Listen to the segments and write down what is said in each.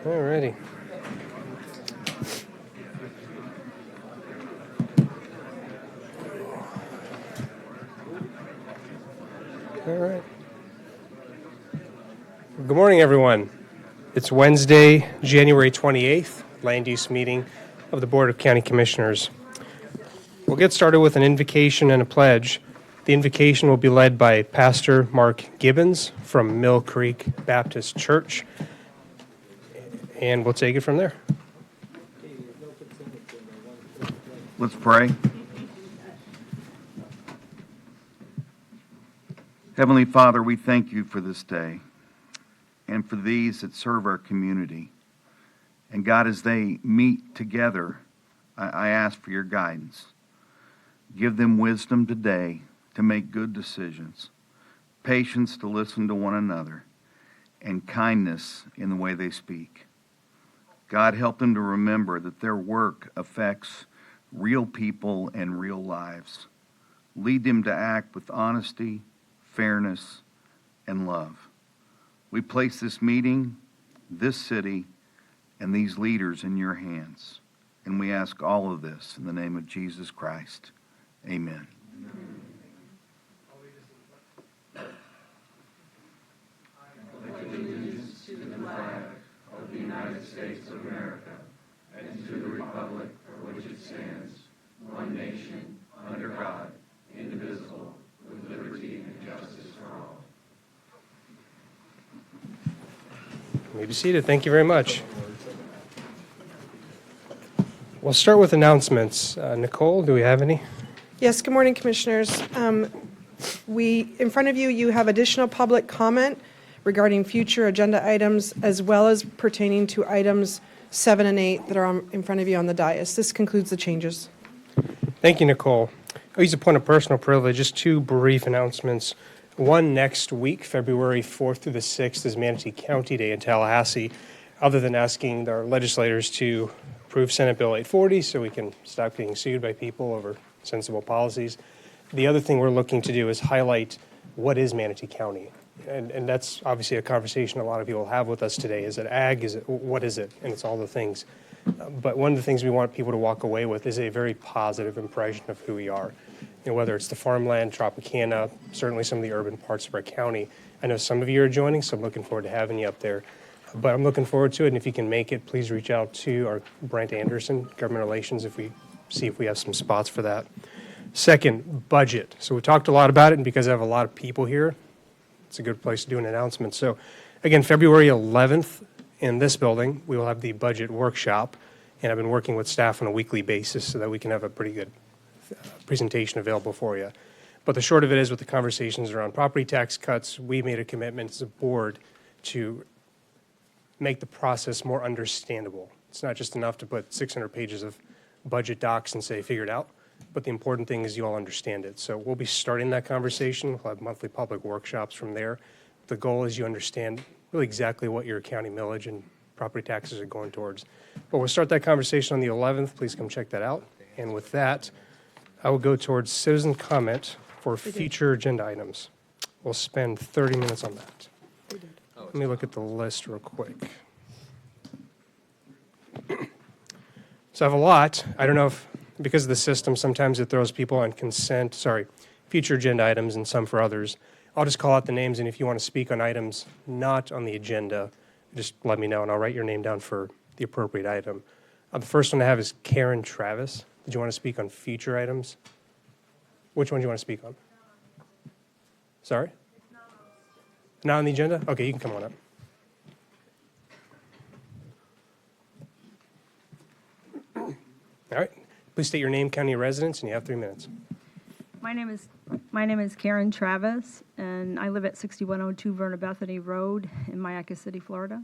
Alrighty. All right. Good morning, everyone. It's Wednesday, January 28th, land use meeting of the Board of County Commissioners. We'll get started with an invocation and a pledge. The invocation will be led by Pastor Mark Gibbons from Mill Creek Baptist Church, and we'll take it from there. Let's pray. Heavenly Father, we thank you for this day and for these that serve our community. And God, as they meet together, I ask for your guidance. Give them wisdom today to make good decisions, patience to listen to one another, and kindness in the way they speak. God, help them to remember that their work affects real people and real lives. Lead them to act with honesty, fairness, and love. We place this meeting, this city, and these leaders in your hands. And we ask all of this in the name of Jesus Christ. Amen. Allegiance to the flag of the United States of America and to the republic for which it stands, one nation, under God, indivisible, with liberty and justice for all. You may be seated. Thank you very much. We'll start with announcements. Nicole, do we have any? Yes, good morning, Commissioners. In front of you, you have additional public comment regarding future agenda items as well as pertaining to items 7 and 8 that are in front of you on the dais. This concludes the changes. Thank you, Nicole. I'll use a point of personal privilege, just two brief announcements. One, next week, February 4th through the 6th, is Manatee County Day in Tallahassee. Other than asking our legislators to approve Senate Bill 840 so we can stop getting sued by people over sensible policies, the other thing we're looking to do is highlight what is Manatee County. And that's obviously a conversation a lot of people have with us today. Is it ag? What is it? And it's all the things. But one of the things we want people to walk away with is a very positive impression of who we are. Whether it's the farmland, Tropicana, certainly some of the urban parts of our county. I know some of you are joining, so I'm looking forward to having you up there. But I'm looking forward to it, and if you can make it, please reach out to our Brent Anderson, Government Relations, if we have some spots for that. Second, budget. So we talked a lot about it, and because I have a lot of people here, it's a good place to do an announcement. So again, February 11th in this building, we will have the budget workshop, and I've been working with staff on a weekly basis so that we can have a pretty good presentation available for you. But the short of it is, with the conversations around property tax cuts, we made a commitment as a board to make the process more understandable. It's not just enough to put 600 pages of budget docs and say, figure it out. But the important thing is you all understand it. So we'll be starting that conversation. We'll have monthly public workshops from there. The goal is you understand really exactly what your county millage and property taxes are going towards. But we'll start that conversation on the 11th. Please come check that out. And with that, I will go towards citizen comment for future agenda items. We'll spend 30 minutes on that. Let me look at the list real quick. So I have a lot. I don't know if, because of the system, sometimes it throws people on future agenda items and some for others. I'll just call out the names, and if you want to speak on items not on the agenda, just let me know, and I'll write your name down for the appropriate item. The first one I have is Karen Travis. Did you want to speak on future items? Which one do you want to speak on? Sorry? Not on the agenda? Okay, you can come on up. All right. Please state your name, county residence, and you have 3 minutes. My name is Karen Travis, and I live at 6102 Verna Bethany Road in Mayaca City, Florida.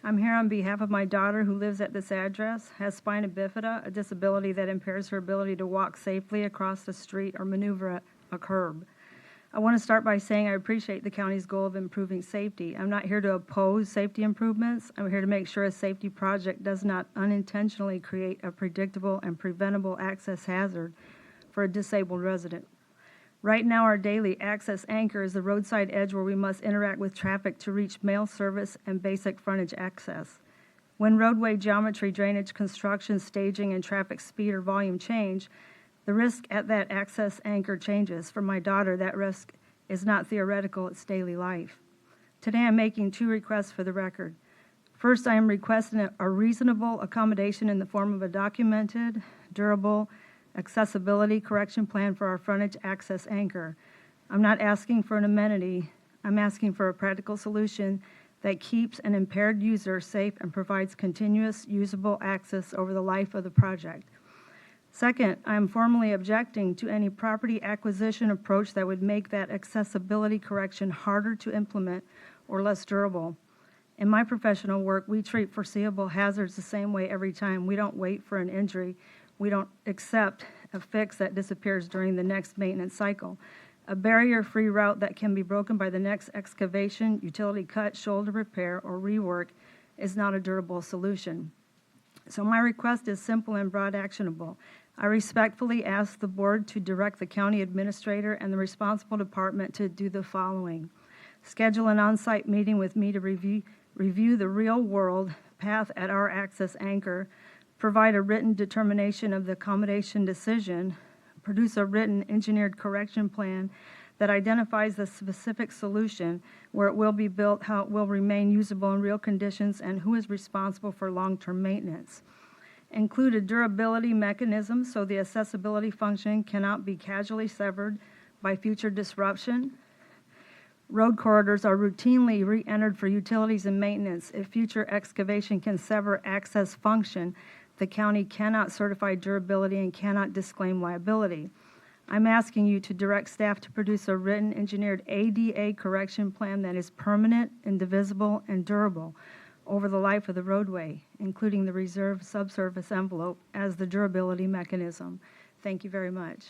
I'm here on behalf of my daughter who lives at this address, has spina bifida, a disability that impairs her ability to walk safely across the street or maneuver a curb. I want to start by saying I appreciate the county's goal of improving safety. I'm not here to oppose safety improvements. I'm here to make sure a safety project does not unintentionally create a predictable and preventable access hazard for a disabled resident. Right now, our daily access anchor is the roadside edge where we must interact with traffic to reach mail service and basic frontage access. When roadway geometry, drainage, construction, staging, and traffic speed or volume change, the risk at that access anchor changes. For my daughter, that risk is not theoretical, it's daily life. Today, I'm making 2 requests for the record. First, I am requesting a reasonable accommodation in the form of a documented, durable, accessibility correction plan for our frontage access anchor. I'm not asking for an amenity. I'm asking for a practical solution that keeps an impaired user safe and provides continuous usable access over the life of the project. Second, I am formally objecting to any property acquisition approach that would make that accessibility correction harder to implement or less durable. In my professional work, we treat foreseeable hazards the same way every time. We don't wait for an injury. We don't accept a fix that disappears during the next maintenance cycle. A barrier-free route that can be broken by the next excavation, utility cut, shoulder repair, or rework is not a durable solution. So my request is simple and broad actionable. I respectfully ask the board to direct the county administrator and the responsible department to do the following. Schedule an on-site meeting with me to review the real-world path at our access anchor, provide a written determination of the accommodation decision, produce a written engineered correction plan that identifies the specific solution, where it will be built, how it will remain usable in real conditions, and who is responsible for long-term maintenance. Include a durability mechanism so the accessibility function cannot be casually severed by future disruption. Road corridors are routinely re-entered for utilities and maintenance. If future excavation can sever access function, the county cannot certify durability and cannot disclaim liability. I'm asking you to direct staff to produce a written engineered ADA correction plan that is permanent, indivisible, and durable over the life of the roadway, including the reserved subsurface envelope as the durability mechanism. Thank you very much.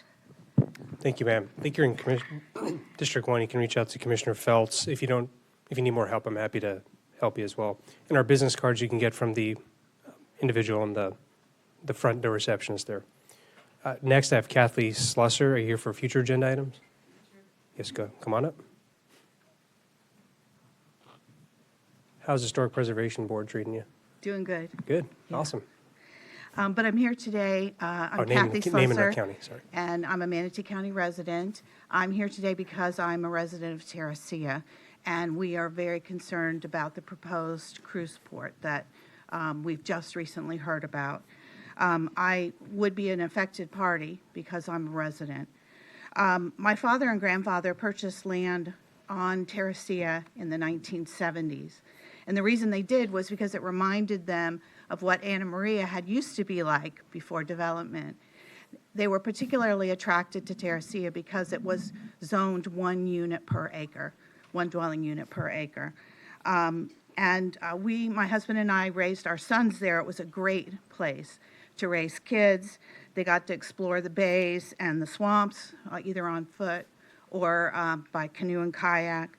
Thank you, ma'am. I think you're in District 1. You can reach out to Commissioner Feltz. If you need more help, I'm happy to help you as well. And our business cards you can get from the individual on the front door receptionist there. Next, I have Kathleen Slusser. Are you here for future agenda items? Yes, go. Come on up. How's the Historic Preservation Board treating you? Doing good. Good. Yeah. Awesome. But I'm here today. I'm name Kathy and our Slusser, county, sorry. and I'm a Manatee County resident. I'm here today because I'm a resident of Terracea, and we are very concerned about the proposed cruise port that we've just recently heard about. I would be an affected party because I'm a resident. My father and grandfather purchased land on Terracea in the 1970s. And the reason they did was because it reminded them of what Anna Maria had used to be like before development. They were particularly attracted to Terracea because it was zoned 1 unit per acre, 1 dwelling unit per acre. My husband and I raised our sons there. It was a great place to raise kids. They got to explore the bays and the swamps, either on foot or by canoe and kayak.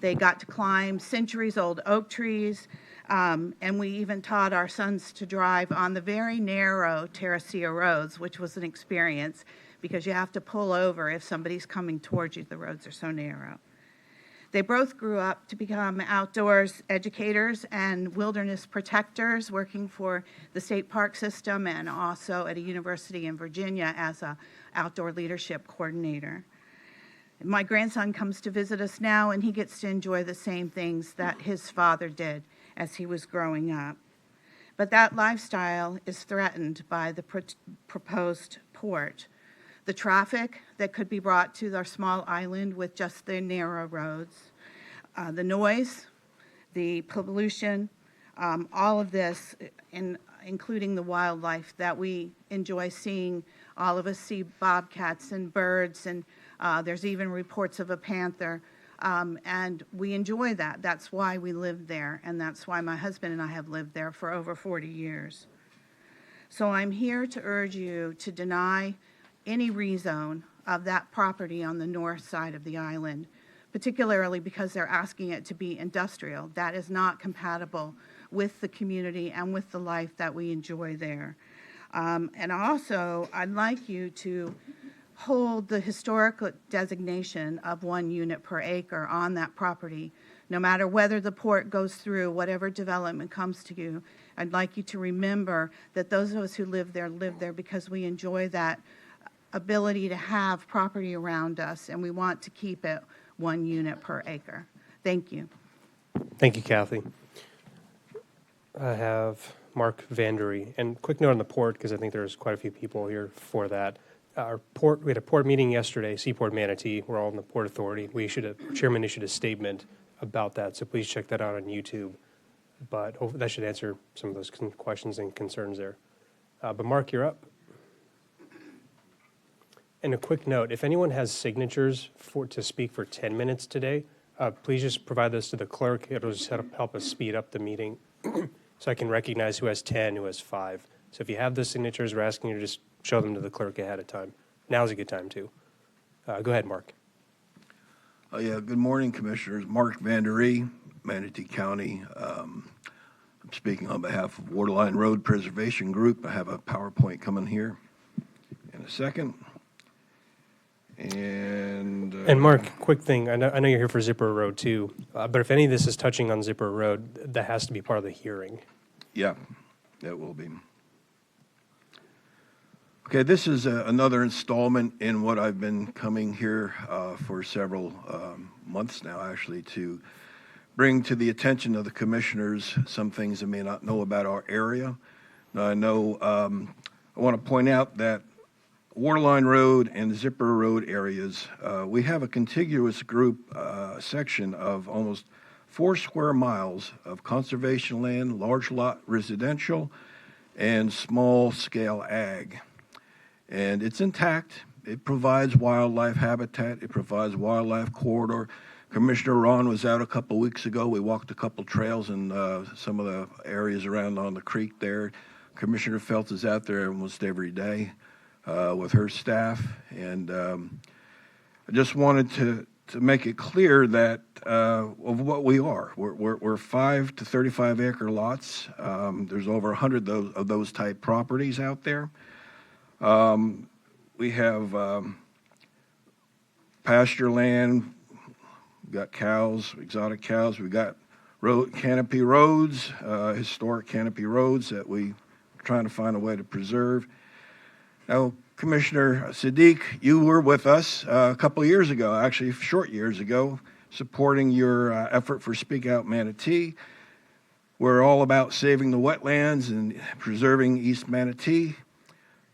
They got to climb centuries-old oak trees, and we even taught our sons to drive on the very narrow Terracea roads, which was an experience because you have to pull over if somebody's coming towards you. The roads are so narrow. They both grew up to become outdoors educators and wilderness protectors, working for the state park system and also at a university in Virginia as an outdoor leadership coordinator. My grandson comes to visit us now, and he gets to enjoy the same things that his father did as he was growing up. But that lifestyle is threatened by the proposed port. The traffic that could be brought to our small island with just the narrow roads, the noise, the pollution, all of this, including the wildlife that we enjoy seeing. All of us see bobcats and birds, and there's even reports of a panther, and we enjoy that. That's why we live there, and that's why my husband and I have lived there for over 40 years. So I'm here to urge you to deny any rezone of that property on the north side of the island, particularly because they're asking it to be industrial. That is not compatible with the community and with the life that we enjoy there. And also, I'd like you to hold the historical designation of 1 unit per acre on that property, no matter whether the port goes through, whatever development comes to you. I'd like you to remember that those of us who live there because we enjoy that ability to have property around us, and we want to keep it 1 unit per acre. Thank you. Thank you, Kathy. I have Mark Vandery. And quick note on the port, because I think there's quite a few people here for that. We had a port meeting yesterday, Seaport Manatee. We're all in the Port Authority. Chairman issued a statement about that, so please check that out on YouTube. But that should answer some of those questions and concerns there. But Mark, you're up. And a quick note, if anyone has signatures to speak for 10 minutes today, please just provide those to the clerk. It'll just help us speed up the meeting so I can recognize who has 10, who has 5. So if you have the signatures, we're asking you to just show them to the clerk ahead of time. Now's a good time, too. Go ahead, Mark. Good morning, Commissioners. Mark Vandery, Manatee County. I'm speaking on behalf of Waterline Road Preservation Group. I have a PowerPoint coming here in a second. And Mark, quick thing. I know you're here for Zipper Road, too. But if any of this is touching on Zipper Road, that has to be part of the hearing. Yeah, it will be. Okay, this is another installment in what I've been coming here for several months now, actually, to bring to the attention of the commissioners some things they may not know about our area. Now, I know I want to point out that Waterline Road and Zipper Road areas, we have a contiguous group section of almost 4 square miles of conservation land, large lot residential, and small scale ag. And it's intact. It provides wildlife habitat. It provides wildlife corridor. Commissioner Ron was out a couple weeks ago. We walked a couple trails in some of the areas around on the creek there. Commissioner Phelps is out there almost every day with her staff. And I just wanted to make it clear that of what we are. We're 5 to 35 acre lots. There's over 100 of those type properties out there. We have pasture land, we've got cows, exotic cows, we've got canopy roads, historic canopy roads that we're trying to find a way to preserve. Now, Commissioner Siddiq, you were with us a couple of years ago, actually short years ago, supporting your effort for Speak Out Manatee. We're all about saving the wetlands and preserving East Manatee.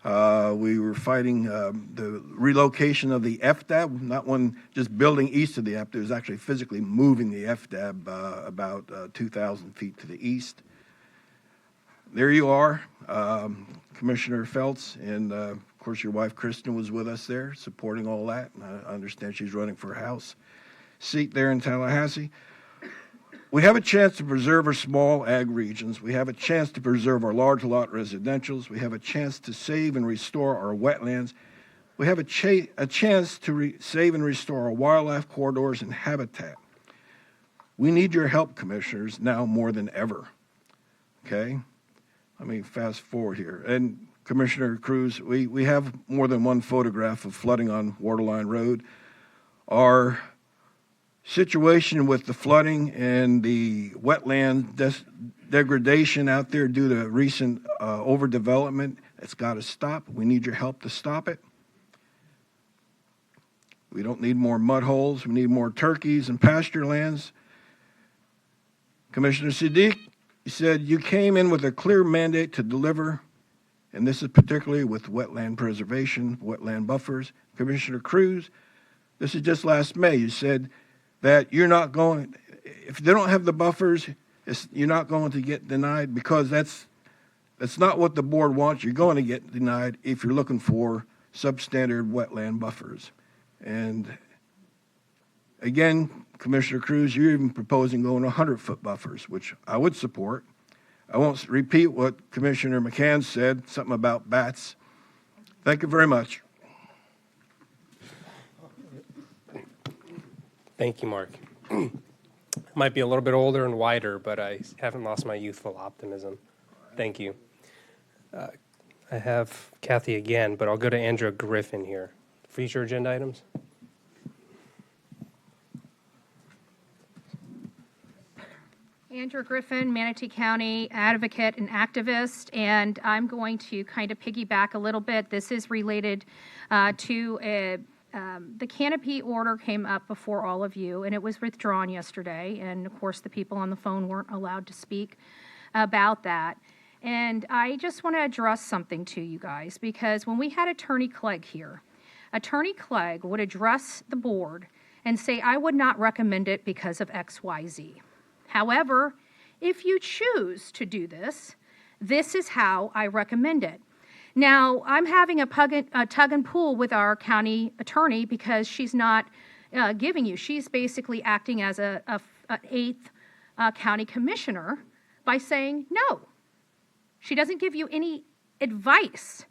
We were fighting the relocation of the FDAB, not one just building east of the FDAB, it was actually physically moving the FDAB about 2,000 feet to the east. There you are, Commissioner Phelps, and of course your wife Kristen was with us there supporting all that. And I understand she's running for House seat there in Tallahassee. We have a chance to preserve our small ag regions. We have a chance to preserve our large lot residentials. We have a chance to save and restore our wetlands. We have a chance to save and restore our wildlife corridors and habitat. We need your help, commissioners, now more than ever. Okay? Let me fast forward here. And Commissioner Cruz, we have more than one photograph of flooding on Waterline Road. Our situation with the flooding and the wetland degradation out there due to recent overdevelopment, it's got to stop. We need your help to stop it. We don't need more mud holes. We need more turkeys and pasture lands. Commissioner Siddiq, you said you came in with a clear mandate to deliver, and this is particularly with wetland preservation, wetland buffers. Commissioner Cruz, this is just last May. You said that you're not going, if they don't have the buffers, you're not going to get denied because that's not what the board wants. You're going to get denied if you're looking for substandard wetland buffers. And again, Commissioner Cruz, you're even proposing going 100-foot buffers, which I would support. I won't repeat what Commissioner McCann said, something about bats. Thank you very much. Thank you, Mark. Might be a little bit older and wider, but I haven't lost my youthful optimism. Thank you. I have Kathy again, but I'll go to Andrew Griffin here Future agenda items? Andrew Griffin, Manatee County advocate and activist, and I'm going to kind of piggyback a little bit. This is related to the canopy order came up before all of you, and it was withdrawn yesterday, and of course the people on the phone weren't allowed to speak about that. And I just want to address something to you guys, because when we had Attorney Clegg here, Attorney Clegg would address the board and say, I would not recommend it because of X, Y, Z. However, if you choose to do this, this is how I recommend it. Now, I'm having a tug and pull with our county attorney because she's not giving you. She's basically acting as an eighth county commissioner by saying no. She doesn't give you any advice,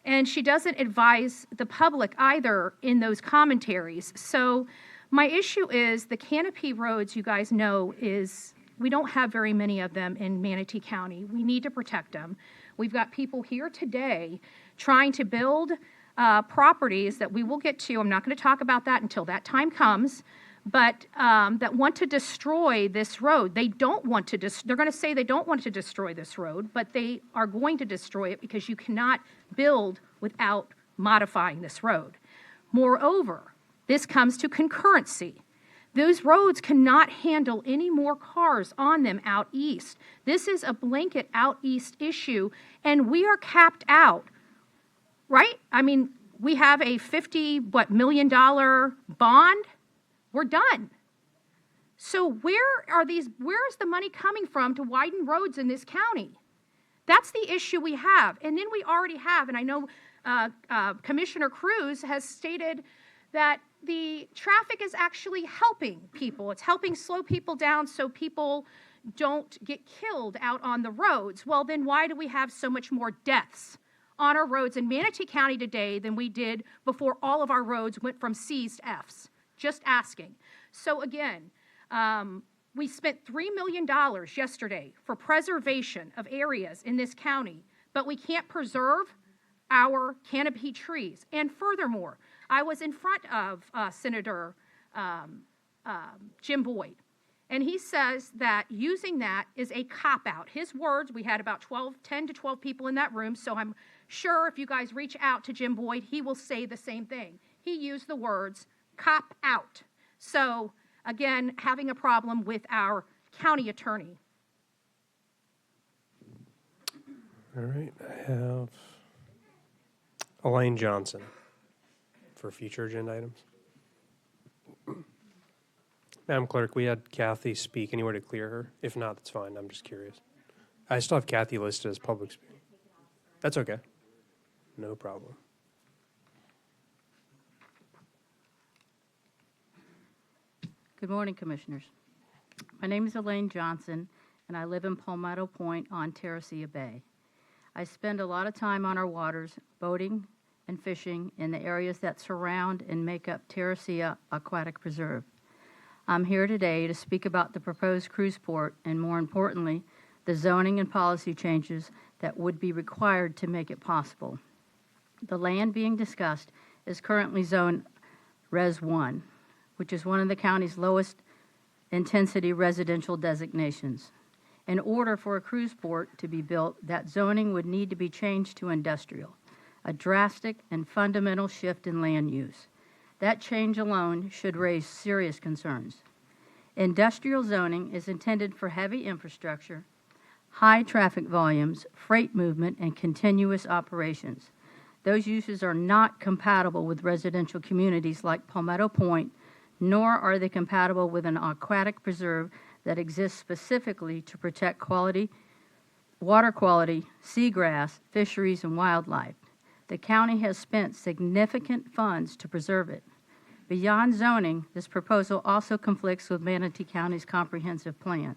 and she doesn't advise the public either in those commentaries. So my issue is the canopy roads, you guys know, is we don't have very many of them in Manatee County. We need to protect them. We've got people here today trying to build properties that we will get to. I'm not going to talk about that until that time comes, but that want to destroy this road. They don't want to, they're going to say they don't want to destroy this road, but they are going to destroy it because you cannot build without modifying this road. Moreover, this comes to concurrency. Those roads cannot handle any more cars on them out east. This is a blanket out east issue, and we are capped out, right? I mean, we have a $50 million bond. We're done. So where is the money coming from to widen roads in this county? That's the issue we have. And then we already have, and I know Commissioner Cruz has stated that the traffic is actually helping people. It's helping slow people down so people don't get killed out on the roads. Well, then why do we have so much more deaths on our roads in Manatee County today than we did before all of our roads went from C's to F's? Just asking. So again, we spent $3 million yesterday for preservation of areas in this county, but we can't preserve our canopy trees. And furthermore, I was in front of Senator Jim Boyd, and he says that using that is a cop-out. His words, we had about 10 to 12 people in that room, so I'm sure if you guys reach out to Jim Boyd, he will say the same thing. He used the words cop-out. So, again, having a problem with our county attorney. All right, I have Elaine Johnson for future agenda items. Madam Clerk, we had Kathy speak. Anywhere to clear her? If not, that's fine. I'm just curious. I still have Kathy listed as public speaking. That's okay. No problem. Good morning, Commissioners. My name is Elaine Johnson, and I live in Palmetto Point on Terracea Bay. I spend a lot of time on our waters, boating and fishing in the areas that surround and make up Terracea Aquatic Preserve. I'm here today to speak about the proposed cruise port and, more importantly, the zoning and policy changes that would be required to make it possible. The land being discussed is currently zoned Res 1, which is one of the county's lowest intensity residential designations. In order for a cruise port to be built, that zoning would need to be changed to industrial, a drastic and fundamental shift in land use. That change alone should raise serious concerns. Industrial zoning is intended for heavy infrastructure, high traffic volumes, freight movement, and continuous operations. Those uses are not compatible with residential communities like Palmetto Point, nor are they compatible with an aquatic preserve that exists specifically to protect water quality, seagrass, fisheries, and wildlife. The county has spent significant funds to preserve it. Beyond zoning, this proposal also conflicts with Manatee County's comprehensive plan.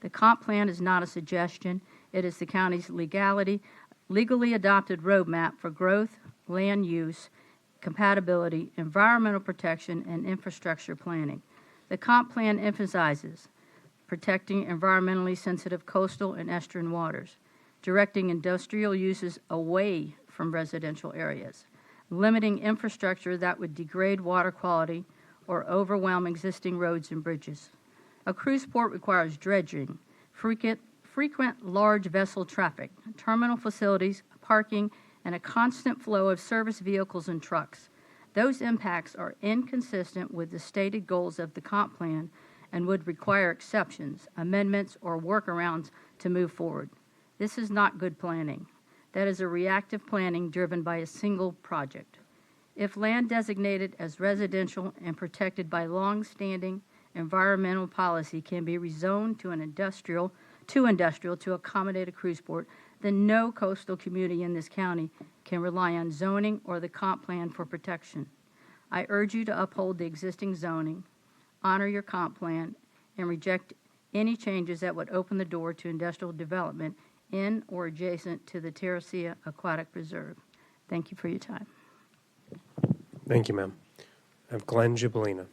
The comp plan is not a suggestion. It is the county's legally adopted roadmap for growth, land use, compatibility, environmental protection, and infrastructure planning. The comp plan emphasizes protecting environmentally sensitive coastal and estuarine waters, directing industrial uses away from residential areas, limiting infrastructure that would degrade water quality or overwhelm existing roads and bridges. A cruise port requires dredging, frequent large vessel traffic, terminal facilities, parking, and a constant flow of service vehicles and trucks. Those impacts are inconsistent with the stated goals of the comp plan and would require exceptions, amendments, or workarounds to move forward. This is not good planning. That is a reactive planning driven by a single project. If land designated as residential and protected by long-standing environmental policy can be rezoned to industrial to accommodate a cruise port, then no coastal community in this county can rely on zoning or the comp plan for protection. I urge you to uphold the existing zoning, honor your comp plan, and reject any changes that would open the door to industrial development in or adjacent to the Terracea Aquatic Preserve. Thank you for your time. Thank you, ma'am. I have Glenn Gibolina.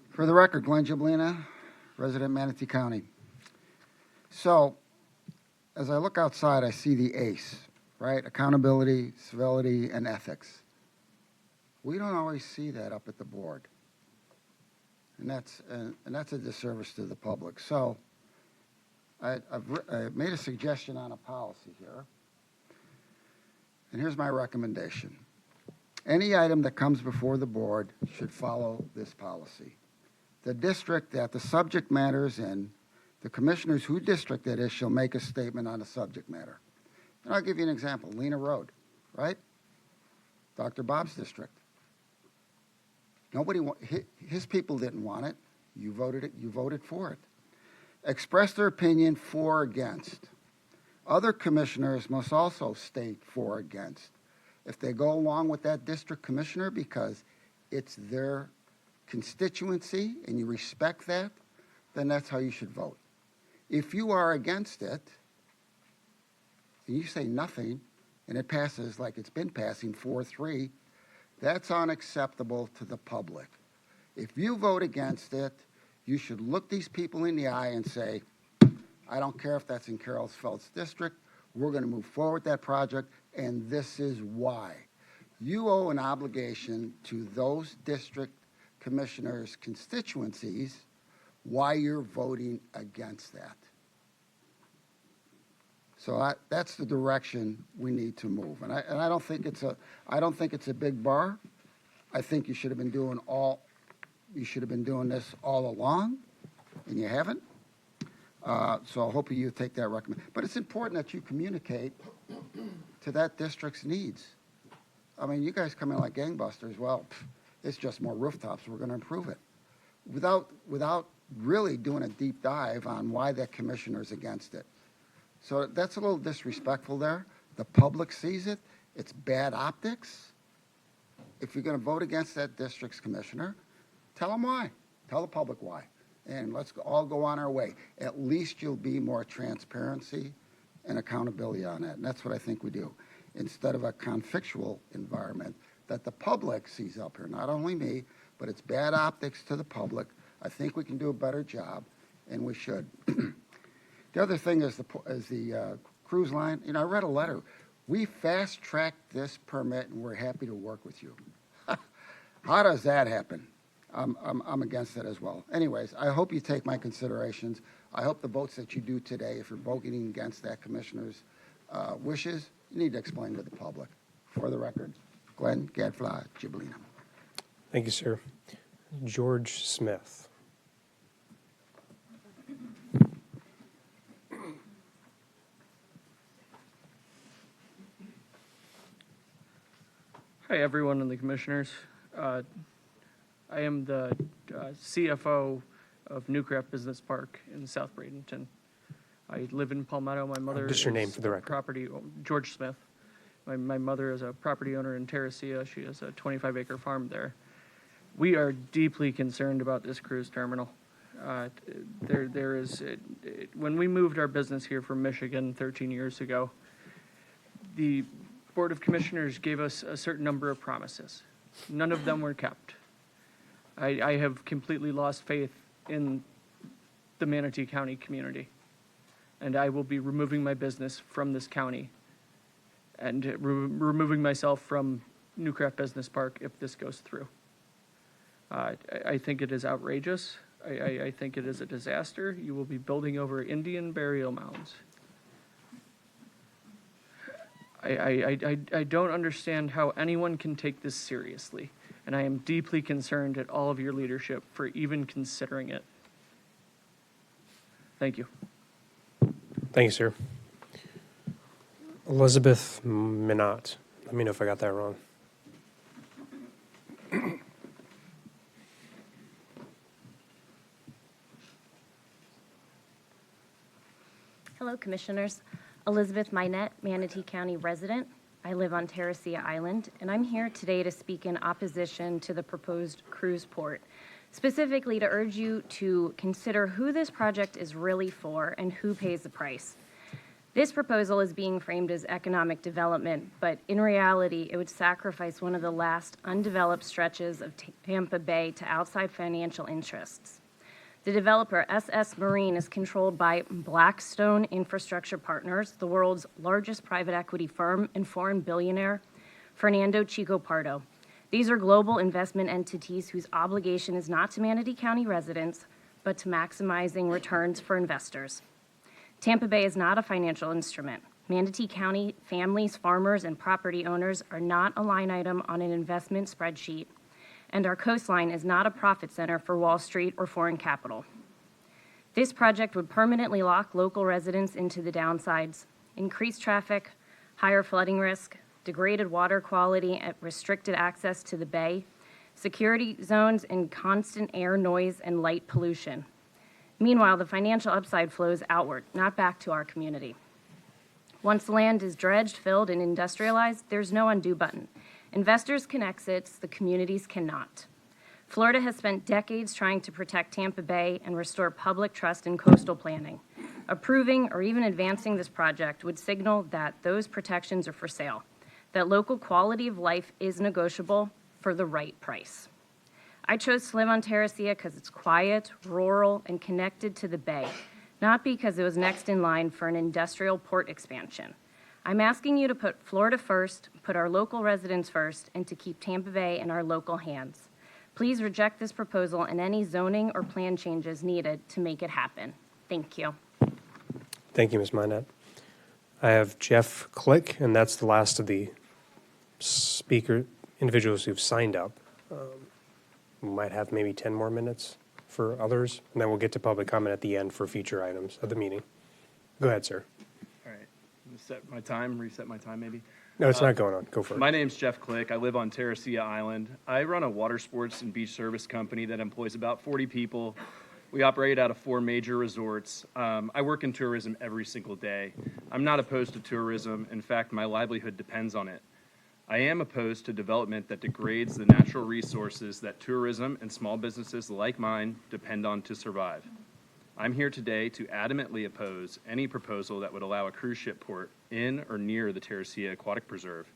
For the record, Glenn Gibolina, resident Manatee County. So, as I look outside, I see the ACE, right? Accountability, civility, and ethics. We don't always see that up at the board. And that's a disservice to the public. So, I made a suggestion on a policy here. And here's my recommendation. Any item that comes before the board should follow this policy. The district that the subject matter is in, the commissioners whose district it is shall make a statement on the subject matter. And I'll give you an example. Lena Road, right? Dr. Bob's district. His people didn't want it. You voted for it. Express their opinion for or against. Other commissioners must also state for or against. If they go along with that district commissioner because it's their constituency and you respect that, then that's how you should vote. If you are against it and you say nothing and it passes like it's been passing 4-3, that's unacceptable to the public. If you vote against it, you should look these people in the eye and say, I don't care if that's in Carol Feld's district, we're going to move forward that project, and this is why. You owe an obligation to those district commissioners' constituencies why you're voting against that. So that's the direction we need to move, and I don't think it's a big bar. I think you should have been doing this all along, and you haven't. So I hope you take that recommendation. But it's important that you communicate to that district's needs. I mean, you guys come in like gangbusters. Well, it's just more rooftops. We're going to improve it, without really doing a deep dive on why that commissioner's against it. So that's a little disrespectful there. The public sees it. It's bad optics. If you're going to vote against that district's commissioner, tell them why. Tell the public why. And let's all go on our way. At least you'll be more transparency and accountability on that. And that's what I think we do. Instead of a conflictual environment that the public sees up here, not only me, but it's bad optics to the public. I think we can do a better job, and we should. The other thing is the cruise line. You know, I read a letter. We fast-tracked this permit, and we're happy to work with you. How does that happen? I'm against that as well. Anyways, I hope you take my considerations. I hope the votes that you do today, if you're voting against that commissioner's wishes, you need to explain to the public. For the record, Glenn Gadfly, Gibolina. Thank you, sir. George Smith. Hi, everyone and the commissioners. I am the CFO of Newcraft Business Park in South Bradenton. I live in Palmetto. My mother Just your name for the record. George Smith. My mother is a property owner in Terracea. She has a 25-acre farm there. We are deeply concerned about this cruise terminal. When we moved our business here from Michigan 13 years ago, the Board of Commissioners gave us a certain number of promises. None of them were kept. I have completely lost faith in the Manatee County community. And I will be removing my business from this county and removing myself from Newcraft Business Park if this goes through. I think it is outrageous. I think it is a disaster. You will be building over Indian burial mounds. I don't understand how anyone can take this seriously, and I am deeply concerned at all of your leadership for even considering it. Thank you. Thank you, sir. Elizabeth Minot. Let me know if I got that wrong. Hello, Commissioners. Elizabeth Minette, Manatee County resident. I live on Terracea Island, and I'm here today to speak in opposition to the proposed cruise port, specifically to urge you to consider who this project is really for and who pays the price. This proposal is being framed as economic development, but in reality, it would sacrifice one of the last undeveloped stretches of Tampa Bay to outside financial interests. The developer, SS Marine, is controlled by Blackstone Infrastructure Partners, the world's largest private equity firm, and foreign billionaire, Fernando Chico Pardo. These are global investment entities whose obligation is not to Manatee County residents, but to maximizing returns for investors. Tampa Bay is not a financial instrument. Manatee County families, farmers, and property owners are not a line item on an investment spreadsheet, and our coastline is not a profit center for Wall Street or foreign capital. This project would permanently lock local residents into the downsides, increase traffic, higher flooding risk, degraded water quality, and restricted access to the bay, security zones, and constant air, noise, and light pollution. Meanwhile, the financial upside flows outward, not back to our community. Once the land is dredged, filled, and industrialized, there's no undo button. Investors can exit, the communities cannot. Florida has spent decades trying to protect Tampa Bay and restore public trust in coastal planning. Approving or even advancing this project would signal that those protections are for sale, that local quality of life is negotiable for the right price. I chose to live on Terracea because it's quiet, rural, and connected to the bay, not because it was next in line for an industrial port expansion. I'm asking you to put Florida first, put our local residents first, and to keep Tampa Bay in our local hands. Please reject this proposal and any zoning or plan changes needed to make it happen. Thank you. Thank you, Ms. Minette. I have Jeff Click, and that's the last of the individuals who've signed up. We might have maybe 10 more minutes for others, and then we'll get to public comment at the end for future items of the meeting. Go ahead, sir. All right. I'm gonna set my time, reset my time maybe. No, it's not going on. Go for it. My name's Jeff Click. I live on Terracea Island. I run a water sports and beach service company that employs about 40 people. We operate out of 4 major resorts. I work in tourism every single day. I'm not opposed to tourism. In fact, my livelihood depends on it. I am opposed to development that degrades the natural resources that tourism and small businesses like mine depend on to survive. I'm here today to adamantly oppose any proposal that would allow a cruise ship port in or near the Terracea Aquatic Preserve.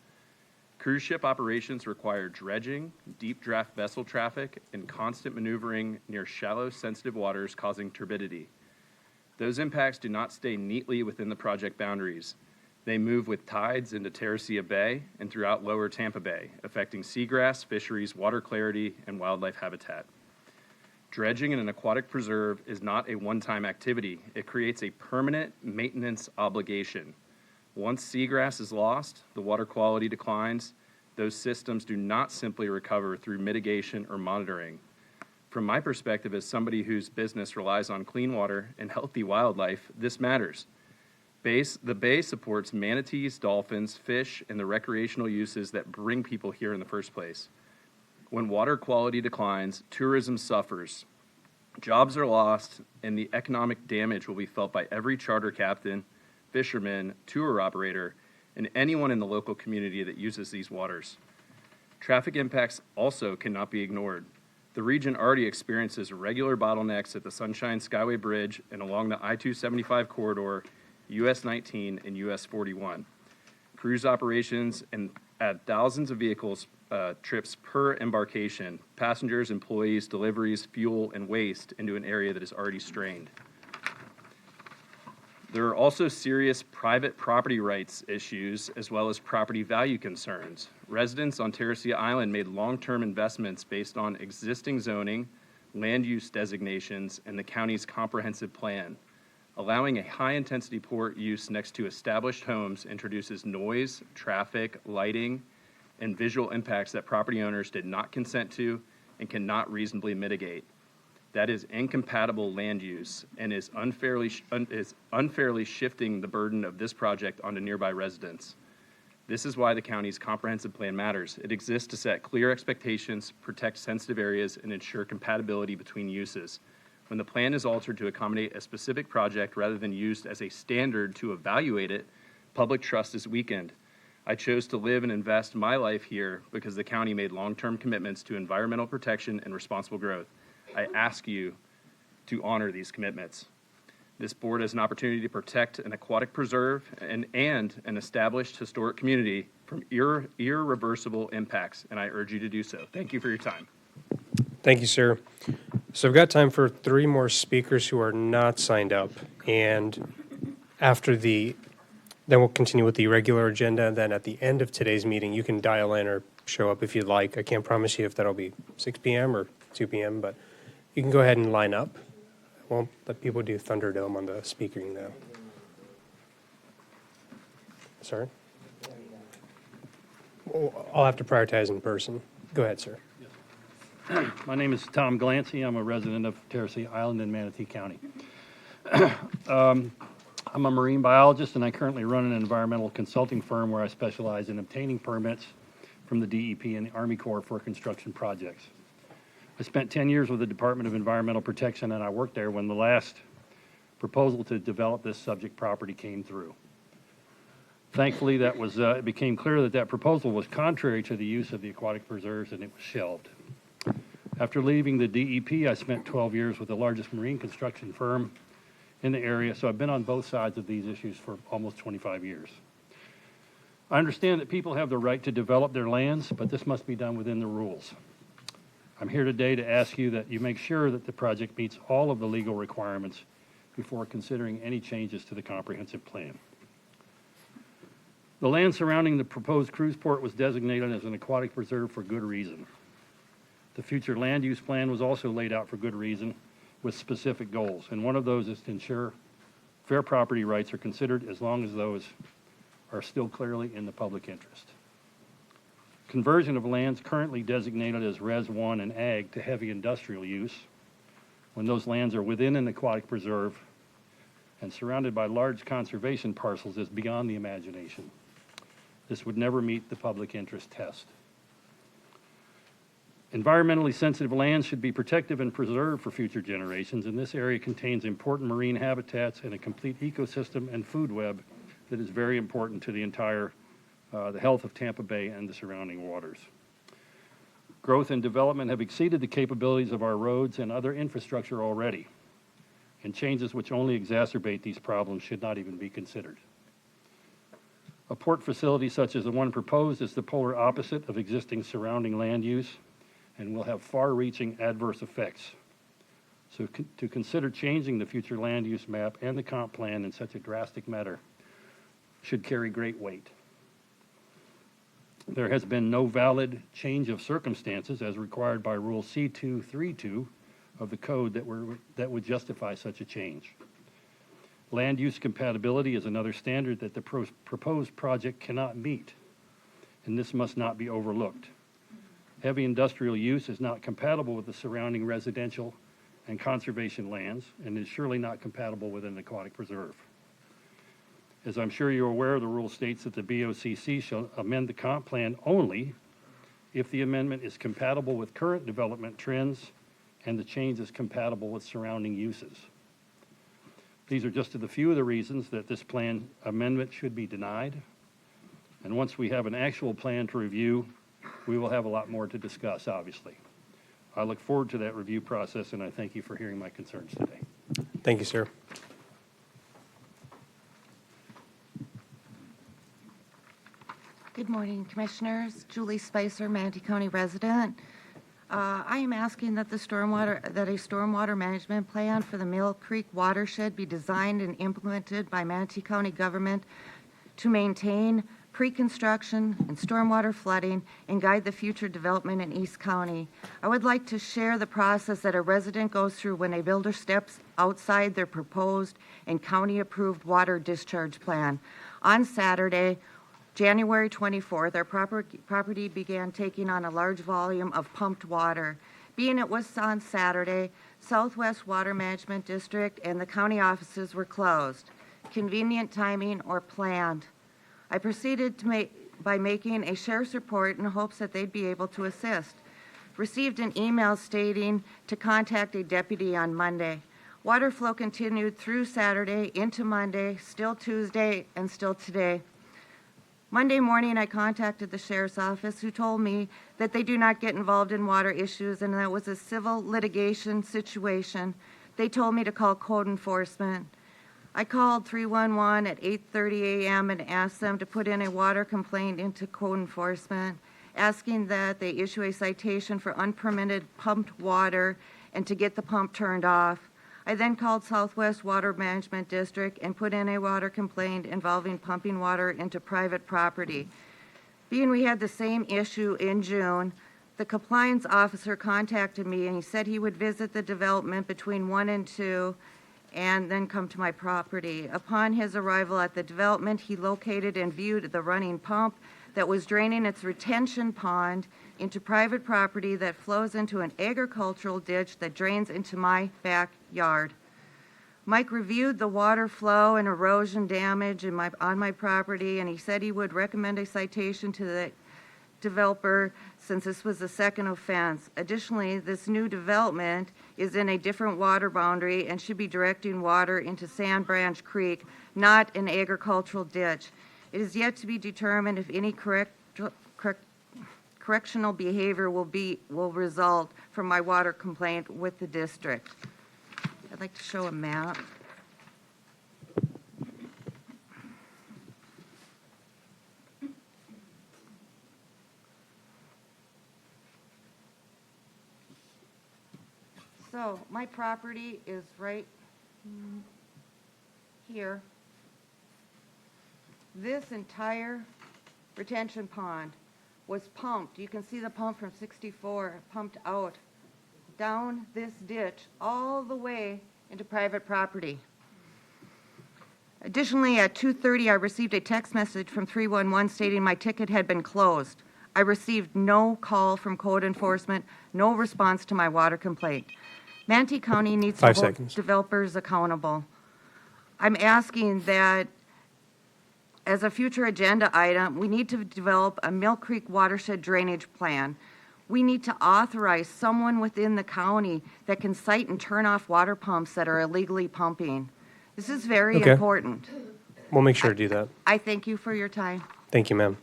Cruise ship operations require dredging, deep draft vessel traffic, and constant maneuvering near shallow, sensitive waters causing turbidity. Those impacts do not stay neatly within the project boundaries. They move with tides into Terracea Bay and throughout lower Tampa Bay, affecting seagrass, fisheries, water clarity, and wildlife habitat. Dredging in an aquatic preserve is not a one-time activity. It creates a permanent maintenance obligation. Once seagrass is lost, the water quality declines. Those systems do not simply recover through mitigation or monitoring. From my perspective as somebody whose business relies on clean water and healthy wildlife, this matters. The bay supports manatees, dolphins, fish, and the recreational uses that bring people here in the first place. When water quality declines, tourism suffers. Jobs are lost, and the economic damage will be felt by every charter captain, fisherman, tour operator, and anyone in the local community that uses these waters. Traffic impacts also cannot be ignored. The region already experiences regular bottlenecks at the Sunshine Skyway Bridge and along the I-275 corridor, US 19 and US 41. Cruise operations and add thousands of vehicles trips per embarkation, passengers, employees, deliveries, fuel, and waste into an area that is already strained. There are also serious private property rights issues as well as property value concerns. Residents on Terracea Island made long-term investments based on existing zoning, land use designations, and the county's comprehensive plan. Allowing a high-intensity port use next to established homes introduces noise, traffic, lighting, and visual impacts that property owners did not consent to and cannot reasonably mitigate. That is incompatible land use and is unfairly shifting the burden of this project onto nearby residents. This is why the county's comprehensive plan matters. It exists to set clear expectations, protect sensitive areas, and ensure compatibility between uses. When the plan is altered to accommodate a specific project rather than used as a standard to evaluate it, public trust is weakened. I chose to live and invest my life here because the county made long-term commitments to environmental protection and responsible growth. I ask you to honor these commitments. This board has an opportunity to protect an aquatic preserve and an established historic community from irreversible impacts, and I urge you to do so. Thank you for your time. Thank you, sir. So I've got time for 3 more speakers who are not signed up, and then we'll continue with the regular agenda, and then at the end of today's meeting, you can dial in or show up if you'd like. I can't promise you if that'll be 6 p.m. or 2 p.m., but you can go ahead and line up. I won't let people do Thunderdome on the speaking now. Sorry? Well, I'll have to prioritize in person. Go ahead, sir. My name is Tom Glancy. I'm a resident of Terracea Island in Manatee County. I'm a marine biologist, and I currently run an environmental consulting firm where I specialize in obtaining permits from the DEP and the Army Corps for construction projects. I spent 10 years with the Department of Environmental Protection, and I worked there when the last proposal to develop this subject property came through. Thankfully, it became clear that proposal was contrary to the use of the aquatic preserves, and it was shelved. After leaving the DEP, I spent 12 years with the largest marine construction firm in the area, so I've been on both sides of these issues for almost 25 years. I understand that people have the right to develop their lands, but this must be done within the rules. I'm here today to ask you that you make sure that the project meets all of the legal requirements before considering any changes to the comprehensive plan. The land surrounding the proposed cruise port was designated as an aquatic preserve for good reason. The future land use plan was also laid out for good reason with specific goals, and one of those is to ensure fair property rights are considered as long as those are still clearly in the public interest. Conversion of lands currently designated as Res 1 and Ag to heavy industrial use, when those lands are within an aquatic preserve and surrounded by large conservation parcels, is beyond the imagination. This would never meet the public interest test. Environmentally sensitive lands should be protected and preserved for future generations, and this area contains important marine habitats and a complete ecosystem and food web that is very important to the entire the health of Tampa Bay and the surrounding waters. Growth and development have exceeded the capabilities of our roads and other infrastructure already, and changes which only exacerbate these problems should not even be considered. A port facility such as the one proposed is the polar opposite of existing surrounding land use and will have far-reaching adverse effects. So to consider changing the future land use map and the comp plan in such a drastic matter should carry great weight. There has been no valid change of circumstances as required by Rule C232 of the code that would justify such a change. Land use compatibility is another standard that the proposed project cannot meet, and this must not be overlooked. Heavy industrial use is not compatible with the surrounding residential and conservation lands, and is surely not compatible with an aquatic preserve. As I'm sure you're aware, the rule states that the BOCC shall amend the comp plan only if the amendment is compatible with current development trends and the change is compatible with surrounding uses. These are just a few of the reasons that this plan amendment should be denied. And once we have an actual plan to review, we will have a lot more to discuss, obviously. I look forward to that review process, and I thank you for hearing my concerns today. Thank you, sir. Good morning, Commissioners. Julie Spicer, Manatee County resident. I am asking that a stormwater management plan for the Mill Creek watershed be designed and implemented by Manatee County government to maintain pre-construction and stormwater flooding and guide the future development in East County. I would like to share the process that a resident goes through when a builder steps outside their proposed and county-approved water discharge plan. On Saturday, January 24th, our property began taking on a large volume of pumped water. Being it was on Saturday, Southwest Water Management District and the county offices were closed. Convenient timing or planned. I proceeded by making a sheriff's report in hopes that they'd be able to assist. Received an email stating to contact a deputy on Monday. Water flow continued through Saturday into Monday, still Tuesday, and still today. Monday morning, I contacted the sheriff's office, who told me that they do not get involved in water issues and that was a civil litigation situation. They told me to call code enforcement. I called 311 at 8:30 a.m. and asked them to put in a water complaint into code enforcement, asking that they issue a citation for unpermitted pumped water and to get the pump turned off. I then called Southwest Water Management District and put in a water complaint involving pumping water into private property. Being we had the same issue in June, the compliance officer contacted me and he said he would visit the development between 1 and 2 and then come to my property. Upon his arrival at the development, he located and viewed the running pump that was draining its retention pond into private property that flows into an agricultural ditch that drains into my backyard. Mike reviewed the water flow and erosion damage on my property, and he said he would recommend a citation to the developer since this was the second offense. Additionally, this new development is in a different water boundary and should be directing water into Sand Branch Creek, not an agricultural ditch. It is yet to be determined if any correctional behavior will result from my water complaint with the district. I'd like to show a map. So my property is right here. This entire retention pond was pumped. You can see the pump from 64 pumped out down this ditch all the way into private property. Additionally, at 2:30, I received a text message from 311 stating my ticket had been closed. I received no call from code enforcement, no response to my water complaint. Manatee County needs to hold developers accountable. I'm asking that as a future agenda item, we need to develop a Mill Creek watershed drainage plan. We need to authorize someone within the county that can cite and turn off water pumps that are illegally pumping. This is very important. We'll make sure to do that. I thank you for your time. Thank you, ma'am.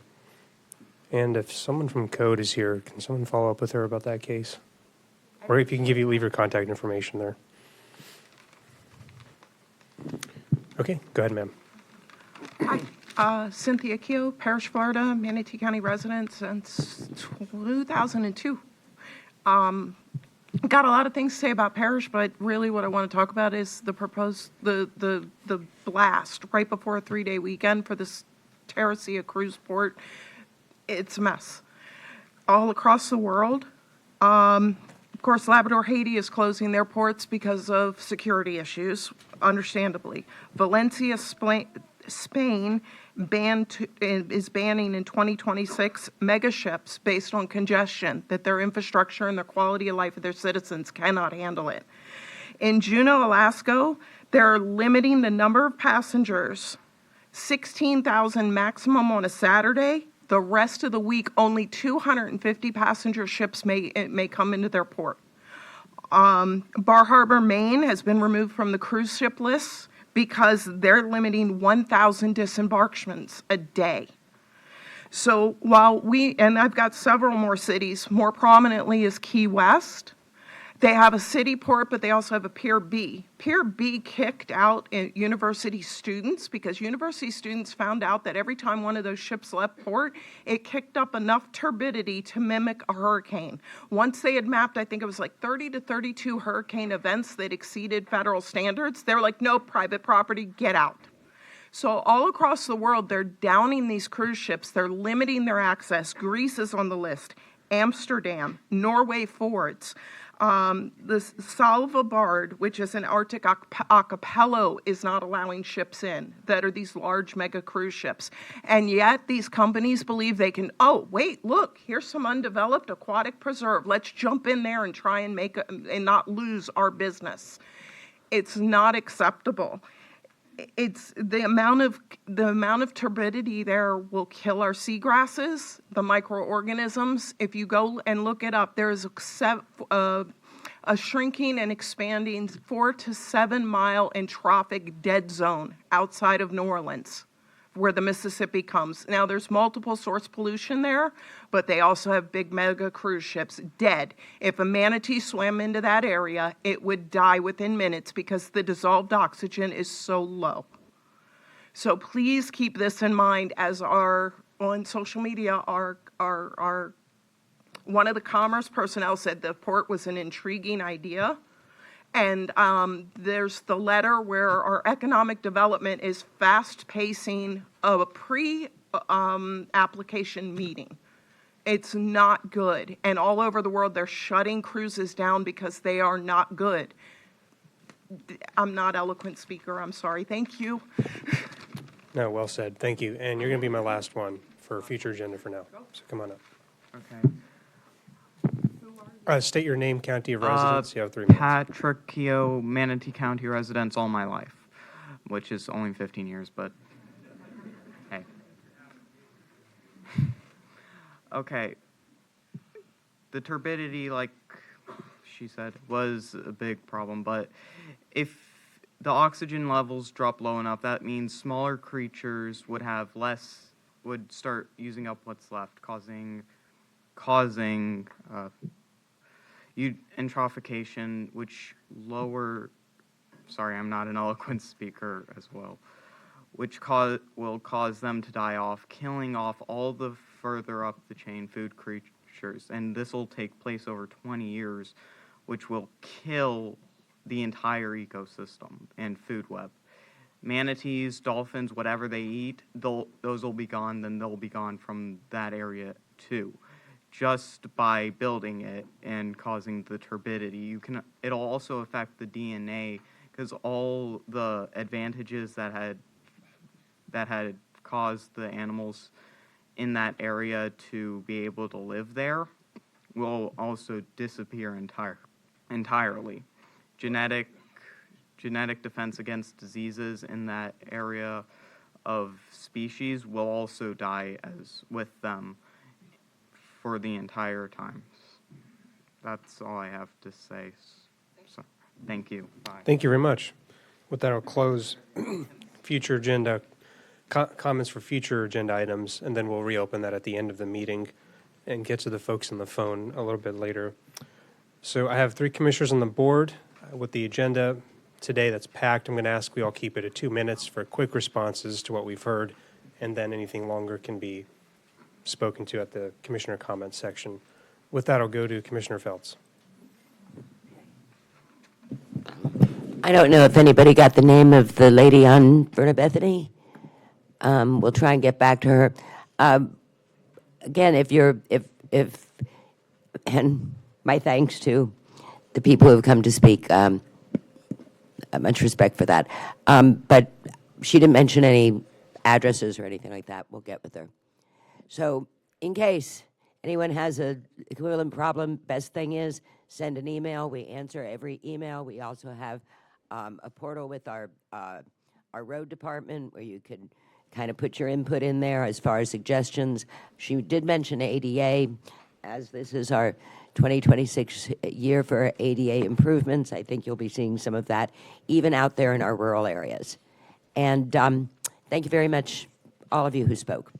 And if someone from code is here, can someone follow up with her about that case? Or if you can leave your contact information there. Okay, go ahead, ma'am. Hi, Cynthia Keogh, Parish, Florida, Manatee County resident since 2002. Got a lot of things to say about Parish, but really what I want to talk about is the proposed, the blast right before a 3-day weekend for this Terracea cruise port. It's a mess. All across the world. Of course, Labrador, Haiti is closing their ports because of security issues, understandably. Valencia, Spain is banning in 2026 mega ships based on congestion, that their infrastructure and the quality of life of their citizens cannot handle it. In Juneau, Alaska, they're limiting the number of passengers, 16,000 maximum on a Saturday. The rest of the week, only 250 passenger ships may come into their port. Bar Harbor, Maine has been removed from the cruise ship list because they're limiting 1,000 disembarkments a day. So while and I've got several more cities, more prominently is Key West. They have a city port, but they also have a Pier B. Pier B kicked out university students because university students found out that every time one of those ships left port, it kicked up enough turbidity to mimic a hurricane. Once they had mapped, I think it was like 30 to 32 hurricane events that exceeded federal standards, they were like, no, private property, get out. So all across the world, they're downing these cruise ships. They're limiting their access. Greece is on the list. Amsterdam, Norway Fords. The Svalbard, which is an Arctic archipelago, is not allowing ships in that are these large mega cruise ships. And yet these companies believe they can, oh, wait, look, here's some undeveloped aquatic preserve. Let's jump in there and try and and not lose our business. It's not acceptable. It's the amount of turbidity there will kill our seagrasses, the microorganisms. If you go and look it up, there is a shrinking and expanding 4 to 7 mile entrophic dead zone outside of New Orleans, where the Mississippi comes. Now, there's multiple source pollution there, but they also have big mega cruise ships dead. If a manatee swam into that area, it would die within minutes because the dissolved oxygen is so low. So please keep this in mind as on social media, one of the commerce personnel said the port was an intriguing idea. And there's the letter where our economic development is fast-pacing a pre-application meeting. It's not good. And all over the world, they're shutting cruises down because they are not good. I'm not eloquent speaker. I'm sorry. Thank you. No, well said. Thank you. And you're going to be my last one for future agenda for now. So come on up. Okay. State your name, county of residence. You have 3 minutes. Patrick Keogh, Manatee County residence all my life, which is only 15 years, but hey. Okay. The turbidity, like she said, was a big problem, but if the oxygen levels drop low enough, that means smaller creatures would start using up what's left, causing eutrophication, which sorry, I'm not an eloquent speaker as well, which will cause them to die off, killing off all the further up the chain food creatures. And this will take place over 20 years, which will kill the entire ecosystem and food web. Manatees, dolphins, whatever they eat, those will be gone, then they'll be gone from that area too. Just by building it and causing the turbidity, it'll also affect the DNA, because all the advantages that had caused the animals in that area to be able to live there will also disappear entirely. Genetic defense against diseases in that area of species will also die as with them for the entire time. That's all I have to say. So, thank you. Bye. Thank you very much. With that, I'll close future agenda, comments for future agenda items, and then we'll reopen that at the end of the meeting and get to the folks on the phone a little bit later. So I have 3 commissioners on the board with the agenda today that's packed. I'm going to ask we all keep it at 2 minutes for quick responses to what we've heard, and then anything longer can be spoken to at the commissioner comments section. With that, I'll go to Commissioner Feltz. I don't know if anybody got the name of the lady on Verna Bethany. We'll try and get back to her. Again, and my thanks to the people who have come to speak. Much respect for that. But she didn't mention any addresses or anything like that. We'll get with her. So in case anyone has an equivalent problem, best thing is send an email. We answer every email. We also have a portal with our road department where you can kind of put your input in there as far as suggestions. She did mention ADA, as this is our 2026 year for ADA improvements. I think you'll be seeing some of that even out there in our rural areas. And thank you very much, all of you who spoke.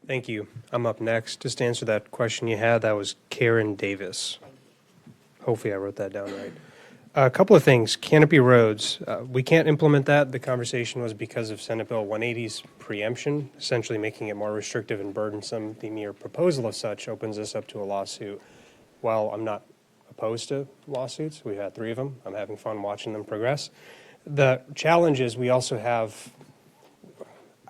Thank you. I'm up next. Just to answer that question you had, that was Karen Davis. Hopefully I wrote that down right. A couple of things. Canopy roads. We can't implement that. The conversation was because of Senate Bill 180's preemption, essentially making it more restrictive and burdensome. The mere proposal of such opens us up to a lawsuit. While I'm not opposed to lawsuits, we've had 3 of them. I'm having fun watching them progress. The challenge is we also have,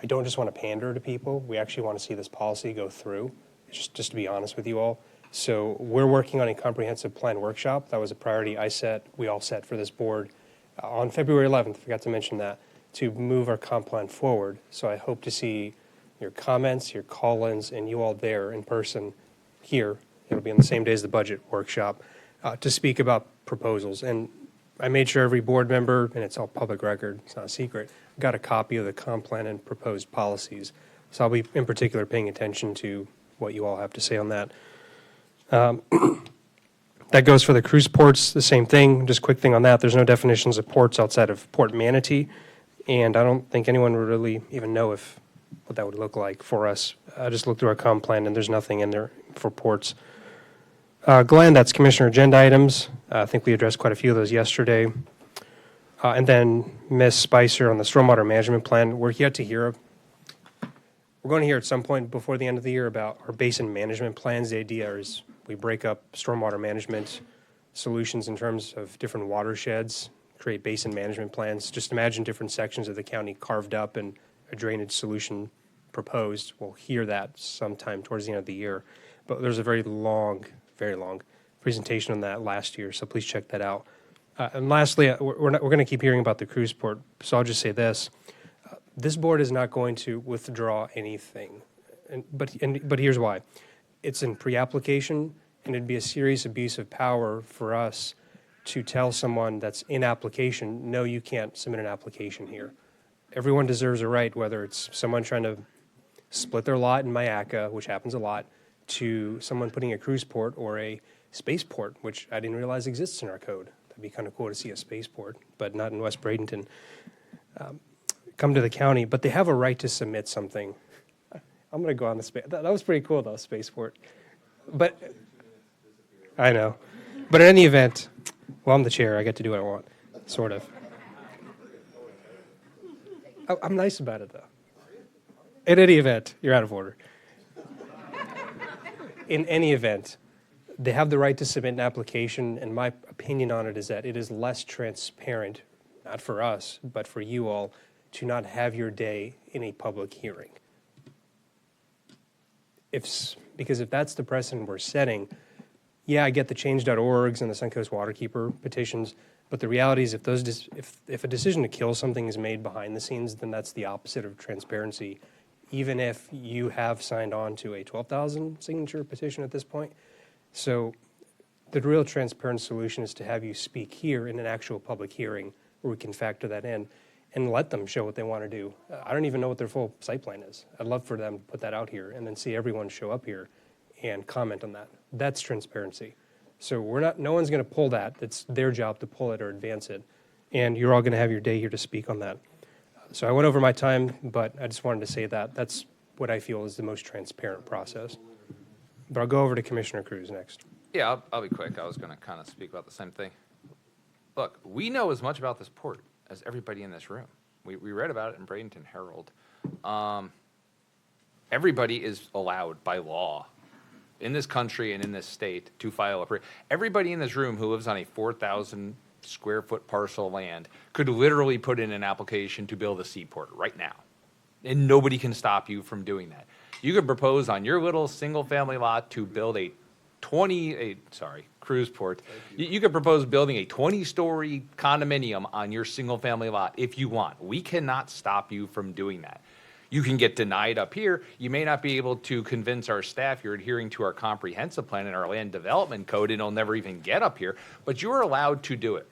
I don't just want to pander to people. We actually want to see this policy go through, just to be honest with you all. So we're working on a comprehensive plan workshop. That was a priority we all set for this board on February 11th, forgot to mention that, to move our comp plan forward. So I hope to see your comments, your call-ins, and you all there in person here. It'll be on the same day as the budget workshop to speak about proposals. And I made sure every board member, and it's all public record, it's not a secret, got a copy of the comp plan and proposed policies. So I'll be in particular paying attention to what you all have to say on that. That goes for the cruise ports, the same thing. Just quick thing on that, there's no definitions of ports outside of Port Manatee, and I don't think anyone would really even know what that would look like for us. I just looked through our comp plan, and there's nothing in there for ports. Glenn, that's Commissioner agenda items. I think we addressed quite a few of those yesterday. And then Ms. Spicer on the stormwater management plan, we're yet to hear. We're going to hear at some point before the end of the year about our basin management plans. The idea is we break up stormwater management solutions in terms of different watersheds, create basin management plans. Just imagine different sections of the county carved up and a drainage solution proposed. We'll hear that sometime towards the end of the year. But there's a very long presentation on that last year, so please check that out. And lastly, we're going to keep hearing about the cruise port, so I'll just say this. This board is not going to withdraw anything, but here's why. It's in pre-application, and it'd be a serious abuse of power for us to tell someone that's in application, no, you can't submit an application here. Everyone deserves a right, whether it's someone trying to split their lot in Mayaca, which happens a lot, to someone putting a cruise port or a spaceport, which I didn't realize exists in our code. That'd be kind of cool to see a spaceport, but not in West Bradenton. Come to the county, but they have a right to submit something. I'm going to go on the space. That was pretty cool, though, spaceport. But I know. But in any event, well, I'm the chair. I get to do what I want, sort of. I'm nice about it, though. In any event, you're out of order. In any event, they have the right to submit an application, and my opinion on it is that it is less transparent, not for us, but for you all, to not have your day in a public hearing. Because if that's the precedent we're setting, yeah, I get the change.orgs and the Suncoast Waterkeeper petitions, but the reality is if a decision to kill something is made behind the scenes, then that's the opposite of transparency, even if you have signed on to a 12,000 signature petition at this point. So the real transparent solution is to have you speak here in an actual public hearing where we can factor that in and let them show what they want to do. I don't even know what their full site plan is. I'd love for them to put that out here and then see everyone show up here and comment on that. That's transparency. So no one's going to pull that. It's their job to pull it or advance it. And you're all going to have your day here to speak on that. So I went over my time, but I just wanted to say that. That's what I feel is the most transparent process. But I'll go over to Commissioner Cruz next. Yeah, I'll be quick. I was going to kind of speak about the same thing. Look, we know as much about this port as everybody in this room. We read about it in Bradenton Herald. Everybody is allowed by law in this country and in this state to file a everybody in this room who lives on a 4,000 square foot parcel of land could literally put in an application to build a seaport right now. And nobody can stop you from doing that. You could propose on your little single family lot to build cruise port. You could propose building a 20-story condominium on your single family lot if you want. We cannot stop you from doing that. You can get denied up here. You may not be able to convince our staff you're adhering to our comprehensive plan and our land development code, and it'll never even get up here, but you're allowed to do it.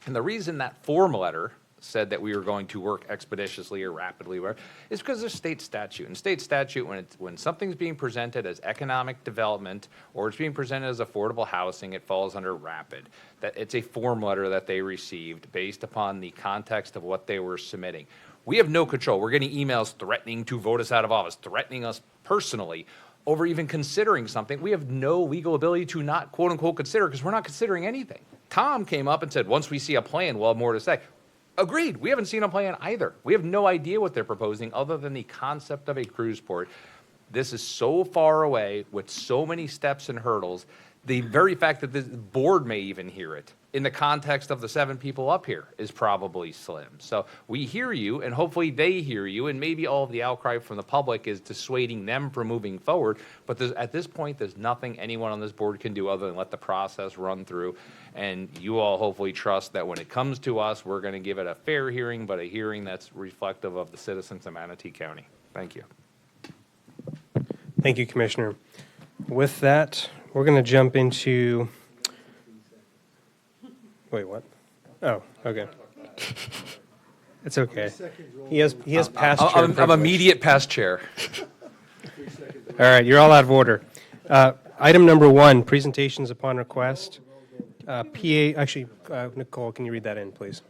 And the reason that form letter said that we were going to work expeditiously or rapidly is because of state statute. And state statute, when something's being presented as economic development or it's being presented as affordable housing, it falls under rapid. That it's a form letter that they received based upon the context of what they were submitting. We have no control. We're getting emails threatening to vote us out of office, threatening us personally over even considering something, we have no legal ability to not quote unquote consider because we're not considering anything. Tom came up and said, once we see a plan, we'll have more to say. Agreed. We haven't seen a plan either. We have no idea what they're proposing other than the concept of a cruise port. This is so far away with so many steps and hurdles. The very fact that the board may even hear it in the context of the 7 people up here is probably slim. So we hear you, and hopefully they hear you, and maybe all of the outcry from the public is dissuading them from moving forward. But at this point, there's nothing anyone on this board can do other than let the process run through. And you all hopefully trust that when it comes to us, we're going to give it a fair hearing, but a hearing that's reflective of the citizens of Manatee County. Thank you. Thank you, Commissioner. With that, we're going to jump into. Wait, what? Oh, okay. It's okay. He has past chair I'm privilege. immediate past chair. All right, you're all out of order. Item number 1, presentations upon request. Nicole, can you read that in, please?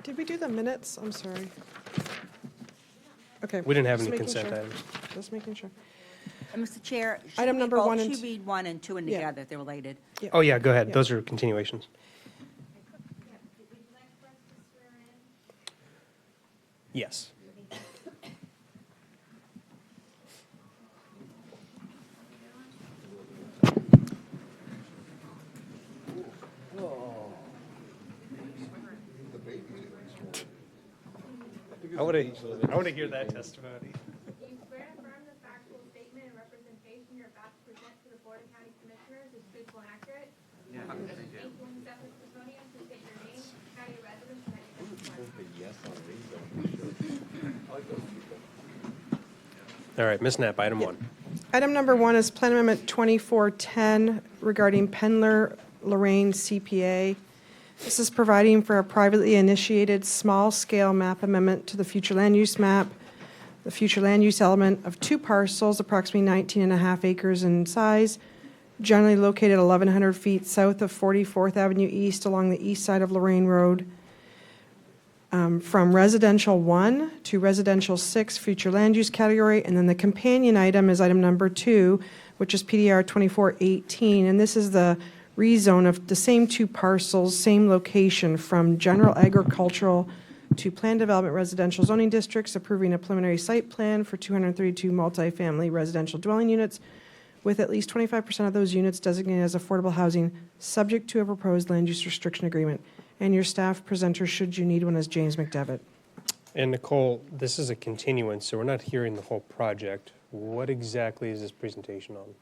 Did we do the minutes? I'm sorry. Okay. We didn't have just any making consent sure. items. Just making sure. Mr. Chair, Item number 1 and should read 1 and 2 and together, they're related. Oh, yeah, go ahead. Those are continuations. Yes. I want to hear that testimony. Do you swear and affirm the factual statement and representation you're about to present to the Board of County Commissioners is truthful and accurate? Yeah. Thank you. Accept this testimonium to state your name, county residence, and All right, Ms. Knapp, item 1. Item number 1 is Plan Amendment 2410 regarding Pendler Lorraine CPA. This is providing for a privately initiated small-scale map amendment to the future land use map. The future land use element of 2 parcels, approximately 19 and a half acres in size, generally located 1,100 feet south of 44th Avenue East along the east side of Lorraine Road. From residential 1 to residential 6 future land use category, and then the companion item is item number 2, which is PDR 2418, and this is the rezone of the same 2 parcels, same location, from general agricultural to planned development residential zoning districts, approving a preliminary site plan for 232 multifamily residential dwelling units, with at least 25% of those units designated as affordable housing, subject to a proposed land use restriction agreement. And your staff presenter, should you need one, is James McDevitt. And Nicole, this is a continuance, so we're not hearing the whole project. What exactly is this presentation on?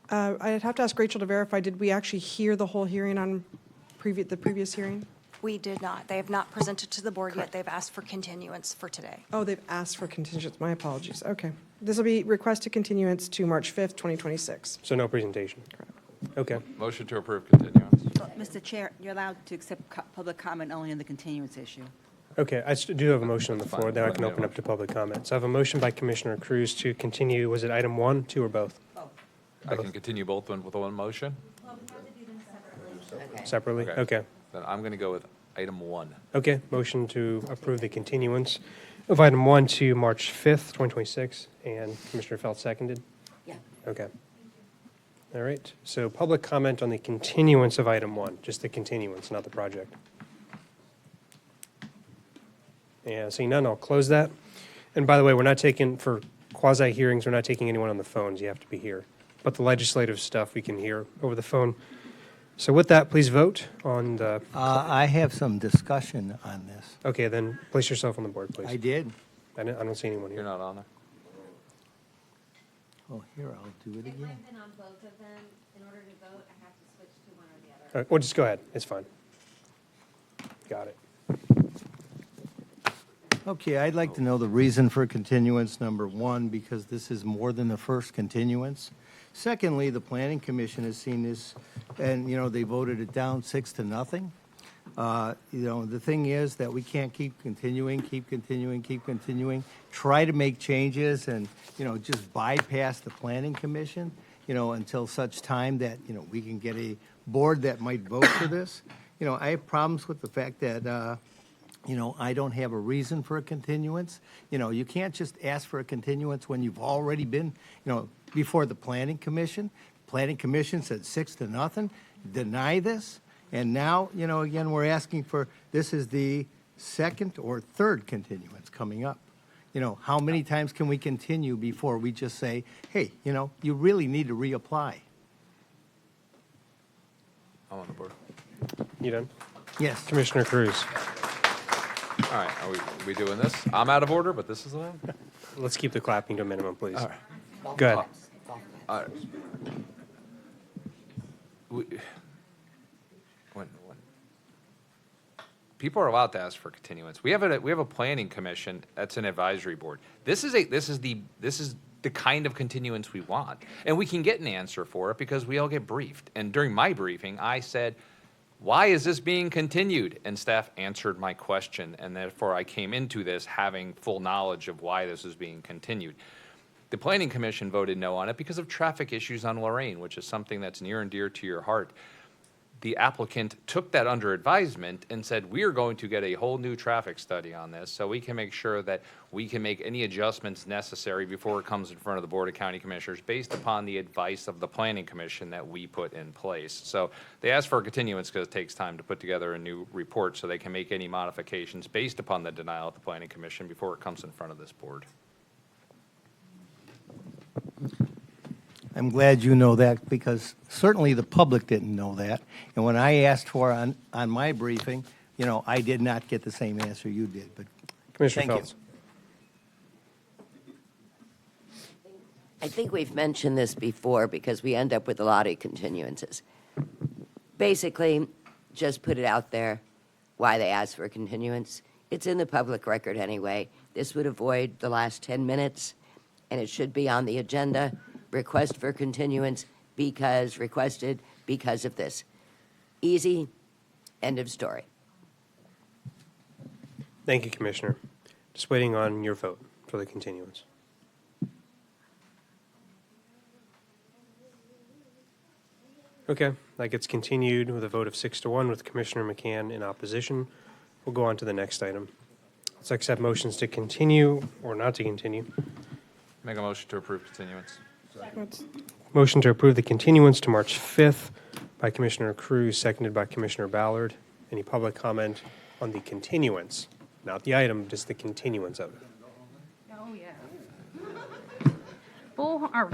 I'd have to ask Rachel to verify, did we actually hear the whole hearing on the previous hearing? We did not. They have not presented to the board yet. They've asked for continuance for today. Oh, they've asked for continuance. My apologies. Okay. This will be requested continuance to March 5th, 2026. So no presentation? Correct. Okay. Motion to approve continuance. Mr. Chair, you're allowed to accept public comment only on the continuance issue. Okay, I do have a motion on the floor. Now I can open up to public comment. So I have a motion by Commissioner Cruz to continue, was it item 1, 2, or both? I can continue both with one motion? Separately? Okay. Then I'm going to go with item 1. Okay, motion to approve the continuance of item 1 to March 5th, 2026, and Commissioner Felt seconded? Yeah. Okay. All right, so public comment on the continuance of item 1, just the continuance, not the project. Yeah, seeing none, I'll close that. And by the way, we're not taking, for quasi-hearings, we're not taking anyone on the phones, you have to be here. But the legislative stuff we can hear over the phone. So with that, please vote on the. I have some discussion on this. Okay, then place yourself on the board, please. I did. I don't see anyone here. You're not on there. Oh, here, I'll do it again. been on both of them. In order to vote, I have to switch to one or the other. Well, just go ahead. It's fine. Got it. Okay, I'd like to know the reason for continuance, number 1, because this is more than the first continuance. Secondly, the Planning Commission has seen this, and, they voted it down 6-0. The thing is that we can't keep continuing, try to make changes and, just bypass the Planning Commission, until such time that, we can get a board that might vote for this. I have problems with the fact that I don't have a reason for a continuance. You can't just ask for a continuance when you've already been, before the Planning Commission. Planning Commission said 6-0, deny this. And now, again, we're asking for, this is the second or third continuance coming up. How many times can we continue before we just say, hey, you really need to reapply? I'm on the board. You done? Yes. Commissioner Cruz. All right, are we doing this? I'm out of order, but this is the one? Let's keep the clapping to a minimum, please. All right. Go ahead. When people are allowed to ask for continuance. We have a planning commission that's an advisory board. This is the kind of continuance we want, and we can get an answer for it because we all get briefed. And during my briefing, I said, "Why is this being continued?" And staff answered my question, and therefore I came into this having full knowledge of why this is being continued. The Planning Commission voted no on it because of traffic issues on Lorraine, which is something that's near and dear to your heart. The applicant took that under advisement and said, we're going to get a whole new traffic study on this so we can make sure that we can make any adjustments necessary before it comes in front of the Board of County Commissioners based upon the advice of the Planning Commission that we put in place. So they asked for a continuance because it takes time to put together a new report so they can make any modifications based upon the denial of the Planning Commission before it comes in front of this board. I'm glad you know that because certainly the public didn't know that. And when I asked for on my briefing, I did not get the same answer you did. But Commissioner thank Phelps. I think we've mentioned this before because we end up with a lot of continuances. Basically, just put it out there why they asked for a continuance. It's in the public record anyway. This would avoid the last 10 minutes, and it should be on the agenda. Request for continuance because requested because of this. Easy, end of story. Thank you, Commissioner. Just waiting on your vote for the continuance. Okay, that gets continued with a vote of 6-1 with Commissioner McCann in opposition. We'll go on to the next item. Let's accept motions to continue or not to continue. Make a motion to approve continuance. Motion to approve the continuance to March 5th by Commissioner Cruz, seconded by Commissioner Ballard. Any public comment on the continuance? Not the item, just the continuance of it. Oh, yeah.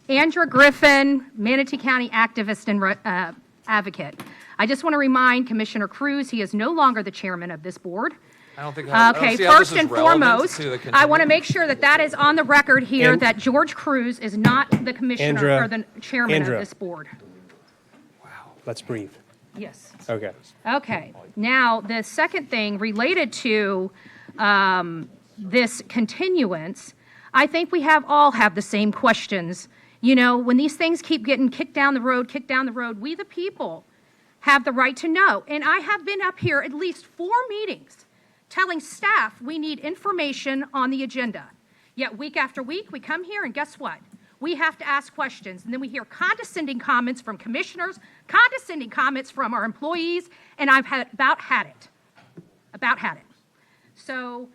Andrew Griffin, Manatee County activist and advocate. I just want to remind Commissioner Cruz, he is no longer the chairman of this board. I don't think I Okay, don't see how first this is and relevant foremost, to the I want to continuance. make sure that that is on the record here, And- that George Cruz is not the commissioner Andrea, or the chairman of Andrea. this board. Let's breathe. Yes. Okay. Okay. Now, the second thing related to this continuance, I think we all have the same questions. When these things keep getting kicked down the road, we the people have the right to know. And I have been up here at least 4 meetings telling staff we need information on the agenda. Yet week after week, we come here and guess what? We have to ask questions. And then we hear condescending comments from commissioners, condescending comments from our employees, and I've about had it. So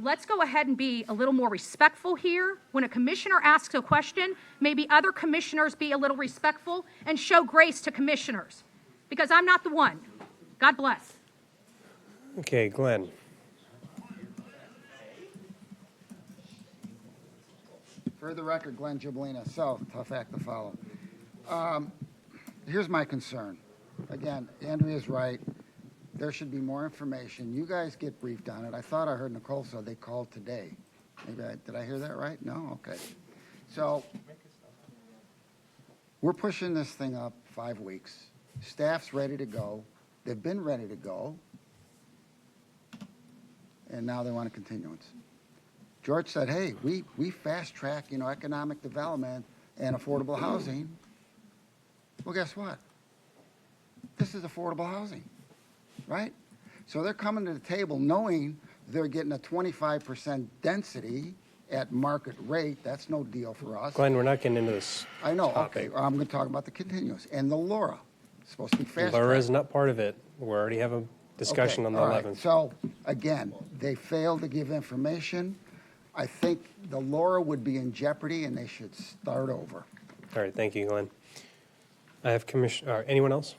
let's go ahead and be a little more respectful here. When a commissioner asks a question, maybe other commissioners be a little respectful and show grace to commissioners, because I'm not the one. God bless. Okay, Glenn. For the record, Glenn Giblina, so tough act to follow. Here's my concern. Again, Andrea's right. There should be more information. You guys get briefed on it. I thought I heard Nicole say they called today. Did I hear that right? No? Okay. So we're pushing this thing up 5 weeks. Staff's ready to go. They've been ready to go. And now they want a continuance. George said, hey, we fast track, economic development and affordable housing. Well, guess what? This is affordable housing, right? So they're coming to the table knowing they're getting a 25% density at market rate. That's no deal for us. Glenn, we're not getting into this. I know, topic. okay. I'm going to talk about the continuance. And the Laura, it's supposed to be fast Laura track. is not part of it. We already have a discussion Okay, on the all right. 11th. So Again, they failed to give information. I think the Laura would be in jeopardy, and they should start over. All right, thank you, Glenn. I have anyone else?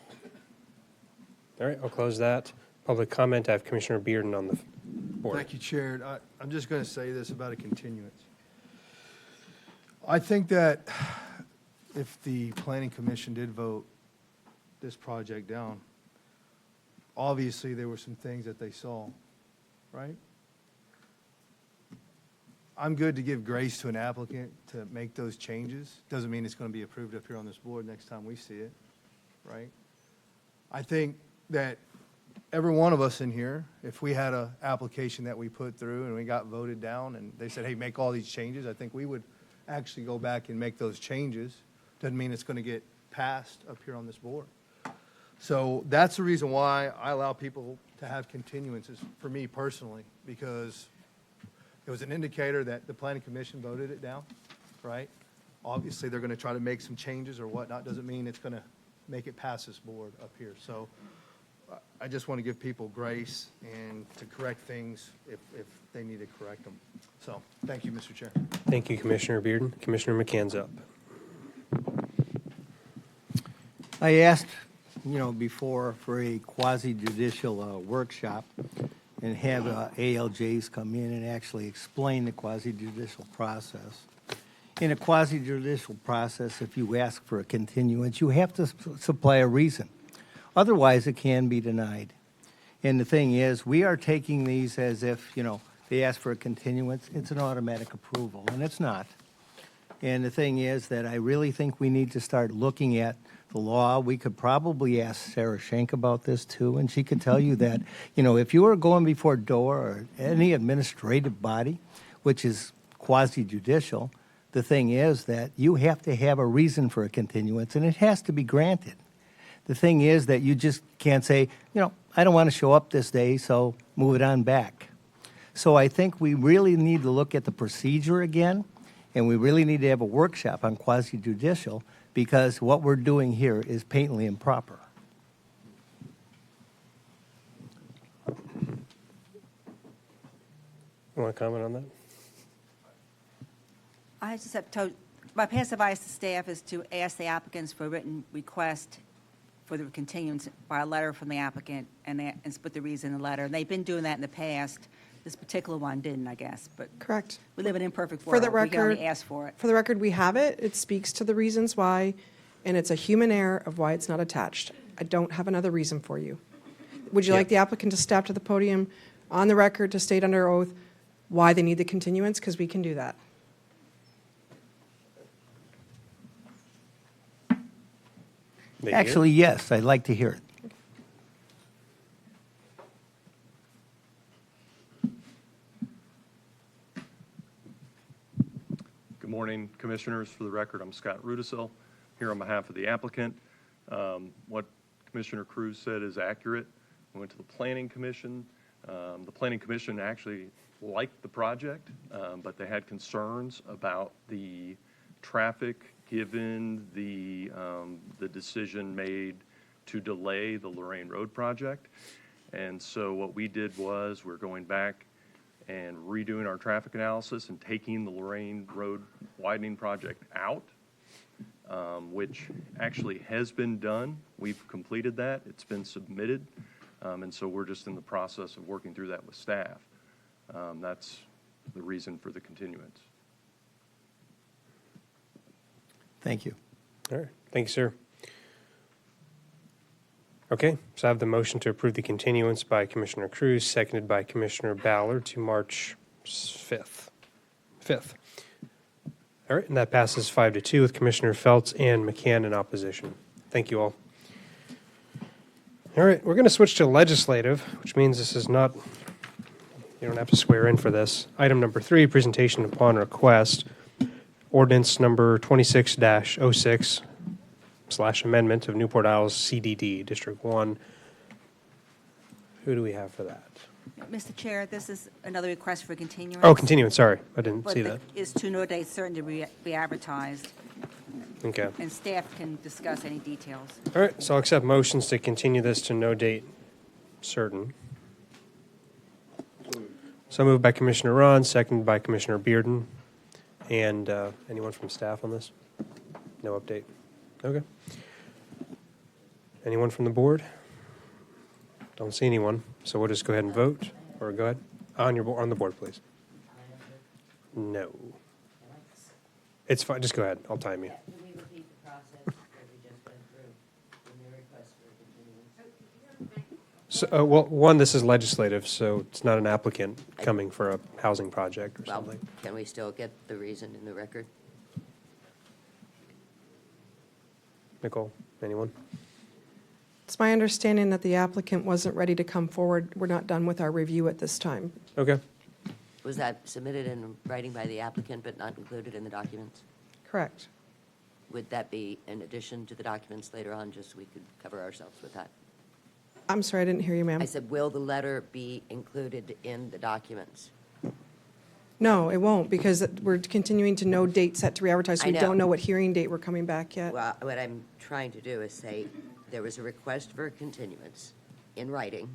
All right, I'll close that. Public comment, I have Commissioner Bearden on the board. Thank you, Chair. I'm just going to say this about a continuance. I think that if the Planning Commission did vote this project down, obviously there were some things that they saw, right? I'm good to give grace to an applicant to make those changes. Doesn't mean it's going to be approved up here on this board next time we see it, right? I think that every one of us in here, if we had an application that we put through and we got voted down and they said, hey, make all these changes, I think we would actually go back and make those changes. Doesn't mean it's going to get passed up here on this board. So that's the reason why I allow people to have continuances for me personally, because it was an indicator that the Planning Commission voted it down, right? Obviously, they're going to try to make some changes or whatnot. Doesn't mean it's going to make it pass this board up here. So I just want to give people grace and to correct things if they need to correct them. So thank you, Mr. Chair. Thank you, Commissioner Bearden. Commissioner McCann's up. I asked, before for a quasi-judicial workshop and have ALJs come in and actually explain the quasi-judicial process. In a quasi-judicial process, if you ask for a continuance, you have to supply a reason. Otherwise, it can be denied. And the thing is, we are taking these as if, they ask for a continuance, it's an automatic approval, and it's not. And the thing is that I really think we need to start looking at the law. We could probably ask Sarah Schenk about this too, and she could tell you that, if you were going before DOR or any administrative body, which is quasi-judicial, the thing is that you have to have a reason for a continuance, and it has to be granted. The thing is that you just can't say, I don't want to show up this day, so move it on back. So I think we really need to look at the procedure again, and we really need to have a workshop on quasi-judicial, because what we're doing here is patently improper. You want to comment on that? I just have to, my past advice to staff is to ask the applicants for a written request for the continuance by a letter from the applicant and put the reason in the letter. And they've been doing that in the past. This particular one didn't, I guess, but. Correct. We live in an imperfect For world. the record, We can only ask for it. For the record, we have it. It speaks to the reasons why, and it's a human error of why it's not attached. I don't have another reason for you. Would you like the applicant to step to the podium on the record to state under oath why they need the continuance? Because we can do that. Actually, yes, I'd like to hear it. Good morning, Commissioners. For the record, I'm Scott Rudisil, here on behalf of the applicant. What Commissioner Cruz said is accurate. We went to the Planning Commission. The Planning Commission actually liked the project, but they had concerns about the traffic given the decision made to delay the Lorraine Road project. And so what we did was we're going back and redoing our traffic analysis and taking the Lorraine Road widening project out, which actually has been done. We've completed that. It's been submitted. And so we're just in the process of working through that with staff. That's the reason for the continuance. Thank you. All right. Thank you, sir. Okay, so I have the motion to approve the continuance by Commissioner Cruz, seconded by Commissioner Ballard to March 5th. All right, and that passes 5-2 with Commissioner Feltz and McCann in opposition. Thank you all. All right, we're going to switch to legislative, which means this is not, you don't have to swear in for this. Item number 3, presentation upon request. Ordinance number 26-06/amendment of Newport Isles CDD, District 1. Who do we have for that? Mr. Chair, this is another request for continuance. Oh, continuance, sorry. I didn't see that. But is to no date certain to be advertised. Okay. And staff can discuss any details. All right, so I'll accept motions to continue this to no date certain. So moved by Commissioner Ron, seconded by Commissioner Bearden. And anyone from staff on this? No update. Okay. Anyone from the board? Don't see anyone, so we'll just go ahead and vote, or go ahead. On the board, please. No. It's fine, just go ahead, I'll time you. So, well, one, this is legislative, so it's not an applicant coming for a housing project or Well, something. can we still get the reason in the record? Nicole, anyone? It's my understanding that the applicant wasn't ready to come forward. We're not done with our review at this time. Okay. Was that submitted in writing by the applicant but not included in the documents? Correct. Would that be in addition to the documents later on, just so we could cover ourselves with that? I'm sorry, I didn't hear you, ma'am. I said, will the letter be included in the documents? No, it won't, because we're continuing to no date set to re-advertise. So I we know. don't know what hearing date we're coming back yet. Well, what I'm trying to do is say, there was a request for a continuance in writing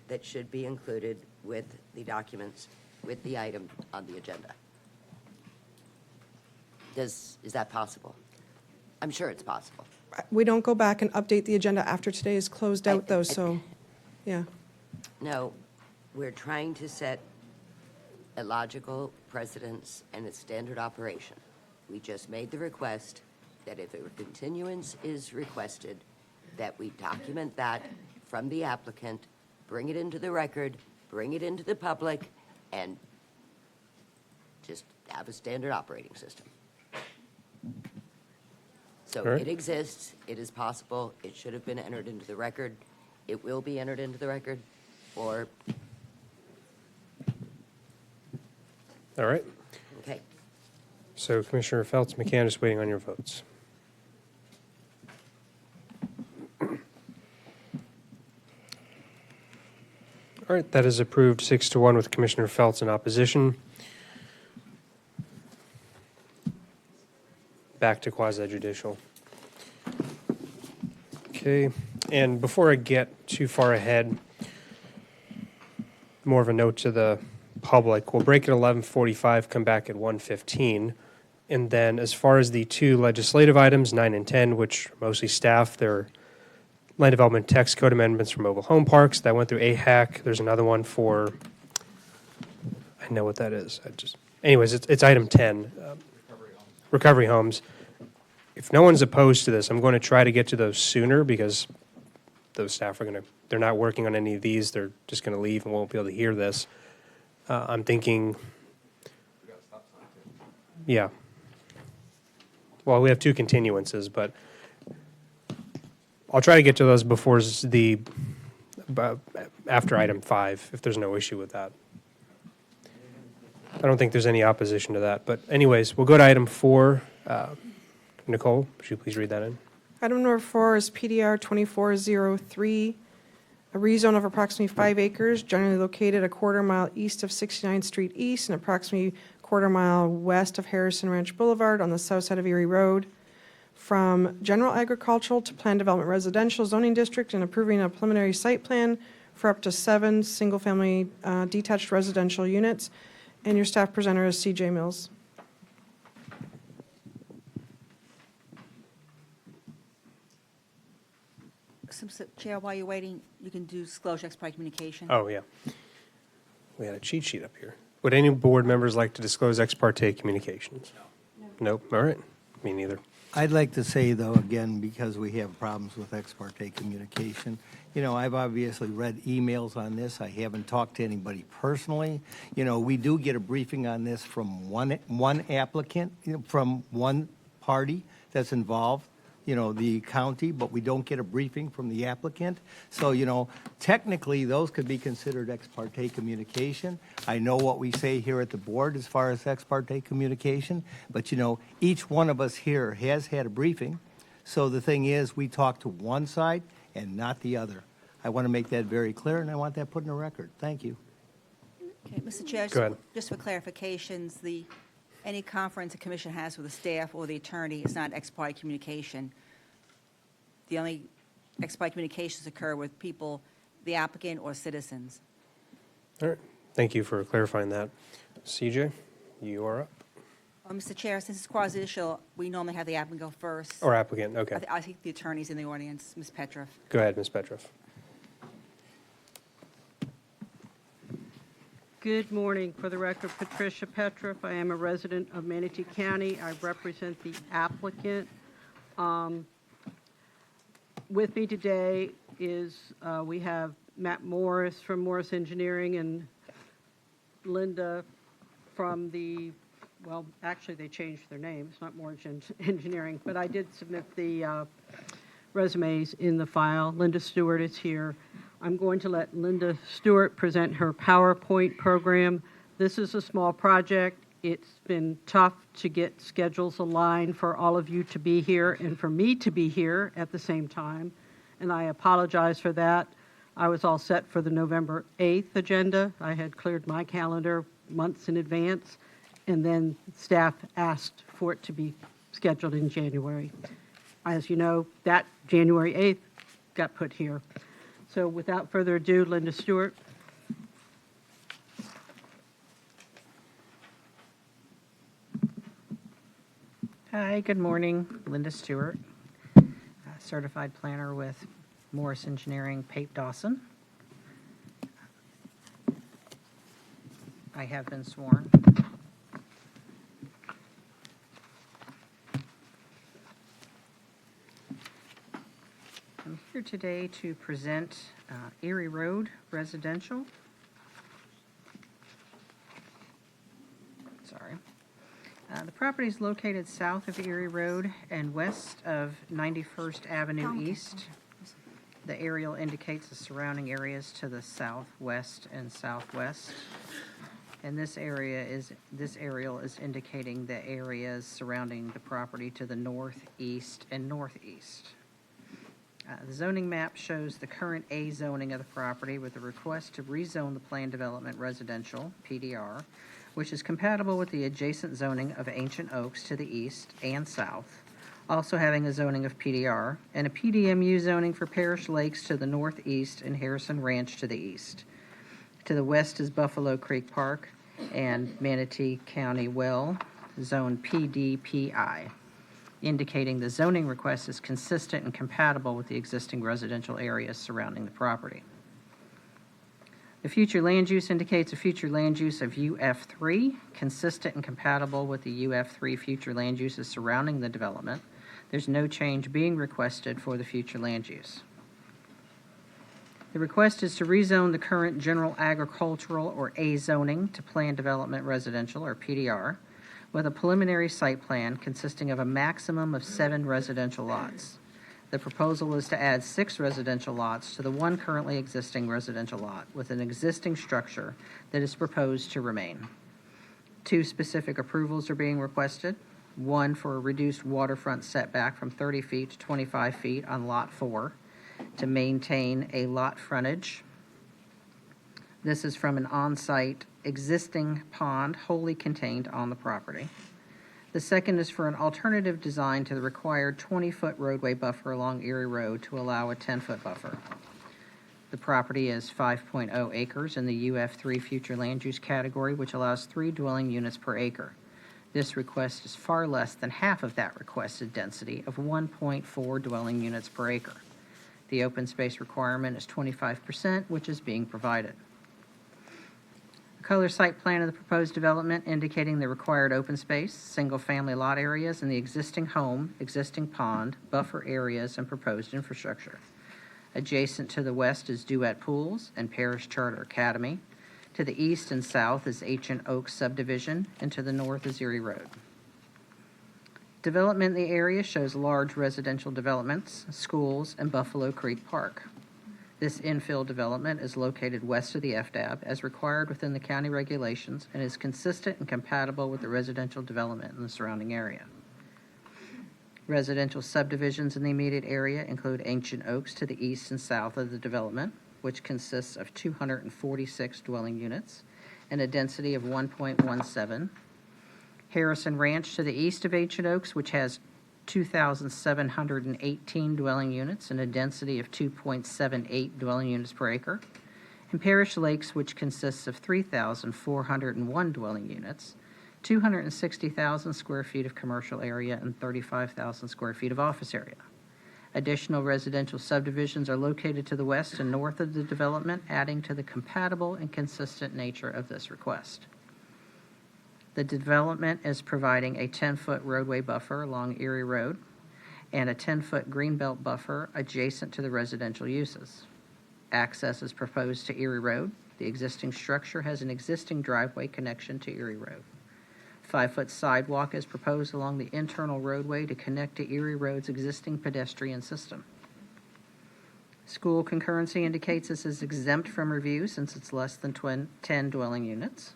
that should be included with the documents, with the item on the agenda. Is that possible? I'm sure it's possible. We don't go back and update the agenda after today is closed out, though, so, yeah. No, we're trying to set a logical precedence and a standard operation. We just made the request that if a continuance is requested, that we document that from the applicant, bring it into the record, bring it into the public, and just have a standard operating system. So All right. it exists, it is possible, it should have been entered into the record, it will be entered into the record, or, All right. okay. So Commissioner Feltz, McCann, just waiting on your votes. All right, that is approved 6-1 with Commissioner Feltz in opposition. Back to quasi-judicial. Okay, and before I get too far ahead, more of a note to the public. We'll break at 11:45, come back at 1:15. And then as far as the two legislative items, 9 and 10, which are mostly staff, they're land development tax code amendments for mobile home parks. That went through AHAC. There's another one for, I know what that is. Anyways, it's item 10, recovery homes. If no one's opposed to this, I'm going to try to get to those sooner because those staff are they're not working on any of these. They're just going to leave and won't be able to hear this. I'm thinking, yeah. Well, we have two continuances, but I'll try to get to those before after item 5, if there's no issue with that. I don't think there's any opposition to that. But anyways, we'll go to item 4. Nicole, would you please read that in? Item number 4 is PDR 2403, a rezone of approximately 5 acres, generally located a quarter-mile east of 69th Street East and approximately quarter-mile west of Harrison Ranch Boulevard on the south side of Erie Road, from general agricultural to planned development residential zoning district, and approving a preliminary site plan for up to 7 single-family detached residential units. And your staff presenter is C.J. Mills. Chair, while you're waiting, you can do disclosure ex parte communication. Oh, yeah. We had a cheat sheet up here. Would any board members like to disclose ex parte communications? No. Nope. All right. Me neither. I'd like to say, though, again, because we have problems with ex parte communication, I've obviously read emails on this. I haven't talked to anybody personally. We do get a briefing on this from one applicant, from one party that's involved, the county, but we don't get a briefing from the applicant. So, technically, those could be considered ex parte communication. I know what we say here at the board as far as ex parte communication, but, each one of us here has had a briefing. So the thing is, we talk to one side and not the other. I want to make that very clear, and I want that put in the record. Thank you. Okay, Mr. Chair, Go ahead. just for clarifications, any conference a commission has with the staff or the attorney is not ex parte communication. The only ex parte communications occur with people, the applicant or citizens. All right. Thank you for clarifying that. CJ, you are up. Mr. Chair, since it's quasi-judicial, we normally have the applicant go first. Or applicant, okay. I think the attorney's in the audience, Ms. Petroff. Go ahead, Ms. Petroff. Good morning. For the record, Patricia Petroff. I am a resident of Manatee County. I represent the applicant. With me today is we have Matt Morris from Morris Engineering and Linda from the, well, actually they changed their name. It's not Morris Engineering, but I did submit the resumes in the file. Linda Stewart is here. I'm going to let Linda Stewart present her PowerPoint program. This is a small project. It's been tough to get schedules aligned for all of you to be here and for me to be here at the same time, and I apologize for that. I was all set for the November 8th agenda. I had cleared my calendar months in advance, and then staff asked for it to be scheduled in January. As you know, that January 8th got put here. So without further ado, Linda Stewart. Hi, good morning. Linda Stewart, certified planner with Morris Engineering, Pape Dawson. I have been sworn. I'm here today to present Erie Road Residential. Sorry. The property is located south of Erie Road and west of 91st Avenue East. The aerial indicates the surrounding areas to the southwest and southwest. And this aerial is indicating the areas surrounding the property to the northeast and northeast. The zoning map shows the current A zoning of the property with a request to rezone the planned development residential, PDR, which is compatible with the adjacent zoning of Ancient Oaks to the east and south, also having a zoning of PDR, and a PDMU zoning for Parish Lakes to the northeast and Harrison Ranch to the east. To the west is Buffalo Creek Park and Manatee County Well, zone PDPI, indicating the zoning request is consistent and compatible with the existing residential areas surrounding the property. The future land use indicates a future land use of UF3, consistent and compatible with the UF3 future land uses surrounding the development. There's no change being requested for the future land use. The request is to rezone the current general agricultural or A zoning to planned development residential or PDR with a preliminary site plan consisting of a maximum of 7 residential lots. The proposal is to add 6 residential lots to the one currently existing residential lot with an existing structure that is proposed to remain. 2 specific approvals are being requested. One for a reduced waterfront setback from 30 feet to 25 feet on Lot 4 to maintain a lot frontage. This is from an on-site existing pond wholly contained on the property. The second is for an alternative design to the required 20-foot roadway buffer along Erie Road to allow a 10-foot buffer. The property is 5.0 acres in the UF3 future land use category, which allows 3 dwelling units per acre. This request is far less than half of that requested density of 1.4 dwelling units per acre. The open space requirement is 25%, which is being provided. A color site plan of the proposed development indicating the required open space, single-family lot areas, and the existing home, existing pond, buffer areas, and proposed infrastructure. Adjacent to the west is Duet Pools and Parish Charter Academy. To the east and south is Ancient Oaks subdivision, and to the north is Erie Road. Development in the area shows large residential developments, schools, and Buffalo Creek Park. This infill development is located west of the FDAB as required within the county regulations and is consistent and compatible with the residential development in the surrounding area. Residential subdivisions in the immediate area include Ancient Oaks to the east and south of the development, which consists of 246 dwelling units and a density of 1.17. Harrison Ranch to the east of Ancient Oaks, which has 2,718 dwelling units and a density of 2.78 dwelling units per acre. and Parish Lakes, which consists of 3,401 dwelling units, 260,000 square feet of commercial area, and 35,000 square feet of office area. Additional residential subdivisions are located to the west and north of the development, adding to the compatible and consistent nature of this request. The development is providing a 10-foot roadway buffer along Erie Road and a 10-foot greenbelt buffer adjacent to the residential uses. Access is proposed to Erie Road. The existing structure has an existing driveway connection to Erie Road. 5-foot sidewalk is proposed along the internal roadway to connect to Erie Road's existing pedestrian system. School concurrency indicates this is exempt from review since it's less than 10 dwelling units.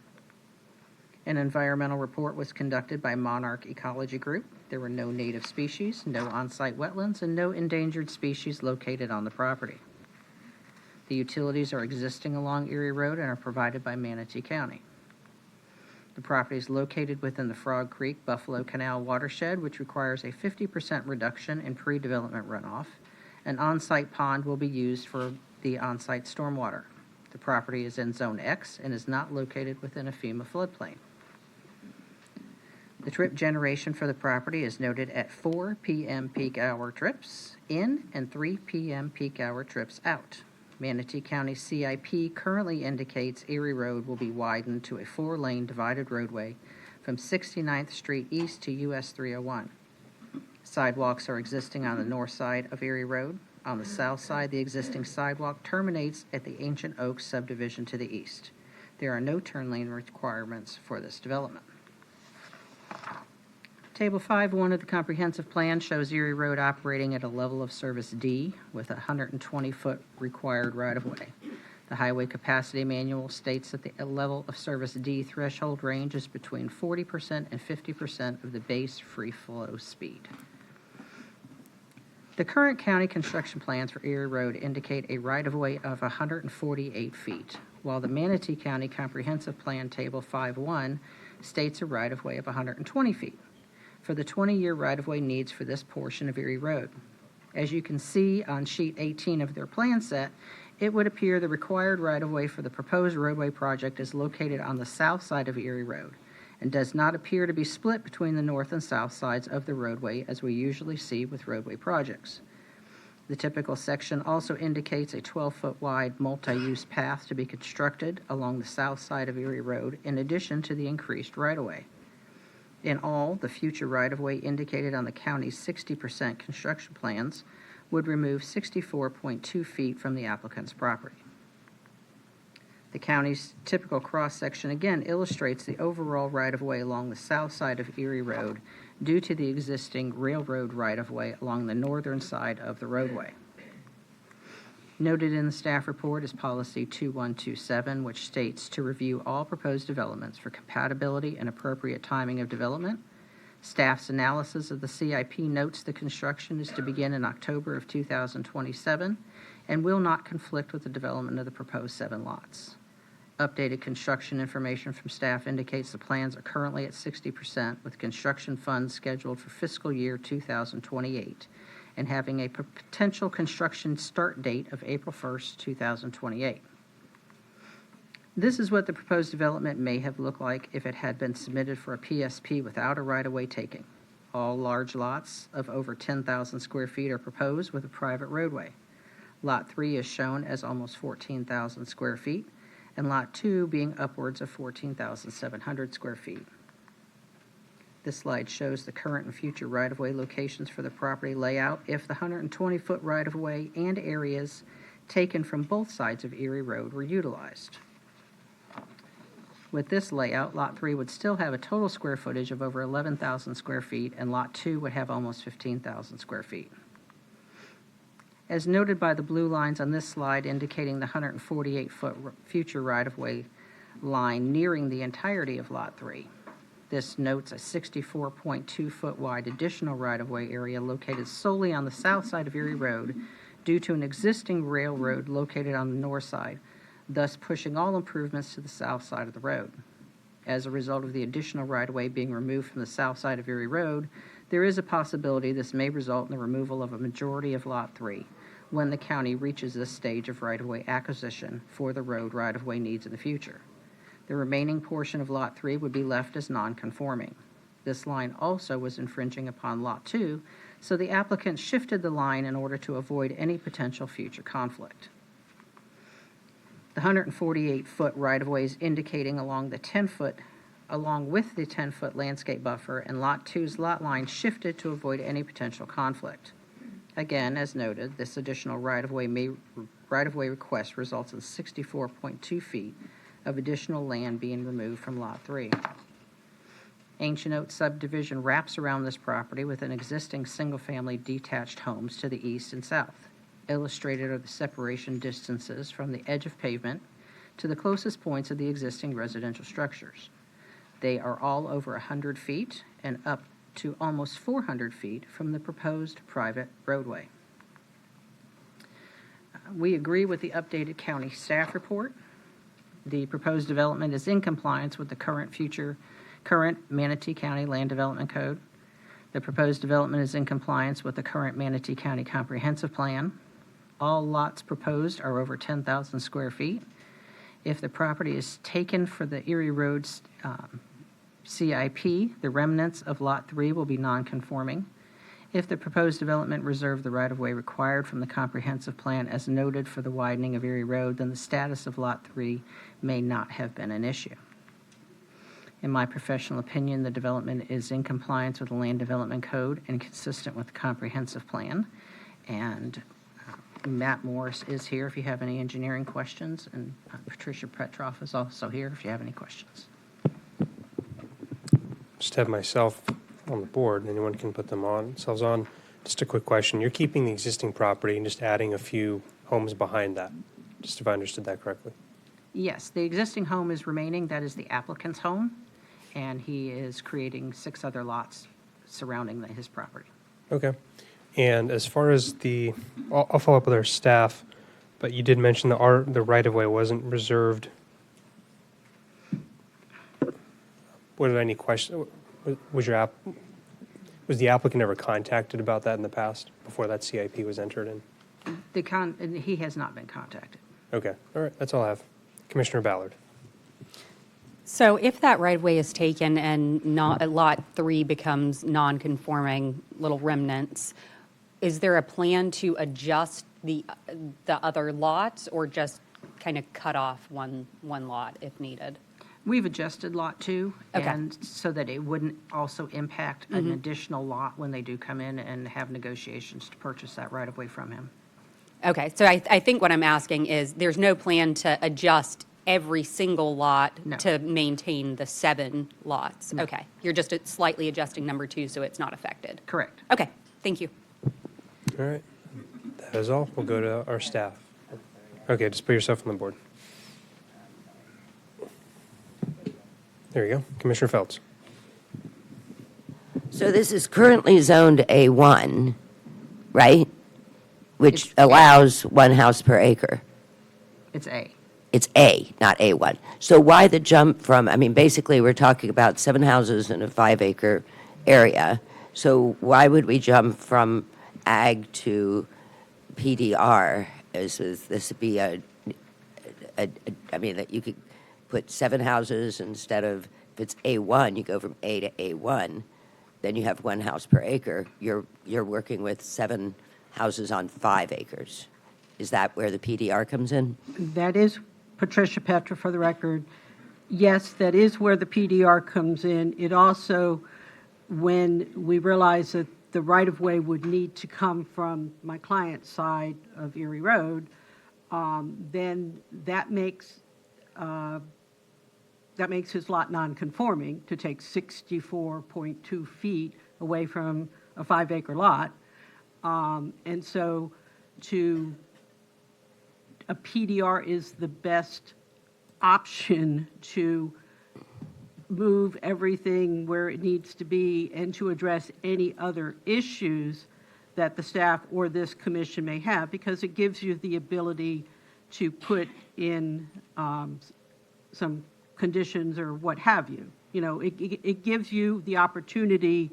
An environmental report was conducted by Monarch Ecology Group. There were no native species, no on-site wetlands, and no endangered species located on the property. The utilities are existing along Erie Road and are provided by Manatee County. The property is located within the Frog Creek Buffalo Canal watershed, which requires a 50% reduction in pre-development runoff. An on-site pond will be used for the on-site stormwater. The property is in Zone X and is not located within a FEMA floodplain. The trip generation for the property is noted at 4 p.m. peak hour trips in and 3 p.m. peak hour trips out. Manatee County CIP currently indicates Erie Road will be widened to a 4-lane divided roadway from 69th Street East to US 301. Sidewalks are existing on the north side of Erie Road. On the south side, the existing sidewalk terminates at the Ancient Oaks subdivision to the east. There are no turn lane requirements for this development. Table 5.1 of the comprehensive plan shows Erie Road operating at a level of service D with a 120-foot required right-of-way. The highway capacity manual states that the level of service D threshold range is between 40% and 50% of the base free flow speed. The current county construction plans for Erie Road indicate a right-of-way of 148 feet, while the Manatee County Comprehensive Plan Table 5.1 states a right-of-way of 120 feet. For the 20-year right-of-way needs for this portion of Erie Road. As you can see on sheet 18 of their plan set, it would appear the required right-of-way for the proposed roadway project is located on the south side of Erie Road and does not appear to be split between the north and south sides of the roadway as we usually see with roadway projects. The typical section also indicates a 12-foot wide multi-use path to be constructed along the south side of Erie Road in addition to the increased right-of-way. In all, the future right-of-way indicated on the county's 60% construction plans would remove 64.2 feet from the applicant's property. The county's typical cross-section again illustrates the overall right-of-way along the south side of Erie Road due to the existing railroad right-of-way along the northern side of the roadway. Noted in the staff report is Policy 2127, which states to review all proposed developments for compatibility and appropriate timing of development. Staff's analysis of the CIP notes the construction is to begin in October of 2027 and will not conflict with the development of the proposed 7 lots. Updated construction information from staff indicates the plans are currently at 60%, with construction funds scheduled for fiscal year 2028. And having a potential construction start date of April 1st, 2028. This is what the proposed development may have looked like if it had been submitted for a PSP without a right-of-way taking. All large lots of over 10,000 square feet are proposed with a private roadway. Lot 3 is shown as almost 14,000 square feet, and Lot 2 being upwards of 14,700 square feet. This slide shows the current and future right-of-way locations for the property layout if the 120-foot right-of-way and areas taken from both sides of Erie Road were utilized. With this layout, Lot 3 would still have a total square footage of over 11,000 square feet, and Lot 2 would have almost 15,000 square feet. As noted by the blue lines on this slide indicating the 148-foot future right-of-way line nearing the entirety of Lot 3, this notes a 64.2-foot wide additional right-of-way area located solely on the south side of Erie Road due to an existing railroad located on the north side, thus pushing all improvements to the south side of the road. As a result of the additional right-of-way being removed from the south side of Erie Road, there is a possibility this may result in the removal of a majority of Lot 3, when the county reaches this stage of right-of-way acquisition for the road right-of-way needs in the future. The remaining portion of Lot 3 would be left as non-conforming. This line also was infringing upon Lot 2, so the applicant shifted the line in order to avoid any potential future conflict. The 148-foot right-of-way is indicating along with the 10-foot landscape buffer, and Lot 2's lot line shifted to avoid any potential conflict. Again, as noted, this additional right-of-way request results in 64.2 feet of additional land being removed from Lot 3. Ancient Oak subdivision wraps around this property with an existing single-family detached homes to the east and south. Illustrated are the separation distances from the edge of pavement to the closest points of the existing residential structures. They are all over 100 feet and up to almost 400 feet from the proposed private roadway. We agree with the updated county staff report. The proposed development is in compliance with the current Manatee County Land Development Code. The proposed development is in compliance with the current Manatee County Comprehensive Plan. All lots proposed are over 10,000 square feet. If the property is taken for the Erie Roads CIP, the remnants of Lot 3 will be non-conforming. If the proposed development reserved the right-of-way required from the comprehensive plan as noted for the widening of Erie Road, then the status of Lot 3 may not have been an issue. In my professional opinion, the development is in compliance with the Land Development Code and consistent with the comprehensive plan. And Matt Morris is here if you have any engineering questions, and Patricia Petroff is also here if you have any questions. Just have myself on the board. Anyone can put themselves on. Just a quick question. You're keeping the existing property and just adding a few homes behind that, just if I understood that correctly. Yes, the existing home is remaining. That is the applicant's home, and he is creating 6 other lots surrounding his property. Okay. And as far as I'll follow up with our staff, but you did mention the right-of-way wasn't reserved. Were there any questions? Was the applicant ever contacted about that in the past before that CIP was entered in? He has not been contacted. Okay. All right. That's all I have. Commissioner Ballard. So if that right-of-way is taken and Lot 3 becomes non-conforming little remnants, is there a plan to adjust the other lots or just kind of cut off one lot if needed? We've adjusted Lot 2, Okay. and so that it wouldn't also impact an additional lot when they do come in and have negotiations to purchase that right-of-way from him. Okay, so I think what I'm asking is there's no plan to adjust every single lot No. to maintain the 7 lots? No. Okay, you're just slightly adjusting number 2 so it's not affected? Correct. Okay, thank you. All right. That is all. We'll go to our staff. Okay, just put yourself on the board. There you go. Commissioner Feltz. So this is currently zoned A1, right? Which allows 1 house per acre. It's A. It's A, not A1. So why the jump from, basically we're talking about 7 houses in a 5-acre area. So why would we jump from ag to PDR? This would be that you could put 7 houses instead of, if it's A1, you go from A to A1, then you have 1 house per acre. You're working with 7 houses on 5 acres. Is that where the PDR comes in? That is Patricia Petra for the record. Yes, that is where the PDR comes in. It also, when we realized that the right-of-way would need to come from my client's side of Erie Road, then that makes his lot non-conforming to take 64.2 feet away from a 5-acre lot. And so a PDR is the best option to move everything where it needs to be and to address any other issues that the staff or this commission may have, because it gives you the ability to put in some conditions or what have you. You know, it gives you the opportunity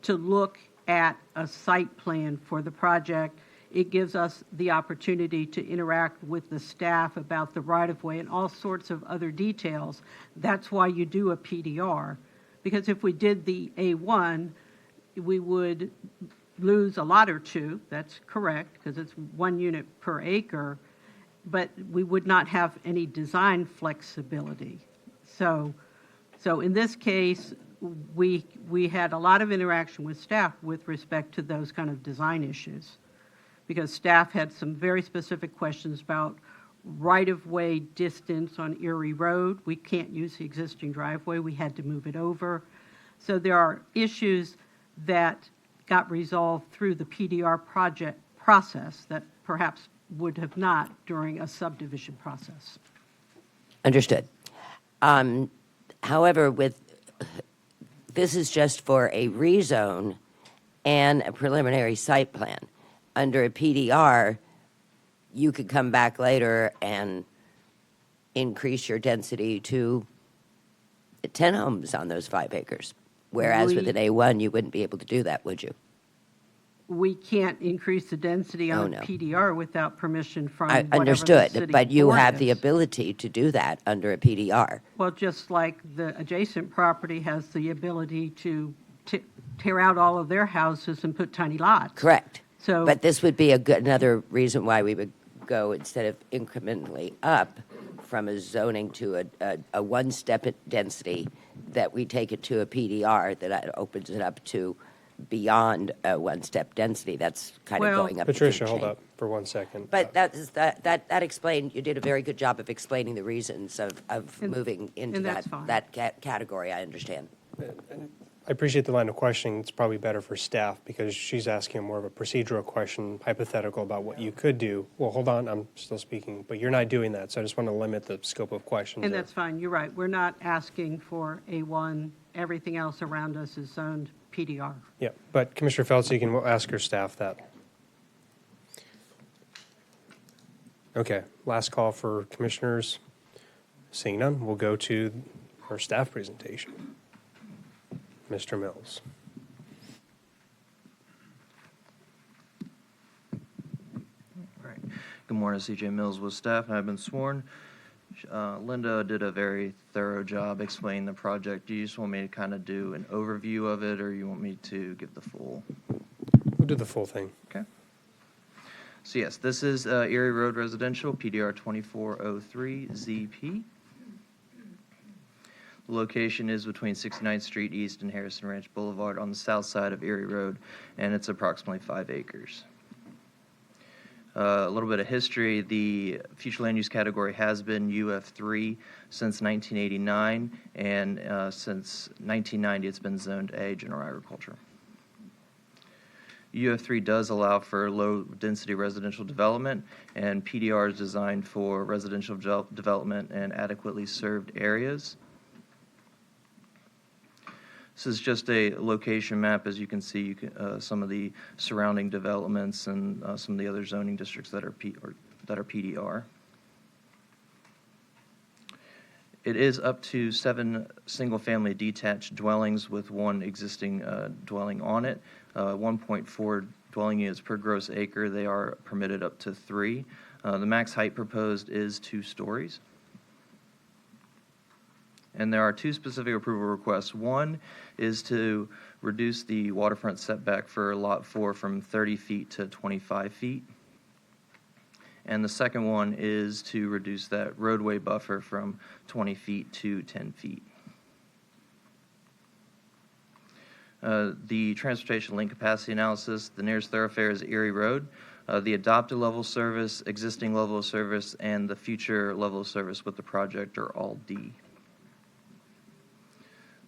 to look at a site plan for the project it gives us the opportunity to interact with the staff about the right-of-way and all sorts of other details. That's why you do a PDR, because if we did the A1, we would lose a lot or two, that's correct, because it's 1 unit per acre, but we would not have any design flexibility. So in this case, we had a lot of interaction with staff with respect to those kind of design issues, because staff had some very specific questions about right-of-way distance on Erie Road. We can't use the existing driveway. We had to move it over. So there are issues that got resolved through the PDR project process that perhaps would have not during a subdivision process. Understood. However, this is just for a rezone and a preliminary site plan. Under a PDR, you could come back later and increase your density to 10 homes on those 5 acres. Whereas with an A1, you wouldn't be able to do that, would you? We can't increase the density on no. PDR without permission from I whatever the understood, city but you board have the is. ability to do that under a PDR. Well, just like the adjacent property has the ability to tear out all of their houses and put tiny lots. Correct. So, But this would be another reason why we would go, instead of incrementally up from a zoning to a one-step density, that we take it to a PDR that opens it up to beyond a one-step density. That's kind of going up. Patricia, hold up for 1 second. But that explained, you did a very good job of explaining the reasons of moving into and that's fine. that category, I understand. I appreciate the line of questioning. It's probably better for staff because she's asking more of a procedural question, hypothetical about what you could do. Well, hold on, I'm still speaking, but you're not doing that, so I just want to limit the scope of questions. and there. that's fine, you're right. We're not asking for A1. Everything else around us is zoned PDR. Yeah, but Commissioner Feltz, you can ask your staff that. Okay, last call for commissioners. Seeing none, we'll go to our staff presentation. Mr. Mills. Right. Good morning, CJ Mills with staff. I've been sworn. Linda did a very thorough job explaining the project. Do you just want me to kind of do an overview of it, or you want me to give the full? We'll do the full thing. Okay. So yes, this is Erie Road Residential, PDR 2403 ZP. The location is between 69th Street East and Harrison Ranch Boulevard on the south side of Erie Road, and it's approximately 5 acres. A little bit of history, the future land use category has been UF3 since 1989, and since 1990 it's been zoned A, general agriculture. UF3 does allow for low-density residential development, and PDR is designed for residential development and adequately served areas. This is just a location map. As you can see, some of the surrounding developments and some of the other zoning districts that are PDR. It is up to 7 single-family detached dwellings with 1 existing dwelling on it. 1.4 dwelling units per gross acre. They are permitted up to 3. The max height proposed is 2 stories. And there are 2 specific approval requests. One is to reduce the waterfront setback for Lot 4 from 30 feet to 25 feet. And the second one is to reduce that roadway buffer from 20 feet to 10 feet. The transportation link capacity analysis, the nearest thoroughfare is Erie Road. The adopted level of service, existing level of service, and the future level of service with the project are all D.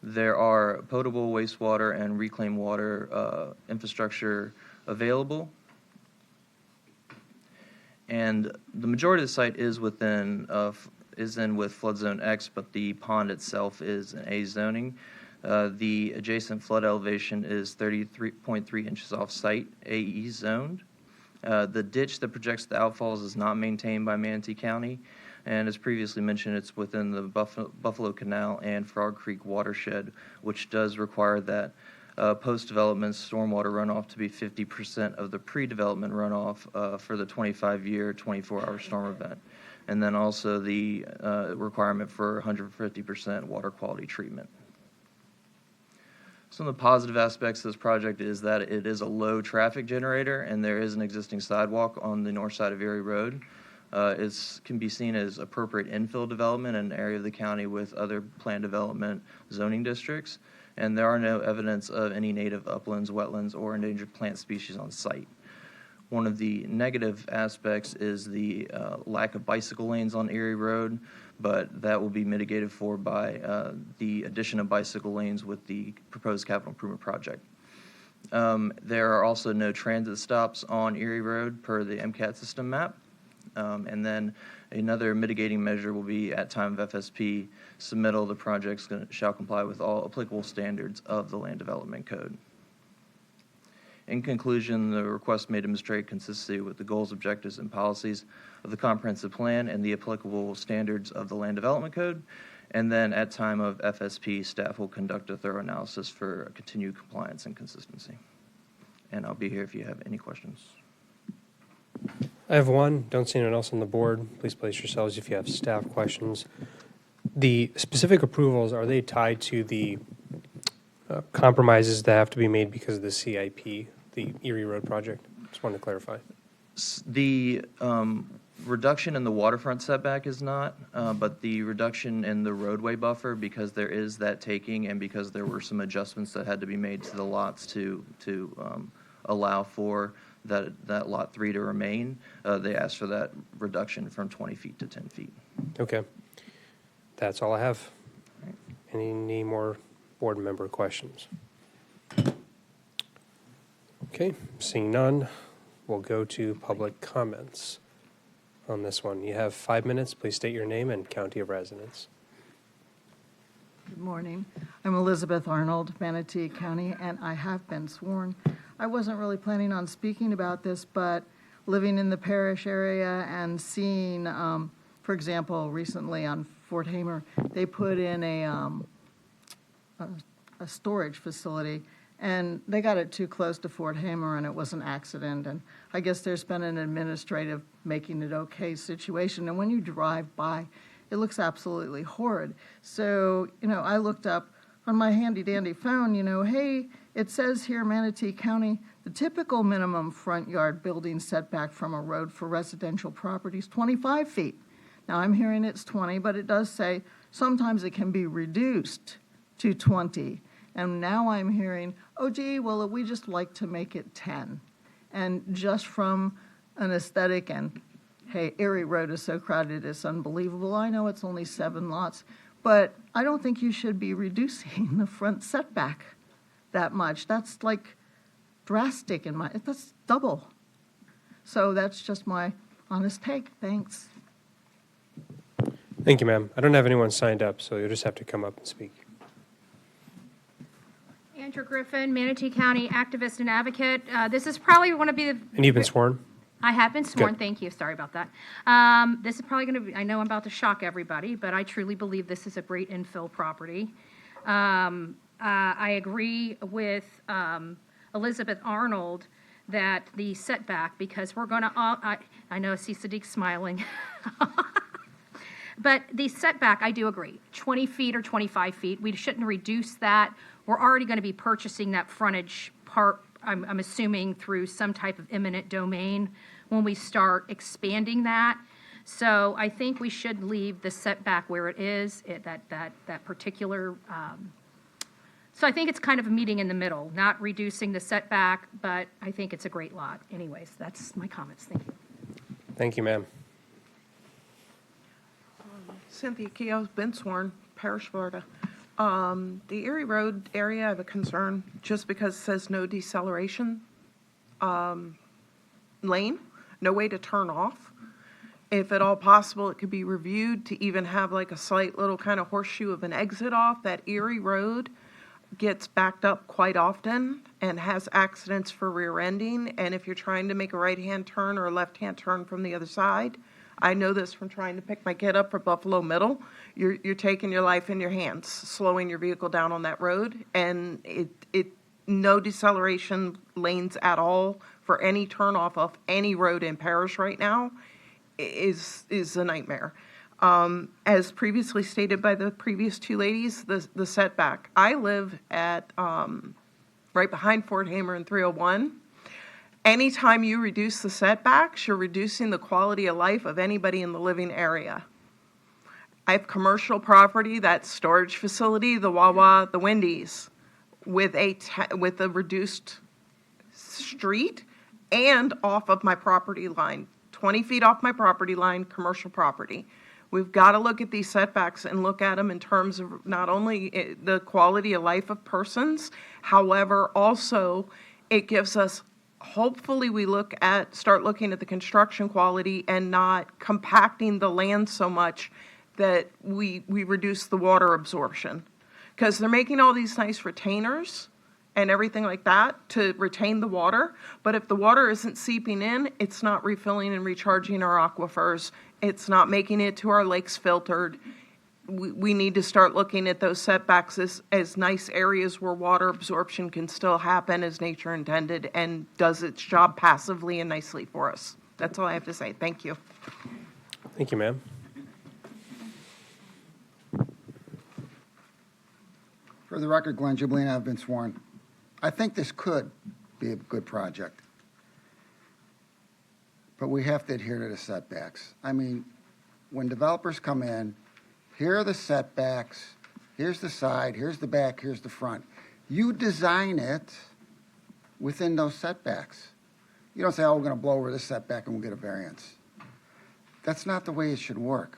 There are potable wastewater and reclaimed water infrastructure available. And the majority of the site is in with flood zone X, but the pond itself is in A zoning. The adjacent flood elevation is 33.3 inches off site, AE zoned. The ditch that projects the outfalls is not maintained by Manatee County. And as previously mentioned, it's within the Buffalo Canal and Frog Creek watershed, which does require that post-development stormwater runoff to be 50% of the pre-development runoff for the 25-year, 24-hour storm event. And then also the requirement for 150% water quality treatment. Some of the positive aspects of this project is that it is a low traffic generator, and there is an existing sidewalk on the north side of Erie Road. It can be seen as appropriate infill development in an area of the county with other planned development zoning districts, and there are no evidence of any native uplands, wetlands, or endangered plant species on site. One of the negative aspects is the lack of bicycle lanes on Erie Road, but that will be mitigated for by the addition of bicycle lanes with the proposed capital improvement project. There are also no transit stops on Erie Road per the MCAT system map. And then another mitigating measure will be at time of FSP submittal, the project shall comply with all applicable standards of the Land Development Code. In conclusion, the request may demonstrate consistency with the goals, objectives, and policies of the comprehensive plan and the applicable standards of the Land Development Code. And then at time of FSP, staff will conduct a thorough analysis for continued compliance and consistency. And I'll be here if you have any questions. I have one. Don't see anyone else on the board. Please place yourselves if you have staff questions. The specific approvals, are they tied to the compromises that have to be made because of the CIP, the Erie Road project? Just wanted to clarify. The reduction in the waterfront setback is not, but the reduction in the roadway buffer, because there is that taking and because there were some adjustments that had to be made to the lots to allow for that lot 3 to remain, they asked for that reduction from 20 feet to 10 feet. Okay. That's all I have. Any more board member questions? Okay, seeing none, we'll go to public comments on this one. You have 5 minutes. Please state your name and county of residence. Good morning. I'm Elizabeth Arnold, Manatee County, and I have been sworn. I wasn't really planning on speaking about this, but living in the parish area and seeing, for example, recently on Fort Hamer, they put in a storage facility, and they got it too close to Fort Hamer, and it was an accident. And I guess there's been an administrative making it okay situation. And when you drive by, it looks absolutely horrid. So, I looked up on my handy-dandy phone, hey, it says here, Manatee County, the typical minimum front yard building setback from a road for residential property is 25 feet. Now, I'm hearing it's 20, but it does say sometimes it can be reduced to 20. And now I'm hearing, oh, gee, well, we just like to make it 10. And just from an aesthetic and, hey, Erie Road is so crowded, it's unbelievable. I know it's only 7 lots, but I don't think you should be reducing the front setback that much. That's like drastic that's double. So that's just my honest take. Thanks. Thank you, ma'am. I don't have anyone signed up, so you'll just have to come up and speak. Andrew Griffin, Manatee County activist and advocate. This is probably going to be the... And you've been sworn? I have been sworn, Good. thank you, sorry about that. This is probably going to be, I know I'm about to shock everybody, but I truly believe this is a great infill property. I agree with Elizabeth Arnold that the setback, because we're going to, I know I see Sadiq smiling. But the setback, I do agree, 20 feet or 25 feet, we shouldn't reduce that. We're already going to be purchasing that frontage part, I'm assuming, through some type of eminent domain when we start expanding that. So I think we should leave the setback where it is, that particular, so I think it's kind of a meeting in the middle, not reducing the setback, but I think it's a great lot. Anyways, that's my comments. Thank you. Thank you, ma'am. Cynthia Keogh's been sworn, Parish, Florida. The Erie Road area, I have a concern just because it says no deceleration lane, no way to turn off. If at all possible, it could be reviewed to even have like a slight little kind of horseshoe of an exit off. That Erie Road gets backed up quite often and has accidents for rear ending. And if you're trying to make a right-hand turn or a left-hand turn from the other side, I know this from trying to pick my kid up for Buffalo Middle. You're taking your life in your hands, slowing your vehicle down on that road, and it no deceleration lanes at all for any turnoff of any road in Parish right now is a nightmare. As previously stated by the previous two ladies, the setback. I live at right behind Fort Hamer and 301. Anytime you reduce the setbacks, you're reducing the quality of life of anybody in the living area. I have commercial property, that storage facility, the Wawa, the Wendy's, with a reduced street and off of my property line, 20 feet off my property line, commercial property. We've got to look at these setbacks and look at them in terms of not only the quality of life of persons, however, also it gives us, hopefully we start looking at the construction quality and not compacting the land so much that we reduce the water absorption. Because they're making all these nice retainers and everything like that to retain the water, but if the water isn't seeping in, it's not refilling and recharging our aquifers, it's not making it to our lakes filtered. We need to start looking at those setbacks as nice areas where water absorption can still happen as nature intended and does its job passively and nicely for us. That's all I have to say. Thank you. Thank you, ma'am. For the record, Glenn Giuliani, I've been sworn. I think this could be a good project. But we have to adhere to the setbacks. I mean, when developers come in, here are the setbacks, here's the side, here's the back, here's the front. You design it within those setbacks. You don't say, oh, we're going to blow over this setback and we'll get a variance. That's not the way it should work.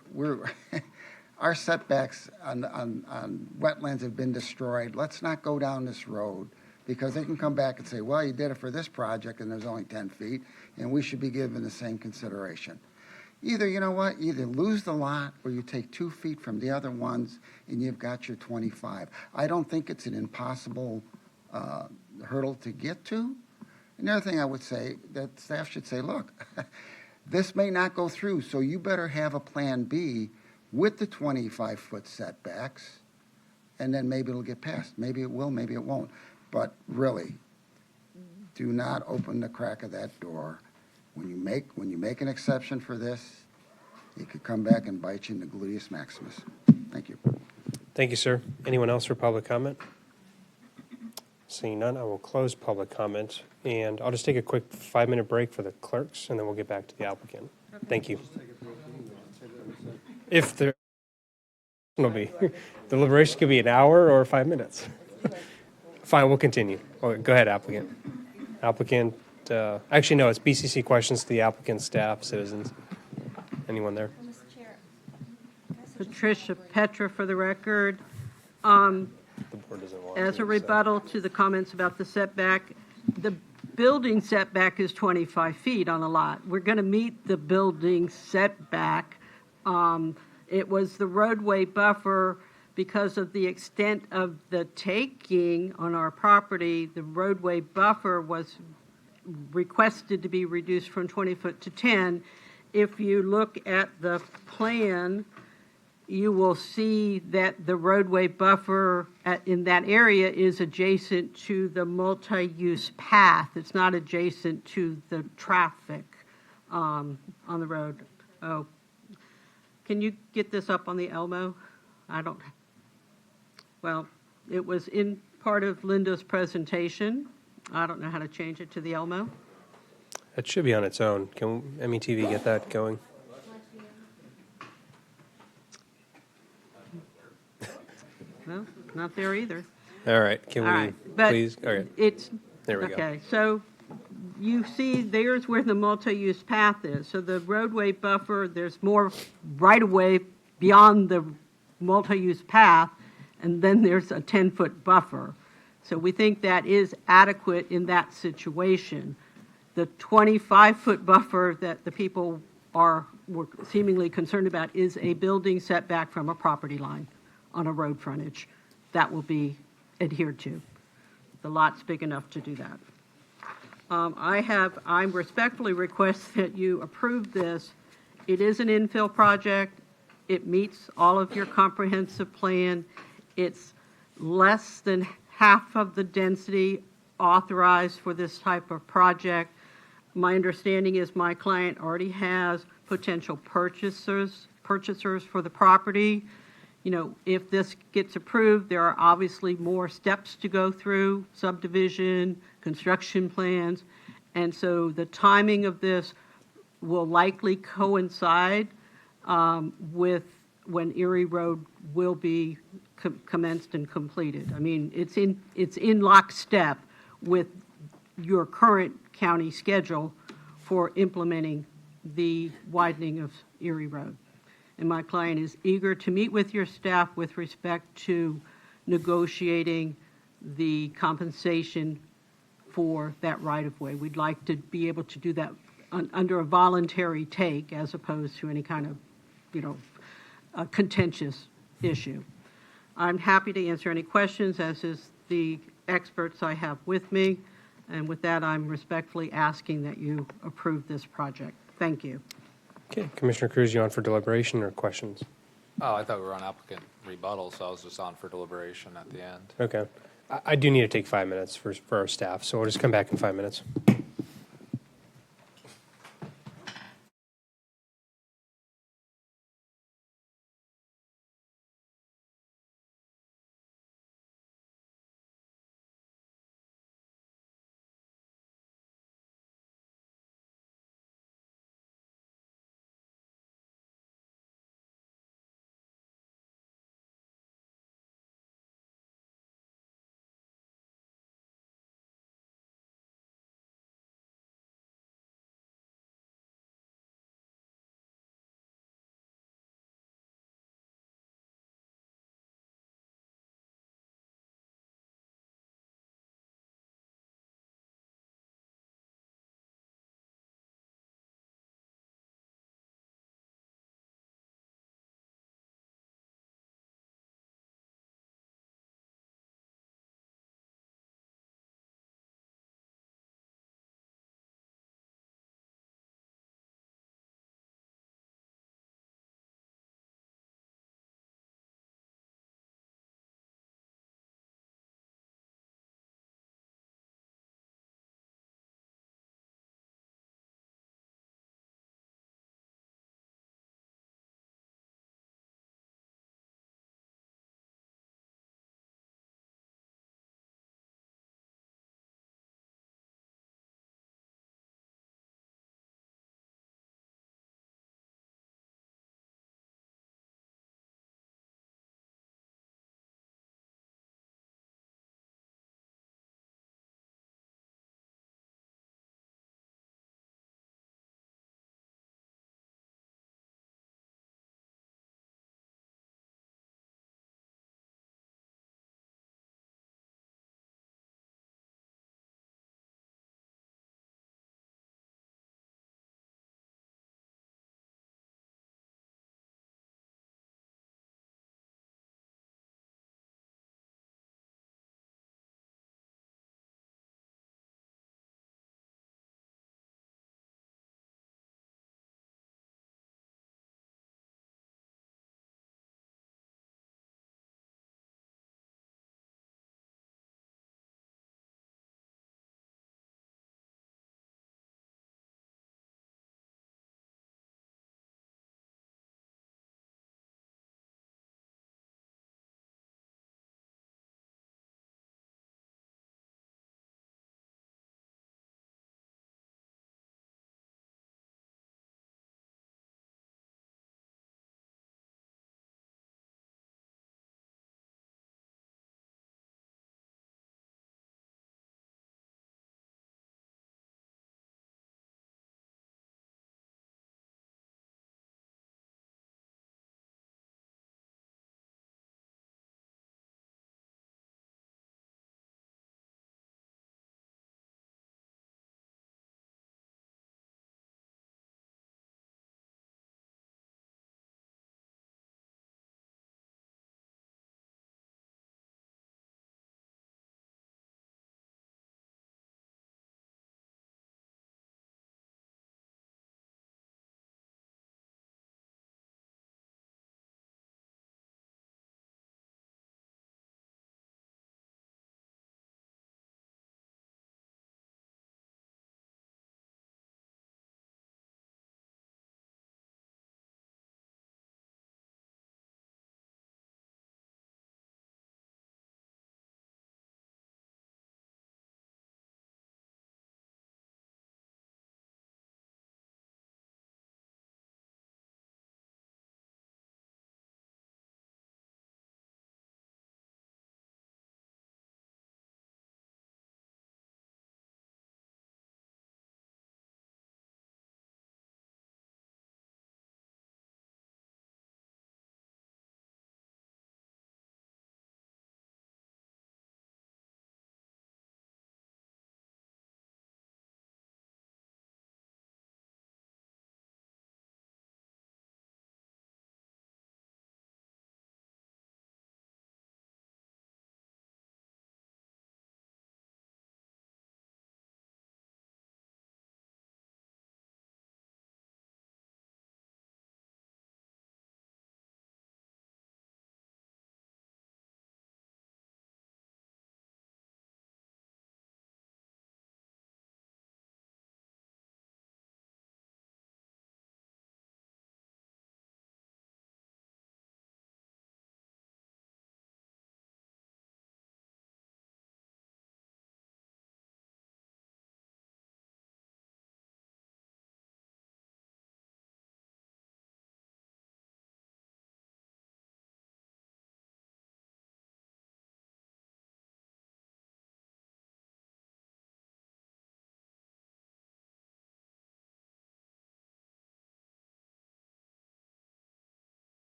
Our setbacks on wetlands have been destroyed. Let's not go down this road, because they can come back and say, well, you did it for this project and there's only 10 feet, and we should be given the same consideration. Either, you know what, either lose the lot or you take 2 feet from the other ones and you've got your 25. I don't think it's an impossible hurdle to get to. Another thing I would say, that staff should say, look, this may not go through, so you better have a plan B with the 25-foot setbacks, and then maybe it'll get passed. Maybe it will, maybe it won't. But really, do not open the crack of that door. When you make an exception for this, it could come back and bite you in the gluteus maximus. Thank you. Thank you, sir. Anyone else for public comment? Seeing none, I will close public comment, and I'll just take a quick 5-minute break for the clerks, and then we'll get back to the applicant. Thank you. If there will be, the deliberation could be an hour or 5 minutes. Fine, we'll continue. Go ahead, applicant. Applicant, actually, no, it's BCC questions to the applicant, staff, citizens. Anyone there? Patricia Petra for the record. The board doesn't want As to, a rebuttal to the comments about the setback, the building setback is 25 feet on a lot. We're going to meet the building setback. It was the roadway buffer because of the extent of the taking on our property. The roadway buffer was requested to be reduced from 20 foot to 10. If you look at the plan, you will see that the roadway buffer in that area is adjacent to the multi-use path. It's not adjacent to the traffic on the road. Oh, can you get this up on the Elmo? Well, it was in part of Linda's presentation. I don't know how to change it to the Elmo. It should be on its own. Can METV get that going? No, not there either. All right, can All we right, but please? All right, there we go. Okay, so you see there's where the multi-use path is. So the roadway buffer, there's more right-of-way beyond the multi-use path, and then there's a 10-foot buffer. So we think that is adequate in that situation. The 25-foot buffer that the people were seemingly concerned about is a building setback from a property line on a road frontage. That will be adhered to. The lot's big enough to do that. I respectfully request that you approve this. It is an infill project. It meets all of your comprehensive plan. It's less than half of the density authorized for this type of project. My understanding is my client already has potential purchasers for the property. You know, if this gets approved, there are obviously more steps to go through, subdivision, construction plans. And so the timing of this will likely coincide with when Erie Road will be commenced and completed. I mean, it's in lockstep with your current county schedule for implementing the widening of Erie Road. And my client is eager to meet with your staff with respect to negotiating the compensation for that right-of-way. We'd like to be able to do that under a voluntary take as opposed to any kind of, you know, a contentious issue. I'm happy to answer any questions, as is the experts I have with me. And with that, I'm respectfully asking that you approve this project. Thank you. Okay, Commissioner Cruz, you on for deliberation or questions? Oh, I thought we were on applicant rebuttal, so I was just on for deliberation at the end. Okay. I do need to take 5 minutes for our staff, so we'll just come back in 5 minutes.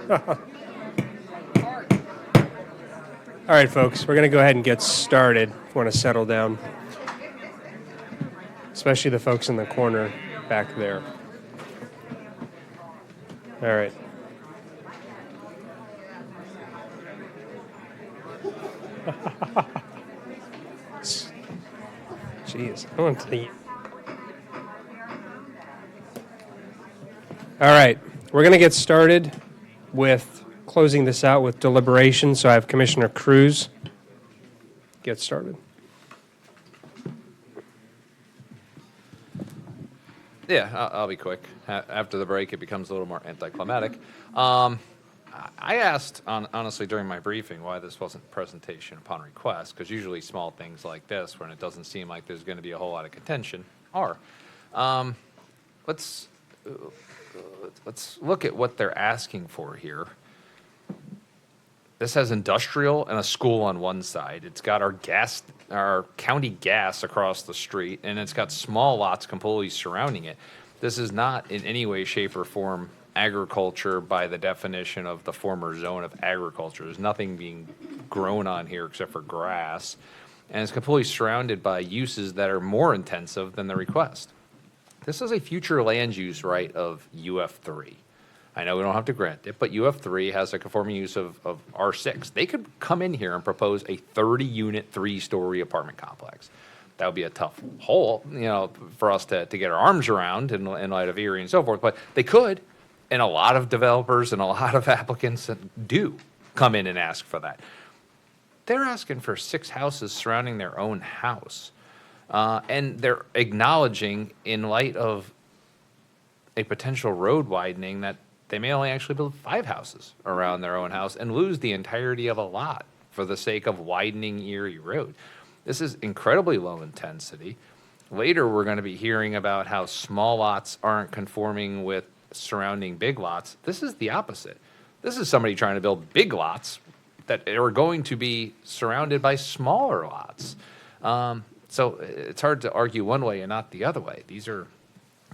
All right, folks, we're going to go ahead and get started if you want to settle down, especially the folks in the corner back there. All right. Jeez. I want to. All right. We're going to get started with closing this out with deliberation. So I have Commissioner Cruz get started. Yeah, I'll be quick. After the break, it becomes a little more anticlimactic. I asked, honestly, during my briefing why this wasn't presentation upon request, because usually small things like this, when it doesn't seem like there's going to be a whole lot of contention, are. Let's look at what they're asking for here. This has industrial and a school on one side. It's got our county gas across the street, and it's got small lots completely surrounding it. This is not in any way, shape, or form agriculture by the definition of the former zone of agriculture. There's nothing being grown on here except for grass, and it's completely surrounded by uses that are more intensive than the request. This is a future land use right of UF3. I know we don't have to grant it, but UF3 has a conforming use of R6. They could come in here and propose a 30-unit, 3-story apartment complex. That would be a tough hole, for us to get our arms around in light of Erie and so forth. But they could, and a lot of developers and a lot of applicants do come in and ask for that. They're asking for 6 houses surrounding their own house. And they're acknowledging, in light of a potential road widening, that they may only actually build 5 houses around their own house and lose the entirety of a lot for the sake of widening Erie Road. This is incredibly low intensity. Later, we're going to be hearing about how small lots aren't conforming with surrounding big lots. This is the opposite. This is somebody trying to build big lots that are going to be surrounded by smaller lots. So it's hard to argue one way and not the other way. These are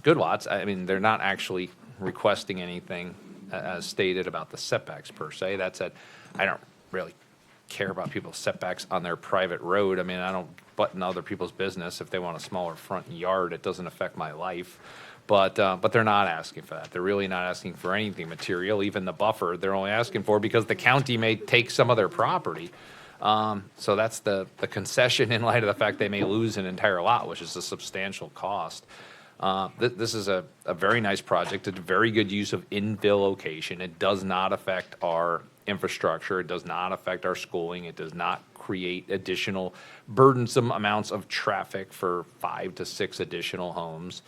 good lots. I mean, they're not actually requesting anything as stated about the setbacks per se. That said, I don't really care about people's setbacks on their private road. I mean, I don't button other people's business. If they want a smaller front yard, it doesn't affect my life. But they're not asking for that. They're really not asking for anything material. Even the buffer, they're only asking for because the county may take some of their property. So that's the concession in light of the fact they may lose an entire lot, which is a substantial cost. This is a very nice project. It's a very good use of infill location. It does not affect our infrastructure. It does not affect our schooling. It does not create additional burdensome amounts of traffic for 5 to 6 additional homes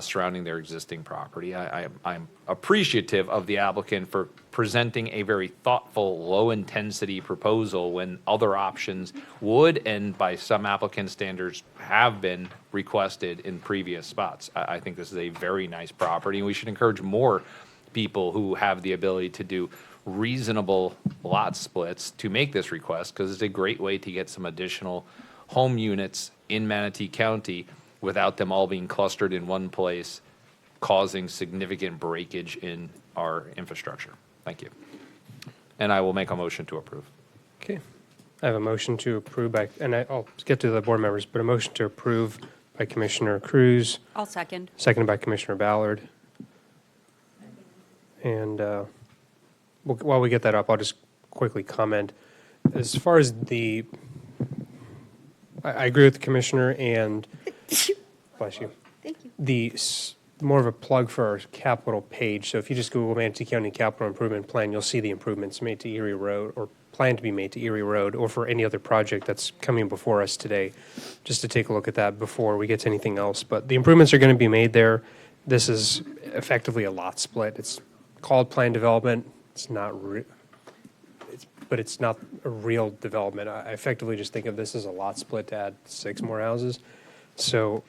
surrounding their existing property. I'm appreciative of the applicant for presenting a very thoughtful, low-intensity proposal when other options would, and by some applicant standards, have been requested in previous spots. I think this is a very nice property, and we should encourage more people who have the ability to do reasonable lot splits to make this request, because it's a great way to get some additional home units in Manatee County without them all being clustered in one place, causing significant breakage in our infrastructure. Thank you. And I will make a motion to approve. Okay. I have a motion to approve by, and I'll get to the board members, but a motion to approve by Commissioner Cruz, I'll second. seconded by Commissioner Ballard. And while we get that up, I'll just quickly comment. As far as I agree with the Commissioner, and bless you. Thank you. More of a plug for our capital page. So if you just Google Manatee County Capital Improvement Plan, you'll see the improvements made to Erie Road, or plan to be made to Erie Road, or for any other project that's coming before us today, just to take a look at that before we get to anything else. But the improvements are going to be made there. This is effectively a lot split. It's called planned development. It's not but it's not a real development. I effectively just think of this as a lot split to add 6 more houses. So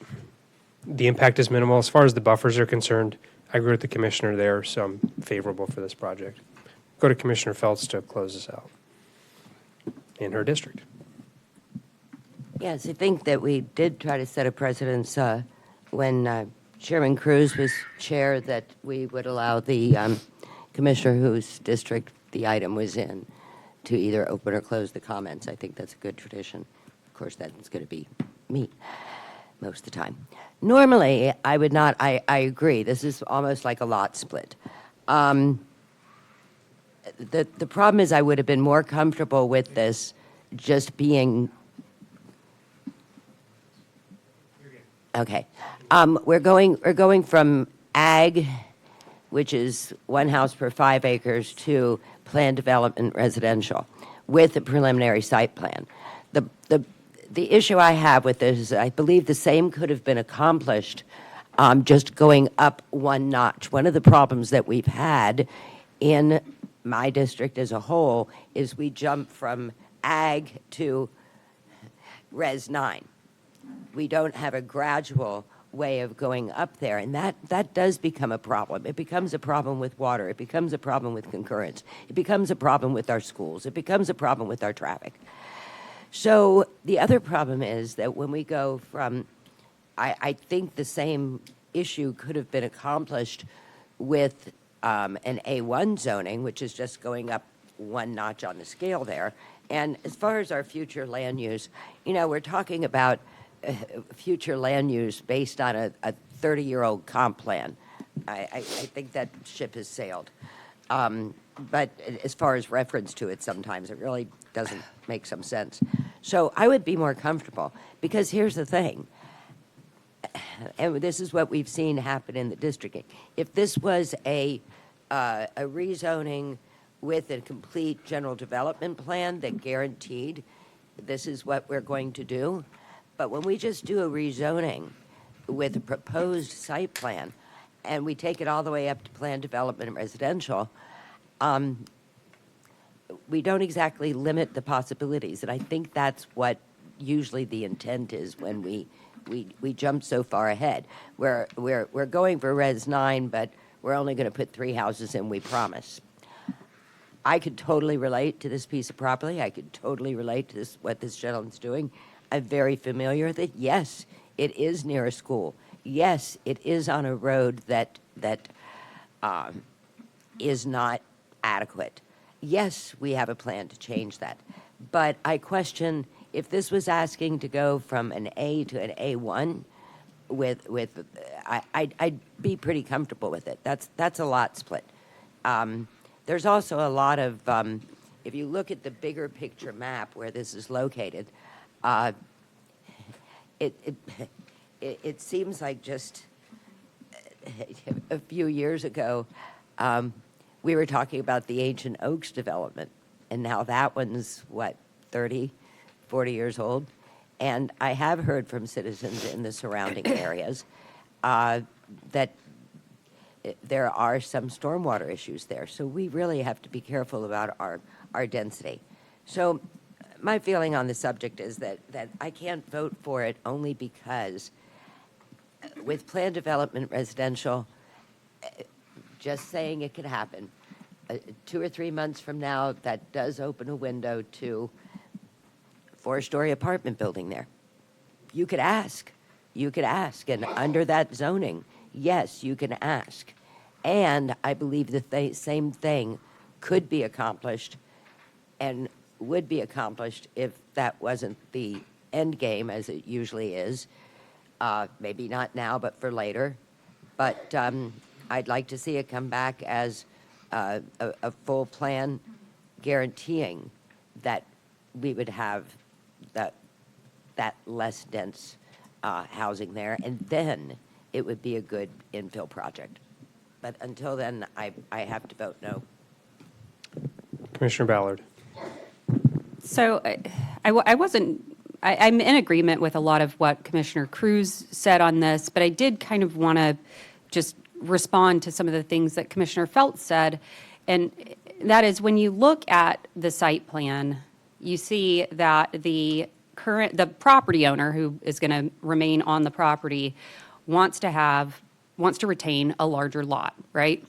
the impact is minimal. As far as the buffers are concerned, I agree with the commissioner there, so I'm favorable for this project. Go to Commissioner Feltz to close this out in her district. Yes, I think that we did try to set a precedence when Chairman Cruz was chair, that we would allow the Commissioner whose district the item was in to either open or close the comments. I think that's a good tradition. Of course, that's going to be me most of the time. Normally, I would not, I agree, this is almost like a lot split. The problem is I would have been more comfortable with this just being. Okay. We're going from ag, which is 1 house per 5 acres, to planned development residential with a preliminary site plan. The issue I have with this is I believe the same could have been accomplished just going up 1 notch. One of the problems that we've had in my district as a whole is we jump from ag to Res 9. We don't have a gradual way of going up there, and that does become a problem. It becomes a problem with water. It becomes a problem with concurrence. It becomes a problem with our schools. It becomes a problem with our traffic. So the other problem is that when we go from, I think the same issue could have been accomplished with an A1 zoning, which is just going up 1 notch on the scale there. And as far as our future land use, we're talking about future land use based on a 30-year-old comp plan. I think that ship has sailed. But as far as reference to it, sometimes it really doesn't make some sense. So I would be more comfortable, because here's the thing, and this is what we've seen happen in the district. If this was a rezoning with a complete general development plan that guaranteed this is what we're going to do, but when we just do a rezoning with a proposed site plan and we take it all the way up to planned development and residential, we don't exactly limit the possibilities. And I think that's what usually the intent is when we jump so far ahead. We're going for Res 9, but we're only going to put 3 houses in, we promise. I could totally relate to this piece of property. I could totally relate to what this gentleman's doing. I'm very familiar with it. Yes, it is near a school. Yes, it is on a road that is not adequate. Yes, we have a plan to change that. But I question if this was asking to go from an A to an A1 I'd be pretty comfortable with it. That's a lot split. There's also a lot of, if you look at the bigger picture map where this is located, it seems like just a few years ago, we were talking about the Ancient Oaks development, and now that one's, 30, 40 years old? And I have heard from citizens in the surrounding areas that there are some stormwater issues there. So we really have to be careful about our density. So my feeling on the subject is that I can't vote for it only because with planned development residential, just saying it could happen. 2 or 3 months from now, that does open a window to 4-story apartment building there. You could ask, and under that zoning, yes, you can ask. And I believe the same thing could be accomplished and would be accomplished if that wasn't the end game, as it usually is. Maybe not now, but for later. But I'd like to see it come back as a full plan guaranteeing that we would have that less dense housing there, and then it would be a good infill project. But until then, I have to vote no. Commissioner Ballard. So I'm in agreement with a lot of what Commissioner Cruz said on this, but I did kind of want to just respond to some of the things that Commissioner Feltz said. And that is, when you look at the site plan, you see that the property owner who is going to remain on the property wants to retain a larger lot, right?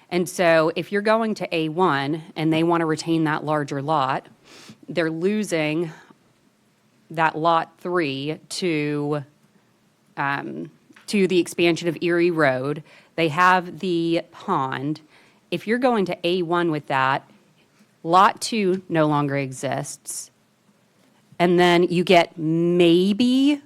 And so if you're going to A1 and they want to retain that larger lot, they're losing that lot 3 to the expansion of Erie Road. They have the pond, If you're going to A1 with that, Lot 2 no longer exists. And then you get maybe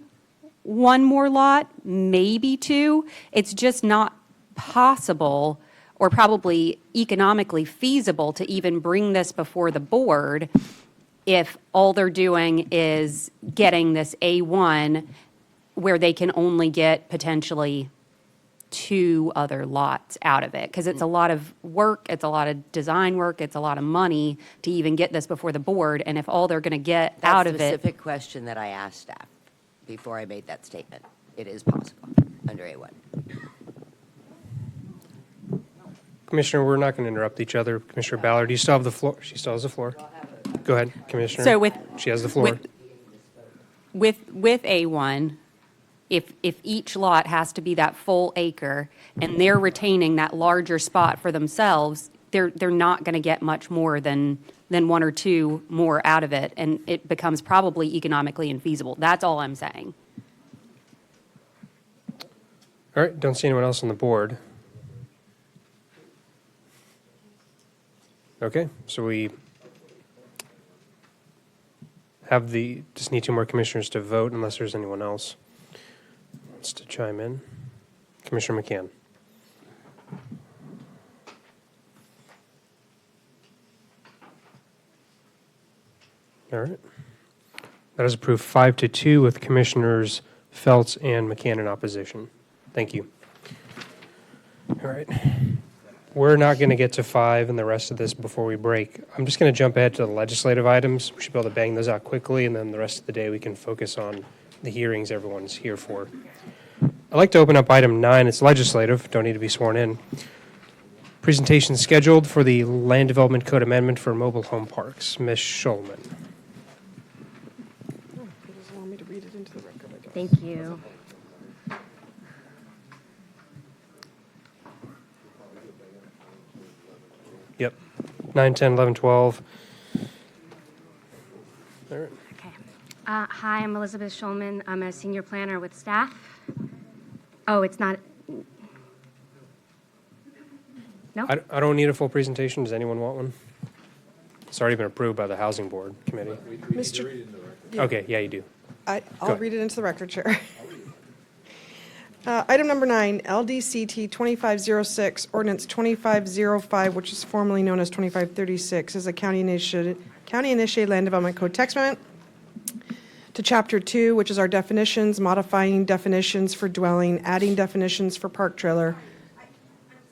one more lot, maybe two. It's just not possible or probably economically feasible to even bring this before the board if all they're doing is getting this A1 where they can only get potentially 2 other lots out of it. Because it's a lot of work, it's a lot of design work, it's a lot of money to even get this before the board. And if all they're going to get out of it. That's the specific question that I asked staff before I made that statement. It is possible under A1. Commissioner, we're not going to interrupt each other. Commissioner Ballard, do you still have the floor? She still has the floor. Go ahead, Commissioner. So she has the floor. With A1, if each lot has to be that full acre and they're retaining that larger spot for themselves, they're not going to get much more than 1 or 2 more out of it, and it becomes probably economically infeasible. That's all I'm saying. All right, don't see anyone else on the board. Okay, so we have just need 2 more commissioners to vote unless there's anyone else who wants to chime in. Commissioner McCann. All right. That is approved 5-2 with Commissioners Feltz and McCann in opposition. Thank you. All right. We're not going to get to 5 and the rest of this before we break. I'm just going to jump ahead to the legislative items. We should be able to bang those out quickly, and then the rest of the day we can focus on the hearings everyone's here for. I'd like to open up item 9. It's legislative. Don't need to be sworn in. Presentation scheduled for the Land Development Code Amendment for mobile home parks. Ms. Schulman. Thank you. Yep. 9, 10, 11, 12. All right. Okay. Hi, I'm Elizabeth Schulman. I'm a senior planner with staff. Oh, it's not. No? I don't need a full presentation. Does anyone want one? It's already been approved by the Housing Board Committee. Mr. Okay, yeah, you do. Go I'll ahead. read it into the record, Chair. Item number 9, LDCT 2506, ordinance 2505, which is formerly known as 2536, is a county-initiated land development code text amendment to Chapter 2, which is our definitions, modifying definitions for dwelling, adding definitions for park trailer. I'm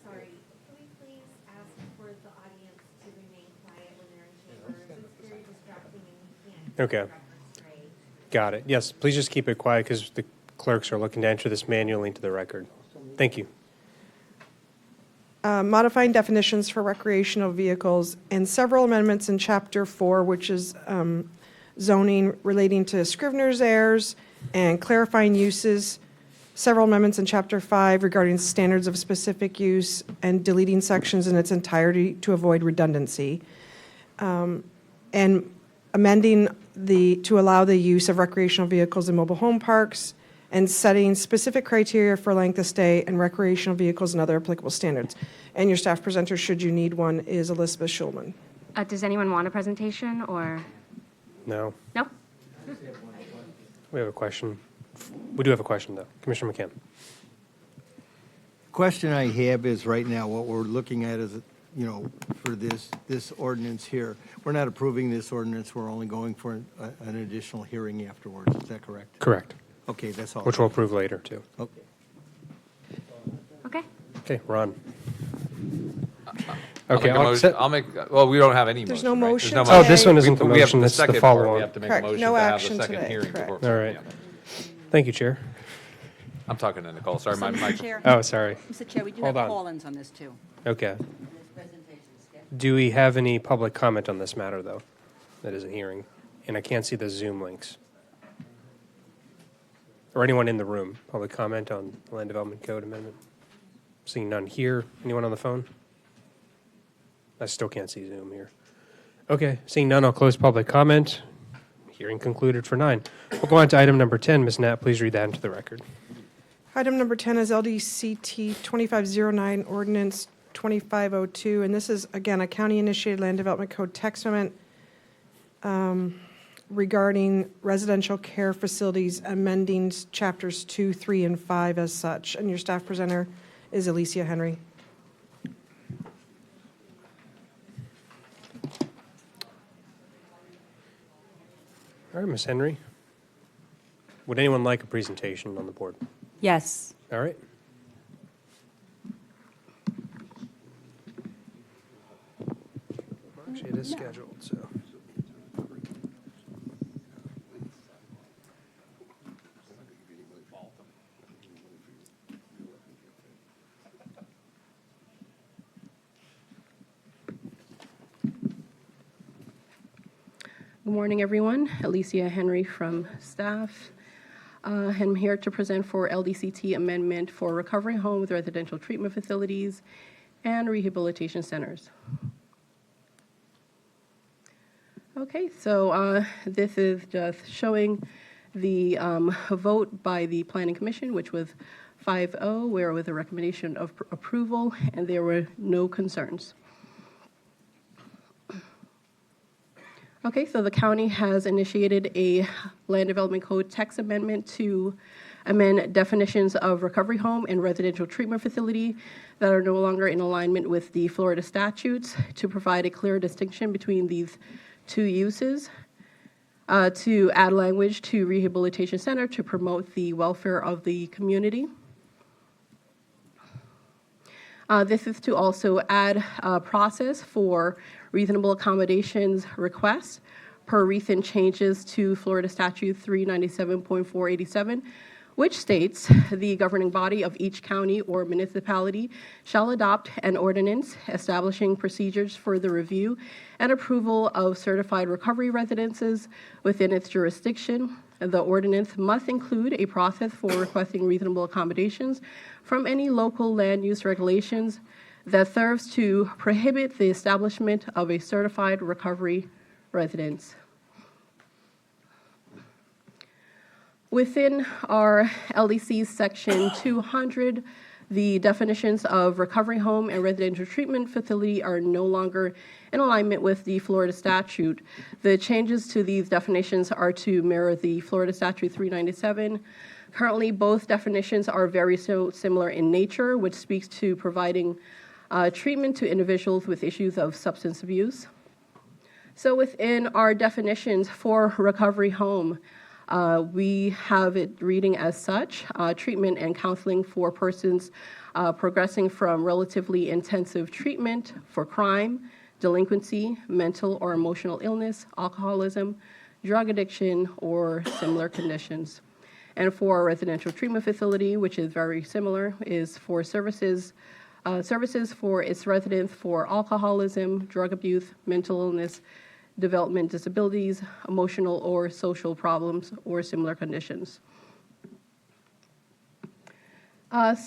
sorry, can we please ask for the audience to remain quiet when they're in chambers? It's very distracting and we can't. Okay. Got it. Yes, please just keep it quiet because the clerks are looking to enter this manually into the record. Thank you. Modifying definitions for recreational vehicles, and several amendments in Chapter 4, which is zoning relating to Scrivener's errors and clarifying uses. Several amendments in Chapter 5 regarding standards of specific use and deleting sections in its entirety to avoid redundancy. And amending to allow the use of recreational vehicles in mobile home parks, and setting specific criteria for length of stay and recreational vehicles and other applicable standards. And your staff presenter, should you need one, is Elizabeth Schulman. Does anyone want a presentation or? No. No? We have a question. We do have a question, though. Commissioner McCann. Question I have is right now, what we're looking at is, for this ordinance here, we're not approving this ordinance, we're only going for an additional hearing afterwards, is that correct? Correct. Okay, that's all. Which we'll approve later, too. Okay. Okay. Okay, Ron. I'll Okay, make a motion. Well, we don't have any motion. There's no right? motion no today. Oh, this one isn't the We have motion, the it's the second part. follow-on. We have to make a Correct. motion No to have the action second today. hearing Correct. before. All right. yeah. Thank you, Chair. I'm talking to Nicole. Sorry, my mic. Oh, sorry. Mr. Chair, we do Hold have on. call-ins on this, too. Okay. Do we have any public comment on this matter, though? That is a hearing. And I can't see the Zoom links. Or anyone in the room, public comment on the Land Development Code Amendment? Seeing none here. Anyone on the phone? I still can't see Zoom here. Okay, seeing none, I'll close public comment. Hearing concluded for 9. We'll go on to item number 10. Ms. Knapp, please read that into the record. Item number 10 is LDCT 2509, ordinance 2502, and this is, again, a county-initiated land development code text amendment regarding residential care facilities, amending chapters 2, 3, and 5 as such. And your staff presenter is Alicia Henry. All right, Ms. Henry. Would anyone like a presentation on the board? Yes. All right. Actually, it is scheduled, so. Good morning, everyone. Alicia Henry from staff. I'm here to present for LDCT amendment for recovery homes, residential treatment facilities, and rehabilitation centers. Okay, so this is just showing the vote by the Planning Commission, which was 5-0, where with a recommendation of approval, and there were no concerns. Okay, so the county has initiated a land development code text amendment to amend definitions of recovery home and residential treatment facility that are no longer in alignment with the Florida statutes to provide a clear distinction between these two uses, to add language to rehabilitation center to promote the welfare of the community. This is to also add a process for reasonable accommodations requests per recent changes to Florida Statute 397.487, which states the governing body of each county or municipality shall adopt an ordinance establishing procedures for the review and approval of certified recovery residences within its jurisdiction. The ordinance must include a process for requesting reasonable accommodations from any local land use regulations that serves to prohibit the establishment of a certified recovery residence. Within our LDC section 200, the definitions of recovery home and residential treatment facility are no longer in alignment with the Florida statute. The changes to these definitions are to mirror the Florida Statute 397. Currently, both definitions are very similar in nature, which speaks to providing treatment to individuals with issues of substance abuse. So within our definitions for recovery home, we have it reading as such: treatment and counseling for persons progressing from relatively intensive treatment for crime, delinquency, mental or emotional illness, alcoholism, drug addiction, or similar conditions. And for a residential treatment facility, which is very similar, is for services for its residents for alcoholism, drug abuse, mental illness, development disabilities, emotional or social problems, or similar conditions.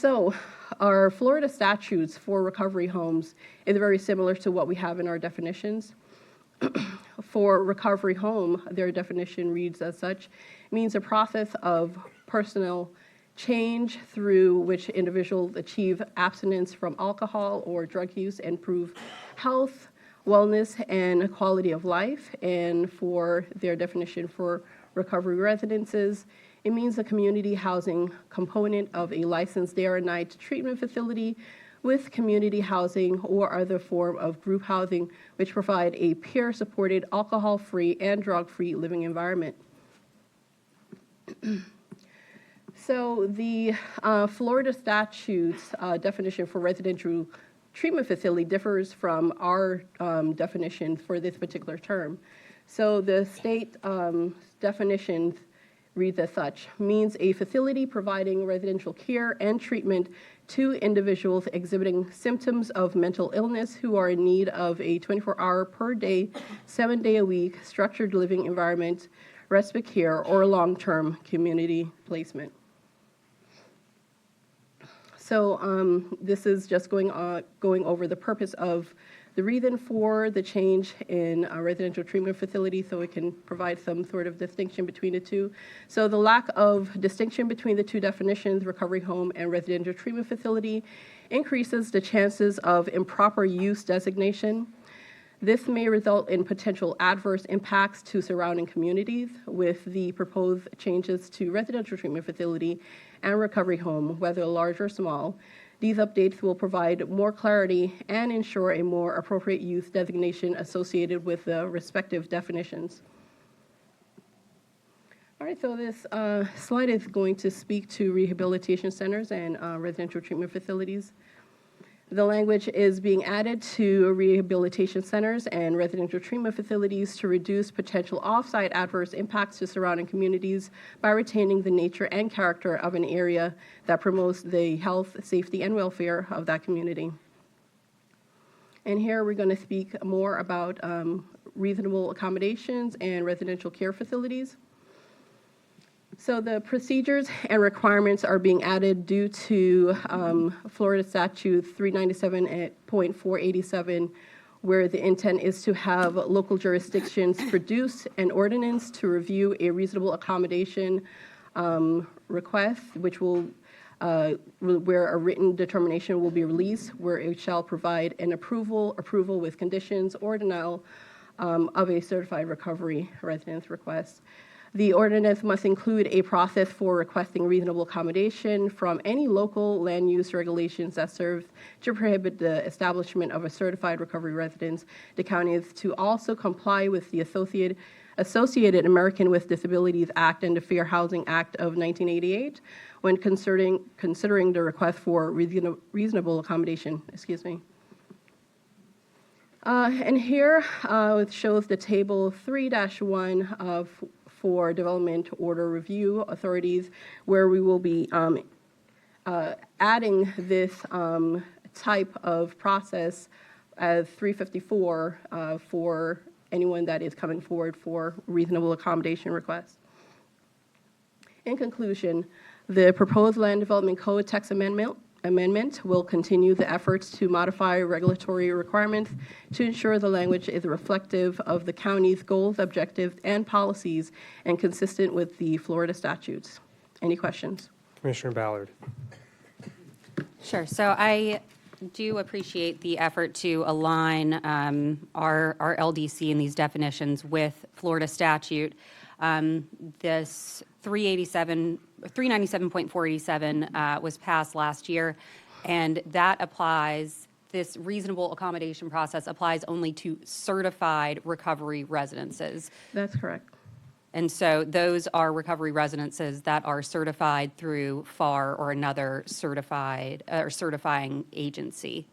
So our Florida statutes for recovery homes is very similar to what we have in our definitions. For recovery home, their definition reads as such: means a process of personal change through which individuals achieve abstinence from alcohol or drug use and improve health, wellness, and quality of life. And for their definition for recovery residences, it means a community housing component of a licensed day or night treatment facility with community housing or other form of group housing which provide a peer-supported, alcohol-free, and drug-free living environment. So the Florida statute's definition for residential treatment facility differs from our definition for this particular term. So the state definition reads as such: means a facility providing residential care and treatment to individuals exhibiting symptoms of mental illness who are in need of a 24-hour per day, 7-day-a-week structured living environment, respite care, or long-term community placement. So this is just going over the purpose of The reason for the change in a residential treatment facility, so we can provide some sort of distinction between the two. So the lack of distinction between the two definitions, recovery home and residential treatment facility, increases the chances of improper use designation. This may result in potential adverse impacts to surrounding communities with the proposed changes to residential treatment facility and recovery home, whether large or small. These updates will provide more clarity and ensure a more appropriate use designation associated with the respective definitions. All right, so this slide is going to speak to rehabilitation centers and residential treatment facilities. The language is being added to rehabilitation centers and residential treatment facilities to reduce potential off-site adverse impacts to surrounding communities by retaining the nature and character of an area that promotes the health, safety, and welfare of that community. And here we're going to speak more about reasonable accommodations and residential care facilities. So the procedures and requirements are being added due to Florida Statute 397.487, where the intent is to have local jurisdictions produce an ordinance to review a reasonable accommodation request, which will where a written determination will be released, where it shall provide an approval with conditions or denial of a certified recovery residence request. The ordinance must include a process for requesting reasonable accommodation from any local land use regulations that serve to prohibit the establishment of a certified recovery residence. The county is to also comply with the Associated American with Disabilities Act and the Fair Housing Act of 1988 when considering the request for reasonable accommodation. Excuse me. And here it shows the table 3-1 for development order review authorities, where we will be adding this type of process as 354 for anyone that is coming forward for reasonable accommodation requests. In conclusion, the proposed Land Development Code text amendment will continue the efforts to modify regulatory requirements to ensure the language is reflective of the county's goals, objectives, and policies and consistent with the Florida statutes. Any questions? Commissioner Ballard. Sure. So I do appreciate the effort to align our LDC and these definitions with Florida statute. This 397.487 was passed last year, and that applies, this reasonable accommodation process applies only to certified recovery residences. That's correct. And so those are recovery residences that are certified through FAR or another certified or certifying agency.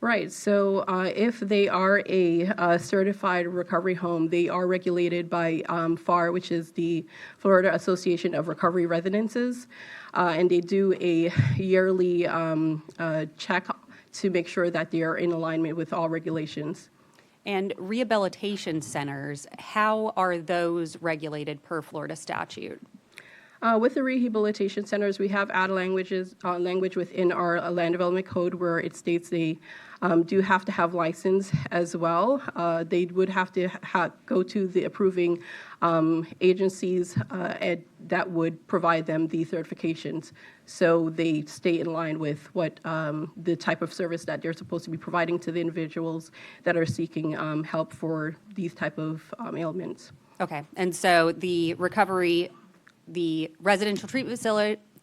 Right. So if they are a certified recovery home, they are regulated by FAR, which is the Florida Association of Recovery Residences, and they do a yearly check to make sure that they are in alignment with all regulations. And rehabilitation centers, how are those regulated per Florida statute? With the rehabilitation centers, we have added language within our land development code where it states they do have to have license as well. They would have to go to the approving agencies that would provide them the certifications. So they stay in line with what the type of service that they're supposed to be providing to the individuals that are seeking help for these type of ailments. Okay, and so the residential treatment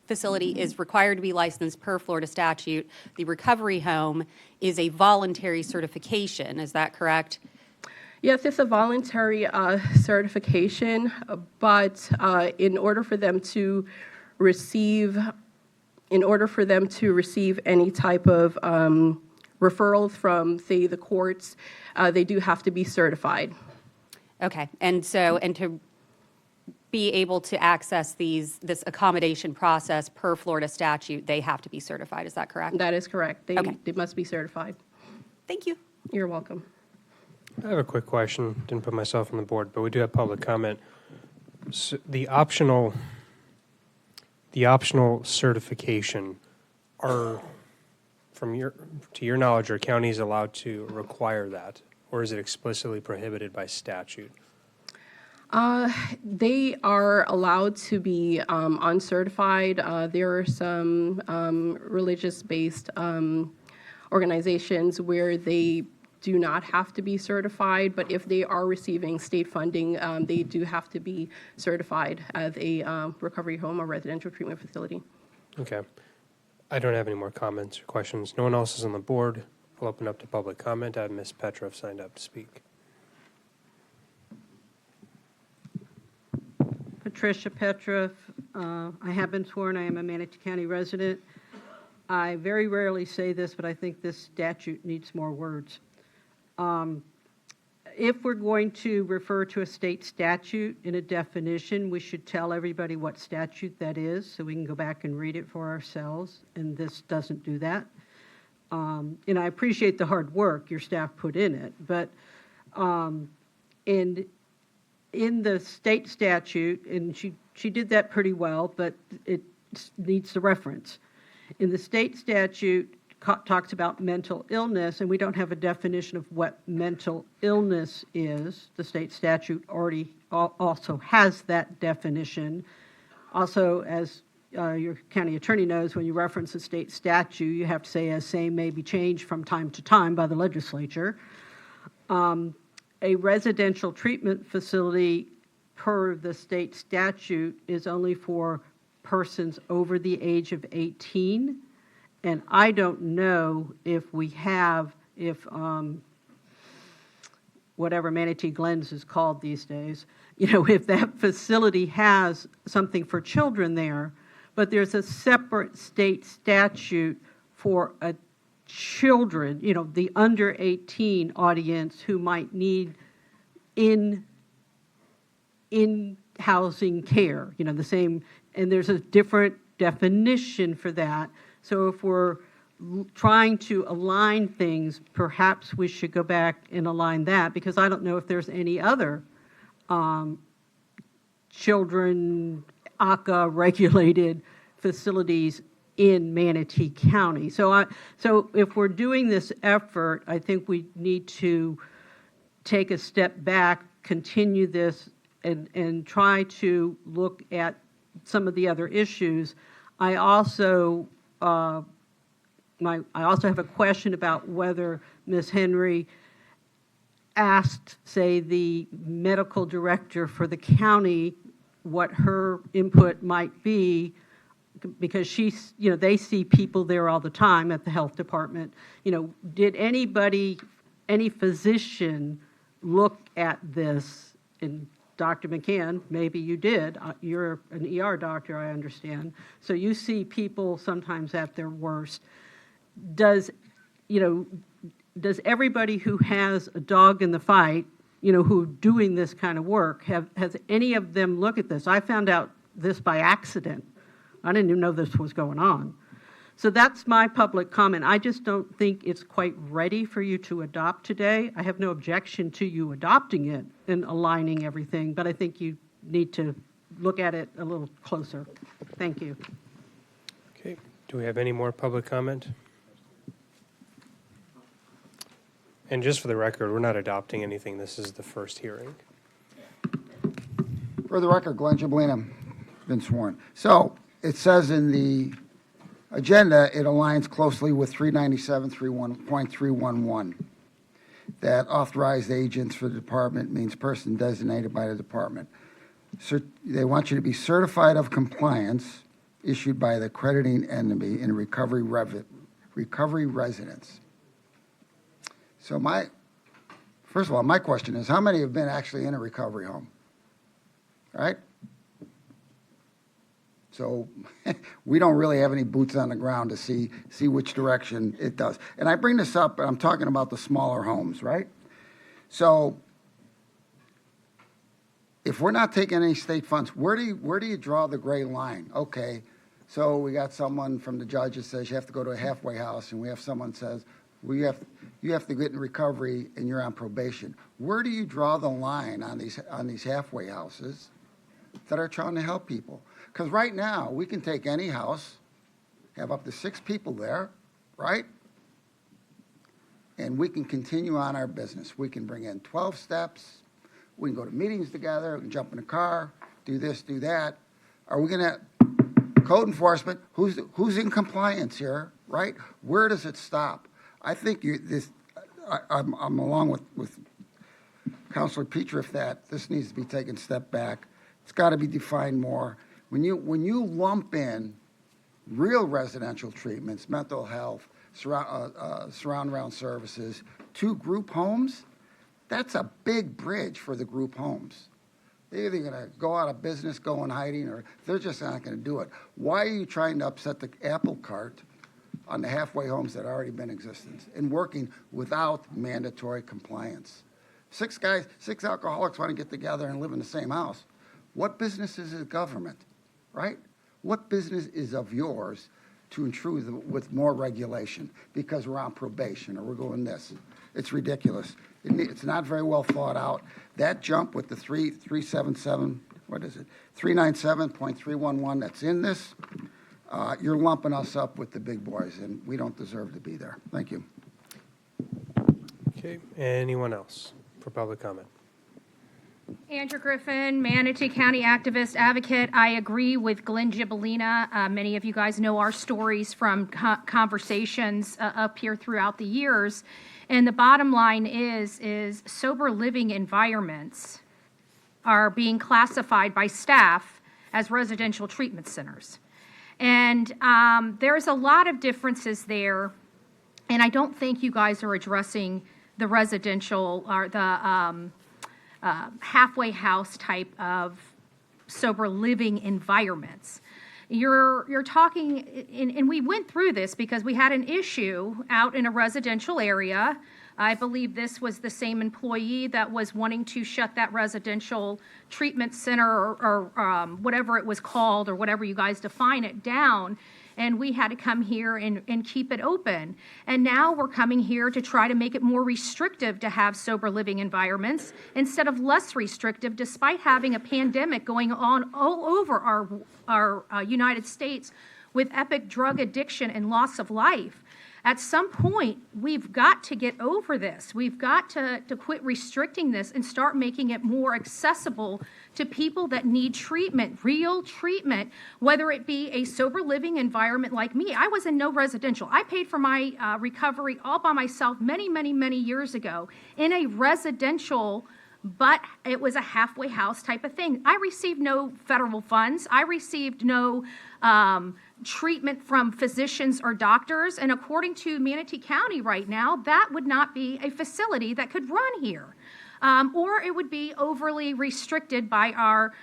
facility is required to be licensed per Florida statute. The recovery home is a voluntary certification, is that correct? Yes, it's a voluntary certification, but in order for them to receive any type of referrals from, say, the courts, they do have to be certified. Okay, and to be able to access this accommodation process per Florida statute, they have to be certified, is that correct? That is correct. They must be certified. Thank you. You're welcome. I have a quick question. Didn't put myself on the board, but we do have public comment. So the optional certification, are to your knowledge, are counties allowed to require that? Or is it explicitly prohibited by statute? They are allowed to be uncertified. There are some religious-based organizations where they do not have to be certified, but if they are receiving state funding, they do have to be certified as a recovery home or residential treatment facility. Okay. I don't have any more comments or questions. No one else is on the board. I'll open up to public comment. I have Ms. Petrov signed up to speak. Patricia Petrov. I have been sworn. I am a Manatee County resident. I very rarely say this, but I think this statute needs more words. If we're going to refer to a state statute in a definition, we should tell everybody what statute that is so we can go back and read it for ourselves, and this doesn't do that. And I appreciate the hard work your staff put in it, but in the state statute, and she did that pretty well, but it needs the reference. In the state statute, talks about mental illness, and we don't have a definition of what mental illness is. The state statute already also has that definition. Also, as your county attorney knows, when you reference a state statute, you have to say, as same may be changed from time to time by the legislature. A residential treatment facility, per the state statute, is only for persons over the age of 18. And I don't know if whatever Manatee Glens is called these days, if that facility has something for children there, but there's a separate state statute for a children, the under 18 audience who might need in-housing care, the same, and there's a different definition for that. So if we're trying to align things, perhaps we should go back and align that, because I don't know if there's any other children ACA regulated facilities in Manatee County. So if we're doing this effort, I think we need to take a step back, continue this, and try to look at some of the other issues. I also have a question about whether Ms. Henry asked, say, the medical director for the county what her input might be, because they see people there all the time at the health department. Did any physician look at this? And Dr. McCann, maybe you did. You're an ER doctor, I understand. So you see people sometimes at their worst. Does everybody who has a dog in the fight, who doing this kind of work, has any of them look at this? I found out this by accident. I didn't even know this was going on. So that's my public comment. I just don't think it's quite ready for you to adopt today. I have no objection to you adopting it and aligning everything, but I think you need to look at it a little closer. Thank you. Okay. Do we have any more public comment? And just for the record, we're not adopting anything. This is the first hearing. For the record, Glenn Giblina, been sworn. So it says in the agenda, it aligns closely with 397.311, that authorized agents for the department means person designated by the department. They want you to be certified of compliance issued by the accrediting entity in recovery residence. So first of all, my question is, how many have been actually in a recovery home? All right? So we don't really have any boots on the ground to see which direction it does. And I bring this up, and I'm talking about the smaller homes, right? So if we're not taking any state funds, where do you draw the gray line? Okay, so we got someone from the judge that says you have to go to a halfway house, and we have someone says you have to get in recovery and you're on probation. Where do you draw the line on these halfway houses that are trying to help people? Because right now, we can take any house, have up to 6 people there, right? and we can continue on our business. We can bring in 12 steps. We can go to meetings together. We can jump in a car, do this, do that. Are we going to code enforcement? Who's in compliance here, right? Where does it stop? I think I'm along with Councilor Petriff that this needs to be taken a step back. It's got to be defined more. When you lump in real residential treatments, mental health, surround around services to group homes, that's a big bridge for the group homes. They're either going to go out of business, go in hiding, or they're just not going to do it. Why are you trying to upset the apple cart on the halfway homes that already been in existence and working without mandatory compliance? 6 alcoholics want to get together and live in the same house. What business is the government, right? What business is of yours to intrude with more regulation because we're on probation or we're going this? It's ridiculous. It's not very well thought out. That jump with the 377, what is it? 397.311 that's in this, you're lumping us up with the big boys, and we don't deserve to be there. Thank you. Okay, anyone else for public comment? Andrew Griffin, Manatee County activist, advocate. I agree with Glenn Gibolina. Many of you guys know our stories from conversations up here throughout the years. And the bottom line is sober living environments are being classified by staff as residential treatment centers. And there's a lot of differences there. And I don't think you guys are addressing the residential or the halfway house type of sober living environments. You're talking, and we went through this because we had an issue out in a residential area. I believe this was the same employee that was wanting to shut that residential treatment center or whatever it was called or whatever you guys define it down. And we had to come here and keep it open. And now we're coming here to try to make it more restrictive to have sober living environments instead of less restrictive, despite having a pandemic going on all over our United States with epic drug addiction and loss of life. At some point, we've got to get over this. We've got to quit restricting this and start making it more accessible to people that need treatment, real treatment, whether it be a sober living environment like me. I was in no residential. I paid for my recovery all by myself many, many, many years ago in a residential, but it was a halfway house type of thing. I received no federal funds. I received no treatment from physicians or doctors. And according to Manatee County right now, that would not be a facility that could run here. Or it would be overly restricted by our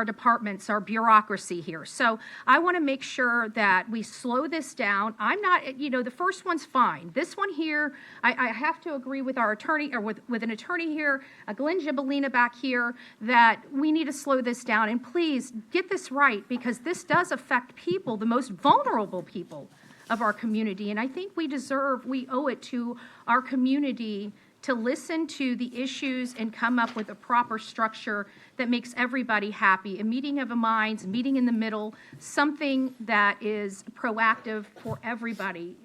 departments, our bureaucracy here. So I want to make sure that we slow this down. I'm not, the first one's fine. This one here, I have to agree with our attorney, or with an attorney here, Glenn Gibolina back here, that we need to slow this down. And please get this right, because this does affect people, the most vulnerable people of our community. And I think we owe it to our community to listen to the issues and come up with a proper structure that makes everybody happy. A meeting of the minds, a meeting in the middle, something that is proactive for everybody,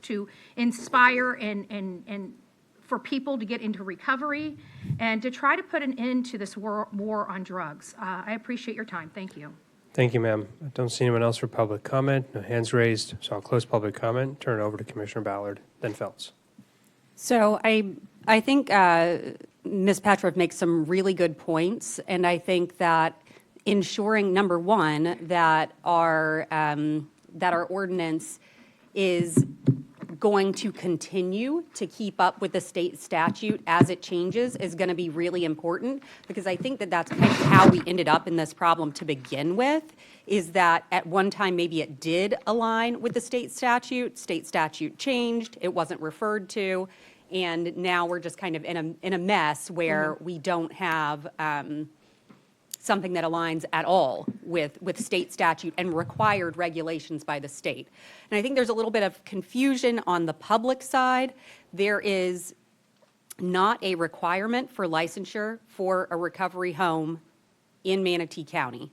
to inspire and for people to get into recovery and to try to put an end to this war on drugs. I appreciate your time. Thank you. Thank you, ma'am. I don't see anyone else for public comment. No hands raised, so I'll close public comment, turn it over to Commissioner Ballard, then Feltz. So I think Ms. Petriff makes some really good points, and I think that ensuring, number one, that our ordinance is going to continue to keep up with the state statute as it changes is going to be really important, because I think that that's kind of how we ended up in this problem to begin with, is that at one time maybe it did align with the state statute changed, it wasn't referred to, and now we're just kind of in a mess where we don't have something that aligns at all with state statute and required regulations by the state. And I think there's a little bit of confusion on the public side. There is not a requirement for licensure for a recovery home in Manatee County.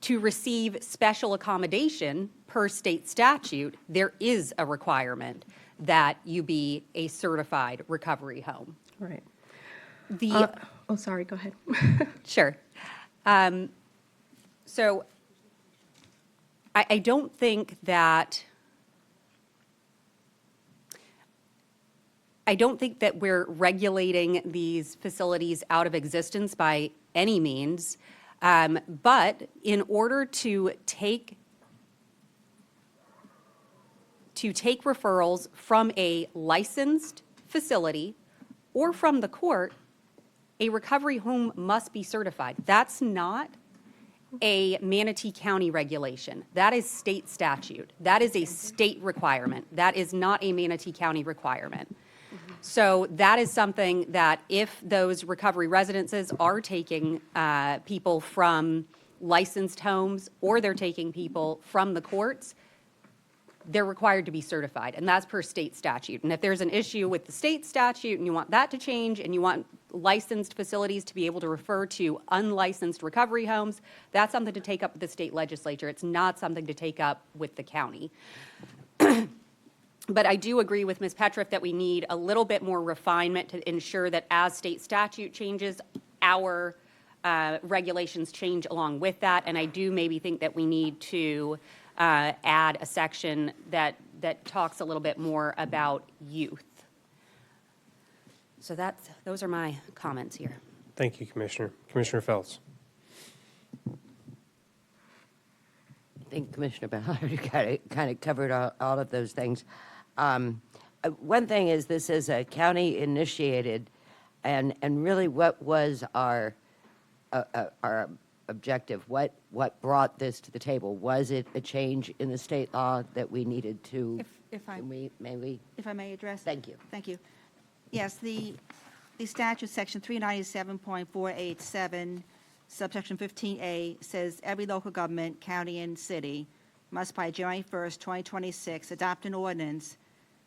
To receive special accommodation per state statute, there is a requirement. that you be a certified recovery home. Right. The Oh, sorry, go ahead. Sure. So I don't think that we're regulating these facilities out of existence by any means. But in order to take referrals from a licensed facility or from the court, a recovery home must be certified. That's not a Manatee County regulation. That is state statute. That is a state requirement. That is not a Manatee County requirement. So that is something that if those recovery residences are taking people from licensed homes or they're taking people from the courts, they're required to be certified, and that's per state statute. And if there's an issue with the state statute and you want that to change and you want licensed facilities to be able to refer to unlicensed recovery homes, that's something to take up with the state legislature. It's not something to take up with the county. But I do agree with Ms. Petriff that we need a little bit more refinement to ensure that as state statute changes, our regulations change along with that. And I do maybe think that we need to add a section that talks a little bit more about youth. So those are my comments here. Thank you, Commissioner. Commissioner Feltz. I think Commissioner Ballard kind of covered all of those things. One thing is this is a county-initiated, and really what was our objective? What brought this to the table? Was it a change in the state law that we needed to? If I may address? Thank you. Thank you. Yes, the statute, section 397.487, subsection 15A, says every local government, county and city, must by January 1st, 2026, adopt an ordinance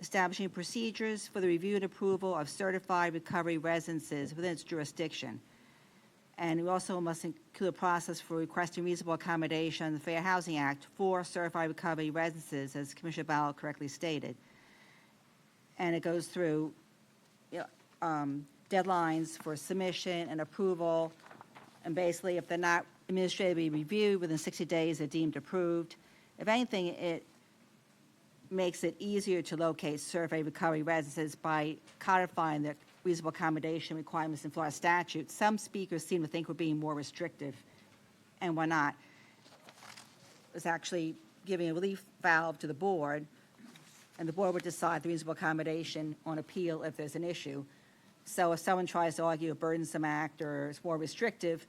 establishing procedures for the review and approval of certified recovery residences within its jurisdiction. And we also must include a process for requesting reasonable accommodation under the Fair Housing Act for certified recovery residences, as Commissioner Ballard correctly stated. And it goes through deadlines for submission and approval, and basically if they're not administratively reviewed within 60 days, they're deemed approved. If anything, it makes it easier to locate certified recovery residences by codifying the reasonable accommodation requirements in Florida statute. Some speakers seem to think we're being more restrictive, and we're not. It's actually giving a relief valve to the board, and the board would decide the reasonable accommodation on appeal if there's an issue. So if someone tries to argue a burdensome act or it's more restrictive,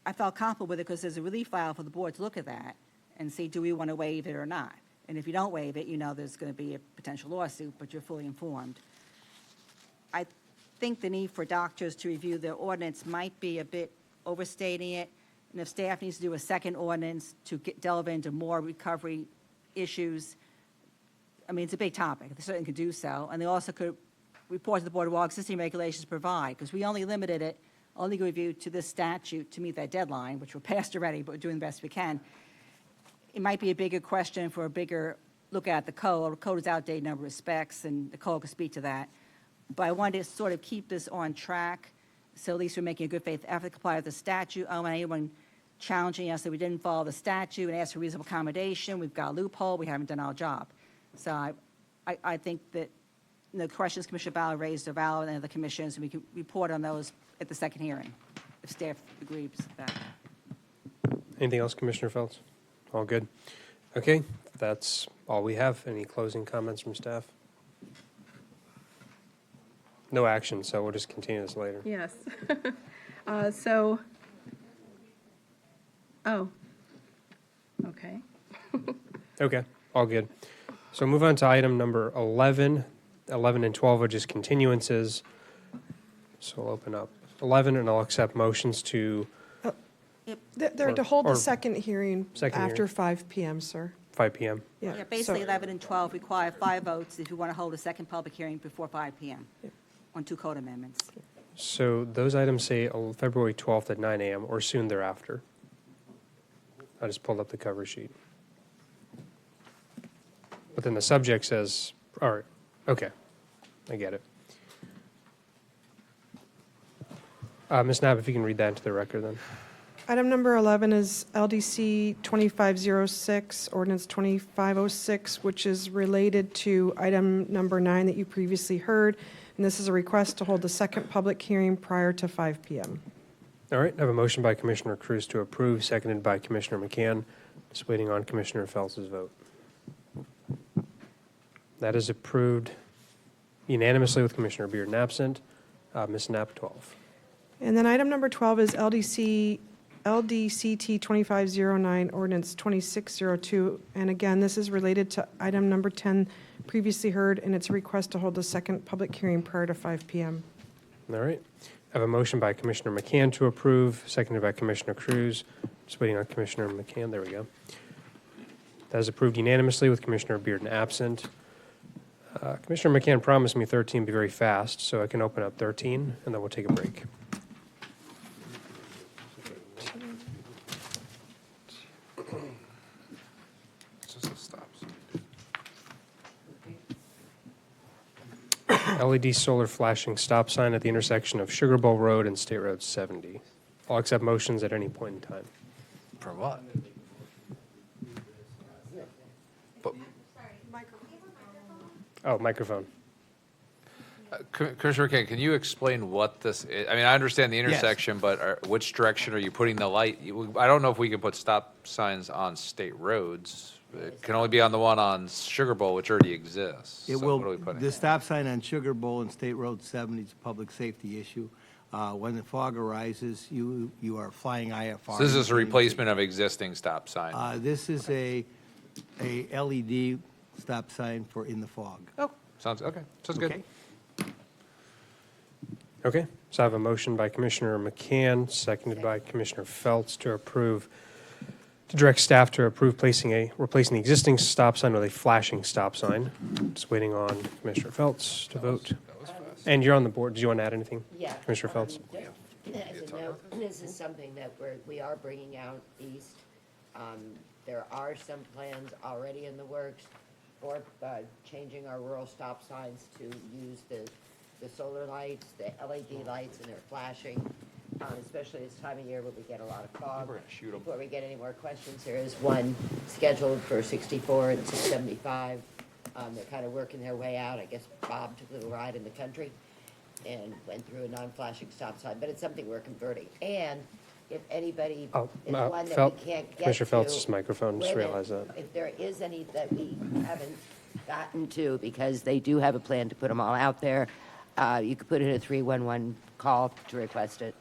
I felt comfortable with it because there's a relief valve for the board to look at that and see, do we want to waive it or not? And if you don't waive it, you know there's going to be a potential lawsuit, but you're fully informed. I think the need for doctors to review their ordinance might be a bit overstating it, and if staff needs to do a second ordinance to delve into more recovery issues, I mean, it's a big topic. They certainly could do so, and they also could report to the board what existing regulations provide, because we only limited it, only review to this statute to meet that deadline, which we're past already, but we're doing the best we can. It might be a bigger question for a bigger look at the code. The code is outdated in a number of respects, and the code could speak to that. But I wanted to sort of keep this on track, so at least we're making a good faith effort to comply with the statute. I don't want anyone challenging us that we didn't follow the statute and ask for reasonable accommodation. We've got a loophole. We haven't done our job. So I think that the questions Commissioner Ballard raised are valid, and the commissions, and we can report on those at the second hearing, if staff agrees with that. Anything else, Commissioner Feltz? All good. Okay, that's all we have. Any closing comments from staff? No action, so we'll just continue this later. Yes. Okay. Okay, all good. So move on to item number 11. 11 and 12 are just continuances. So I'll open up 11 and I'll accept motions to They're to hold or the second hearing second after hearing. 5 p.m., sir. 5 p.m. Yeah, basically 11 and 12 require 5 votes if you want to hold a second public hearing before 5 p.m. on 2 code amendments. So those items say February 12th at 9 a.m. or soon thereafter. I just pulled up the cover sheet. But then the subject says All right, okay, I get it. Ms. Knapp, if you can read that into the record then. Item number 11 is LDC 2506, ordinance 2506, which is related to item number 9 that you previously heard. And this is a request to hold the second public hearing prior to 5 p.m. All right, I have a motion by Commissioner Cruz to approve, seconded by Commissioner McCann. Just waiting on Commissioner Phelps' vote. That is approved unanimously with Commissioner Bearden absent. Ms. Knapp, 12. And then item number 12 is LDCT 2509, ordinance 2602. And again, this is related to item number 10 previously heard, and it's a request to hold the second public hearing prior to 5 p.m. All right. I have a motion by Commissioner McCann to approve, seconded by Commissioner Cruz. Just waiting on Commissioner McCann. There we go. That is approved unanimously with Commissioner Bearden absent. Commissioner McCann promised me 13 would be very fast, so I can open up 13, and then we'll take a break. LED solar flashing stop sign at the intersection of Sugar Bowl Road and State Road 70. I'll accept motions at any point in time. For what? Oh, microphone. Commissioner McCann, can you explain what this is? I mean, I understand the intersection, but which direction are you putting the light? I don't know if we can put stop signs on state roads. It can only be on the one on Sugar Bowl, which already exists. It So will, what are we putting? the stop sign on Sugar Bowl and State Road 70 is a public safety issue. When the fog arises, you are flying IFR. So this is a replacement of existing stop sign. This is a LED stop sign for in the fog. Oh, sounds okay. Sounds good. Okay. Okay, so I have a motion by Commissioner McCann, seconded by Commissioner Phelps to approve, to direct staff to approve replacing the existing stop sign with a flashing stop sign. Just waiting on Commissioner Phelps to vote. And you're on the board. Do you want to add anything? Yeah. Commissioner Phelps? As a note, this is something that we are bringing out east. There are some plans already in the works for changing our rural stop signs to use the solar lights, the LED lights, and they're flashing, especially this time of year when we get a lot of fog. We're gonna shoot 'em. Before we get any more questions, there is one scheduled for 64 and 675. They're kind of working their way out. I guess Bob took a little ride in the country and went through a non-flashing stop sign, but it's something we're converting. And if anybody is one that we can't get to. Commissioner Phelps' microphone, just women, realized that. if there is any that we haven't gotten to, because they do have a plan to put them all out there, you could put in a 311 call to request it,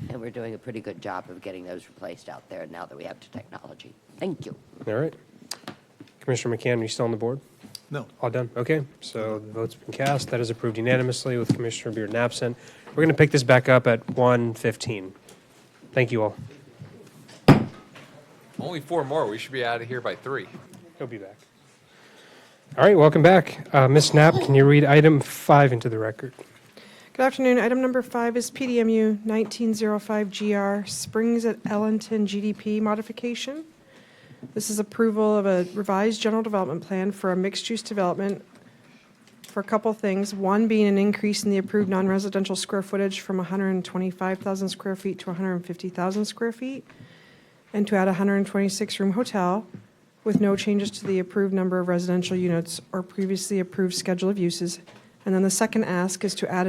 and we're doing a pretty good job of getting those replaced out there now that we have the technology. Thank you. All right. Commissioner McCann, are you still on the board? No. All done? Okay, so the vote's been cast. That is approved unanimously with Commissioner Bearden absent. We're going to pick this back up at 1:15. Thank you all. Only 4 more. We should be out of here by 3. He'll be back. All right, welcome back. Ms. Knapp, can you read item 5 into the record? Good afternoon. Item number 5 is PDMU 1905GR, Springs at Ellington GDP modification. This is approval of a revised general development plan for a mixed-use development for a couple things. One being an increase in the approved non-residential square footage from 125,000 square feet to 150,000 square feet, and to add a 126-room hotel with no changes to the approved number of residential units or previously approved schedule of uses. And then the second ask is to add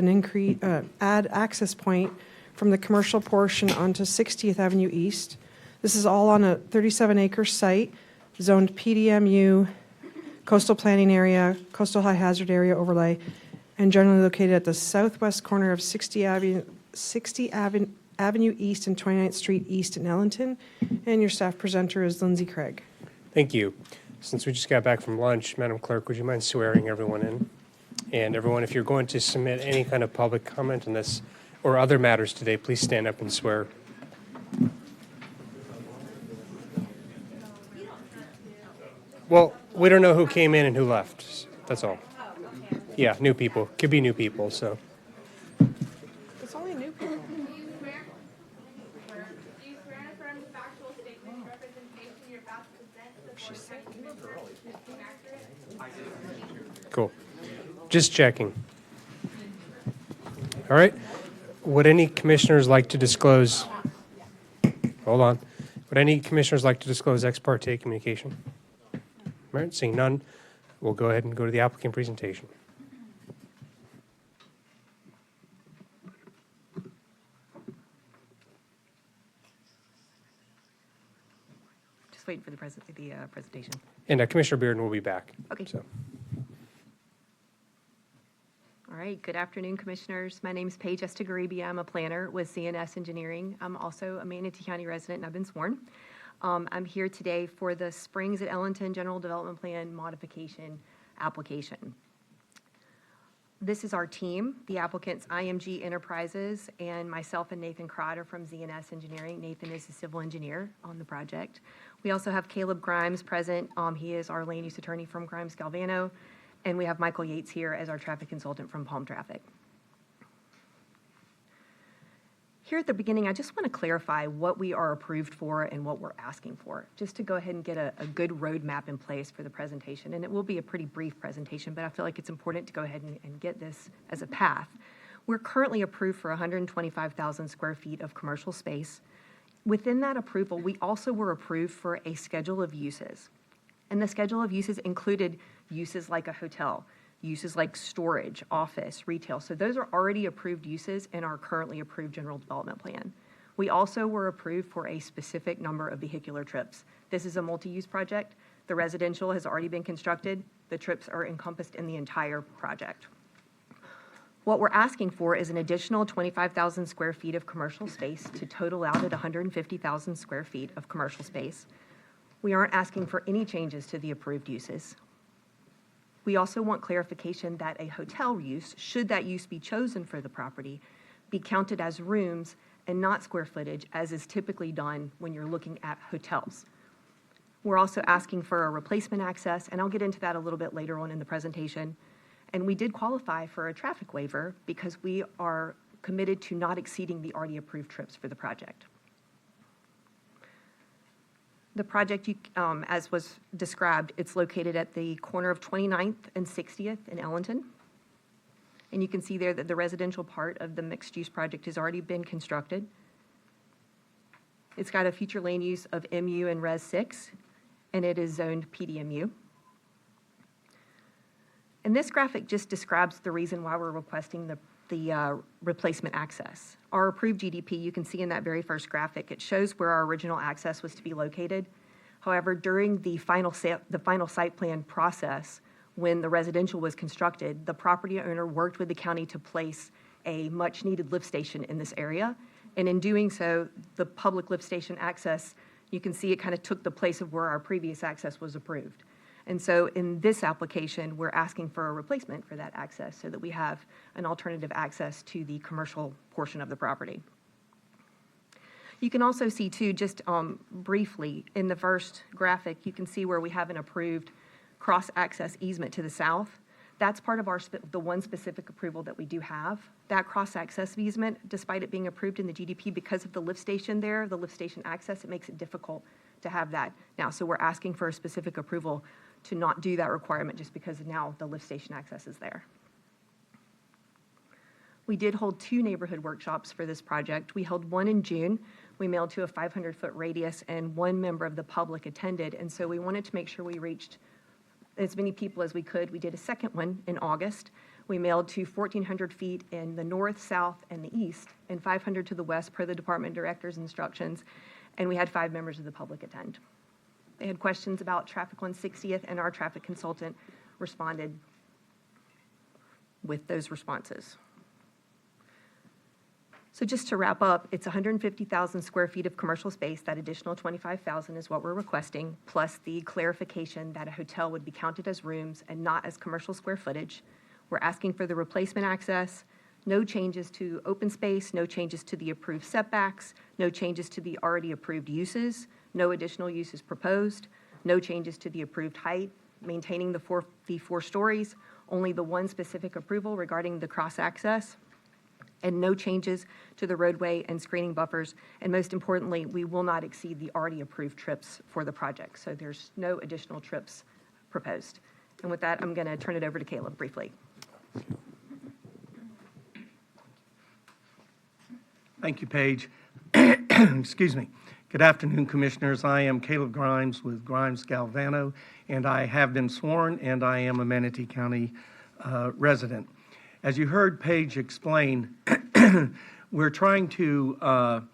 add access point from the commercial portion onto 60th Avenue East. This is all on a 37-acre site, zoned PDMU, coastal planning area, coastal high hazard area overlay, and generally located at the southwest corner of 60 Avenue East and 29th Street East in Ellington. And your staff presenter is Lindsay Craig. Thank you. Since we just got back from lunch, Madam Clerk, would you mind swearing everyone in? And everyone, if you're going to submit any kind of public comment on this or other matters today, please stand up and swear. Well, we don't know who came in and who left. That's all. Yeah, new people. Could be new people, so. It's only new people. Do you swear and affirm the factual statements representation you're about to present to the board of county commissioners is accurate? Cool. Just checking. All right. Would any commissioners like to disclose? Hold on. Would any commissioners like to disclose ex parte communication? All right, seeing none, we'll go ahead and go to the applicant presentation. Just waiting for the presentation. And Commissioner Bearden will be back. Okay. So. All right, good afternoon, Commissioners. My name is Paige Estigaribia. I'm a planner with CNS Engineering. I'm also a Manatee County resident, and I've been sworn. I'm here today for the Springs at Ellington General Development Plan modification application. This is our team, the applicants IMG Enterprises, and myself and Nathan Crowder from ZNS Engineering. Nathan is a civil engineer on the project. We also have Caleb Grimes present. He is our land use attorney from Grimes Galvano. And we have Michael Yates here as our traffic consultant from Palm Traffic. Here at the beginning, I just want to clarify what we are approved for and what we're asking for, just to go ahead and get a good roadmap in place for the presentation. And it will be a pretty brief presentation, but I feel like it's important to go ahead and get this as a path. We're currently approved for 125,000 square feet of commercial space. Within that approval, we also were approved for a schedule of uses. And the schedule of uses included uses like a hotel, uses like storage, office, retail. So those are already approved uses in our currently approved general development plan. We also were approved for a specific number of vehicular trips. This is a multi-use project. The residential has already been constructed. The trips are encompassed in the entire project. What we're asking for is an additional 25,000 square feet of commercial space to total out at 150,000 square feet of commercial space. We aren't asking for any changes to the approved uses. We also want clarification that a hotel use, should that use be chosen for the property, be counted as rooms and not square footage, as is typically done when you're looking at hotels. We're also asking for a replacement access, and I'll get into that a little bit later on in the presentation. And we did qualify for a traffic waiver because we are committed to not exceeding the already approved trips for the project. The project, as was described, it's located at the corner of 29th and 60th in Ellington. And you can see there that the residential part of the mixed-use project has already been constructed. It's got a future land use of MU and Res 6, and it is zoned PDMU. And this graphic just describes the reason why we're requesting the replacement access. Our approved GDP, you can see in that very first graphic, it shows where our original access was to be located. However, during the final site plan process, when the residential was constructed, the property owner worked with the county to place a much-needed lift station in this area. And in doing so, the public lift station access, you can see it kind of took the place of where our previous access was approved. And so in this application, we're asking for a replacement for that access so that we have an alternative access to the commercial portion of the property. You can also see too, just briefly, in the first graphic, you can see where we have an approved cross-access easement to the south. That's part of the one specific approval that we do have. That cross-access easement, despite it being approved in the GDP, because of the lift station there, the lift station access, it makes it difficult to have that now. So we're asking for a specific approval to not do that requirement just because now the lift station access is there. We did hold 2 neighborhood workshops for this project. We held one in June. We mailed to a 500-foot radius, and 1 member of the public attended. And so we wanted to make sure we reached as many people as we could. We did a second one in August. We mailed to 1,400 feet in the north, south, and the east, and 500 to the west per the department director's instructions. And we had 5 members of the public attend. They had questions about traffic on 60th, and our traffic consultant responded with those responses. So just to wrap up, it's 150,000 square feet of commercial space. That additional 25,000 is what we're requesting, plus the clarification that a hotel would be counted as rooms and not as commercial square footage. We're asking for the replacement access, no changes to open space, no changes to the approved setbacks, no changes to the already approved uses, no additional uses proposed, no changes to the approved height, maintaining the four stories, only the one specific approval regarding the cross-access, and no changes to the roadway and screening buffers. And most importantly, we will not exceed the already approved trips for the project. So there's no additional trips proposed. And with that, I'm going to turn it over to Caleb briefly. Thank you, Paige. Excuse me. Good afternoon, Commissioners. I am Caleb Grimes with Grimes Galvano, and I have been sworn, and I am a Manatee County resident. As you heard Paige explain, we're trying to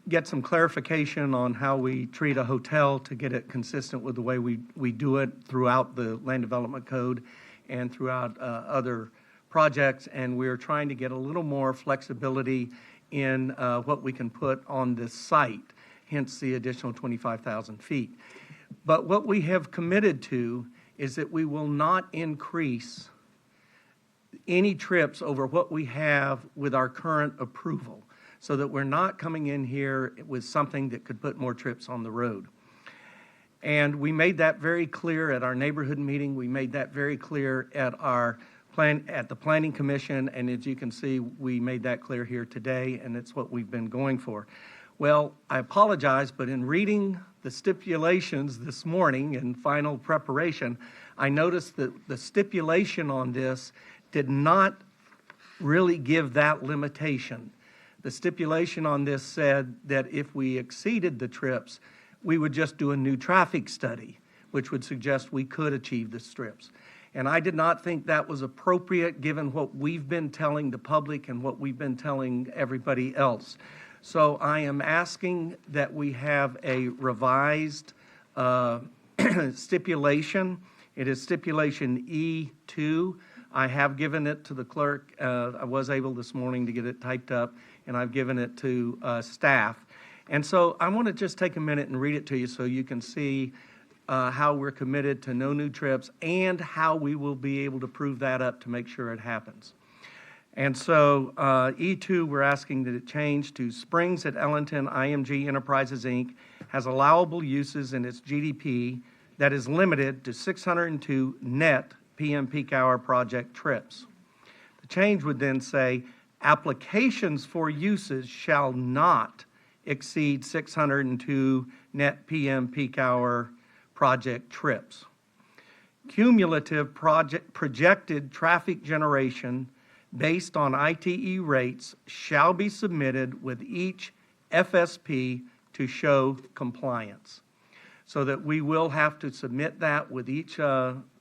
get some clarification on how we treat a hotel to get it consistent with the way we do it throughout the Land Development Code and throughout other projects, and we're trying to get a little more flexibility in what we can put on this site, hence the additional 25,000 feet. But what we have committed to is that we will not increase any trips over what we have with our current approval, so that we're not coming in here with something that could put more trips on the road. And we made that very clear at our neighborhood meeting. We made that very clear at the Planning Commission, and as you can see, we made that clear here today, and it's what we've been going for. Well, I apologize, but in reading the stipulations this morning in final preparation, I noticed that the stipulation on this did not really give that limitation. The stipulation on this said that if we exceeded the trips, we would just do a new traffic study, which would suggest we could achieve the trips. And I did not think that was appropriate given what we've been telling the public and what we've been telling everybody else. So I am asking that we have a revised stipulation. It is stipulation E2. I have given it to the clerk. I was able this morning to get it typed up, and I've given it to staff. And so I want to just take a minute and read it to you so you can see how we're committed to no new trips and how we will be able to prove that up to make sure it happens. And so E2, we're asking that it change to Springs at Ellington IMG Enterprises, Inc. has allowable uses in its GDP that is limited to 602 net PM peak hour project trips. The change would then say applications for uses shall not exceed 602 net PM peak hour project trips. Cumulative projected traffic generation based on ITE rates shall be submitted with each FSP to show compliance. So that we will have to submit that with each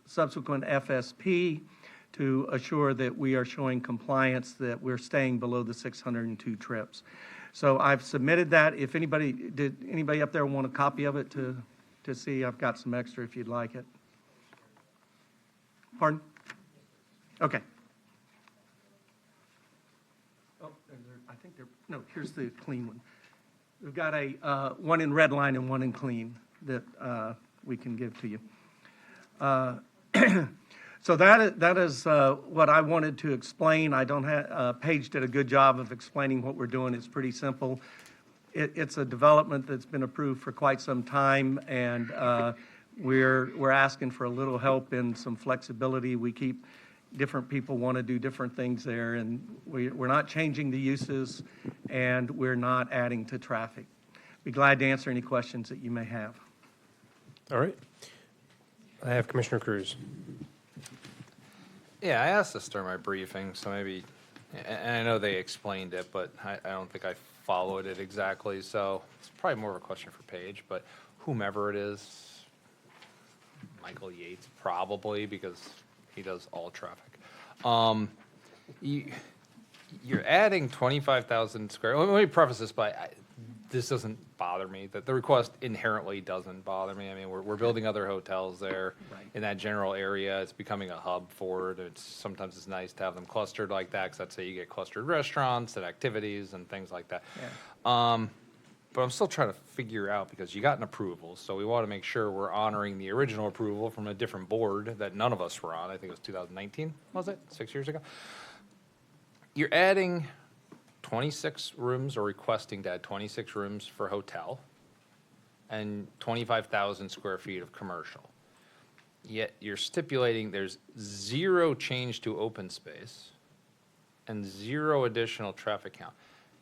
subsequent FSP to assure that we are showing compliance, that we're staying below the 602 trips. So I've submitted that. If did anybody up there want a copy of it to see? I've got some extra if you'd like it. Pardon? Okay. Oh, I think no, here's the clean one. We've got a one in red line and one in clean that we can give to you. So that is what I wanted to explain. I don't have, Paige did a good job of explaining what we're doing. It's pretty simple. It's a development that's been approved for quite some time, and we're asking for a little help and some flexibility. We keep different people want to do different things there, and we're not changing the uses, and we're not adding to traffic. Be glad to answer any questions that you may have. All right. I have Commissioner Cruz. Yeah, I asked this during my briefing, so maybe, and I know they explained it, but I don't think I followed it exactly, so it's probably more of a question for Paige, but whomever it is, Michael Yates probably, because he does all traffic. You're adding 25,000 square, let me preface this by, this doesn't bother me, that the request inherently doesn't bother me. I mean, we're building other hotels there in that general area. It's becoming a hub for it. Sometimes it's nice to have them clustered like that, because that's how you get clustered restaurants and activities and things like that. Yeah. But I'm still trying to figure out, because you got an approval, so we want to make sure we're honoring the original approval from a different board that none of us were on. I think it was 2019, was it? 6 years ago? You're adding 26 rooms, or requesting to add 26 rooms for hotel and 25,000 square feet of commercial. Yet you're stipulating there's zero change to open space and zero additional traffic count.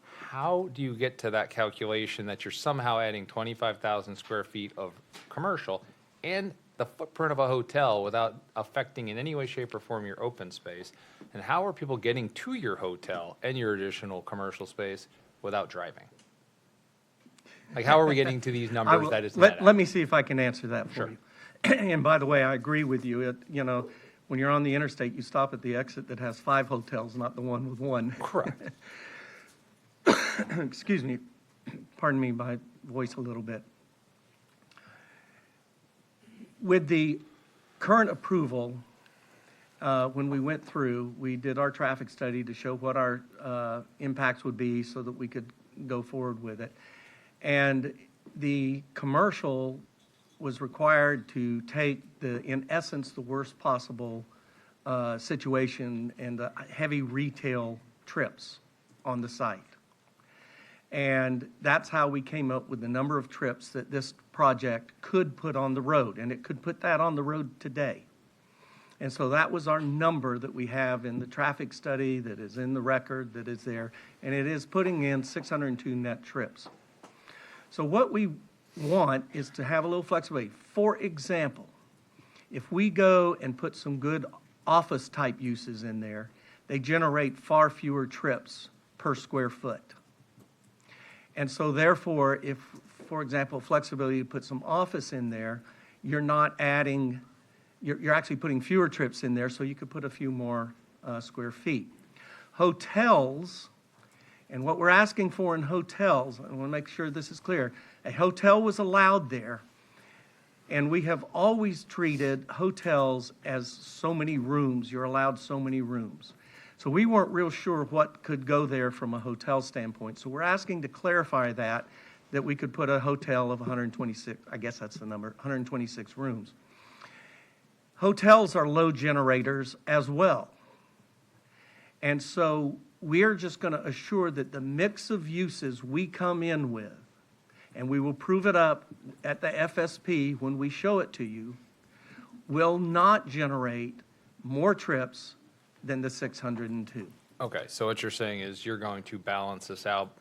How do you get to that calculation that you're somehow adding 25,000 square feet of commercial and the footprint of a hotel without affecting in any way, shape, or form your open space? And how are people getting to your hotel and your additional commercial space without driving? Like, how are we getting to these numbers that it's not Let me see if I can answer that for Sure. you. And by the way, I agree with you. You know, when you're on the interstate, you stop at the exit that has 5 hotels, not the one with 1. Correct. Excuse me, pardon me, my voice a little bit. With the current approval, when we went through, we did our traffic study to show what our impacts would be so that we could go forward with it. And the commercial was required to take in essence, the worst possible situation and the heavy retail trips on the site. And that's how we came up with the number of trips that this project could put on the road, and it could put that on the road today. And so that was our number that we have in the traffic study that is in the record that is there, and it is putting in 602 net trips. So what we want is to have a little flexibility. For example, if we go and put some good office type uses in there, they generate far fewer trips per square foot. And so therefore, if, for example, flexibility to put some office in there, you're not adding, you're actually putting fewer trips in there, so you could put a few more square feet. Hotels, and what we're asking for in hotels, I want to make sure this is clear, a hotel was allowed there, and we have always treated hotels as so many rooms. You're allowed so many rooms. So we weren't real sure what could go there from a hotel standpoint. So we're asking to clarify that we could put a hotel of 126, I guess that's the number, 126 rooms. Hotels are load generators as well. And so we're just going to assure that the mix of uses we come in with, and we will prove it up at the FSP when we show it to you, will not generate more trips than the 602. Okay, so what you're saying is you're going to balance this out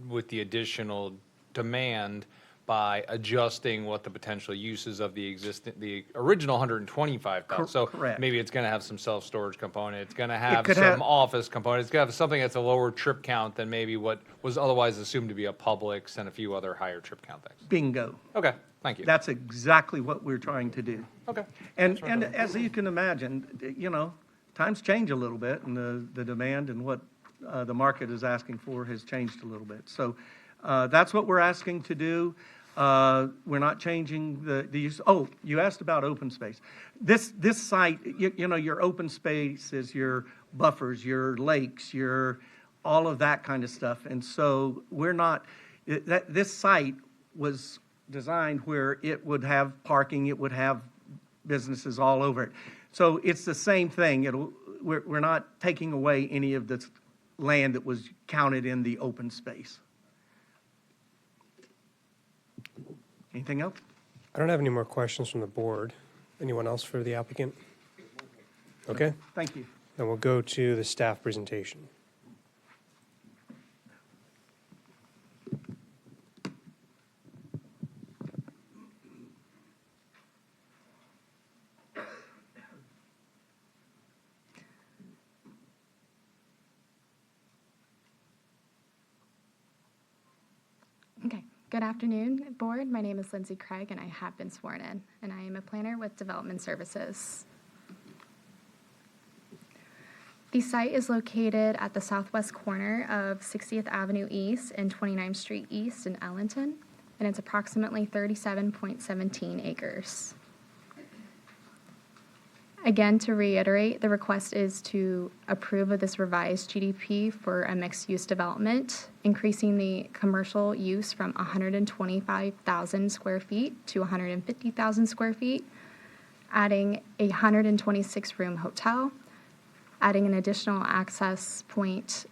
with the additional demand by adjusting what the potential uses of the original 125,000. So Correct. maybe it's going to have some self-storage component. It's going to have could some have- office component. It's going to have something that's a lower trip count than maybe what was otherwise assumed to be a Publix and a few other higher trip count things. Bingo. Okay, thank you. That's exactly what we're trying to do. Okay. And as you can imagine, you know, times change a little bit, and the demand and what the market is asking for has changed a little bit. So that's what we're asking to do. We're not changing the use. Oh, you asked about open space. This site, you know, your open space is your buffers, your lakes, your all of that kind of stuff. And so we're not. This site was designed where it would have parking, it would have businesses all over it. So it's the same thing. We're not taking away any of the land that was counted in the open space. Anything else? I don't have any more questions from the board. Anyone else for the applicant? Okay, Thank you. then we'll go to the staff presentation. Okay. Good afternoon, board. My name is Lindsay Craig, and I have been sworn in, and I am a planner with Development Services. The site is located at the southwest corner of 60th Avenue East and 29th Street East in Ellenton, and it's approximately 37.17 acres. Again, to reiterate, the request is to approve of this revised GDP for a mixed-use development, increasing the commercial use from 125,000 square feet to 150,000 square feet, adding a 126-room hotel, adding an additional access point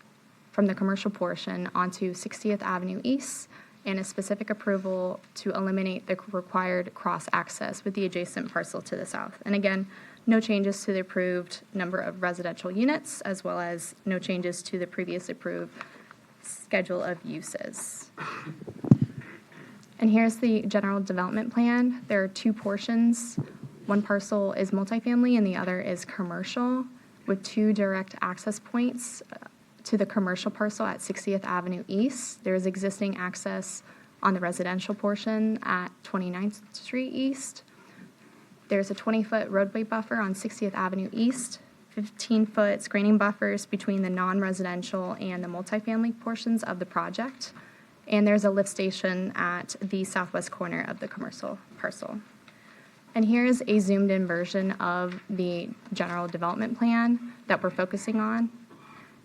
from the commercial portion onto 60th Avenue East, and a specific approval to eliminate the required cross-access with the adjacent parcel to the south. And again, no changes to the approved number of residential units, as well as no changes to the previous approved schedule of uses. And here's the general development plan. There are two portions. One parcel is multifamily and the other is commercial, with two direct access points to the commercial parcel at 60th Avenue East. There is existing access on the residential portion at 29th Street East. There's a 20-foot roadway buffer on 60th Avenue East, 15-foot screening buffers between the non-residential and the multifamily portions of the project, and there's a lift station at the southwest corner of the commercial parcel. And here's a zoomed-in version of the general development plan that we're focusing on.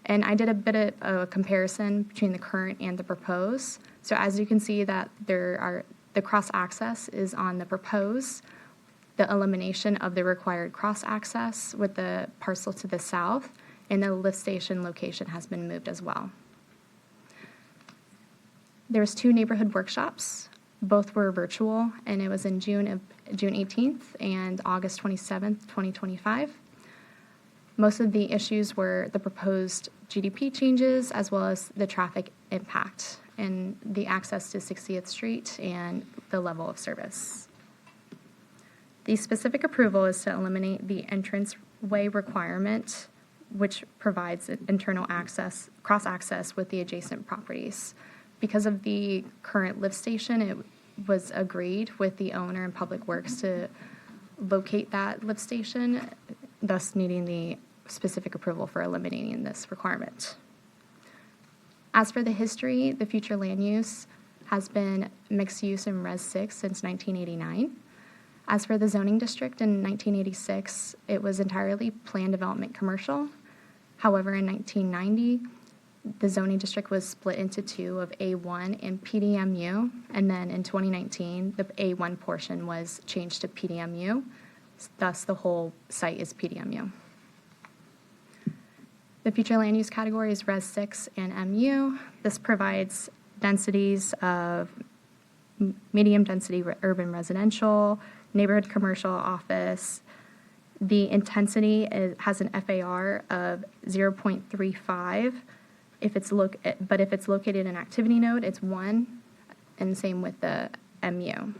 And I did a bit of a comparison between the current and the proposed. So as you can see that the cross-access is on the proposed, the elimination of the required cross-access with the parcel to the south, and the lift station location has been moved as well. There's two neighborhood workshops. Both were virtual, and it was in June 18th and August 27th, 2025. Most of the issues were the proposed GDP changes as well as the traffic impact and the access to 60th Street and the level of service. The specific approval is to eliminate the entranceway requirement, which provides internal access, cross-access with the adjacent properties. Because of the current lift station, it was agreed with the owner and Public Works to locate that lift station, thus needing the specific approval for eliminating this requirement. As for the history, the future land use has been mixed use in Res 6 since 1989. As for the zoning district in 1986, it was entirely planned development commercial. However, in 1990, the zoning district was split into two of A1 and PDMU, and then in 2019, the A1 portion was changed to PDMU, thus the whole site is PDMU. The future land use category is Res 6 and MU. This provides densities of medium density urban residential, neighborhood commercial office. The intensity has an FAR of 0.35. But if it's located in activity node, it's 1, and same with the MU.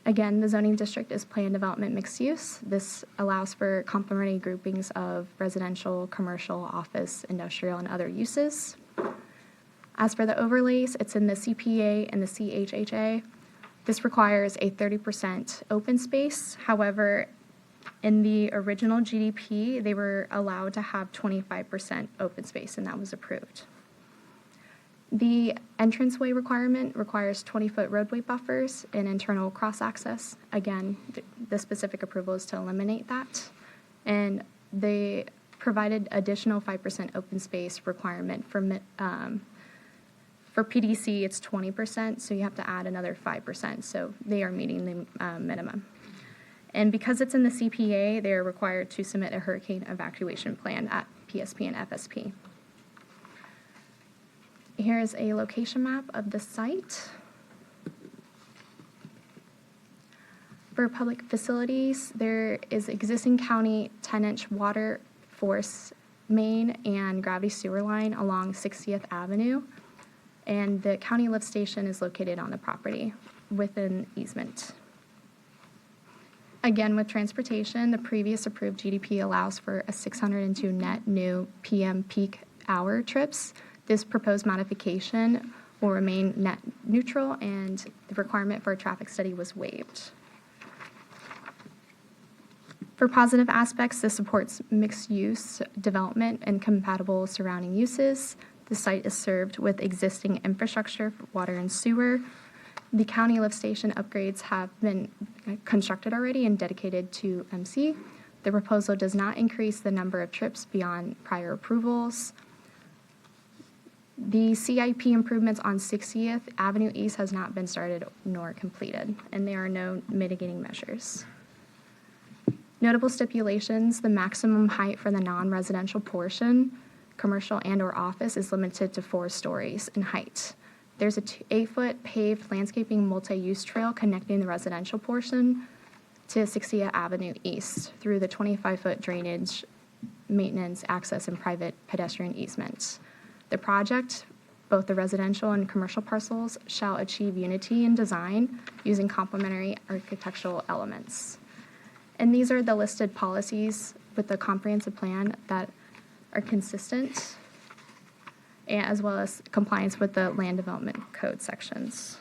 Again, the zoning district is planned development mixed use. This allows for complementary groupings of residential, commercial, office, industrial, and other uses. As for the overlays, it's in the CPA and the CHHA. This requires a 30% open space. However, in the original GDP, they were allowed to have 25% open space, and that was approved. The entranceway requirement requires 20-foot roadway buffers and internal cross-access. Again, the specific approval is to eliminate that. And they provided additional 5% open space requirement for PDC, it's 20%, so you have to add another 5%. So they are meeting the minimum. And because it's in the CPA, they are required to submit a hurricane evacuation plan at PSP and FSP. Here is a location map of the site. For public facilities, there is existing county 10-inch water force main and gravity sewer line along 60th Avenue. And the county lift station is located on the property within easement. Again, with transportation, the previous approved GDP allows for a 602 net new PM peak hour trips. This proposed modification will remain net neutral, and the requirement for a traffic study was waived. For positive aspects, this supports mixed-use development and compatible surrounding uses. The site is served with existing infrastructure for water and sewer. The county lift station upgrades have been constructed already and dedicated to MC. The proposal does not increase the number of trips beyond prior approvals. The CIP improvements on 60th Avenue East has not been started nor completed, and there are no mitigating measures. Notable stipulations: the maximum height for the non-residential portion, commercial and/or office, is limited to 4 stories in height. There's a 8-foot paved landscaping multi-use trail connecting the residential portion to 60th Avenue East through the 25-foot drainage, maintenance, access, and private pedestrian easements. The project Both the residential and commercial parcels shall achieve unity in design using complementary architectural elements. And these are the listed policies with the comprehensive plan that are consistent, as well as compliance with the land development code sections.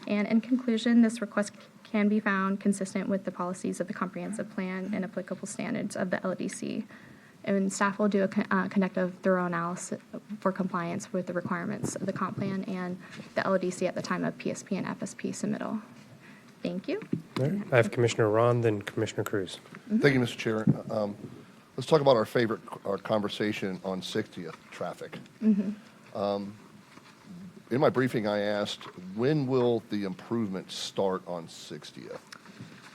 And in conclusion, this request can be found consistent with the policies of the comprehensive plan and applicable standards of the LDC. And staff will do a conduct a thorough analysis for compliance with the requirements of the comp plan and the LDC at the time of PSP and FSP submittal. Thank you. All right. I have Commissioner Ron, then Commissioner Cruz. Thank you, Mr. Chair. Let's talk about our conversation on 60th traffic. In my briefing, I asked, when will the improvements start on 60th?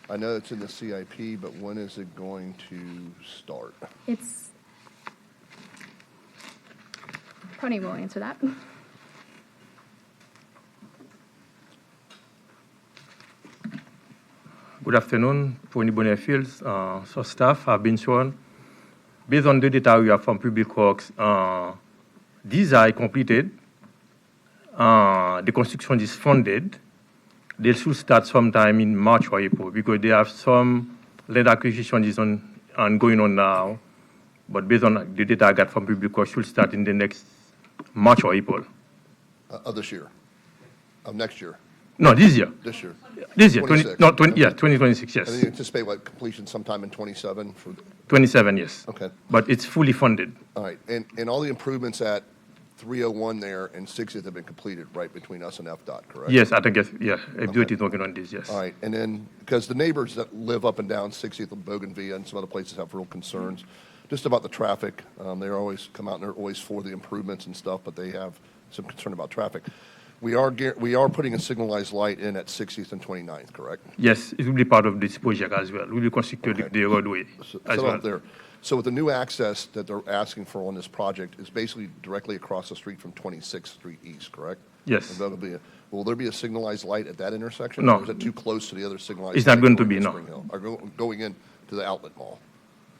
I know it's in the CIP, but when is it going to start? Tony will answer that. Good afternoon, Tony Bonnetfields. So staff have been sworn. Based on the data we have from Public Works, these are completed. The construction is funded. They should start sometime in March or April because they have some land acquisition is going on now. But based on the data I got from Public Works, should start in the next March or April. Of this year? Of next year? No, this year. This year? This year, 26. yeah, 2026, yes. And you anticipate what, completion sometime in 27? 27, yes. Okay. But it's fully funded. All right, and all the improvements at 301 there and 60th have been completed, right, between us and FDOT, correct? Yes, I think, yes, yeah, FDOT is working on this, yes. All right, and then, because the neighbors that live up and down 60th and Bougainvillea and some other places have real concerns, just about the traffic. They always come out and they're always for the improvements and stuff, but they have some concern about traffic. We are putting a signalized light in at 60th and 29th, correct? Yes, it will be part of this project as well. We will construct the roadway as well. There. So with the new access that they're asking for on this project is basically directly across the street from 26th Street East, correct? Yes. And that'll be will there be a signalized light at that intersection? No. Or is it too close to the other signalized It's not light going to be, no. Spring Hill, or going in to the outlet mall?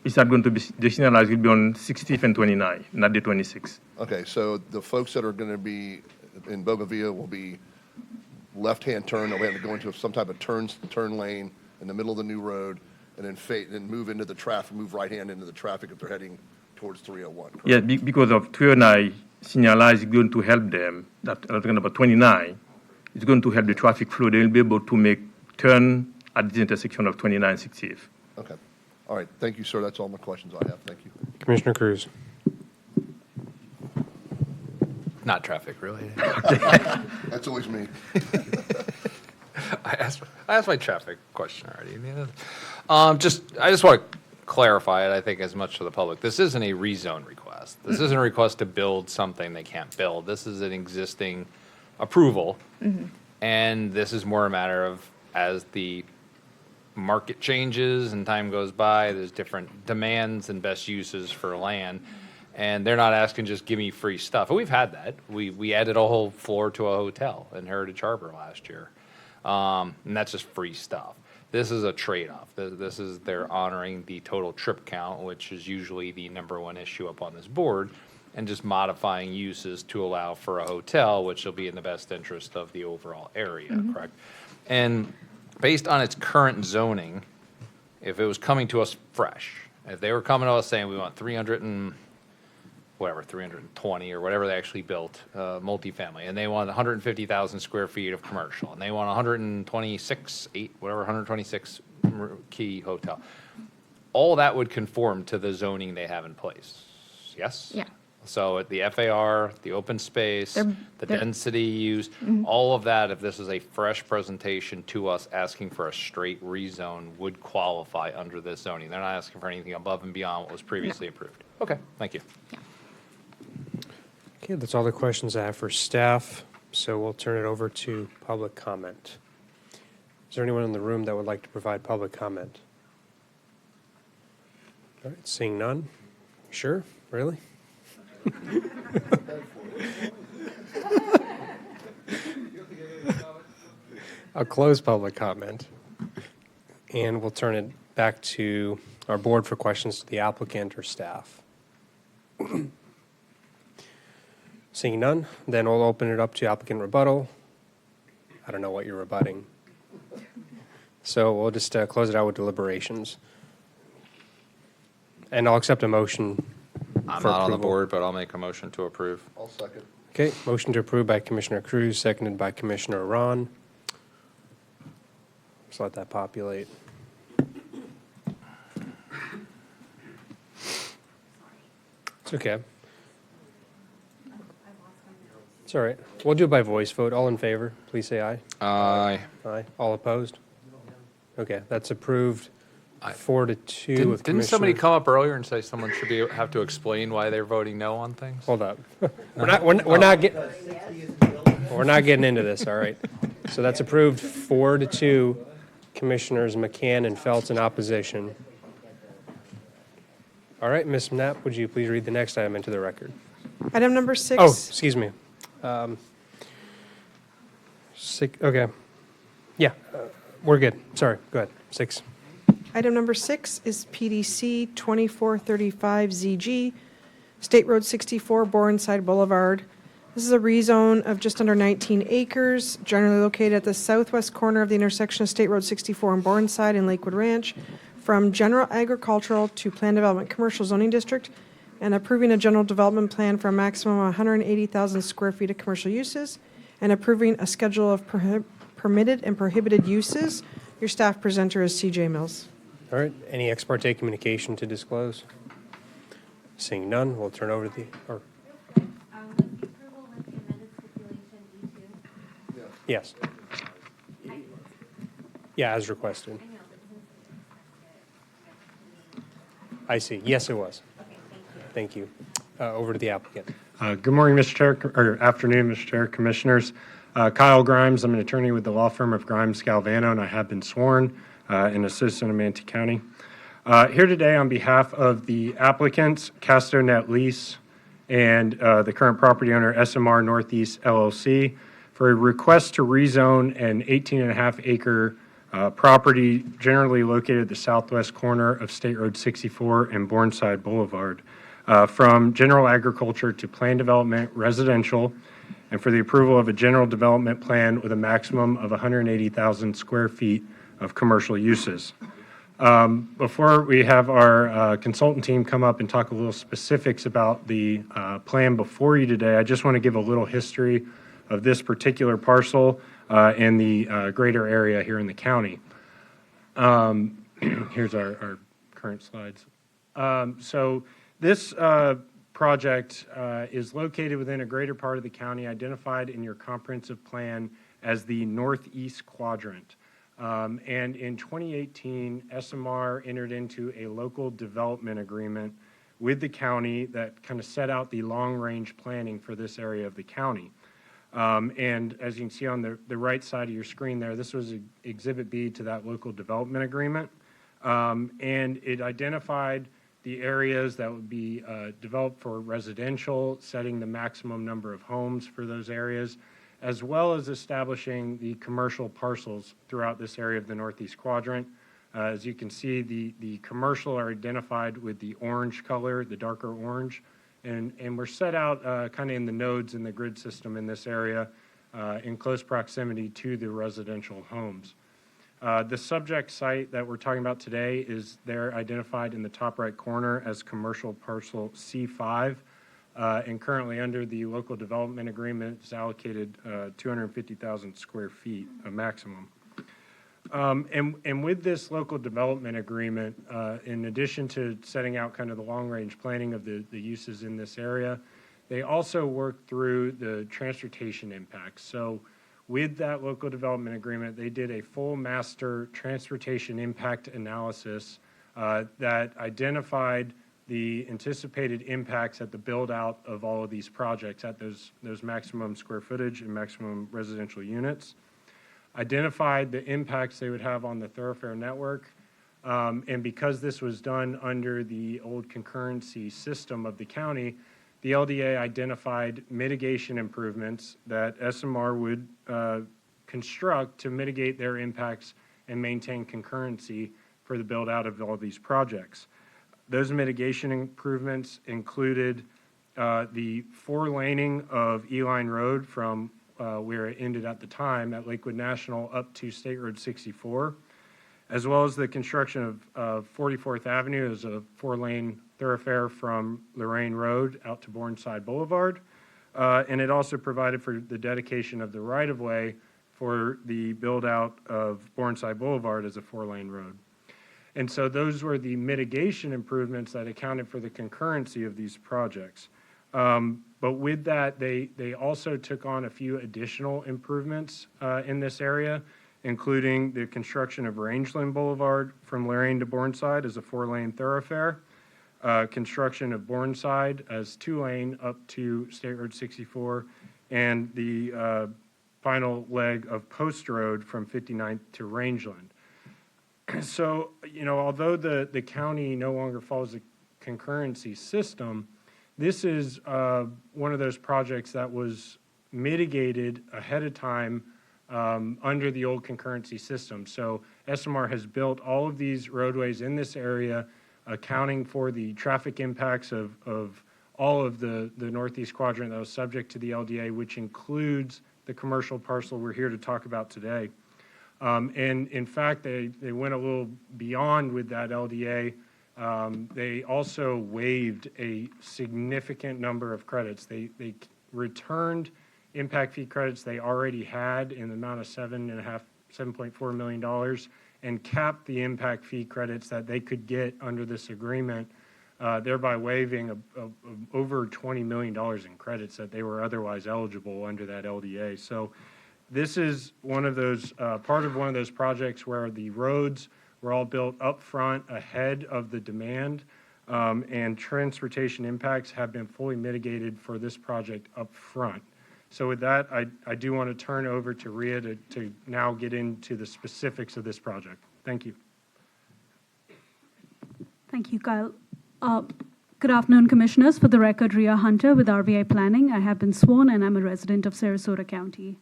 It's not going to be, the signalized will be on 60th and 29, not the 26th. Okay, so the folks that are going to be in Bougainvillea will be left-hand turn, they'll have to go into some type of turn lane in the middle of the new road, and then move into the traffic, move right-hand into the traffic if they're heading towards 301. Correct? Yeah, because of 309 signalized is going to help them, that I'm talking about 29, it's going to help the traffic flow. They'll be able to make turn at the intersection of 29 and 60th. Okay. All right, thank you, sir. That's all my questions I have. Thank you. Commissioner Cruz. Not traffic related. That's always me. I asked my traffic question already. I just want to clarify it, I think, as much to the public. This isn't a rezone request. This isn't a request to build something they can't build. This is an existing approval. And this is more a matter of, as the market changes and time goes by, there's different demands and best uses for land. And they're not asking just give me free stuff. And we've had that. We added a whole floor to a hotel in Heritage Harbor last year. And that's just free stuff. This is a trade-off. This is they're honoring the total trip count, which is usually the #1 issue up on this board, and just modifying uses to allow for a hotel, which will be in the best interest of the overall area, correct? And based on its current zoning, if it was coming to us fresh, if they were coming to us saying we want 320 or whatever they actually built, multifamily, and they want 150,000 square feet of commercial, and they want 126 key hotel. All that would conform to the zoning they have in place, yes? Yeah. So at the FAR, the open space, the they're- density used, all of that, if this is a fresh presentation to us asking for a straight rezone, would qualify under this zoning. They're not asking for anything above and beyond what was previously approved. Okay, thank you. Okay, that's all the questions I have for staff, so we'll turn it over to public comment. Is there anyone in the room that would like to provide public comment? All right, seeing none. Sure, really? I'll close public comment, and we'll turn it back to our board for questions to the applicant or staff. Seeing none, then we'll open it up to applicant rebuttal. I don't know what you're rebutting. So we'll just close it out with deliberations. And I'll accept a motion I'm for not on the approval. board, but I'll make a motion to approve. I'll second. Okay, motion to approve by Commissioner Cruz, seconded by Commissioner Ron. Just let that populate. It's okay. It's all right. We'll do it by voice vote. All in favor, please say aye. Aye. Aye. All opposed? Okay, that's approved 4-2 with Didn't Commissioner. somebody come up earlier and say someone should have to explain why they're voting no on things? Hold up. We're not getting into this, all right? So that's approved 4-2. Commissioners McCann and Feltz in opposition. All right, Ms. Knapp, would you please read the next item into the record? Item number 6. Oh, excuse me. Okay. Yeah, we're good. Sorry, go ahead. 6. Item number 6 is PDC 2435ZG, State Road 64, Borenside Boulevard. This is a rezone of just under 19 acres, generally located at the southwest corner of the intersection of State Road 64 and Borenside in Lakewood Ranch, from general agricultural to planned development commercial zoning district, and approving a general development plan for a maximum of 180,000 square feet of commercial uses, and approving a schedule of permitted and prohibited uses. Your staff presenter is CJ Mills. All right, any ex parte communication to disclose? Seeing none, we'll turn over to the, or, yes. Yeah, as requested. I see. Yes, it was. Thank you. Over to the applicant. Good morning, Mr. Chair, or afternoon, Mr. Chair, Commissioners. Kyle Grimes, I'm an attorney with the law firm of Grimes Galvano, and I have been sworn and a citizen of Manatee County. Here today on behalf of the applicants, Casto Net Lease, and the current property owner, SMR Northeast LLC, for a request to rezone an 18.5-acre property generally located at the southwest corner of State Road 64 and Borenside Boulevard from general agriculture to planned development residential, and for the approval of a general development plan with a maximum of 180,000 square feet of commercial uses. Before we have our consultant team come up and talk a little specifics about the plan before you today, I just want to give a little history of this particular parcel and the greater area here in the county. Here's our current slides. So this project is located within a greater part of the county identified in your comprehensive plan as the northeast quadrant. And in 2018, SMR entered into a local development agreement with the county that kind of set out the long-range planning for this area of the county. And as you can see on the right side of your screen there, this was Exhibit B to that local development agreement. And it identified the areas that would be developed for residential, setting the maximum number of homes for those areas, as well as establishing the commercial parcels throughout this area of the northeast quadrant. As you can see, the commercial are identified with the orange color, the darker orange, and we're set out kind of in the nodes in the grid system in this area in close proximity to the residential homes. The subject site that we're talking about today is there identified in the top right corner as commercial parcel C5, and currently under the local development agreement is allocated 250,000 square feet, a maximum. And with this local development agreement, in addition to setting out kind of the long-range planning of the uses in this area, they also work through the transportation impacts. So with that local development agreement, they did a full master transportation impact analysis that identified the anticipated impacts at the build-out of all of these projects at those maximum square footage and maximum residential units, identified the impacts they would have on the thoroughfare network, and because this was done under the old concurrency system of the county, the LDA identified mitigation improvements that SMR would construct to mitigate their impacts and maintain concurrency for the build-out of all of these projects. Those mitigation improvements included the four laning of Eline Road from where it ended at the time at Lakewood National up to State Road 64, as well as the construction of 44th Avenue as a four-lane thoroughfare from Lorraine Road out to Bourneside Boulevard. And it also provided for the dedication of the right-of-way for the build-out of Bourneside Boulevard as a four-lane road. And so those were the mitigation improvements that accounted for the concurrency of these projects. But with that, they also took on a few additional improvements in this area, including the construction of Rangeland Boulevard from Lorraine to Bourneside as a four-lane thoroughfare, construction of Bourneside as two-lane up to State Road 64, and the final leg of Post Road from 59th to Rangeland. So, although the county no longer follows the concurrency system, this is one of those projects that was mitigated ahead of time under the old concurrency system. So SMR has built all of these roadways in this area, accounting for the traffic impacts of all of the northeast quadrant that was subject to the LDA, which includes the commercial parcel we're here to talk about today. And in fact, they went a little beyond with that LDA. They also waived a significant number of credits. They returned impact fee credits they already had in the amount of $7.4 million and capped the impact fee credits that they could get under this agreement, thereby waiving over $20 million in credits that they were otherwise eligible under that LDA. So this is one of those, part of one of those projects where the roads were all built up front ahead of the demand, and transportation impacts have been fully mitigated for this project up front. So with that, I do want to turn over to Rhea to now get into the specifics of this project. Thank you. Thank you, Kyle. Good afternoon, Commissioners. For the record, Rhea Hunter with RVI Planning. I have been sworn and I'm a resident of Sarasota County.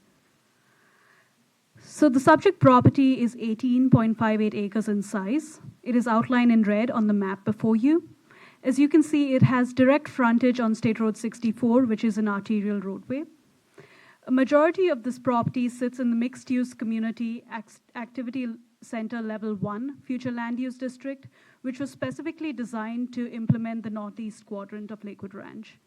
So the subject property is 18.58 acres in size. It is outlined in red on the map before you. As you can see, it has direct frontage on State Road 64, which is an arterial roadway. A majority of this property sits in the mixed-use community activity center level 1 future land use district, which was specifically designed to implement the northeast quadrant of Lakewood Ranch.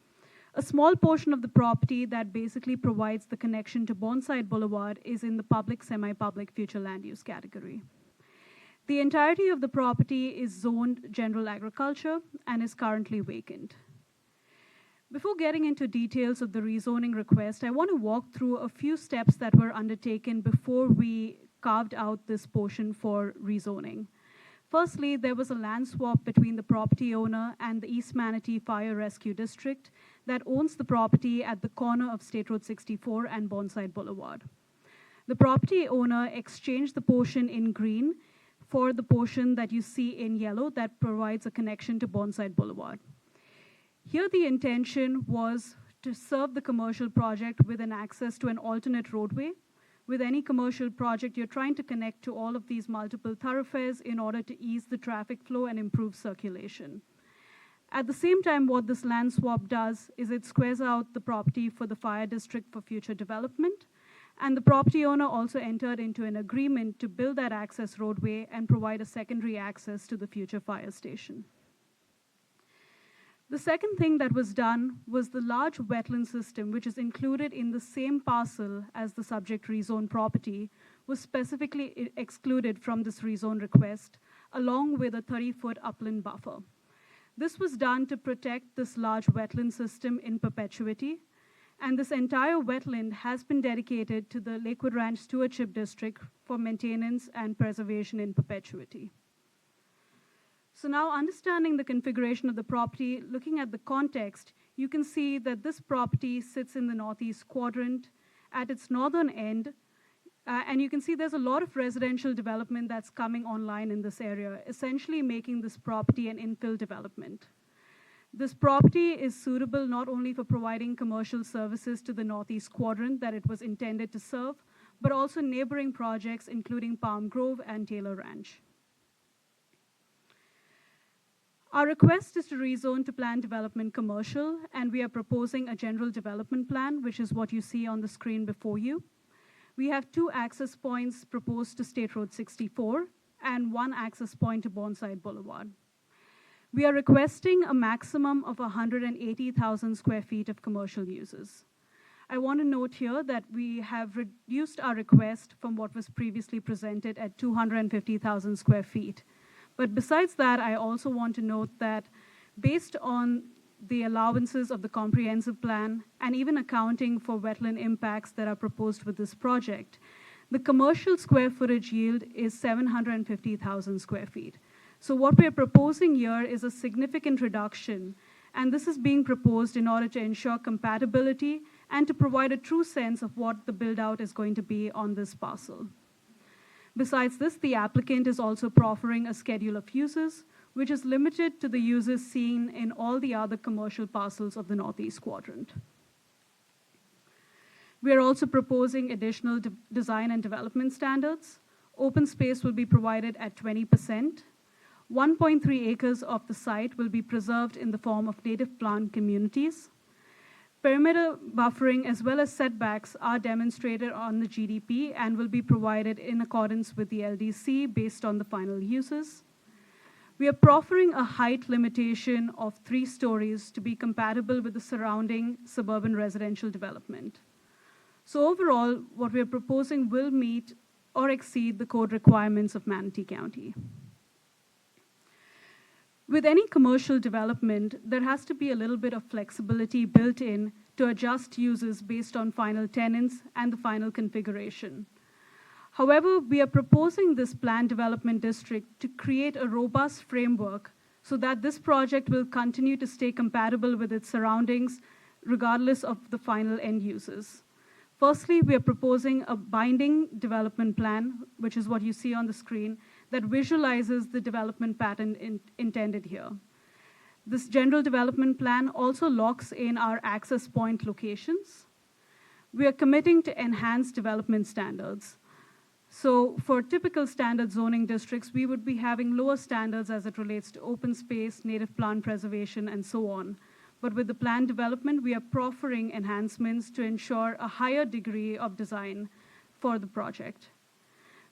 A small portion of the property that basically provides the connection to Bourneside Boulevard is in the public, semi-public future land use category. The entirety of the property is zoned general agriculture and is currently vacant. Before getting into details of the rezoning request, I want to walk through a few steps that were undertaken before we carved out this portion for rezoning. Firstly, there was a land swap between the property owner and the East Manatee Fire Rescue District that owns the property at the corner of State Road 64 and Bourneside Boulevard. The property owner exchanged the portion in green for the portion that you see in yellow that provides a connection to Bourneside Boulevard. Here the intention was to serve the commercial project with an access to an alternate roadway. With any commercial project, you're trying to connect to all of these multiple thoroughfares in order to ease the traffic flow and improve circulation. At the same time, what this land swap does is it squares out the property for the fire district for future development, and the property owner also entered into an agreement to build that access roadway and provide a secondary access to the future fire station. The second thing that was done was the large wetland system, which is included in the same parcel as the subject rezone property, was specifically excluded from this rezone request, along with a 30-foot upland buffer. This was done to protect this large wetland system in perpetuity, and this entire wetland has been dedicated to the Lakewood Ranch Stewardship District for maintenance and preservation in perpetuity. So now, understanding the configuration of the property, looking at the context, you can see that this property sits in the northeast quadrant at its northern end, and you can see there's a lot of residential development that's coming online in this area, essentially making this property an infill development. This property is suitable not only for providing commercial services to the northeast quadrant that it was intended to serve, but also neighboring projects, including Palm Grove and Taylor Ranch. Our request is to rezone to planned development commercial, and we are proposing a general development plan, which is what you see on the screen before you. We have 2 access points proposed to State Road 64 and 1 access point to Burnside Boulevard. We are requesting a maximum of 180,000 square feet of commercial uses. I want to note here that we have reduced our request from what was previously presented at 250,000 square feet. But besides that, I also want to note that based on the allowances of the comprehensive plan and even accounting for wetland impacts that are proposed with this project, the commercial square footage yield is 750,000 square feet. So what we are proposing here is a significant reduction, and this is being proposed in order to ensure compatibility and to provide a true sense of what the build-out is going to be on this parcel. Besides this, the applicant is also proffering a schedule of uses, which is limited to the uses seen in all the other commercial parcels of the Northeast Quadrant. We are also proposing additional design and development standards. Open space will be provided at 20%. 1.3 acres of the site will be preserved in the form of native plant communities. Perimeter buffering as well as setbacks are demonstrated on the GDP and will be provided in accordance with the LDC based on the final uses. We are proffering a height limitation of 3 stories to be compatible with the surrounding suburban residential development. So overall, what we are proposing will meet or exceed the code requirements of Manatee County. With any commercial development, there has to be a little bit of flexibility built in to adjust uses based on final tenants and the final configuration. However, we are proposing this planned development district to create a robust framework so that this project will continue to stay compatible with its surroundings regardless of the final end uses. Firstly, we are proposing a binding development plan, which is what you see on the screen, that visualizes the development pattern intended here. This general development plan also locks in our access point locations. We are committing to enhanced development standards. So for typical standard zoning districts, we would be having lower standards as it relates to open space, native plant preservation, and so on. But with the planned development, we are proffering enhancements to ensure a higher degree of design for the project.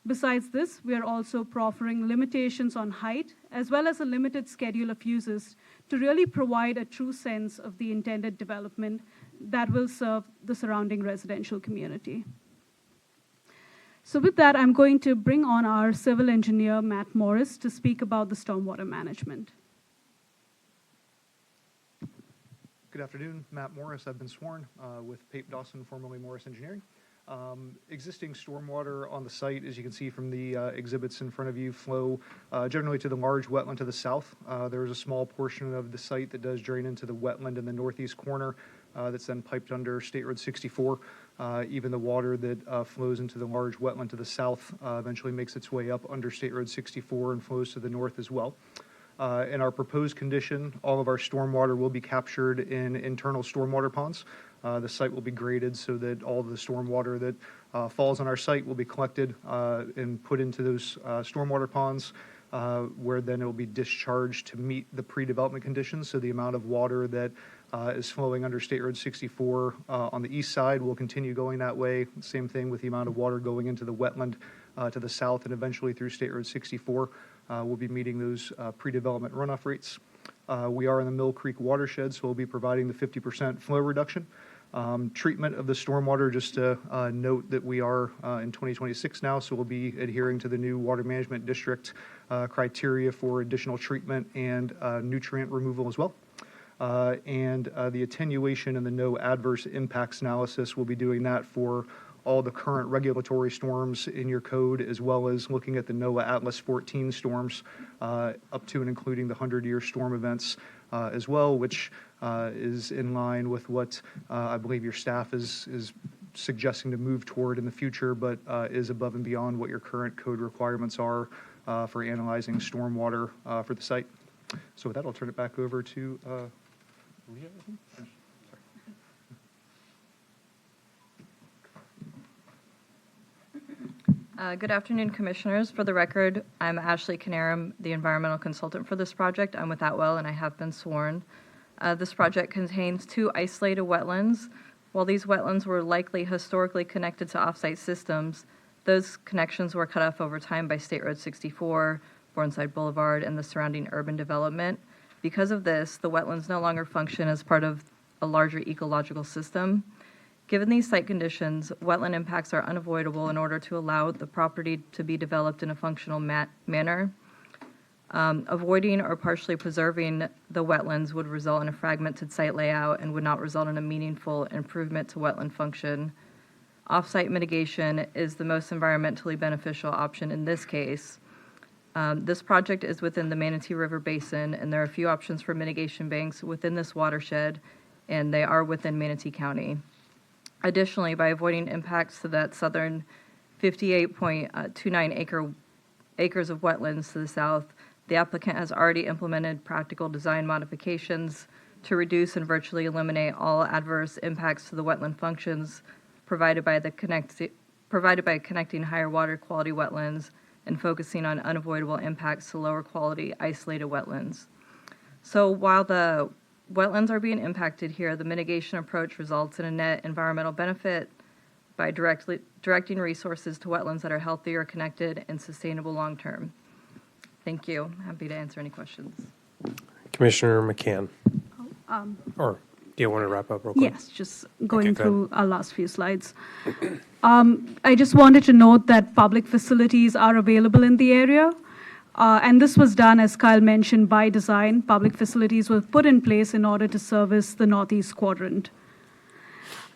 Besides this, we are also proffering limitations on height, as well as a limited schedule of uses to really provide a true sense of the intended development that will serve the surrounding residential community. So with that, I'm going to bring on our civil engineer, Matt Morris, to speak about the stormwater management. Good afternoon, Matt Morris. I've been sworn with Pape Dawson, formerly Morris Engineering. Existing stormwater on the site, as you can see from the exhibits in front of you, flow generally to the large wetland to the south. There is a small portion of the site that does drain into the wetland in the northeast corner that's then piped under State Road 64. Even the water that flows into the large wetland to the south eventually makes its way up under State Road 64 and flows to the north as well. In our proposed condition, all of our stormwater will be captured in internal stormwater ponds. The site will be graded so that all the stormwater that falls on our site will be collected and put into those stormwater ponds, where then it will be discharged to meet the pre-development conditions. So the amount of water that is flowing under State Road 64 on the east side will continue going that way. Same thing with the amount of water going into the wetland to the south and eventually through State Road 64. We'll be meeting those pre-development runoff rates. We are in the Mill Creek watershed, so we'll be providing the 50% flow reduction. Treatment of the stormwater, just to note that we are in 2026 now, so we'll be adhering to the new water management district criteria for additional treatment and nutrient removal as well. And the attenuation and the no adverse impacts analysis, we'll be doing that for all the current regulatory storms in your code, as well as looking at the NOAA Atlas 14 storms up to and including the 100-year storm events as well, which is in line with what I believe your staff is suggesting to move toward in the future, but is above and beyond what your current code requirements are for analyzing stormwater for the site. So with that, I'll turn it back over to Leah, I think? Good afternoon, Commissioners. For the record, I'm Ashley Canarum, the environmental consultant for this project. I'm with Atwell, and I have been sworn. This project contains 2 isolated wetlands. While these wetlands were likely historically connected to offsite systems, those connections were cut off over time by State Road 64, Burnside Boulevard, and the surrounding urban development. Because of this, the wetlands no longer function as part of a larger ecological system. Given these site conditions, wetland impacts are unavoidable in order to allow the property to be developed in a functional manner. Avoiding or partially preserving the wetlands would result in a fragmented site layout and would not result in a meaningful improvement to wetland function. Off-site mitigation is the most environmentally beneficial option in this case. This project is within the Manatee River Basin, and there are a few options for mitigation banks within this watershed, and they are within Manatee County. Additionally, by avoiding impacts to that southern 58.29 acres of wetlands to the south, the applicant has already implemented practical design modifications to reduce and virtually eliminate all adverse impacts to the wetland functions provided by connecting higher water quality wetlands and focusing on unavoidable impacts to lower quality isolated wetlands. So while the wetlands are being impacted here, the mitigation approach results in a net environmental benefit by directing resources to wetlands that are healthier, connected, and sustainable long-term. Thank you. Happy to answer any questions. Commissioner McCann. Or do you want to wrap up real quick? Yes, just going Okay, go through our last few slides. I just wanted to note that public facilities are available in the area. And this was done, as Kyle mentioned, by design. Public facilities were put in place in order to service the Northeast Quadrant.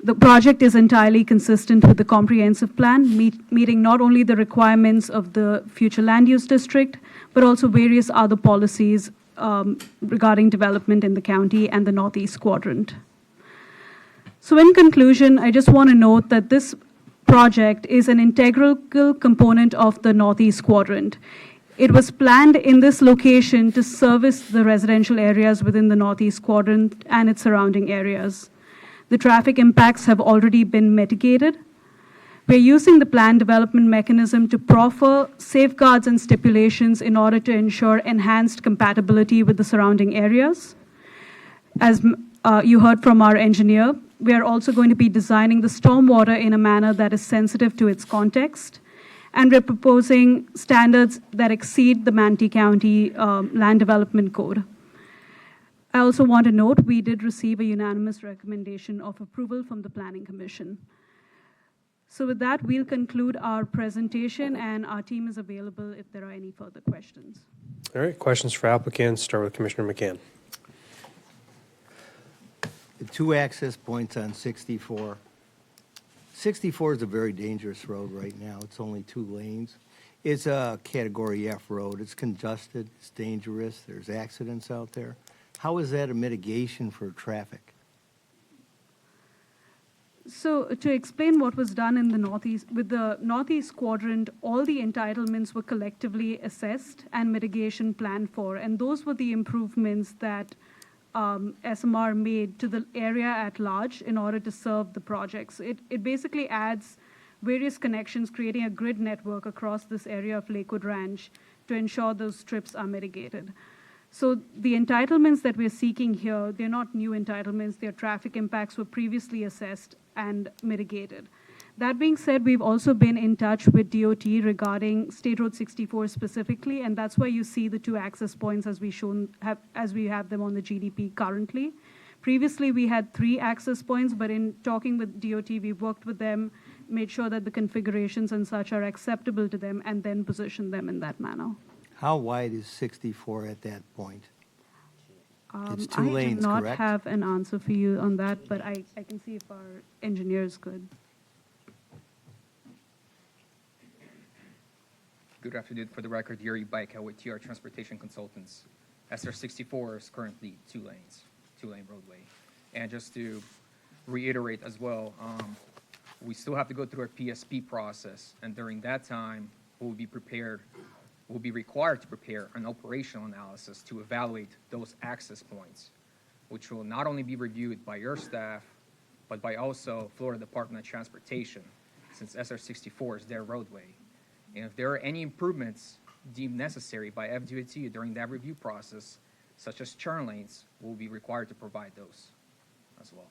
The project is entirely consistent with the comprehensive plan, meeting not only the requirements of the future land use district, but also various other policies regarding development in the county and the Northeast Quadrant. So in conclusion, I just want to note that this project is an integral component of the Northeast Quadrant. It was planned in this location to service the residential areas within the Northeast Quadrant and its surrounding areas. The traffic impacts have already been mitigated. We're using the plan development mechanism to proffer safeguards and stipulations in order to ensure enhanced compatibility with the surrounding areas. As you heard from our engineer, we are also going to be designing the stormwater in a manner that is sensitive to its context. And we're proposing standards that exceed the Manatee County Land Development Code. I also want to note we did receive a unanimous recommendation of approval from the Planning Commission. So with that, we'll conclude our presentation, and our team is available if there are any further questions. All right, questions for applicants. Start with Commissioner McCann. The 2 access points on 64. 64 is a very dangerous road right now. It's only 2 lanes. It's a Category F road. It's congested. It's dangerous. There's accidents out there. How is that a mitigation for traffic? So to explain what was done in the Northeast, with the Northeast Quadrant, all the entitlements were collectively assessed and mitigation planned for. And those were the improvements that SMR made to the area at large in order to serve the projects. It basically adds various connections, creating a grid network across this area of Lakewood Ranch to ensure those strips are mitigated. So the entitlements that we're seeking here, they're not new entitlements. Their traffic impacts were previously assessed and mitigated. That being said, we've also been in touch with DOT regarding State Road 64 specifically, and that's why you see the 2 access points as we have them on the GDP currently. Previously, we had 3 access points, but in talking with DOT, we've worked with them, made sure that the configurations and such are acceptable to them, and then positioned them in that manner. How wide is 64 at that point? It's 2 lanes, I do not correct? have an answer for you on that, but I can see if our engineers could. Good afternoon. For the record, Yuri Baika with TR Transportation Consultants. SR 64 is currently 2 lanes, 2-lane roadway. And just to reiterate as well, we still have to go through our PSP process, and during that time, we'll be required to prepare an operational analysis to evaluate those access points, which will not only be reviewed by your staff, but by also Florida Department of Transportation, since SR 64 is their roadway. And if there are any improvements deemed necessary by FDOT during that review process, such as turn lanes, we'll be required to provide those as well.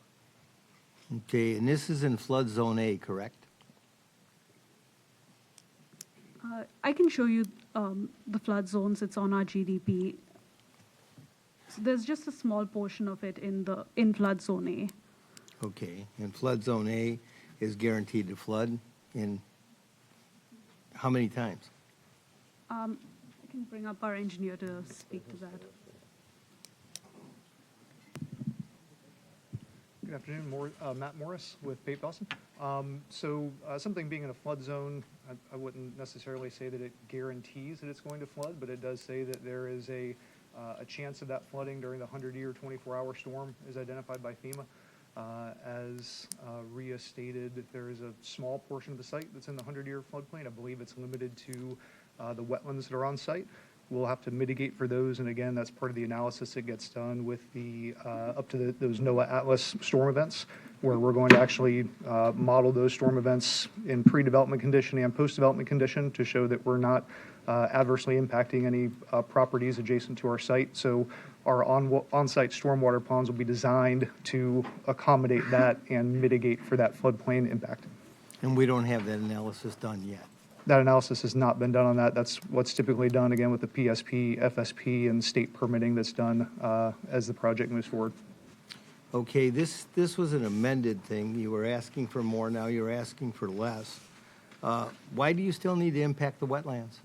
Okay, and this is in flood zone A, correct? I can show you the flood zones. It's on our GDP. So there's just a small portion of it in flood zone A. Okay, and flood zone A is guaranteed to flood in how many times? I can bring up our engineer to speak to that. Good afternoon, Matt Morris with Pape Dawson. Something being in a flood zone, I wouldn't necessarily say that it guarantees that it's going to flood, but it does say that there is a chance of that flooding during the 100-year, 24-hour storm is identified by FEMA. As Rhea stated, there is a small portion of the site that's in the 100-year floodplain. I believe it's limited to the wetlands that are on site. We'll have to mitigate for those, and again, that's part of the analysis that gets done with the up to those NOAA Atlas storm events, where we're going to actually model those storm events in pre-development condition and post-development condition to show that we're not adversely impacting any properties adjacent to our site. So our on-site stormwater ponds will be designed to accommodate that and mitigate for that floodplain impact. And we don't have that analysis done yet. That analysis has not been done on that. That's what's typically done, again, with the PSP, FSP, and state permitting that's done as the project moves forward. Okay, this was an amended thing. You were asking for more, now you're asking for less. Why do you still need to impact the wetlands?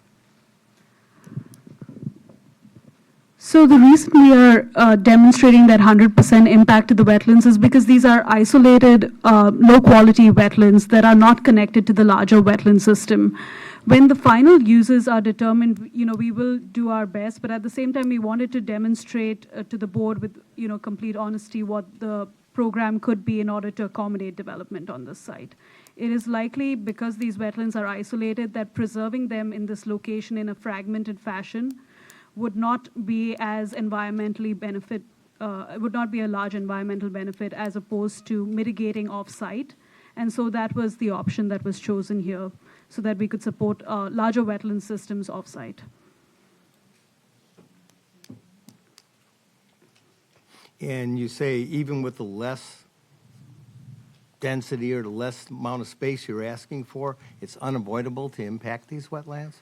So the reason we are demonstrating that 100% impact to the wetlands is because these are isolated, low-quality wetlands that are not connected to the larger wetland system. When the final uses are determined, we will do our best, but at the same time, we wanted to demonstrate to the board with, complete honesty what the program could be in order to accommodate development on this site. It is likely, because these wetlands are isolated, that preserving them in this location in a fragmented fashion would not be as environmentally would not be a large environmental benefit as opposed to mitigating off-site. And so that was the option that was chosen here, so that we could support larger wetland systems off-site. And you say even with the less density or the less amount of space you're asking for, it's unavoidable to impact these wetlands?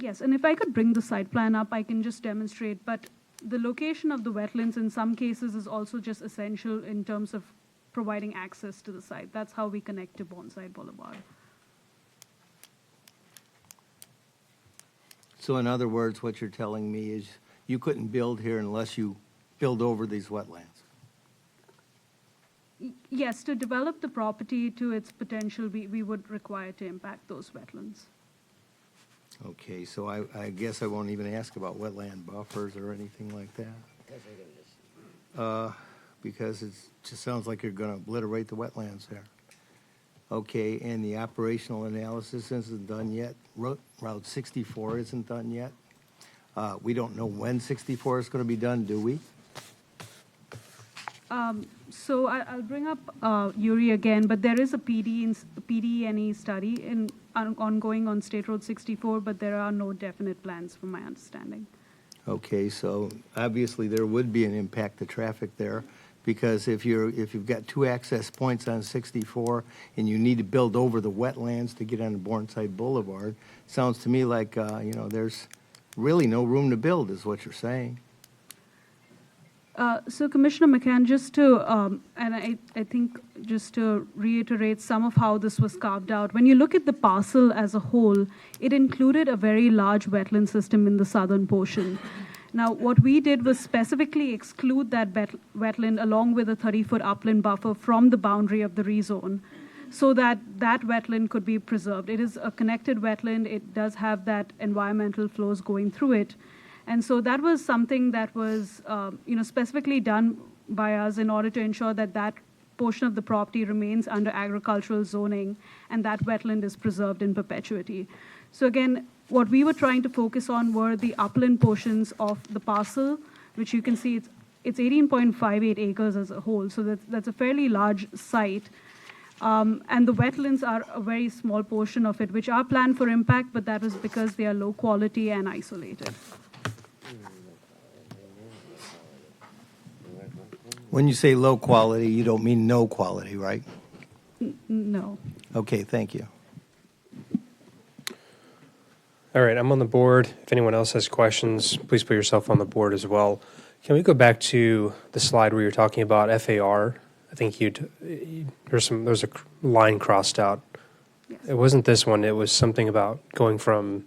Yes, and if I could bring the site plan up, I can just demonstrate. But the location of the wetlands in some cases is also just essential in terms of providing access to the site. That's how we connect to Bonsai Boulevard. So in other words, what you're telling me is you couldn't build here unless you build over these wetlands? Yes, to develop the property to its potential, we would require to impact those wetlands. Okay, so I guess I won't even ask about wetland buffers or anything like that. Because it just sounds like you're going to obliterate the wetlands there. Okay, and the operational analysis isn't done yet. Route 64 isn't done yet. We don't know when 64 is going to be done, do we? So I'll bring up Yuri again, but there is a PD&E study ongoing on State Road 64, but there are no definite plans from my understanding. Okay, so obviously there would be an impact to traffic there, because if you've got two access points on 64 and you need to build over the wetlands to get on Bourneside Boulevard, sounds to me like there's really no room to build, is what you're saying. So Commissioner McCann, just to, and I think just to reiterate some of how this was carved out, when you look at the parcel as a whole, it included a very large wetland system in the southern portion. Now, what we did was specifically exclude that wetland along with a 30-foot upland buffer from the boundary of the rezone, so that that wetland could be preserved. It is a connected wetland. It does have that environmental flows going through it. And so that was something that was specifically done by us in order to ensure that that portion of the property remains under agricultural zoning and that wetland is preserved in perpetuity. So again, what we were trying to focus on were the upland portions of the parcel, which you can see it's 18.58 acres as a whole. So that's a fairly large site. And the wetlands are a very small portion of it, which are planned for impact, but that was because they are low quality and isolated. When you say low quality, you don't mean no quality, right? No. Okay, thank you. All right, I'm on the board. If anyone else has questions, please put yourself on the board as well. Can we go back to the slide where you're talking about FAR? I think there's a line crossed out. Yes. It wasn't this one. It was something about going from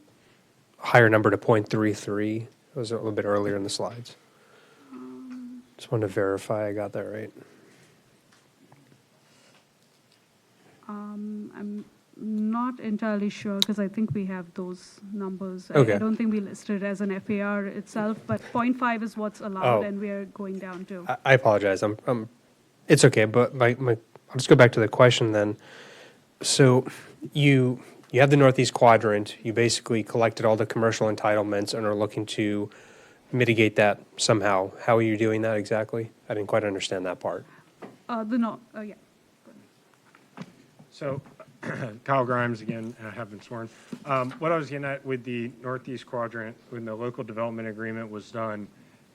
a higher number to 0.33. It was a little bit earlier in the slides. Just wanted to verify I got that right. I'm not entirely sure because I think we have those numbers. Okay. I don't think we listed it as an FAR itself, but 0.5 is what's allowed, Oh. and we are going down to. I apologize. It's okay, but I'll just go back to the question then. So you have the northeast quadrant. You basically collected all the commercial entitlements and are looking to mitigate that somehow. How are you doing that exactly? I didn't quite understand that part. Yeah. So, Kyle Grimes again, I have been sworn. What I was getting at with the Northeast Quadrant, when the local development agreement was done,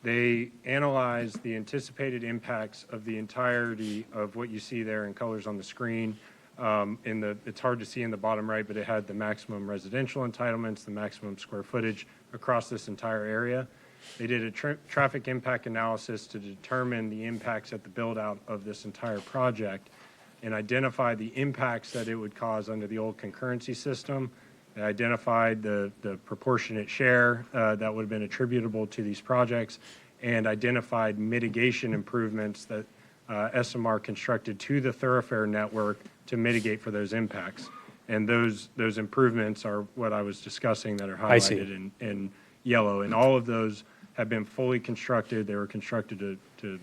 they analyzed the anticipated impacts of the entirety of what you see there in colors on the screen. It's hard to see in the bottom right, but it had the maximum residential entitlements, the maximum square footage across this entire area. They did a traffic impact analysis to determine the impacts at the build-out of this entire project and identify the impacts that it would cause under the old concurrency system. They identified the proportionate share that would have been attributable to these projects and identified mitigation improvements that SMR constructed to the thoroughfare network to mitigate for those impacts. And those improvements are what I was discussing that are I see. highlighted in yellow. And all of those have been fully constructed. They were constructed to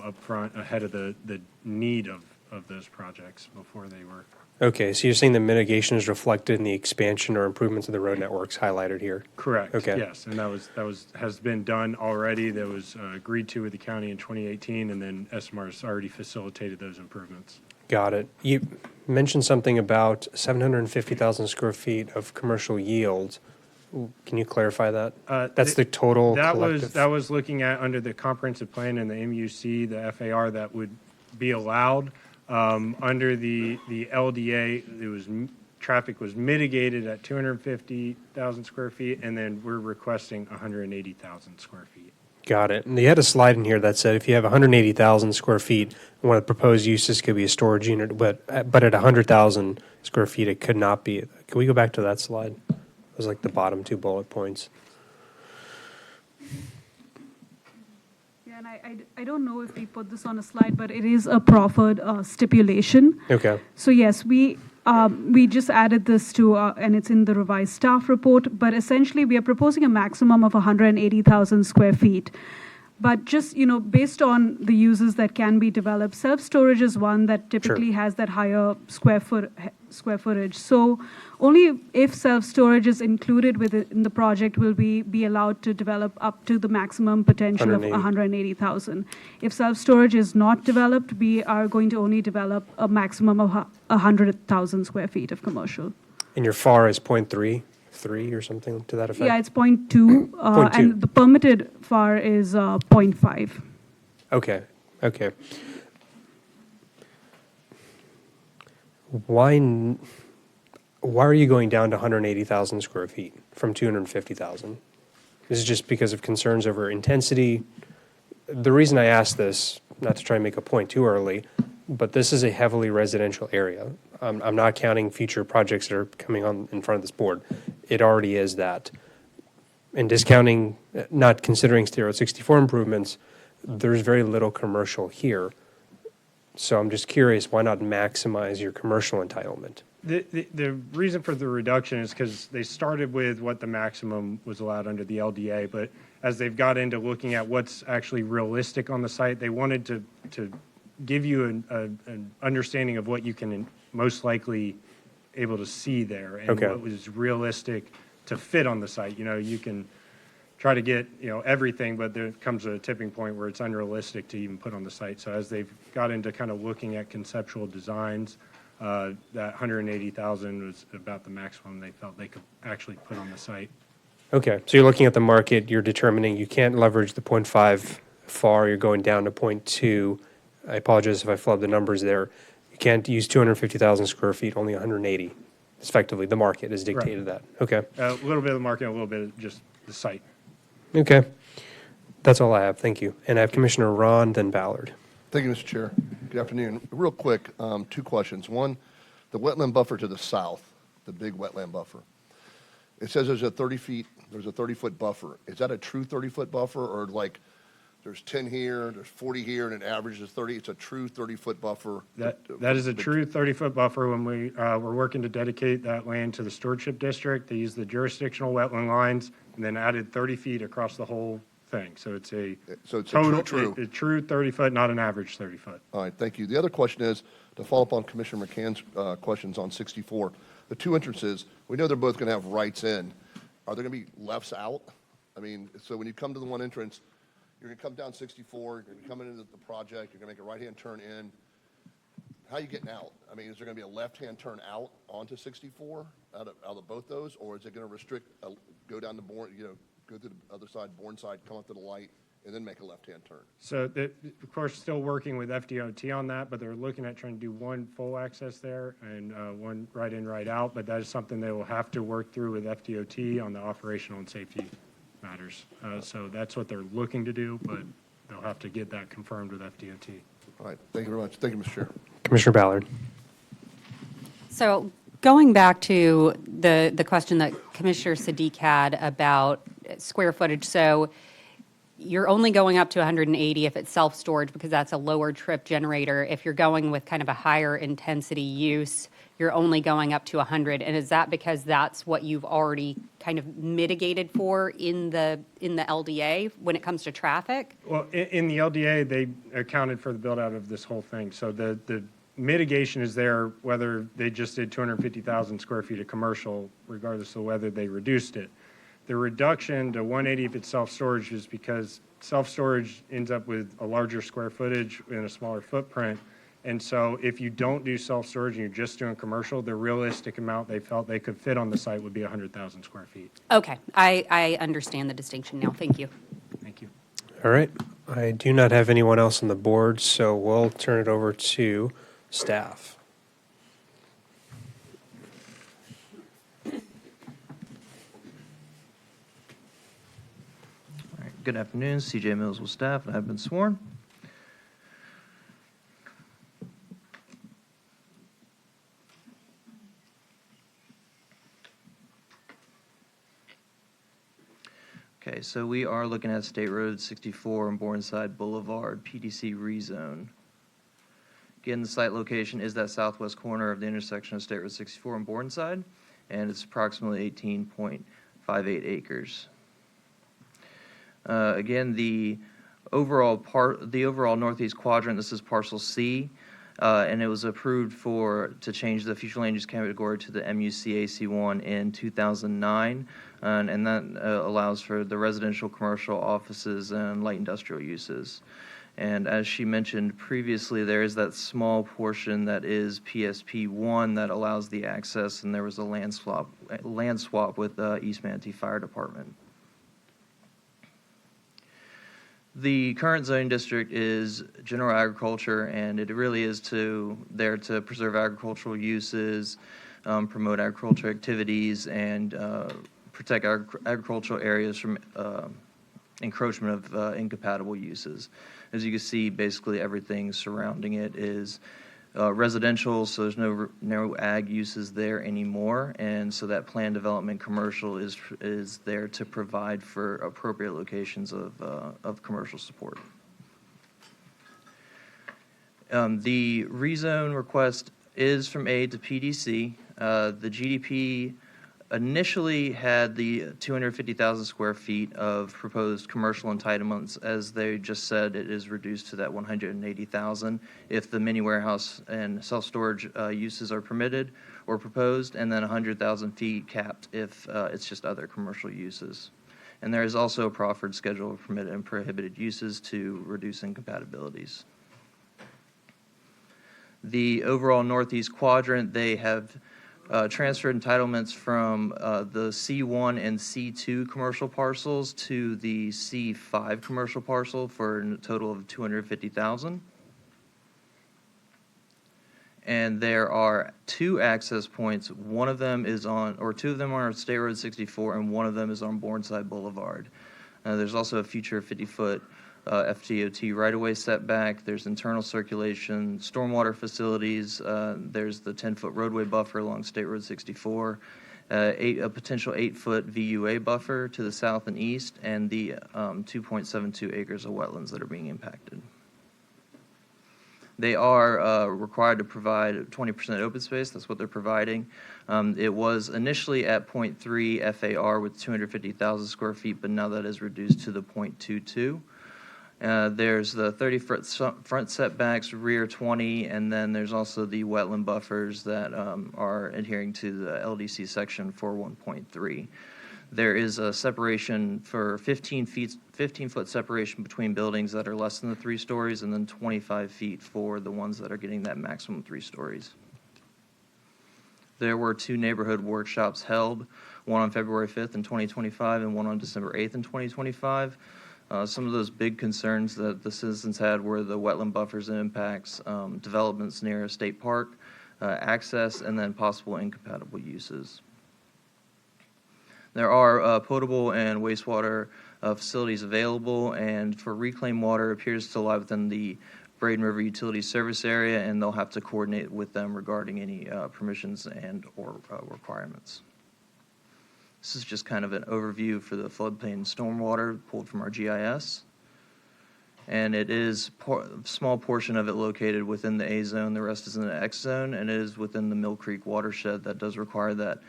up front ahead of the need of those projects before they were. Okay, so you're saying the mitigation is reflected in the expansion or improvements of the road networks highlighted here? Correct. Okay. Yes, and that has been done already. That was agreed to with the county in 2018, and then SMR has already facilitated those improvements. Got it. You mentioned something about 750,000 square feet of commercial yield. Can you clarify that? That's the total collective? That was looking at under the comprehensive plan and the MUC, the FAR that would be allowed. Under the LDA, traffic was mitigated at 250,000 square feet, and then we're requesting 180,000 square feet. Got it. And you had a slide in here that said if you have 180,000 square feet, one of the proposed uses could be a storage unit, but at 100,000 square feet, it could not be. Can we go back to that slide? It was like the bottom two bullet points. Yeah, and I don't know if we put this on a slide, but it is a proffered stipulation. Okay. So yes, we just added this to, and it's in the revised staff report, but essentially we are proposing a maximum of 180,000 square feet. But just, based on the uses that can be developed, self-storage is one that typically has that higher square footage. So only if self-storage is included within the project will we be allowed to develop up to the maximum potential of 180,000. If self-storage is not developed, we are going to only develop a maximum of 100,000 square feet of commercial. And your FAR is 0.33 or something to that effect? Yeah, it's 0.2, and the permitted FAR is 0.5. Okay. Why are you going down to 180,000 square feet from 250,000? This is just because of concerns over intensity. The reason I ask this, not to try and make a point too early, but this is a heavily residential area. I'm not counting future projects that are coming on in front of this board. It already is that. And discounting, not considering Stereo 64 improvements, there's very little commercial here. So I'm just curious, why not maximize your commercial entitlement? The reason for the reduction is because they started with what the maximum was allowed under the LDA, but as they've got into looking at what's actually realistic on the site, they wanted to give you an understanding of what you can most likely able to see there and what was realistic to fit on the site. You can try to get everything, but there comes a tipping point where it's unrealistic to even put on the site. So as they've got into kind of looking at conceptual designs, that 180,000 was about the maximum they felt they could actually put on the site. Okay, so you're looking at the market, you're determining you can't leverage the 0.5 far, you're going down to 0.2. I apologize if I flubbed the numbers there. You can't use 250,000 square feet, only 180. Effectively, the market has dictated that. Okay. A little bit of the market, a little bit of just the site. Okay. That's all I have. Thank you. And I have Commissioner Ron, then Ballard. Thank you, Mr. Chair. Good afternoon. Real quick, two questions. One, the wetland buffer to the south, the big wetland buffer. It says there's a 30-foot buffer. Is that a true 30-foot buffer, or like there's 10 here, there's 40 here, and an average is 30? It's a true 30-foot buffer? That is a true 30-foot buffer. When we were working to dedicate that land to the stewardship district, they used the jurisdictional wetland lines and then added 30 feet across the whole thing. So it's a total, a true 30-foot, not an average 30-foot. All right, thank you. The other question is, to follow up on Commissioner McCann's questions on 64, the two entrances, we know they're both going to have rights in. Are there going to be lefts out? I mean, so when you come to the one entrance, you're going to come down 64, you're going to come into the project, you're going to make a right-hand turn in. How are you getting out? I mean, is there going to be a left-hand turn out onto 64 out of both those, or is it going to restrict, go down the Bourne, go to the other side, Bourne side, come up to the light, and then make a left-hand turn? So, of course, still working with FDOT on that, but they're looking at trying to do one full access there and one right in, right out. But that is something they will have to work through with FDOT on the operational and safety matters. So that's what they're looking to do, but they'll have to get that confirmed with FDOT. All right, thank you very much. Thank you, Mr. Chair. Commissioner Ballard. So going back to the question that Commissioner Sadiq had about square footage, so you're only going up to 180 if it's self-storage because that's a lower trip generator. If you're going with kind of a higher intensity use, you're only going up to 100. And is that because that's what you've already kind of mitigated for in the LDA when it comes to traffic? Well, in the LDA, they accounted for the build-out of this whole thing. So the mitigation is there whether they just did 250,000 square feet of commercial, regardless of whether they reduced it. The reduction to 180 if it's self-storage is because self-storage ends up with a larger square footage and a smaller footprint. And so if you don't do self-storage and you're just doing commercial, the realistic amount they felt they could fit on the site would be 100,000 square feet. Okay, I understand the distinction now. Thank you. Thank you. All right. I do not have anyone else on the board, so we'll turn it over to staff. Good afternoon, CJ Mills with staff, and I've been sworn. Okay, so we are looking at State Road 64 and Bourneside Boulevard, PDC rezone. Again, the site location is that southwest corner of the intersection of State Road 64 and Bourneside, and it's approximately 18.58 acres. Again, the overall northeast quadrant, this is parcel C, and it was approved to change the future land use category to the MUCAC1 in 2009, and that allows for the residential, commercial, offices, and light industrial uses. And as she mentioned previously, there is that small portion that is PSP1 that allows the access, and there was a land swap with East Manatee Fire Department. The current zoning district is general agriculture, and it really is there to preserve agricultural uses, promote agricultural activities, and protect agricultural areas from encroachment of incompatible uses. As you can see, basically everything surrounding it is residential, so there's no ag uses there anymore, and so that planned development commercial is there to provide for appropriate locations of commercial support. The rezone request is from A to PDC. The GDP initially had the 250,000 square feet of proposed commercial entitlements. As they just said, it is reduced to that 180,000 if the mini warehouse and self-storage uses are permitted or proposed, and then 100,000 feet capped if it's just other commercial uses. And there is also a proffered schedule of permitted and prohibited uses to reduce incompatibilities. The overall northeast quadrant, they have transferred entitlements from the C1 and C2 commercial parcels to the C5 commercial parcel for a total of 250,000. And there are 2 access points. One of them is on, or 2 of them are on State Road 64, and one of them is on Bourneside Boulevard. There's also a future 50-foot FTOT right-of-way setback. There's internal circulation, stormwater facilities. There's the 10-foot roadway buffer along State Road 64, a potential 8-foot VUA buffer to the south and east, and the 2.72 acres of wetlands that are being impacted. They are required to provide 20% open space. That's what they're providing. It was initially at 0.3 FAR with 250,000 square feet, but now that is reduced to the 0.22. There's the 30-foot front setbacks, rear 20, and then there's also the wetland buffers that are adhering to the LDC section for 1.3. There is a separation for 15-foot separation between buildings that are less than the 3 stories, and then 25 feet for the ones that are getting that maximum 3 stories. There were 2 neighborhood workshops held, one on February 5th in 2025 and one on December 8th in 2025. Some of those big concerns that the citizens had were the wetland buffers and impacts, developments near a state park, access, and then possible incompatible uses. There are potable and wastewater facilities available, and for reclaimed water appears to lie within the Braden River Utility Service Area, and they'll have to coordinate with them regarding any permissions and or requirements. This is just kind of an overview for the floodplain stormwater pulled from our GIS. And it is a small portion of it located within the A zone. The rest is in the X zone, and it is within the Mill Creek watershed. That does require that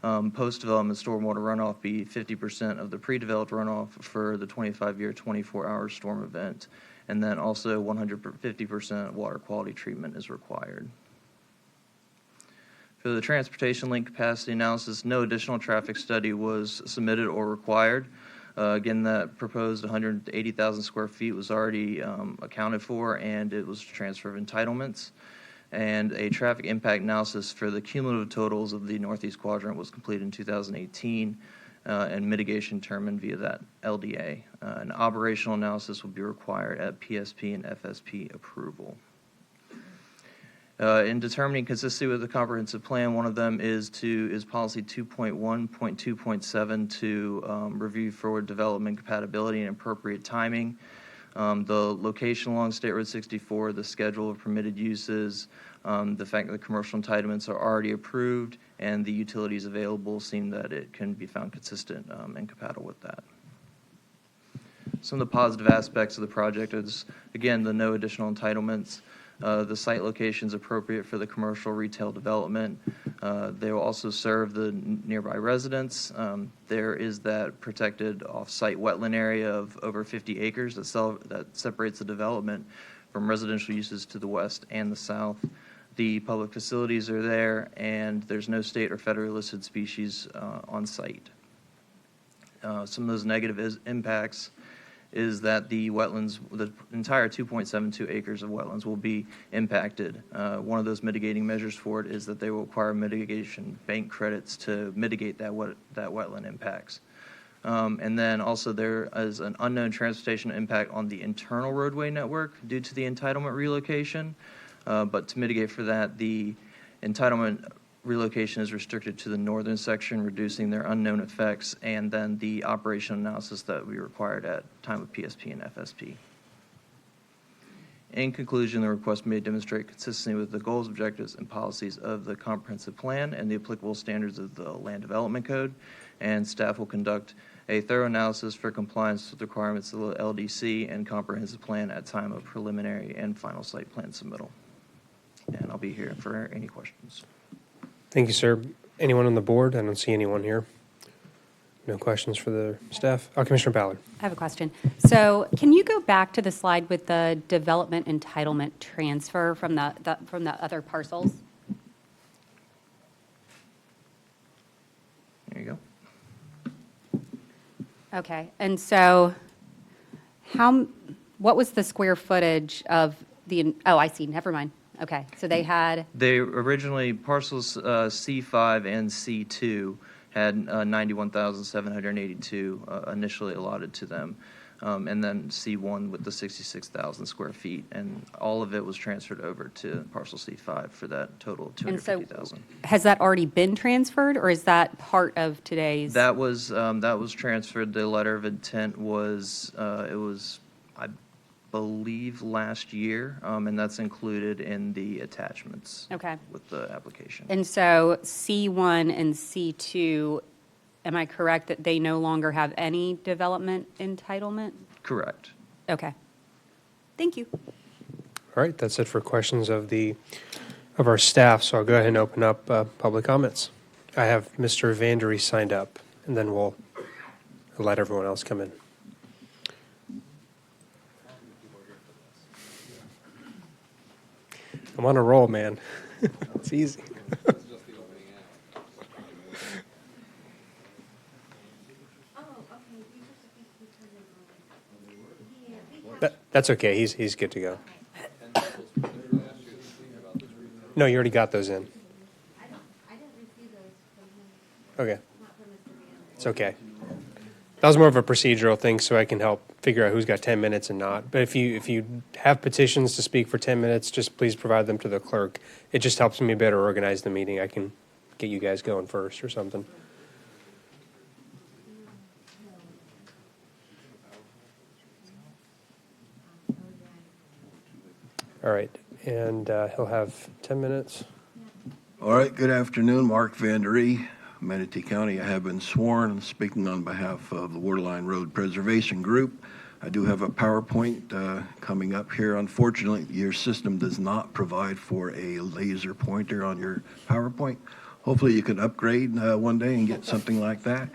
post-development stormwater runoff be 50% of the pre-developed runoff for the 25-year, 24-hour storm event. And then also 150% water quality treatment is required. For the transportation link capacity analysis, no additional traffic study was submitted or required. Again, that proposed 180,000 square feet was already accounted for, and it was transfer of entitlements. And a traffic impact analysis for the cumulative totals of the Northeast Quadrant was completed in 2018, and mitigation determined via that LDA. An operational analysis will be required at PSP and FSP approval. In determining consistency with the comprehensive plan, one of them is policy 2.1.2.7 to review forward development compatibility and appropriate timing. The location along State Road 64, the schedule of permitted uses, the fact that the commercial entitlements are already approved, and the utilities available seem that it can be found consistent and compatible with that. Some of the positive aspects of the project is, again, the no additional entitlements. The site location is appropriate for the commercial retail development. They will also serve the nearby residents. There is that protected off-site wetland area of over 50 acres that separates the development from residential uses to the west and the south. The public facilities are there, and there's no state or federally listed species on site. Some of those negative impacts is that the wetlands, the entire 2.72 acres of wetlands will be impacted. One of those mitigating measures for it is that they will require mitigation bank credits to mitigate that wetland impacts. And then also there is an unknown transportation impact on the internal roadway network due to the entitlement relocation. But to mitigate for that, the entitlement relocation is restricted to the northern section, reducing their unknown effects, and then the operational analysis that we required at time of PSP and FSP. In conclusion, the request may demonstrate consistency with the goals, objectives, and policies of the comprehensive plan and the applicable standards of the Land Development Code, and staff will conduct a thorough analysis for compliance with the requirements of the LDC and comprehensive plan at time of preliminary and final site plan submittal. And I'll be here for any questions. Thank you, sir. Anyone on the board? I don't see anyone here. No questions for the staff? Commissioner Ballard. I have a question. So can you go back to the slide with the development entitlement transfer from the other parcels? There you go. Okay. And so what was the square footage of the, oh, I see, never mind. Okay, so they had, They originally, parcels C5 and C2 had 91,782 initially allotted to them. And then C1 with the 66,000 square feet, and all of it was transferred over to parcel C5 for that total of and so 250,000. has that already been transferred, or is that part of today's? That was transferred. The letter of intent was, it was, I believe, last year, and that's included in the attachments. Okay. With the application. And so C1 and C2, am I correct that they no longer have any development entitlement? Correct. Okay. Thank you. All right, that's it for questions of our staff, so I'll go ahead and open up public comments. I have Mr. Vandery signed up, and then we'll let everyone else come in. I'm on a roll, man. It's easy. That's okay. He's good to go. No, you already got those in. Okay. It's okay. That was more of a procedural thing, so I can help figure out who's got 10 minutes and not. But if you have petitions to speak for 10 minutes, just please provide them to the clerk. It just helps me better organize the meeting. I can get you guys going first or something. All right, and he'll have 10 minutes. All right, good afternoon. Mark Vandery, Manatee County. I have been sworn and speaking on behalf of the Waterline Road Preservation Group. I do have a PowerPoint coming up here. Unfortunately, your system does not provide for a laser pointer on your PowerPoint. Hopefully you can upgrade one day and get something like that.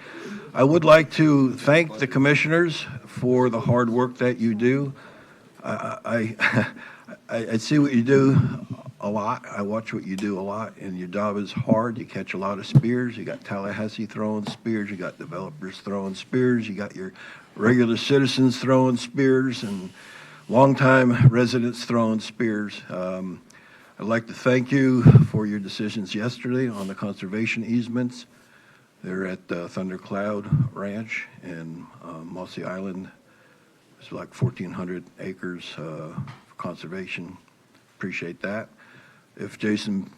I would like to thank the commissioners for the hard work that you do. I see what you do a lot. I watch what you do a lot, and your job is hard. You catch a lot of spears. You got Tallahassee throwing spears. You got developers throwing spears. You got your regular citizens throwing spears, and longtime residents throwing spears. I'd like to thank you for your decisions yesterday on the conservation easements. They're at Thunder Cloud Ranch and Mossy Island. It's like 1,400 acres for conservation. Appreciate that. If Jason,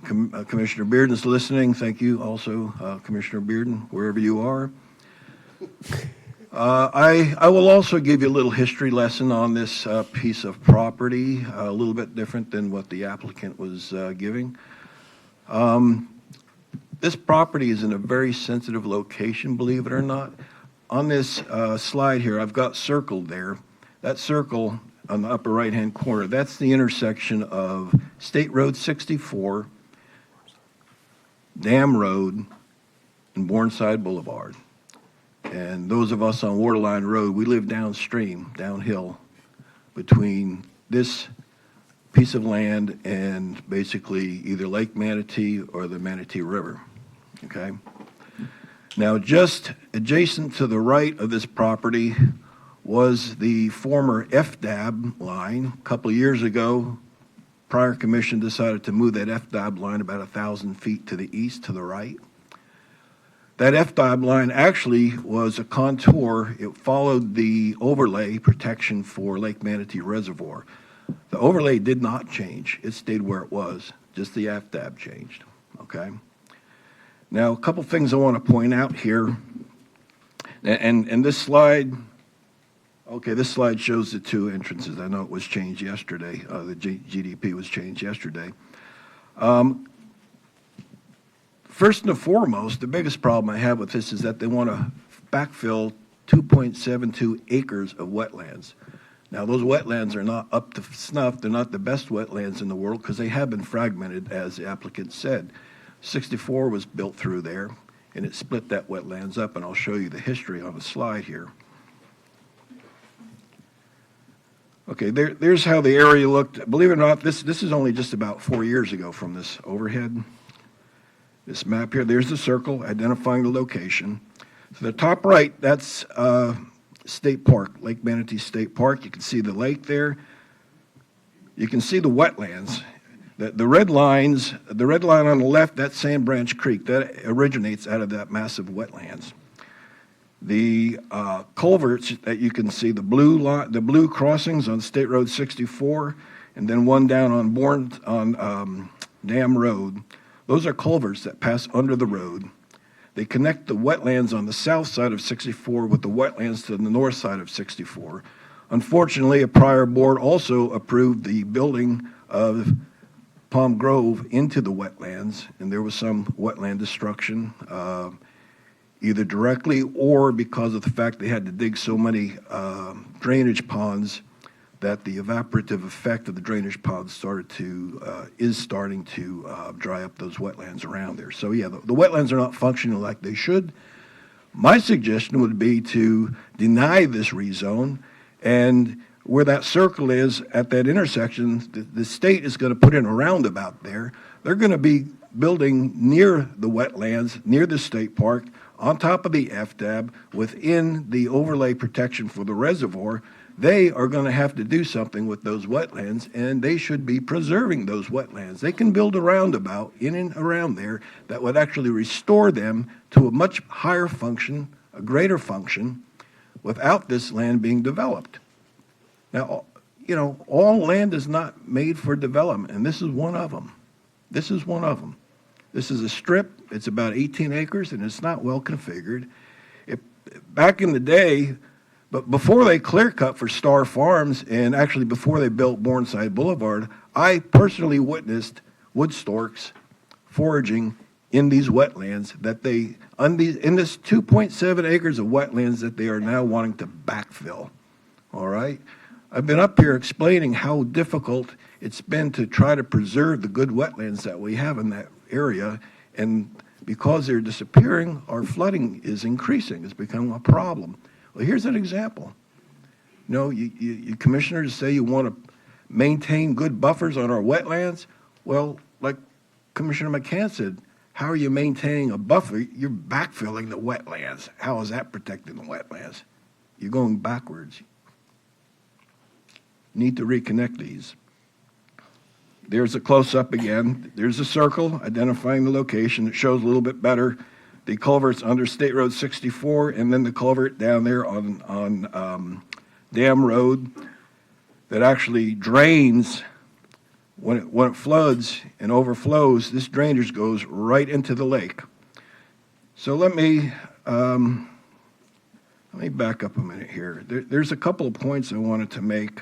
Commissioner Bearden's listening, thank you also, Commissioner Bearden, wherever you are. I will also give you a little history lesson on this piece of property, a little bit different than what the applicant was giving. This property is in a very sensitive location, believe it or not. On this slide here, I've got circled there. That circle on the upper right-hand corner, that's the intersection of State Road 64, Dam Road, and Bourneside Boulevard. And those of us on Waterline Road, we live downstream, downhill, between this piece of land and basically either Lake Manatee or the Manatee River, okay? Now, just adjacent to the right of this property was the former FDAB line. A couple of years ago, prior commission decided to move that FDAB line about 1,000 feet to the east, to the right. That FDAB line actually was a contour. It followed the overlay protection for Lake Manatee Reservoir. The overlay did not change. It stayed where it was. Just the FDAB changed, okay? Now, a couple things I want to point out here. And this slide, okay, this slide shows the two entrances. I know it was changed yesterday. The GDP was changed yesterday. First and foremost, the biggest problem I have with this is that they want to backfill 2.72 acres of wetlands. Now, those wetlands are not up to snuff. They're not the best wetlands in the world because they have been fragmented, as the applicant said. 64 was built through there, and it split that wetlands up, and I'll show you the history on a slide here. Okay, there's how the area looked. Believe it or not, this is only just about 4 years ago from this overhead. This map here, there's the circle identifying the location. So the top right, that's State Park, Lake Manatee State Park. You can see the lake there. You can see the wetlands. The red lines, the red line on the left, that's Sand Branch Creek. That originates out of that massive wetlands. The culverts that you can see, the blue crossings on State Road 64, and then one down on Dam Road. Those are culverts that pass under the road. They connect the wetlands on the south side of 64 with the wetlands to the north side of 64. Unfortunately, a prior board also approved the building of Palm Grove into the wetlands, and there was some wetland destruction, either directly or because of the fact they had to dig so many drainage ponds that the evaporative effect of the drainage ponds is starting to dry up those wetlands around there. So yeah, the wetlands are not functioning like they should. My suggestion would be to deny this rezone, and where that circle is at that intersection, the state is going to put in a roundabout there. They're going to be building near the wetlands, near the state park, on top of the FDAB, within the overlay protection for the reservoir. They are going to have to do something with those wetlands, and they should be preserving those wetlands. They can build a roundabout in and around there that would actually restore them to a much higher function, a greater function, without this land being developed. Now, you know, all land is not made for development, and this is one of them. This is one of them. This is a strip. It's about 18 acres, and it's not well configured. Back in the day, but before they clear cut for Star Farms, and actually before they built Bourneside Boulevard, I personally witnessed wood storks foraging in these wetlands that in this 2.7 acres of wetlands that they are now wanting to backfill. All right? I've been up here explaining how difficult it's been to try to preserve the good wetlands that we have in that area, and because they're disappearing, our flooding is increasing. It's become a problem. Well, here's an example. You know, you commissioners say you want to maintain good buffers on our wetlands. Well, like Commissioner McCann said, how are you maintaining a buffer? You're backfilling the wetlands. How is that protecting the wetlands? You're going backwards. You need to reconnect these. There's a close-up again. There's a circle identifying the location. It shows a little bit better the culverts under State Road 64, and then the culvert down there on Dam Road that actually drains when it floods and overflows. This drainage goes right into the lake. So let me back up a minute here. There's a couple of points I wanted to make.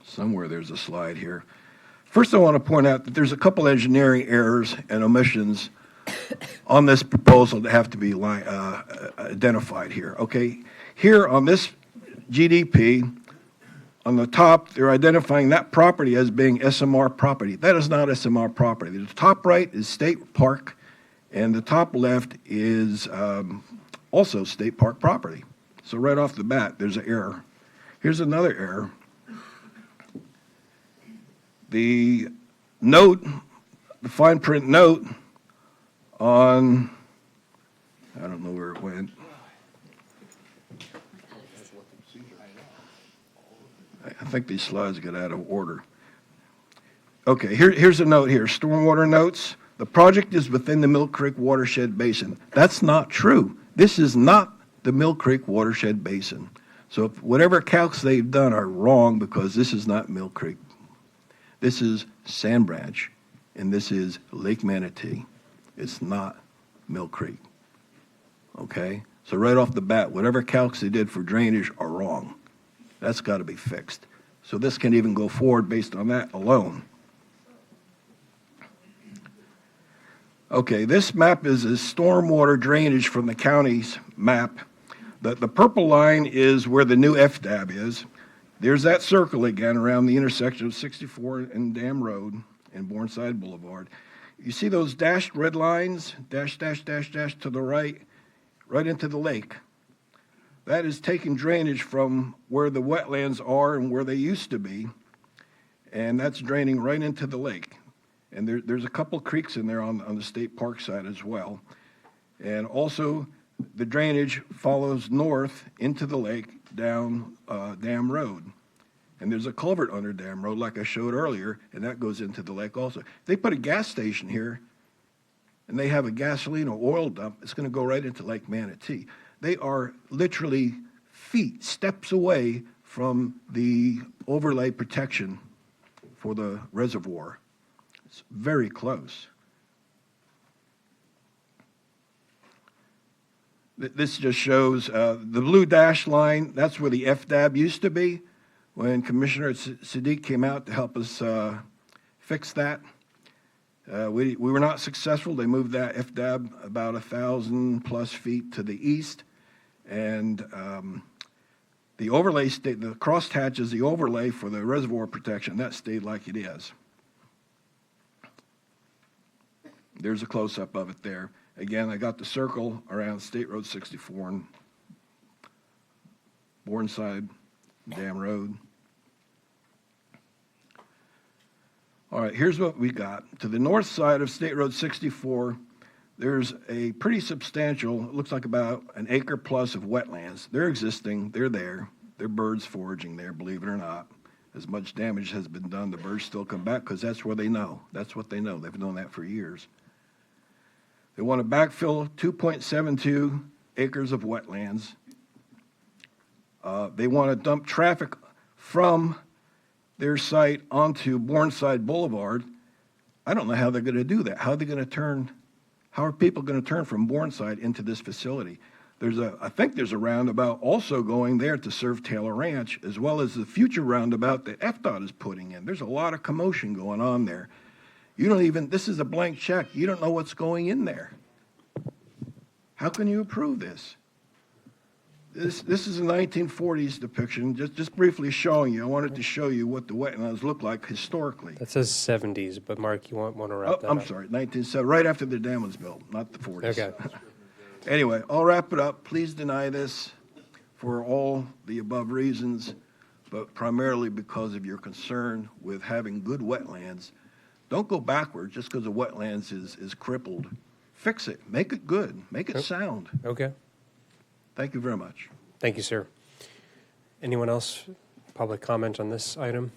Somewhere there's a slide here. First, I want to point out that there's a couple engineering errors and omissions on this proposal that have to be identified here. Okay, here on this GDP, on the top, they're identifying that property as being SMR property. That is not SMR property. The top right is state park, and the top left is also state park property. So right off the bat, there's an error. Here's another error. The note, the fine print note on, I don't know where it went. I think these slides got out of order. Okay, here's a note here, stormwater notes. The project is within the Mill Creek watershed basin. That's not true. This is not the Mill Creek watershed basin. So if whatever calcs they've done are wrong, because this is not Mill Creek. This is Sand Branch, and this is Lake Manatee. It's not Mill Creek, okay? So right off the bat, whatever calcs they did for drainage are wrong. That's got to be fixed. So this can even go forward based on that alone. Okay, this map is a stormwater drainage from the county's map. The purple line is where the new FDAB is. There's that circle again around the intersection of 64 and Dam Road and Bourneside Boulevard. You see those dashed red lines, dash, dash, dash, dash to the right into the lake. That is taking drainage from where the wetlands are and where they used to be, and that's draining right into the lake. And there's a couple creeks in there on the state park side as well. And also, the drainage follows north into the lake down Dam Road. and there's a culvert under Dam Road like I showed earlier, and that goes into the lake also. They put a gas station here, and they have a gasoline or oil dump. It's going to go right into Lake Manatee. They are literally feet, steps away from the overlay protection for the reservoir. It's very close. This just shows the blue dash line. That's where the FDAB used to be when Commissioner Sadiq came out to help us fix that. We were not successful. They moved that FDAB about 1,000+ feet to the east. And the overlay stayed, the crosshatch is the overlay for the reservoir protection. That stayed like it is. There's a close-up of it there. Again, I got the circle around State Road 64 and Bourneside Dam Road. All right, here's what we got. To the north side of State Road 64, there's a pretty substantial, it looks like about an acre plus of wetlands. They're existing, they're there. There are birds foraging there, believe it or not. As much damage has been done, the birds still come back because that's where they know. That's what they know. They've known that for years. They want to backfill 2.72 acres of wetlands. They want to dump traffic from their site onto Bourneside Boulevard. I don't know how they're going to do that. How are they going to turn? How are people going to turn from Bourneside into this facility? I think there's a roundabout also going there to serve Taylor Ranch, as well as the future roundabout that FDOT is putting in. There's a lot of commotion going on there. You don't even, this is a blank check. You don't know what's going in there. How can you approve this? This is a 1940s depiction, just briefly showing you. I wanted to show you what the wetlands look like historically. That says 70s, but Mark, you want to wrap that I'm up? sorry, 1970, right after the dam was built, not the 40s. Okay. Anyway, I'll wrap it up. Please deny this for all the above reasons, but primarily because of your concern with having good wetlands. Don't go backward just because the wetlands is crippled. Fix it. Make it good. Make it sound. Okay. Thank you very much. Thank you, sir. Anyone else? Public comment on this item?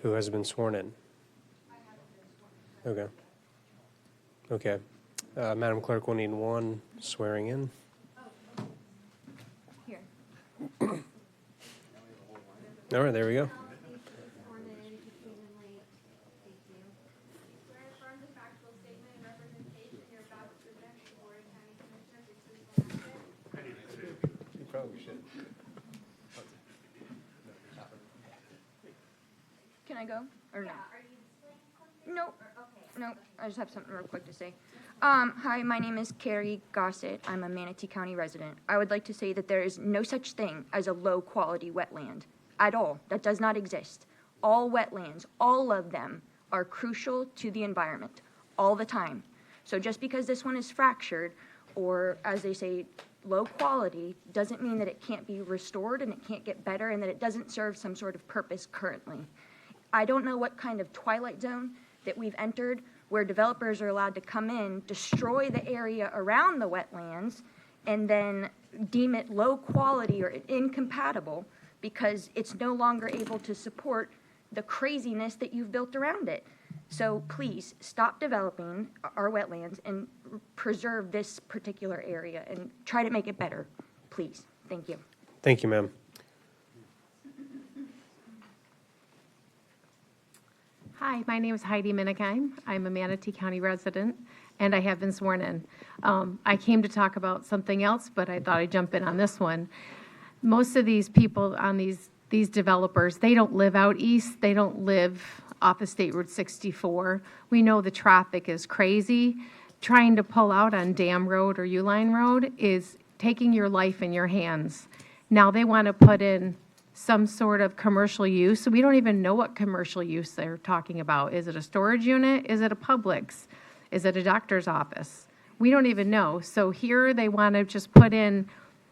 Who has been sworn in? Okay. Okay. Madam Clerk, we'll need one swearing in. Here. All right, there we go. Can I go or no? No. No, I just have something real quick to say. Hi, my name is Carrie Gossett. I'm a Manatee County resident. I would like to say that there is no such thing as a low-quality wetland at all. That does not exist. All wetlands, all of them, are crucial to the environment all the time. So just because this one is fractured, or as they say, low quality, doesn't mean that it can't be restored and it can't get better and that it doesn't serve some sort of purpose currently. I don't know what kind of twilight zone that we've entered where developers are allowed to come in, destroy the area around the wetlands, and then deem it low quality or incompatible because it's no longer able to support the craziness that you've built around it. So please stop developing our wetlands and preserve this particular area and try to make it better, please. Thank you. Thank you, ma'am. Hi, my name is Heidi Minnekheim. I'm a Manatee County resident, and I have been sworn in. I came to talk about something else, but I thought I'd jump in on this one. Most of these people on these developers, they don't live out east. They don't live off of State Road 64. We know the traffic is crazy. Trying to pull out on Dam Road or Uline Road is taking your life in your hands. Now they want to put in some sort of commercial use. So we don't even know what commercial use they're talking about. Is it a storage unit? Is it a Publix? Is it a doctor's office? We don't even know. So here they want to just put in,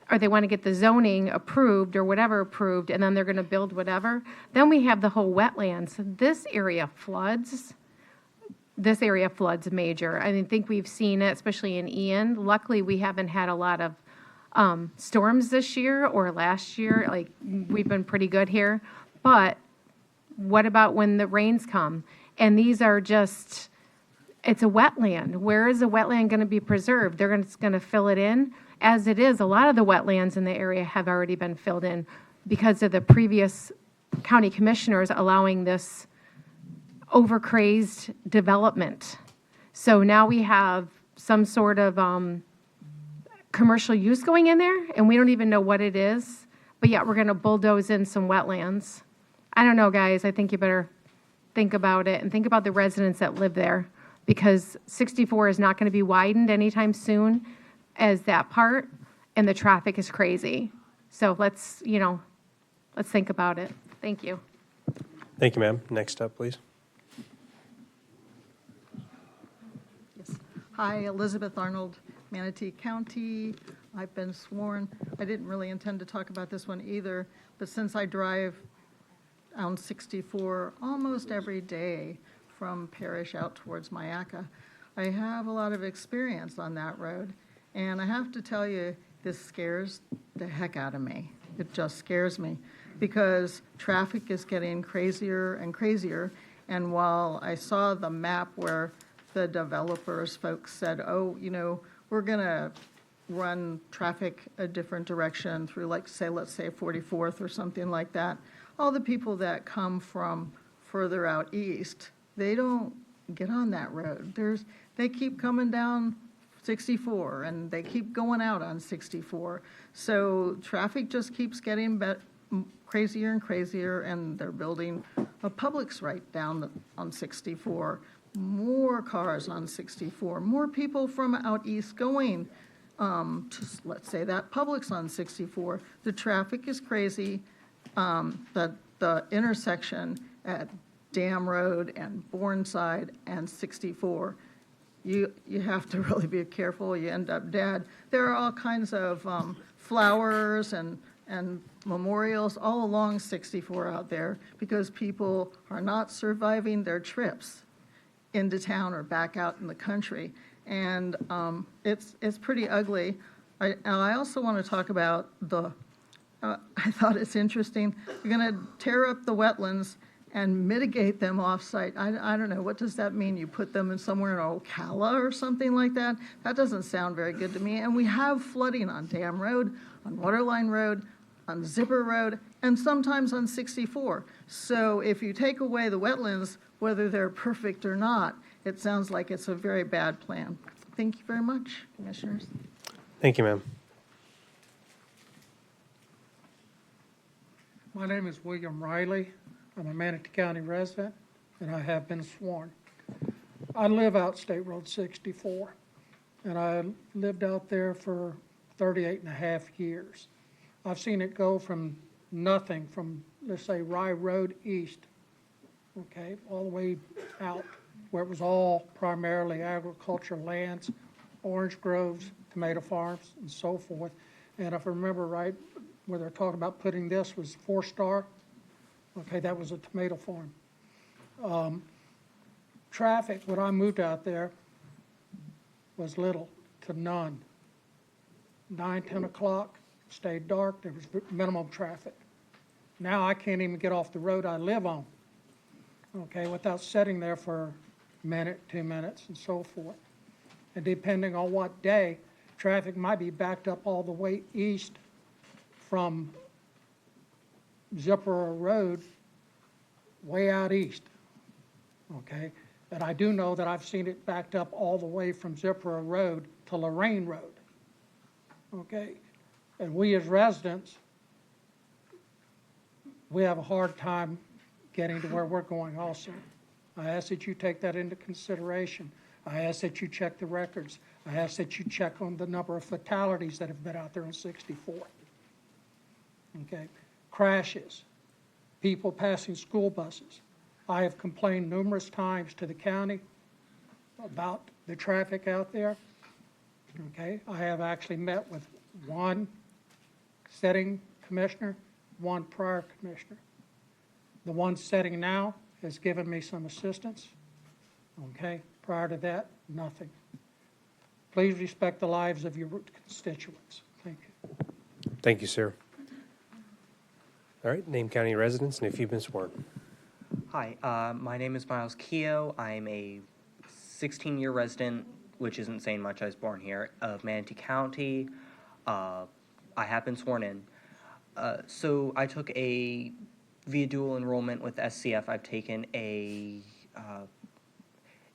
or they want to get the zoning approved or whatever approved, and then they're going to build whatever. Then we have the whole wetlands. This area floods. This area floods major. I think we've seen it, especially in Ian. Luckily, we haven't had a lot of storms this year or last year. Like, we've been pretty good here. But what about when the rains come? And these are just, it's a wetland. Where is a wetland going to be preserved? They're going to fill it in. As it is, a lot of the wetlands in the area have already been filled in because of the previous county commissioners allowing this overcrazed development. So now we have some sort of commercial use going in there, and we don't even know what it is, but yet we're going to bulldoze in some wetlands. I don't know, guys. I think you better think about it and think about the residents that live there, because 64 is not going to be widened anytime soon as that part, and the traffic is crazy. So let's think about it. Thank you. Thank you, ma'am. Next up, please. Hi, Elizabeth Arnold, Manatee County. I've been sworn. I didn't really intend to talk about this one either, but since I drive on 64 almost every day from Parrish out towards Mayaca, I have a lot of experience on that road. And I have to tell you, this scares the heck out of me. It just scares me because traffic is getting crazier and crazier. And while I saw the map where the developers folks said, oh, we're going to run traffic a different direction through, let's say 44th or something like that, all the people that come from further out east, they don't get on that road. They keep coming down 64 and they keep going out on 64. So traffic just keeps getting crazier and crazier, and they're building a Publix right down on 64. More cars on 64, more people from out east going to, let's say, that Publix on 64. The traffic is crazy. The intersection at Dam Road and Bourneside and 64, you have to really be careful. You end up dead. There are all kinds of flowers and memorials all along 64 out there because people are not surviving their trips into town or back out in the country. And it's pretty ugly. I also want to talk about I thought it's interesting, you're going to tear up the wetlands and mitigate them off-site. I don't know, what does that mean? You put them in somewhere in Ocala or something like that? That doesn't sound very good to me. And we have flooding on Dam Road, on Waterline Road, on Zipper Road, and sometimes on 64. So if you take away the wetlands, whether they're perfect or not, it sounds like it's a very bad plan. Thank you very much, Commissioners. Thank you, ma'am. My name is William Riley. I'm a Manatee County resident, and I have been sworn. I live out State Road 64, and I lived out there for 38 and a half years. I've seen it go from nothing, from, let's say, Rye Road east, okay, all the way out, where it was all primarily agricultural lands, orange groves, tomato farms, and so forth. And if I remember right, where they're talking about putting this was 4-star. Okay, that was a tomato farm. Traffic, when I moved out there, was little to none. 9, 10 o'clock, stayed dark, there was minimum traffic. Now I can't even get off the road I live on, okay, without sitting there for a minute, 2 minutes, and so forth. And depending on what day, traffic might be backed up all the way east from Zipper Road way out east, okay? And I do know that I've seen it backed up all the way from Zipper Road to Lorraine Road, okay? And we as residents, we have a hard time getting to where we're going also. I ask that you take that into consideration. I ask that you check the records. I ask that you check on the number of fatalities that have been out there on 64. Okay, crashes, people passing school buses. I have complained numerous times to the county about the traffic out there. Okay, I have actually met with one sitting commissioner, one prior commissioner. The one sitting now has given me some assistance. Okay, prior to that, nothing. Please respect the lives of your constituents. Thank you. Thank you, sir. All right, name county residents, and if you've been sworn. Hi, my name is Miles Keogh. I'm a 16-year resident, which isn't saying much. I was born here, of Manatee County. I have been sworn in. So I took via dual enrollment with SCF, I've taken a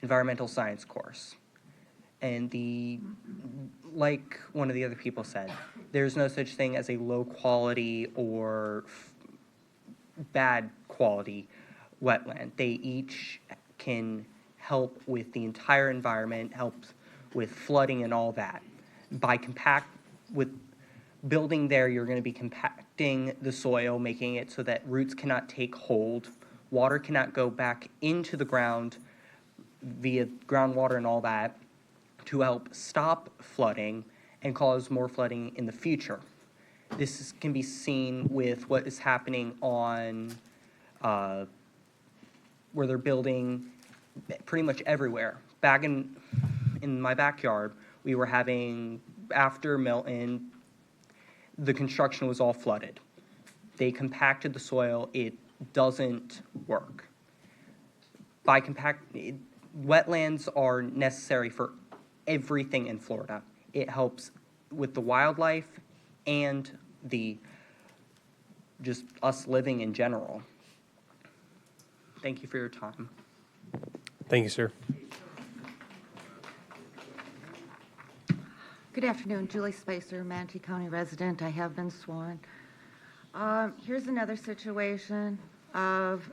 environmental science course. And like one of the other people said, there's no such thing as a low quality or bad quality wetland. They each can help with the entire environment, help with flooding and all that. With building there, you're going to be compacting the soil, making it so that roots cannot take hold, water cannot go back into the ground via groundwater and all that, to help stop flooding and cause more flooding in the future. This can be seen with what is happening on where they're building pretty much everywhere. Back in my backyard, we were having, after Milton, the construction was all flooded. They compacted the soil. It doesn't work. Wetlands are necessary for everything in Florida. It helps with the wildlife and just us living in general. Thank you for your time. Thank you, sir. Good afternoon, Julie Spicer, Manatee County resident. I have been sworn. Here's another situation of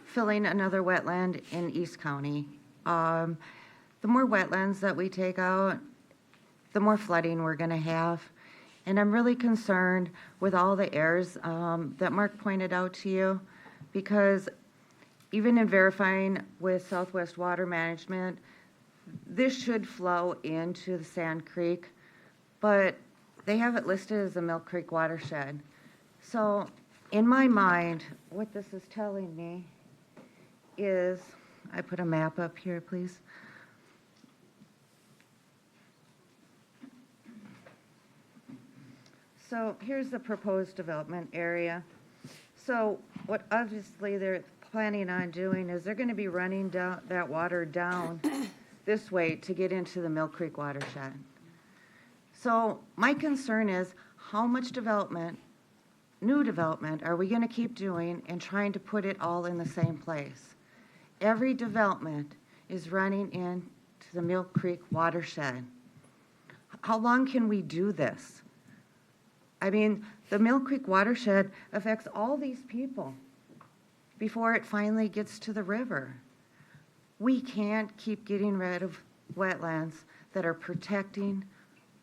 filling another wetland in East County. The more wetlands that we take out, the more flooding we're going to have. And I'm really concerned with all the errors that Mark pointed out to you, because even in verifying with Southwest Water Management, this should flow into the Sand Creek, but they have it listed as a Milk Creek watershed. So in my mind, what this is telling me is, I put a map up here, please. So here's the proposed development area. So what obviously they're planning on doing is they're going to be running down that water down this way to get into the Mill Creek watershed. So my concern is how much development, new development, are we going to keep doing and trying to put it all in the same place? Every development is running into the Mill Creek watershed. How long can we do this? I mean, the Mill Creek watershed affects all these people before it finally gets to the river. We can't keep getting rid of wetlands that are protecting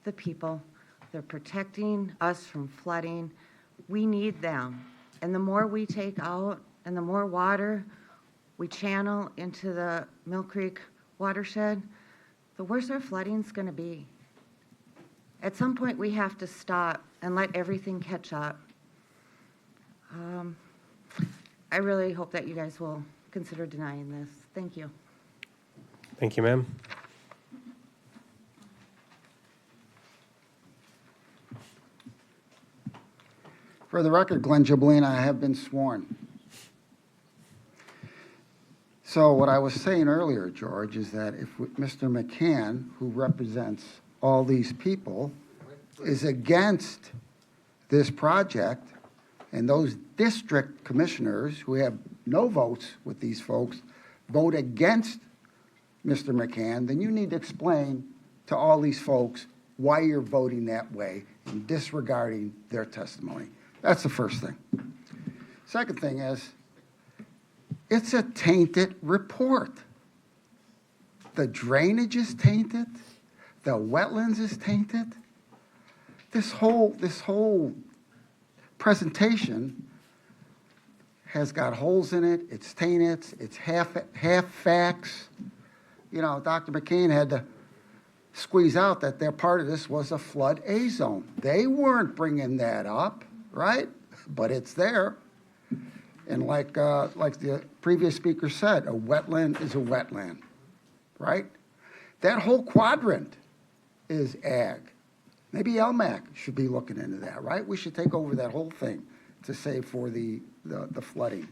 the people. They're protecting us from flooding. We need them. And the more we take out and the more water we channel into the Mill Creek watershed, the worse our flooding's going to be. At some point, we have to stop and let everything catch up. I really hope that you guys will consider denying this. Thank you. Thank you, ma'am. For the record, Glenn Giblin, I have been sworn. So what I was saying earlier, George, is that if Mr. McCann, who represents all these people, is against this project, and those district commissioners who have no votes with these folks vote against Mr. McCann, then you need to explain to all these folks why you're voting that way and disregarding their testimony. That's the first thing. Second thing is, it's a tainted report. The drainage is tainted. The wetlands is tainted. This whole presentation has got holes in it. It's tainted. It's half facts. You know, Dr. McCain had to squeeze out that their part of this was a flood A zone. They weren't bringing that up, right? But it's there. And like the previous speaker said, a wetland is a wetland, right? That whole quadrant is ag. Maybe LMAC should be looking into that, right? We should take over that whole thing to save for the flooding.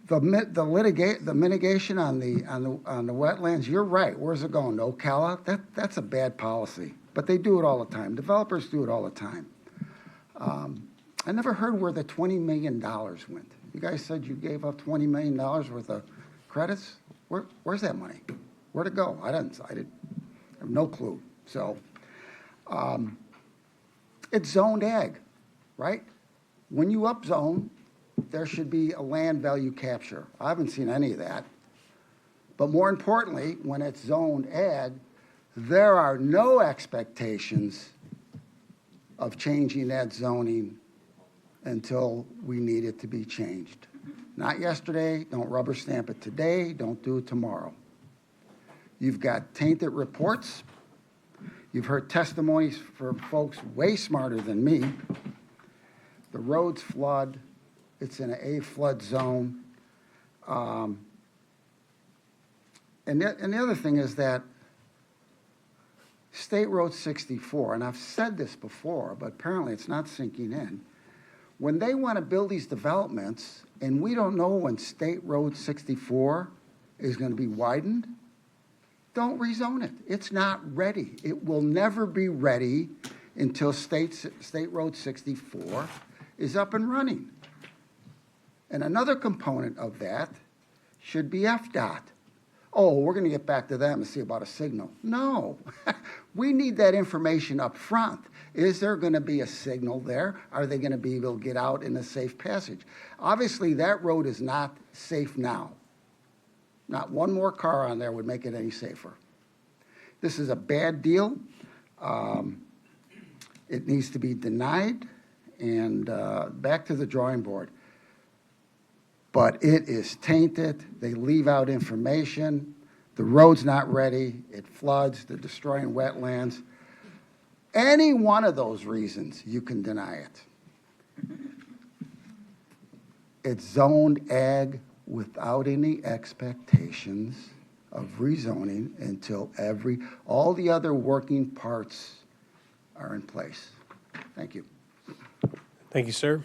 The mitigation on the wetlands, you're right. Where's it going? To Ocala? That's a bad policy. But they do it all the time. Developers do it all the time. I never heard where the $20 million went. You guys said you gave up $20 million worth of credits. Where's that money? Where'd it go? I have no clue. So it's zoned ag, right? When you upzone, there should be a land value capture. I haven't seen any of that. But more importantly, when it's zoned ag, there are no expectations of changing that zoning until we need it to be changed. Not yesterday, don't rubber stamp it today, don't do it tomorrow. You've got tainted reports. You've heard testimonies from folks way smarter than me. The roads flood. It's in an A flood zone. And the other thing is that State Road 64, and I've said this before, but apparently it's not sinking in. When they want to build these developments, and we don't know when State Road 64 is going to be widened, don't rezone it. It's not ready. It will never be ready until State Road 64 is up and running. And another component of that should be FDOT. Oh, we're going to get back to them and see about a signal. No, we need that information up front. Is there going to be a signal there? Are they going to be able to get out in a safe passage? Obviously, that road is not safe now. Not one more car on there would make it any safer. This is a bad deal. It needs to be denied and back to the drawing board. But it is tainted. They leave out information. The road's not ready. It floods. They're destroying wetlands. Any one of those reasons, you can deny it. It's zoned ag without any expectations of rezoning until all the other working parts are in place. Thank you. Thank you, sir.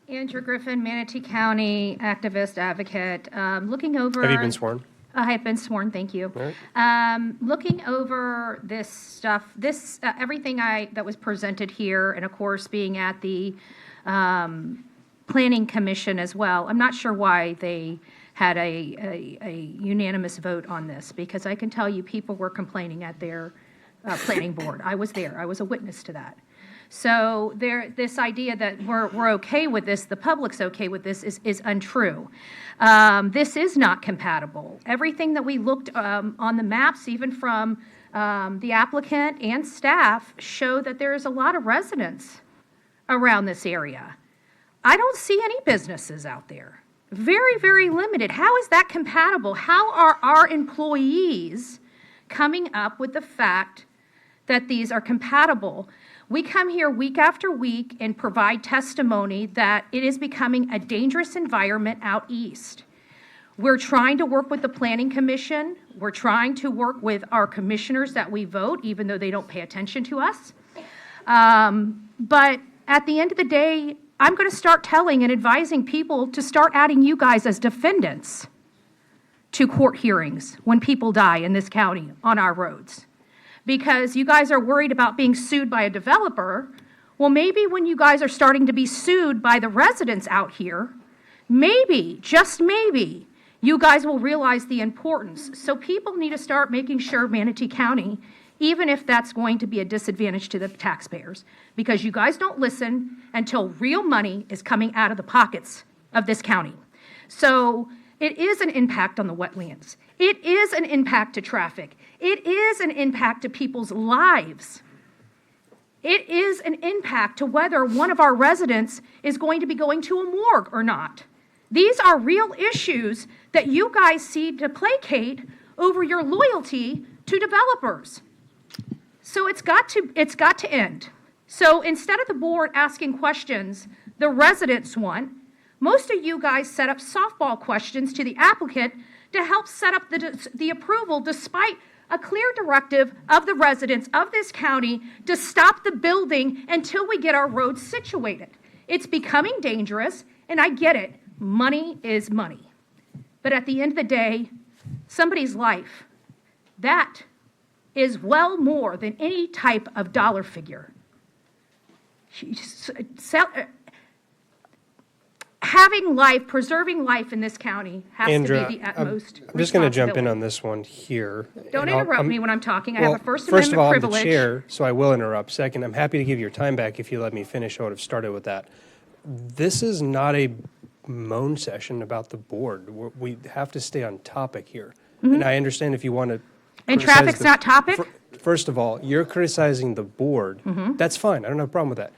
Andrew Griffin, Manatee County activist, advocate. Looking over. Have you been sworn? I have been sworn, thank you. All right. Looking over this stuff, everything that was presented here, and of course being at the Planning Commission as well, I'm not sure why they had a unanimous vote on this, because I can tell you people were complaining at their planning board. I was there. I was a witness to that. So this idea that we're okay with this, the public's okay with this, is untrue. This is not compatible. Everything that we looked on the maps, even from the applicant and staff, show that there is a lot of residents around this area. I don't see any businesses out there. Very, very limited. How is that compatible? How are our employees coming up with the fact that these are compatible? We come here week after week and provide testimony that it is becoming a dangerous environment out east. We're trying to work with the Planning Commission. We're trying to work with our commissioners that we vote, even though they don't pay attention to us. But at the end of the day, I'm going to start telling and advising people to start adding you guys as defendants to court hearings when people die in this county on our roads. Because you guys are worried about being sued by a developer. Well, maybe when you guys are starting to be sued by the residents out here, maybe, just maybe, you guys will realize the importance. So people need to start making sure Manatee County, even if that's going to be a disadvantage to the taxpayers, because you guys don't listen until real money is coming out of the pockets of this county. So it is an impact on the wetlands. It is an impact to traffic. It is an impact to people's lives. It is an impact to whether one of our residents is going to be going to a morgue or not. These are real issues that you guys see to placate over your loyalty to developers. So it's got to end. So instead of the board asking questions the residents want, most of you guys set up softball questions to the applicant to help set up the approval despite a clear directive of the residents of this county to stop the building until we get our roads situated. It's becoming dangerous, and I get it. Money is money. But at the end of the day, somebody's life, that is well more than any type of dollar figure. Having life, preserving life in this county has Andrea, to be the utmost I'm just going to jump in responsibility. on this one here. Don't and I'll- interrupt I'm- me when I'm talking. I well, have a First first of all, Amendment I'm the privilege. chair, so I will interrupt. Second, I'm happy to give your time back if you let me finish. I would have started with that. This is not a moan session about the board. We have to stay on topic here. Mhm. And I understand if you want to. And traffic's not topic? First of all, you're criticizing the board. Mhm. That's fine. I don't have a problem with that.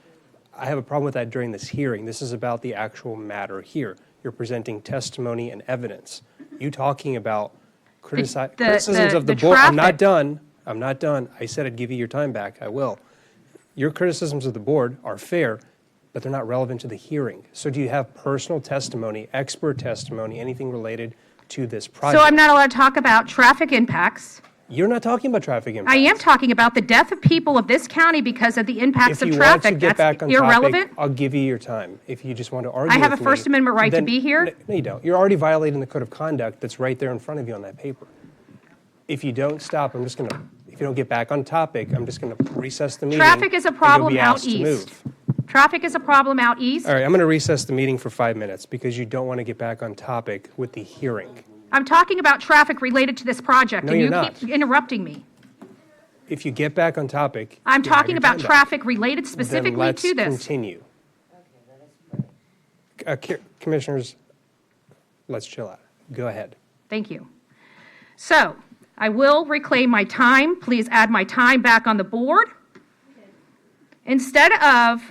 I have a problem with that during this hearing. This is about the actual matter here. You're presenting testimony and evidence. You talking about criticisms of the board. I'm not traffic. done. I'm not done. I said I'd give you your time back. I will. Your criticisms of the board are fair, but they're not relevant to the hearing. So do you have personal testimony, expert testimony, anything related to this project? So I'm not allowed to talk about traffic impacts. You're not talking about traffic impacts. I am talking about the death of people of this county because of the impacts If of you want to traffic. get back That's on irrelevant. topic, I'll give you your time. If you just want to argue I have with a First Amendment right to then- be here. No, you don't. You're already violating the code of conduct that's right there in front of you on that paper. If you don't stop, if you don't get back on topic, I'm just going to recess the meeting. Traffic is a and you'll problem be out asked to east. move. Traffic is a problem out east. All right, I'm going to recess the meeting for 5 minutes because you don't want to get back on topic with the hearing. I'm talking about traffic related to this project, No, and you you're not. keep interrupting me. If you get back on topic, I'm you'll have talking your about time back. traffic related Then specifically let's to this. continue. Commissioners, let's chill out. Go ahead. Thank you. So, I will reclaim my time. Please add my time back on the board. Instead of,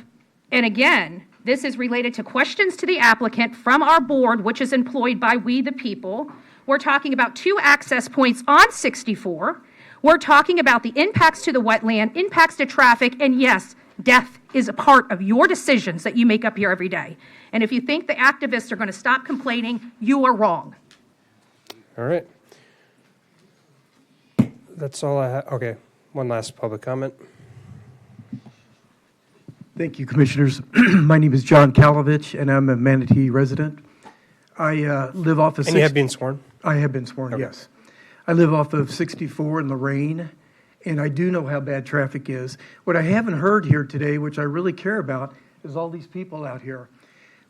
and again, this is related to questions to the applicant from our board, which is employed by we the people. We're talking about 2 access points on 64. We're talking about the impacts to the wetland, impacts to traffic, and yes, death is a part of your decisions that you make up here every day. And if you think the activists are going to stop complaining, you are wrong. All right. That's all I have. Okay, one last public comment. Thank you, Commissioners. My name is John Kalovich, and I'm a Manatee resident. I live off of... And you have been sworn? I have been sworn, Okay. yes. I live off of 64 in Lorraine, and I do know how bad traffic is. What I haven't heard here today, which I really care about, is all these people out here.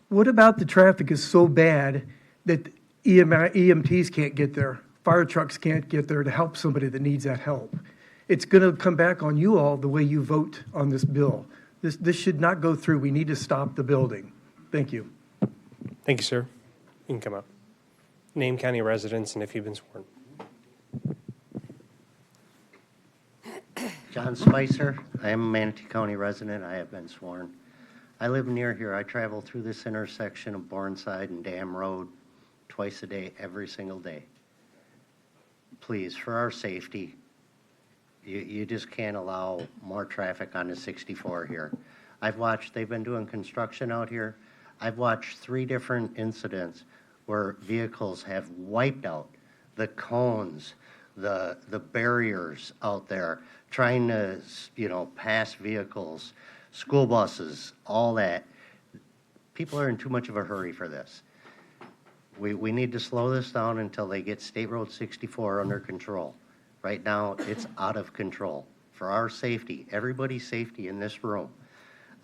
What about the traffic is so bad that EMTs can't get there, fire trucks can't get there to help somebody that needs that help? It's going to come back on you all the way you vote on this bill. This should not go through. We need to stop the building. Thank you. Thank you, sir. You can come up. Name, county residence, and if you've been sworn. John Spicer. I am a Manatee County resident. I have been sworn. I live near here. I travel through this intersection of Bourneside and Dam Road twice a day, every single day. Please, for our safety, you just can't allow more traffic on the 64 here. I've watched, they've been doing construction out here. I've watched 3 different incidents where vehicles have wiped out the cones, the barriers out there, trying to, pass vehicles, school buses, all that. People are in too much of a hurry for this. We need to slow this down until they get State Road 64 under control. Right now, it's out of control. For our safety, everybody's safety in this room.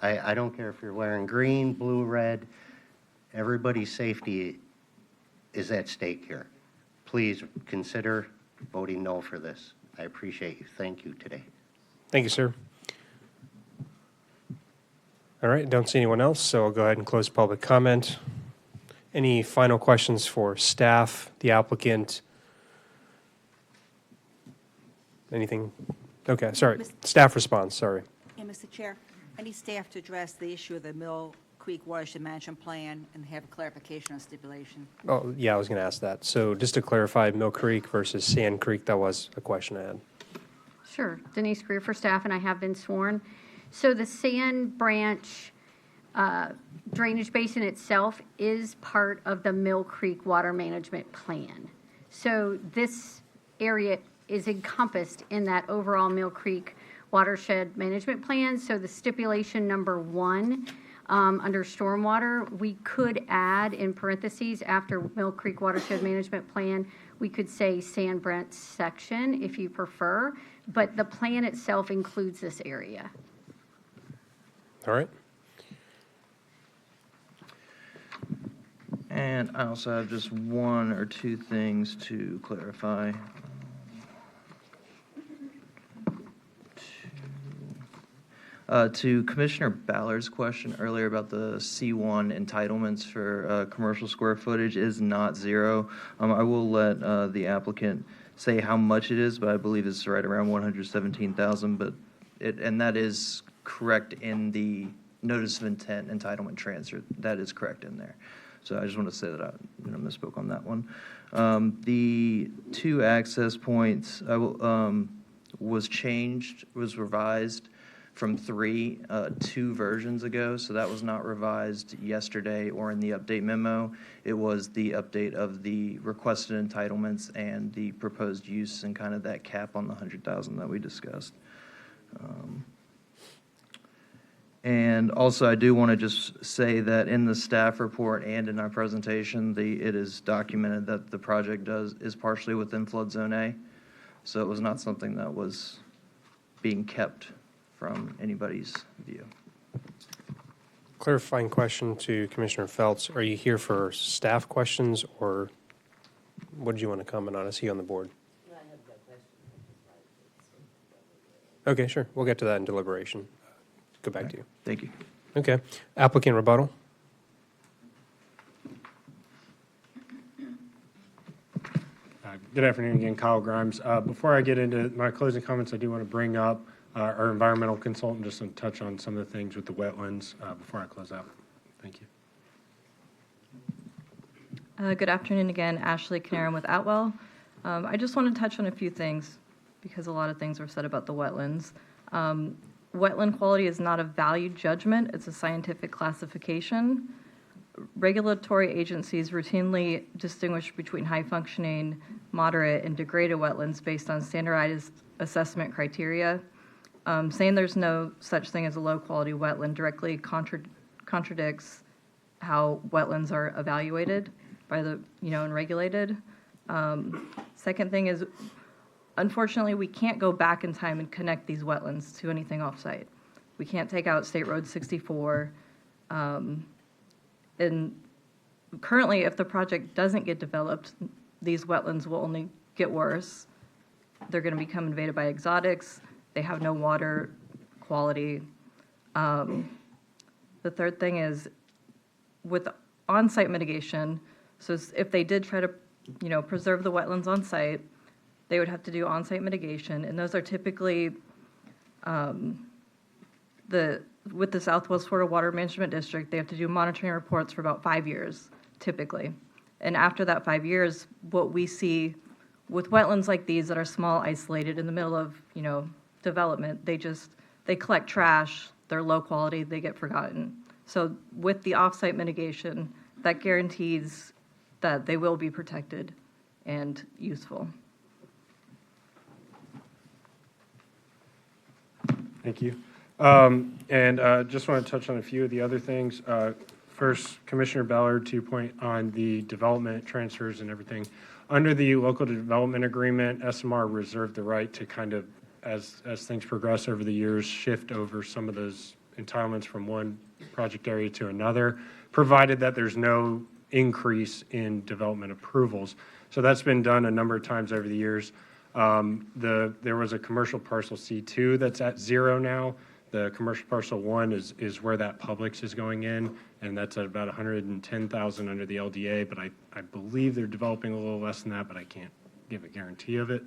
I don't care if you're wearing green, blue, red, everybody's safety is at stake here. Please consider voting no for this. I appreciate you. Thank you today. Thank you, sir. All right, don't see anyone else, so I'll go ahead and close public comment. Any final questions for staff, the applicant? Anything? Okay, sorry. Staff response, sorry. Yeah, Mr. Chair, I need staff to address the issue of the Mill Creek Watershed Management Plan and have clarification on stipulation. Oh, yeah, I was going to ask that. So just to clarify, Mill Creek versus Sand Creek, that was a question I had. Sure. Denise Greer for staff, and I have been sworn. So the Sand Branch drainage basin itself is part of the Mill Creek Water Management Plan. So this area is encompassed in that overall Mill Creek watershed management plan. So the stipulation number 1, under stormwater, we could add in parentheses after Mill Creek watershed management plan, we could say San Brent section if you prefer, but the plan itself includes this area. All right. And I also have just one or two things to clarify. To Commissioner Ballard's question earlier about the C1 entitlements for commercial square footage is not 0. I will let the applicant say how much it is, but I believe it's right around 117,000. But and that is correct in the notice of intent entitlement transfer. That is correct in there. So I just want to say that I misspoke on that one. The 2 access points was revised from 3 2 versions ago, so that was not revised yesterday or in the update memo. It was the update of the requested entitlements and the proposed use and kind of that cap on the 100,000 that we discussed. And also, I do want to just say that in the staff report and in our presentation, it is documented that the project is partially within flood zone A, so it was not something that was being kept from anybody's view. Clarifying question to Commissioner Feltz. Are you here for staff questions, or what did you want to comment on? Is he on the board? Okay, sure. We'll get to that in deliberation. Go back to you. Thank you. Okay. Applicant rebuttal. Good afternoon again, Kyle Grimes. Before I get into my closing comments, I do want to bring up our environmental consultant just to touch on some of the things with the wetlands before I close out. Thank you. Good afternoon again, Ashley Canaran with Atwell. I just want to touch on a few things because a lot of things were said about the wetlands. Wetland quality is not a value judgment, it's a scientific classification. Regulatory agencies routinely distinguish between high-functioning, moderate, and degraded wetlands based on standardized assessment criteria. Saying there's no such thing as a low-quality wetland directly contradicts how wetlands are evaluated by the, and regulated. Second thing is, unfortunately, we can't go back in time and connect these wetlands to anything offsite. We can't take out State Road 64. And currently, if the project doesn't get developed, these wetlands will only get worse. They're going to become invaded by exotics. They have no water quality. The third thing is with on-site mitigation. So if they did try to, preserve the wetlands on site, they would have to do on-site mitigation, and those are typically with the Southwest Florida Water Management District, they have to do monitoring reports for about 5 years, typically. And after that 5 years, what we see with wetlands like these that are small, isolated in the middle of, development, they collect trash, they're low quality, they get forgotten. So with the off-site mitigation, that guarantees that they will be protected and useful. Thank you. And just want to touch on a few of the other things. First, Commissioner Ballard, to your point on the development transfers and everything. Under the local development agreement, SMR reserved the right to kind of, as things progress over the years, shift over some of those entitlements from one project area to another, provided that there's no increase in development approvals. So that's been done a number of times over the years. There was a commercial parcel C2 that's at 0 now. The commercial parcel 1 is where that Publix is going in, and that's at about 110,000 under the LDA, but I believe they're developing a little less than that, but I can't give a guarantee of it.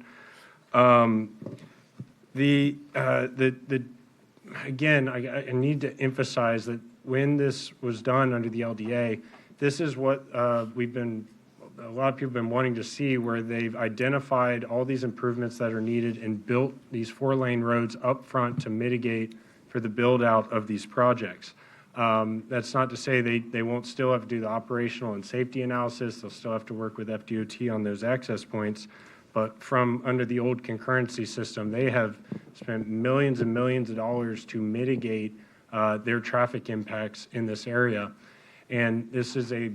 Again, I need to emphasize that when this was done under the LDA, this is what a lot of people have been wanting to see, where they've identified all these improvements that are needed and built these 4-lane roads up front to mitigate for the build out of these projects. That's not to say they won't still have to do the operational and safety analysis. They'll still have to work with FDOT on those access points. But from under the old concurrency system, they have spent millions and millions of dollars to mitigate their traffic impacts in this area. And this is a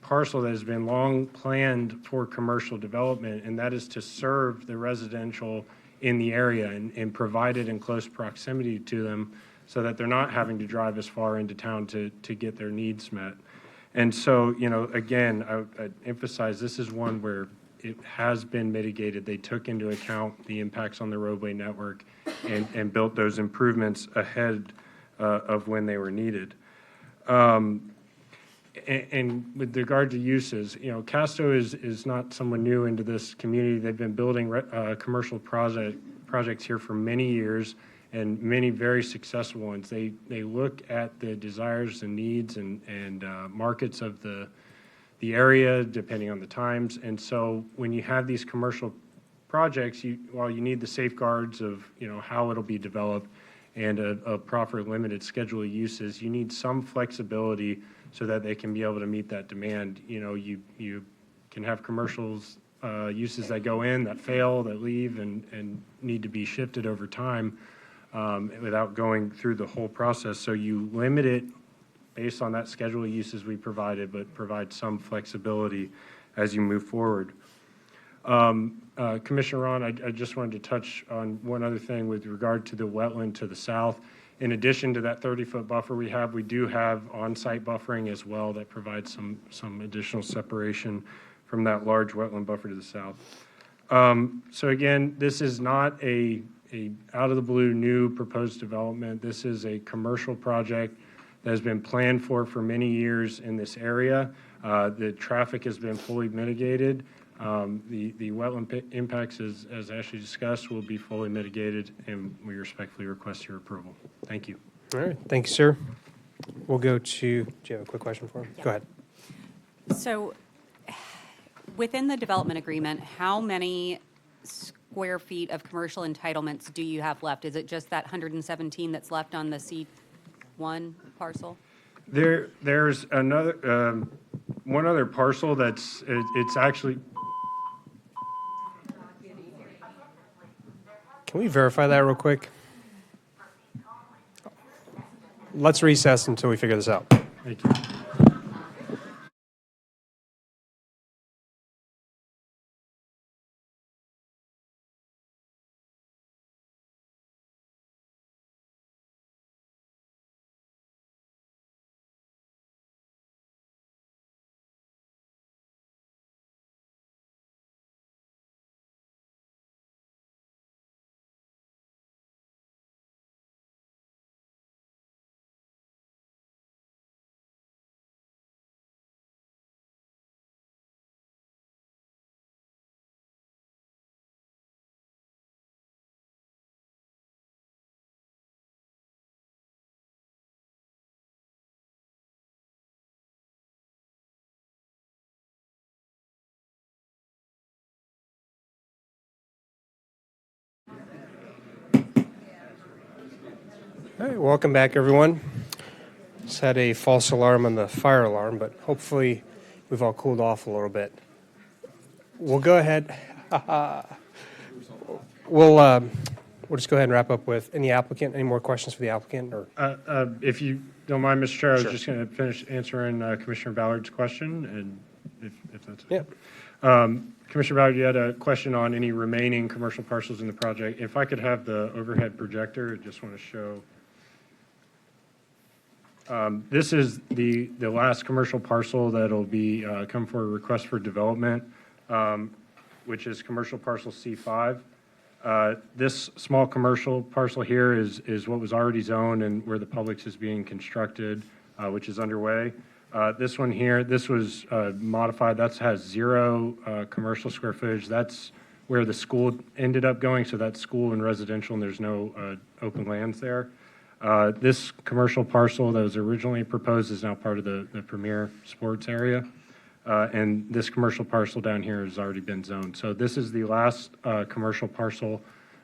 parcel that has been long planned for commercial development, and that is to serve the residential in the area and provide it in close proximity to them so that they're not having to drive as far into town to get their needs met. And so, again, I emphasize this is one where it has been mitigated. They took into account the impacts on the roadway network and built those improvements ahead of when they were needed. And with regard to uses, Casto is not someone new into this community. They've been building commercial projects here for many years, and many very successful ones. They look at the desires and needs and markets of the area, depending on the times. And so when you have these commercial projects, while you need the safeguards of how it'll be developed and a proper limited schedule of uses, you need some flexibility so that they can be able to meet that demand. You can have commercials uses that go in, that fail, that leave, and need to be shifted over time without going through the whole process. So you limit it based on that schedule of uses we provided, but provide some flexibility as you move forward. Commissioner Ron, I just wanted to touch on one other thing with regard to the wetland to the south. In addition to that 30-foot buffer we do have on-site buffering as well that provides some additional separation from that large wetland buffer to the south. So again, this is not a out-of-the-blue new proposed development. This is a commercial project that has been planned for many years in this area. The traffic has been fully mitigated. The wetland impacts, as Ashley discussed, will be fully mitigated, and we respectfully request your approval. Thank you. All right, thank you, sir. We'll go to, do you have a quick question for him? Yeah. Go ahead. So within the development agreement, how many square feet of commercial entitlements do you have left? Is it just that 117 that's left on the C1 parcel? There's another, one other parcel it's actually. Can we verify that real quick? Let's recess until we figure this out. Thank you. All right, welcome back, everyone. Just had a false alarm on the fire alarm, but hopefully we've all cooled off a little bit. We'll go ahead. We'll just go ahead and wrap up with any applicant. Any more questions for the applicant? Or If you don't mind, Mr. Chair, I was Sure. just going to finish answering Commissioner Ballard's question, and if that's yeah. Commissioner Ballard, you had a question on any remaining commercial parcels in the project. If I could have the overhead projector, I just want to show. This is the last commercial parcel that'll be come for a request for development, which is commercial parcel C5. This small commercial parcel here is what was already zoned and where the Publix is being constructed, which is underway. This one here, this was modified. That has 0 commercial square footage. That's where the school ended up going. So that's school and residential, and there's no open lands there. This commercial parcel that was originally proposed is now part of the Premier Sports area. And this commercial parcel down here has already been zoned. So this is the last commercial parcel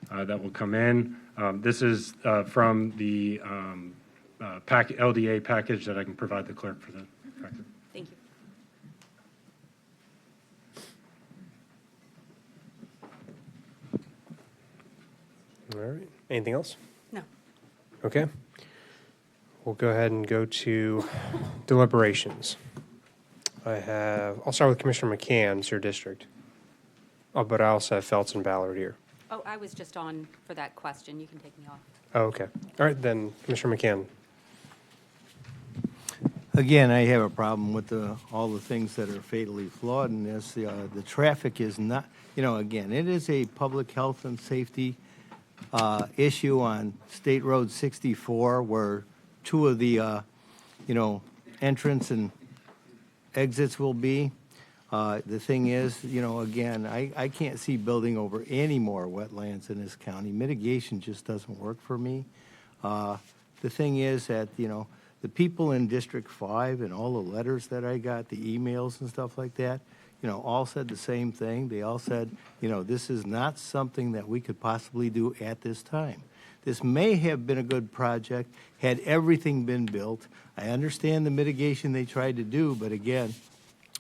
that will come in. This is from the LDA package that I can provide the clerk for the record. Thank you. All right. Anything else? No. Okay. We'll go ahead and go to deliberations. I'll start with Commissioner McCann, it's your district. Oh, but I also have Feltz and Ballard here. Oh, I was just on for that question. You can take me off. Oh, okay. All right, then, Commissioner McCann. Again, I have a problem with all the things that are fatally flawed in this. The traffic is not, again, it is a public health and safety issue on State Road 64 where two of the, entrance and exits will be. The thing is, again, I can't see building over any more wetlands in this county. Mitigation just doesn't work for me. The thing is that, the people in District 5 and all the letters that I got, the emails and stuff like that, all said the same thing. They all said, this is not something that we could possibly do at this time. This may have been a good project had everything been built. I understand the mitigation they tried to do, but again,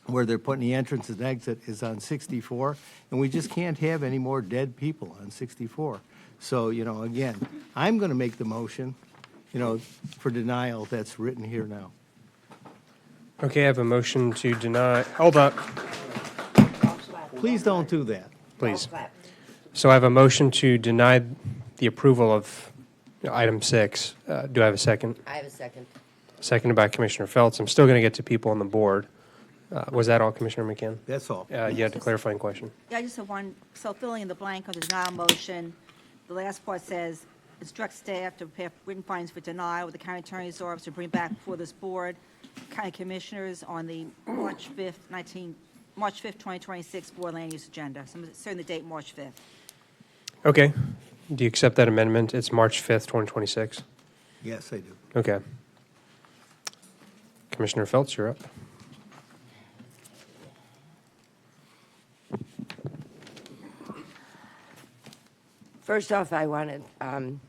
where they're putting the entrance and exit is on 64, and we just can't have any more dead people on 64. So, again, I'm going to make the motion, for denial that's written here now. Okay, I have a motion to deny. Hold up, Please don't do that. please. So I have a motion to deny the approval of item 6. Do I have a second? I have a second. Seconded by Commissioner Feltz. I'm still going to get to people on the board. Was that all, Commissioner McCann? That's all. You had a clarifying question. Yeah, I just have one. So filling in the blank on the denial motion, the last part says, instruct staff to prepare written findings for denial with the county attorney's office to bring back before this board, county commissioners on the March 5th, 2026 board land use agenda. So I'm setting the date March 5th. Okay. Do you accept that amendment? It's March 5th, 2026. Yes, I do. Okay. Commissioner Feltz, you're up. First off, I want to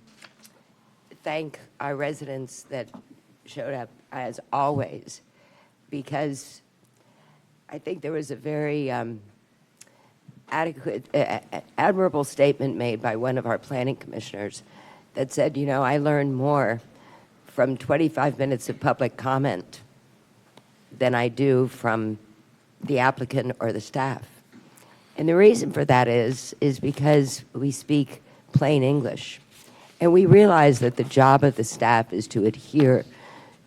thank our residents that showed up, as always, because I think there was a very admirable statement made by one of our planning commissioners that said, I learned more from 25 minutes of public comment than I do from the applicant or the staff. And the reason for that is because we speak plain English. And we realize that the job of the staff is to adhere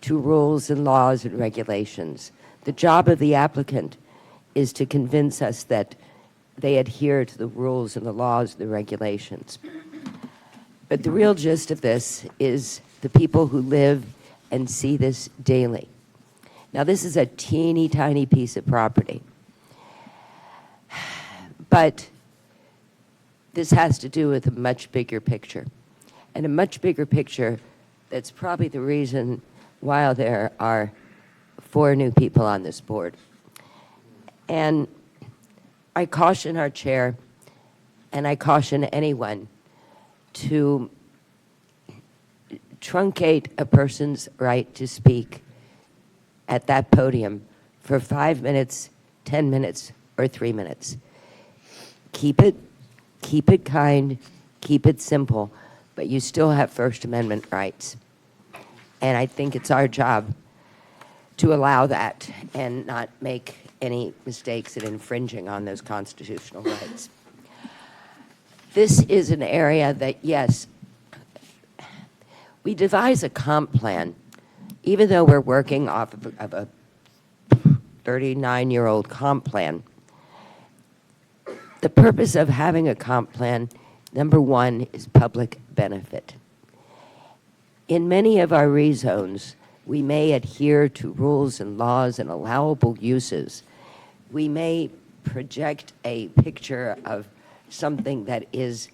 to rules and laws and regulations. The job of the applicant is to convince us that they adhere to the rules and the laws and the regulations. But the real gist of this is the people who live and see this daily. Now, this is a teeny tiny piece of property. But this has to do with a much bigger picture. And a much bigger picture that's probably the reason why there are 4 new people on this board. And I caution our chair, and I caution anyone to truncate a person's right to speak at that podium for 5 minutes, 10 minutes, or 3 minutes. Keep it kind, keep it simple, but you still have First Amendment rights. And I think it's our job to allow that and not make any mistakes in infringing on those constitutional rights. This is an area that, yes, we devise a comp plan, even though we're working off of a 39-year-old comp plan. The purpose of having a comp plan, number one, is public benefit. In many of our rezones, we may adhere to rules and laws and allowable uses. We may project a picture of something that is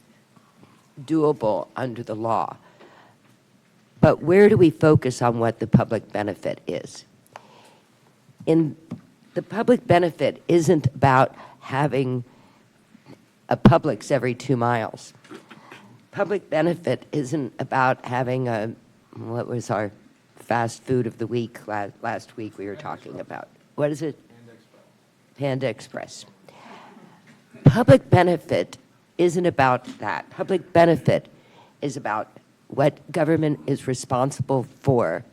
doable under the law. But where do we focus on what the public benefit is? The public benefit isn't about having a Publix every 2 miles. Public benefit isn't about having what was our fast food of the week last week we were talking about. What is it? Panda Express. Public benefit isn't about that. Public benefit is about what government is responsible for,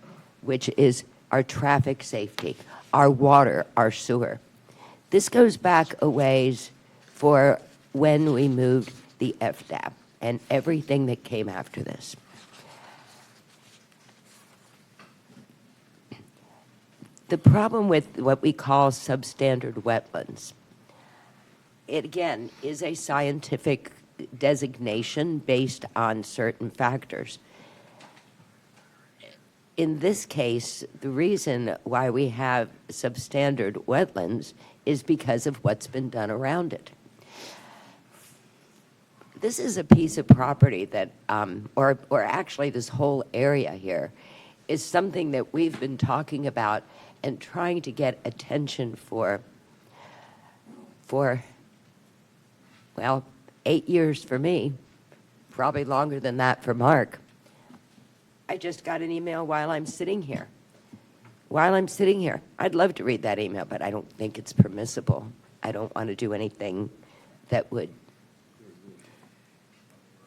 which is our traffic safety, our water, our sewer. This goes back a ways for when we moved the FDAP and everything that came after this. The problem with what we call substandard wetlands, it again is a scientific designation based on certain factors. In this case, the reason why we have substandard wetlands is because of what's been done around it. This is a piece of property that, or actually this whole area here, is something that we've been talking about and trying to get attention for, well, 8 years for me, probably longer than that for Mark. I just got an email while I'm sitting here. I'd love to read that email, but I don't think it's permissible. I don't want to do anything that would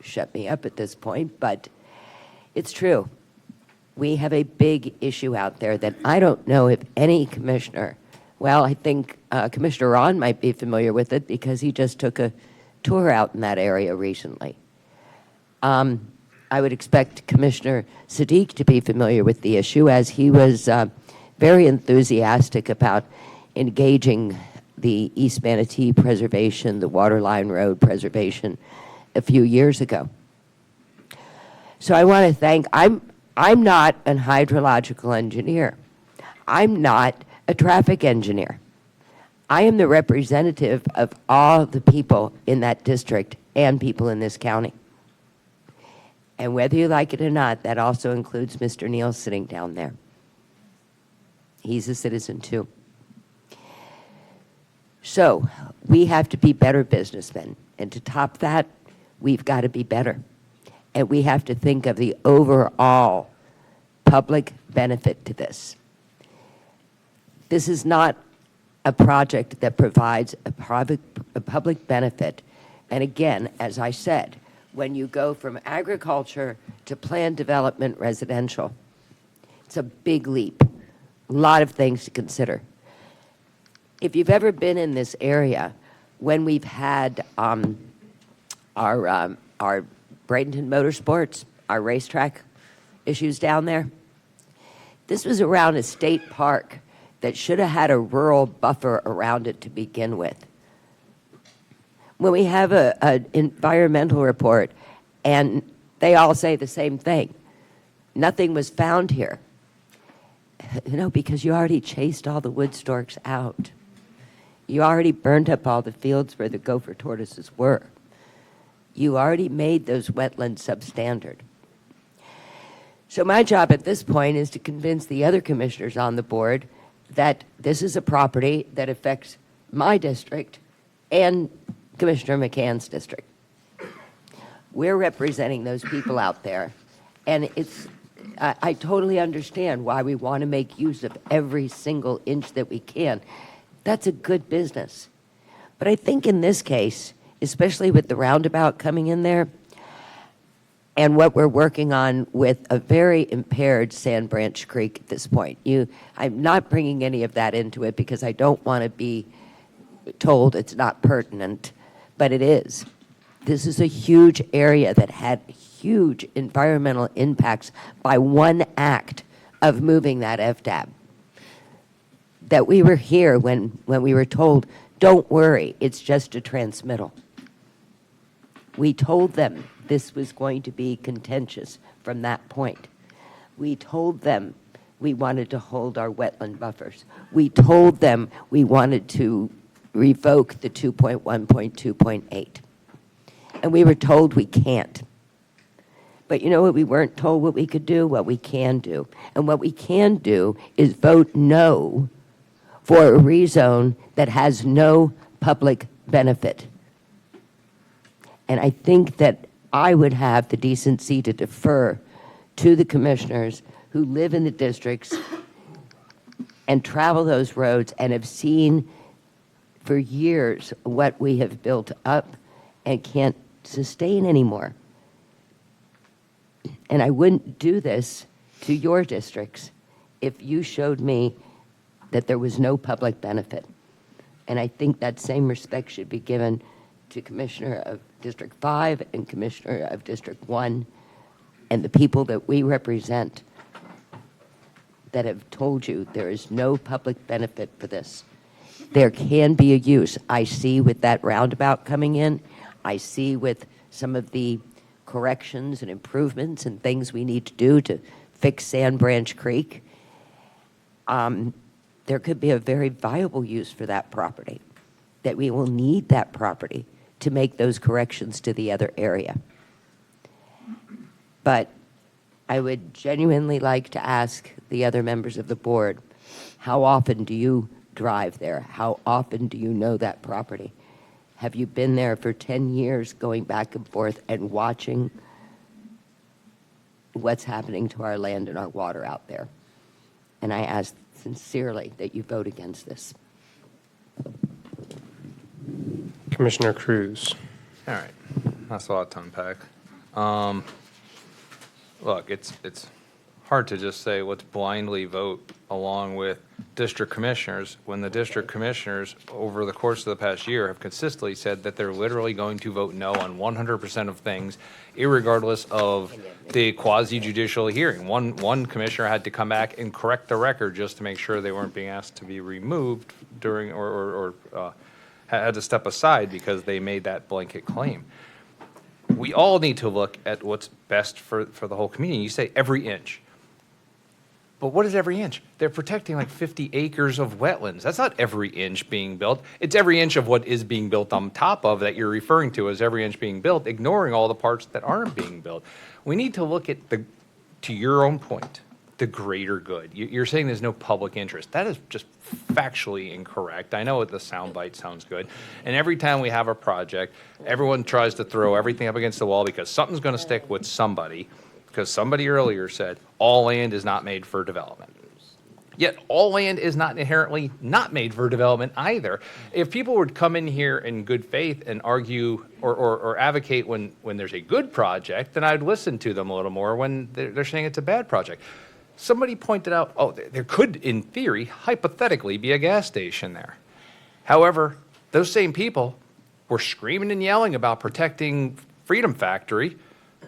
shut me up at this point, but it's true. We have a big issue out there that I don't know if any commissioner, well, I think Commissioner Ron might be familiar with it because he just took a tour out in that area recently. I would expect Commissioner Sadiq to be familiar with the issue, as he was very enthusiastic about engaging the East Manatee preservation, the Waterline Road preservation a few years ago. So I want to thank, I'm not an hydrological engineer. I'm not a traffic engineer. I am the representative of all the people in that district and people in this county. And whether you like it or not, that also includes Mr. Neal sitting down there. He's a citizen too. So we have to be better businessmen. And to top that, we've got to be better. And we have to think of the overall public benefit to this. This is not a project that provides a public benefit. And again, as I said, when you go from agriculture to planned development residential, it's a big leap. A lot of things to consider. If you've ever been in this area, when we've had our Bradenton Motorsports, our racetrack issues down there, this was around a state park that should have had a rural buffer around it to begin with. When we have an environmental report and they all say the same thing, nothing was found here. You know, because you already chased all the wood storks out. You already burned up all the fields where the gopher tortoises were. You already made those wetlands substandard. So my job at this point is to convince the other commissioners on the board that this is a property that affects my district and Commissioner McCann's district. We're representing those people out there, and I totally understand why we want to make use of every single inch that we can. That's a good business. But I think in this case, especially with the roundabout coming in there, and what we're working on with a very impaired Sand Branch Creek at this point. I'm not bringing any of that into it because I don't want to be told it's not pertinent, but it is. This is a huge area that had huge environmental impacts by one act of moving that FDAB. That we were here when we were told, don't worry, it's just a transmittal. We told them this was going to be contentious from that point. We told them we wanted to hold our wetland buffers. We told them we wanted to revoke the 2.1.2.8. And we were told we can't. But you know what we weren't told what we could do? What we can do. And what we can do is vote no for a rezone that has no public benefit. And I think that I would have the decency to defer to the commissioners who live in the districts and travel those roads and have seen for years what we have built up and can't sustain anymore. And I wouldn't do this to your districts if you showed me that there was no public benefit. And I think that same respect should be given to Commissioner of District 5 and Commissioner of District 1 and the people that we represent that have told you there is no public benefit for this. There can be a use. I see with that roundabout coming in, I see with some of the corrections and improvements and things we need to do to fix Sand Branch Creek, there could be a very viable use for that property, that we will need that property to make those corrections to the other area. But I would genuinely like to ask the other members of the board, how often do you drive there? How often do you know that property? Have you been there for 10 years going back and forth and watching what's happening to our land and our water out there? And I ask sincerely that you vote against this. Commissioner Cruz. All right, that's a lot to unpack. Look, it's hard to just say let's blindly vote along with district commissioners when the district commissioners over the course of the past year have consistently said that they're literally going to vote no on 100% of things, irregardless of the quasi-judicial hearing. One commissioner had to come back and correct the record just to make sure they weren't being asked to be removed during or had to step aside because they made that blanket claim. We all need to look at what's best for the whole community. You say every inch. But what is every inch? They're protecting like 50 acres of wetlands. That's not every inch being built. It's every inch of what is being built on top of that you're referring to as every inch being built, ignoring all the parts that aren't being built. We need to look at to your own point, the greater good. You're saying there's no public interest. That is just factually incorrect. I know the soundbite sounds good. And every time we have a project, everyone tries to throw everything up against the wall because something's going to stick with somebody, because somebody earlier said all land is not made for development. Yet all land is not inherently not made for development either. If people would come in here in good faith and argue or advocate when there's a good project, then I'd listen to them a little more when they're saying it's a bad project. Somebody pointed out, oh, there could, in theory, hypothetically be a gas station there. However, those same people were screaming and yelling about protecting Freedom Factory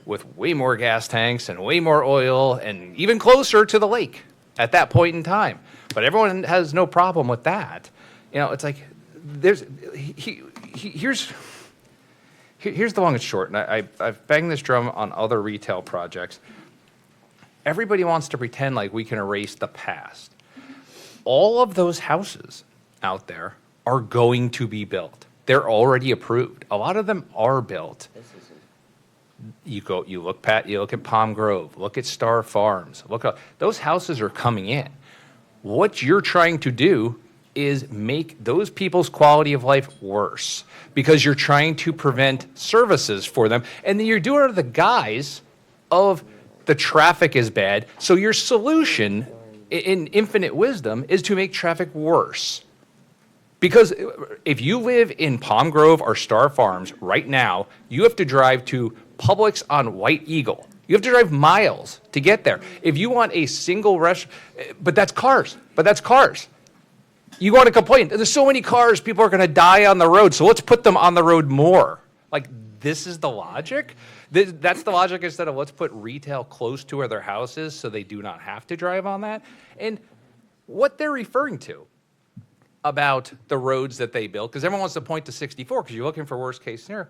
with way more gas tanks and way more oil and even closer to the lake at that point in time. But everyone has no problem with that. You know, it's like, here's the long and short, and I've banged this drum on other retail projects. Everybody wants to pretend like we can erase the past. All of those houses out there are going to be built. They're already approved. A lot of them are built. You look at Palm Grove, look at Star Farms, those houses are coming in. What you're trying to do is make those people's quality of life worse because you're trying to prevent services for them, and then you're doing it under the guise of the traffic is bad. So your solution in infinite wisdom is to make traffic worse. Because if you live in Palm Grove or Star Farms right now, you have to drive to Publix on White Eagle. You have to drive miles to get there. If you want a single restaurant, but that's cars. You want to complain. There's so many cars, people are going to die on the road, so let's put them on the road more. Like, this is the logic? That's the logic instead of let's put retail close to where their house is so they do not have to drive on that. And what they're referring to about the roads that they built, because everyone wants to point to 64 because you're looking for worst case scenario.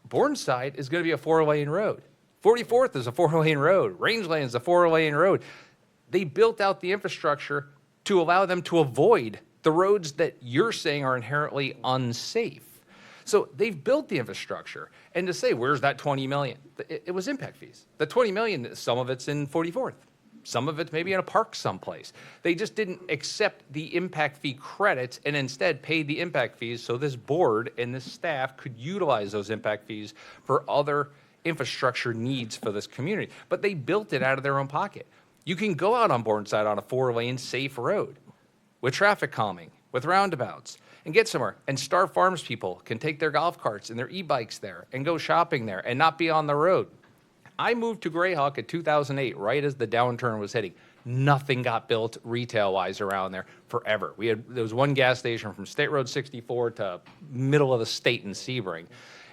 Burnside is going to be a 4-lane road. 44th is a 4-lane road. Rangeland is a 4-lane road. They built out the infrastructure to allow them to avoid the roads that you're saying are inherently unsafe. So they've built the infrastructure. And to say, where's that $20 million? It was impact fees. The $20 million, some of it's in 44th. Some of it's maybe in a park someplace. They just didn't accept the impact fee credits and instead paid the impact fees so this board and this staff could utilize those impact fees for other infrastructure needs for this community. But they built it out of their own pocket. You can go out on Bourneside on a 4-lane safe road with traffic calming, with roundabouts, and get somewhere. And Star Farms people can take their golf carts and their e-bikes there and go shopping there and not be on the road. I moved to Greyhawk in 2008, right as the downturn was hitting. Nothing got built retail-wise around there forever. There was one gas station from State Road 64 to middle of the state in Sebring,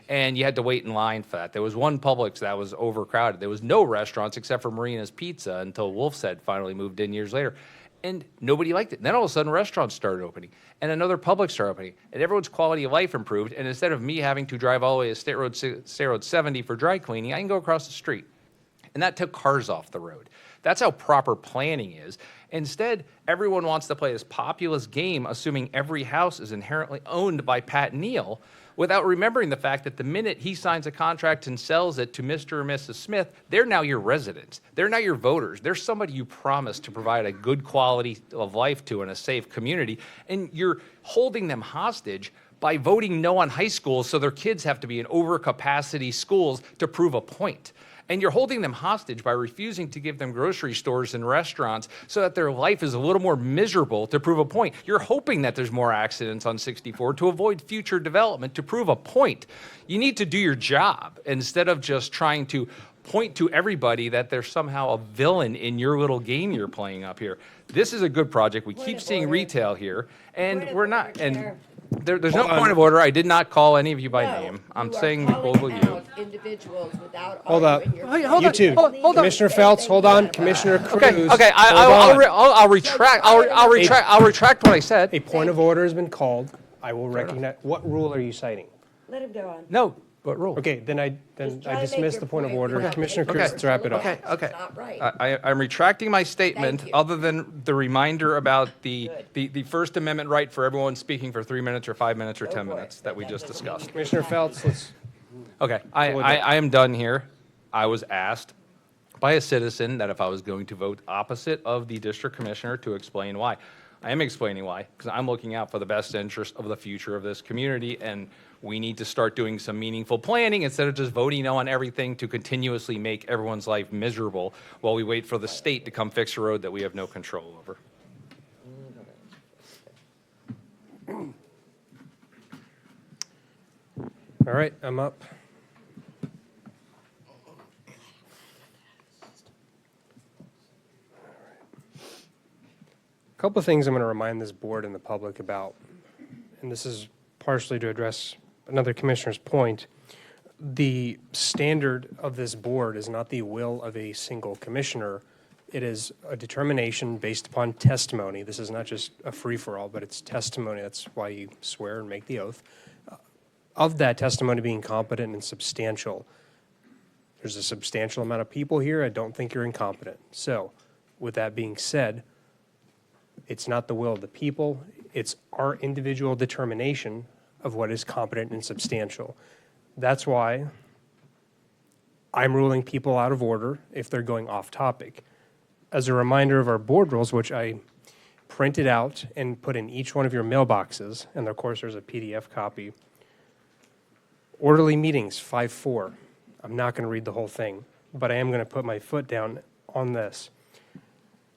and you had to wait in line for that. There was one Publix that was overcrowded. There was no restaurants except for Marina's Pizza until Wolf's Head finally moved in years later. And nobody liked it. And then all of a sudden, restaurants started opening, and another Publix started opening, and everyone's quality of life improved. And instead of me having to drive all the way to State Road 70 for dry cleaning, I can go across the street. And that took cars off the road. That's how proper planning is. Instead, everyone wants to play this populist game, assuming every house is inherently owned by Pat Neal, without remembering the fact that the minute he signs a contract and sells it to Mr. or Mrs. Smith, they're now your residents. They're now your voters. They're somebody you promised to provide a good quality of life to in a safe community, and you're holding them hostage by voting no on high schools so their kids have to be in overcapacity schools to prove a point. And you're holding them hostage by refusing to give them grocery stores and restaurants so that their life is a little more miserable to prove a point. You're hoping that there's more accidents on 64 to avoid future development to prove a point. You need to do your job instead of just trying to point to everybody that there's somehow a villain in your little game you're playing up here. This is a good project. We keep seeing retail here, and we're not. And there's no point of order. I did not call any of you by name. I'm saying both of you. Individuals without Hold up. arguing You two. Commissioner Feltz, hold on. Commissioner Cruz. Okay. I'll retract. I'll retract what I said. A point of order has been called. I will recognize. What rule are you citing? Let him go on. No. What rule? Okay, then I try to dismiss make the your point of point order. without Commissioner making Cruz, it let's wrap it up. Okay. It's not right. I'm retracting my statement, Thank you. other than the reminder about the First Amendment right for everyone speaking for 3 minutes or 5 minutes or 10 minutes that we just discussed. Commissioner Feltz, let's. Okay, I am done here. I was asked by a citizen that if I was going to vote opposite of the district commissioner to explain why. I am explaining why, because I'm looking out for the best interest of the future of this community, and we need to start doing some meaningful planning instead of just voting no on everything to continuously make everyone's life miserable while we wait for the state to come fix a road that we have no control over. All right, I'm up. A couple of things I'm going to remind this board and the public about, and this is partially to address another commissioner's point. The standard of this board is not the will of a single commissioner. It is a determination based upon testimony. This is not just a free-for-all, but it's testimony. That's why you swear and make the oath. Of that testimony being competent and substantial, there's a substantial amount of people here. I don't think you're incompetent. So, with that being said, it's not the will of the people. It's our individual determination of what is competent and substantial. That's why I'm ruling people out of order if they're going off topic. As a reminder of our board rules, which I printed out and put in each one of your mailboxes, and of course there's a PDF copy. Orderly meetings, 5-4. I'm not going to read the whole thing, but I am going to put my foot down on this.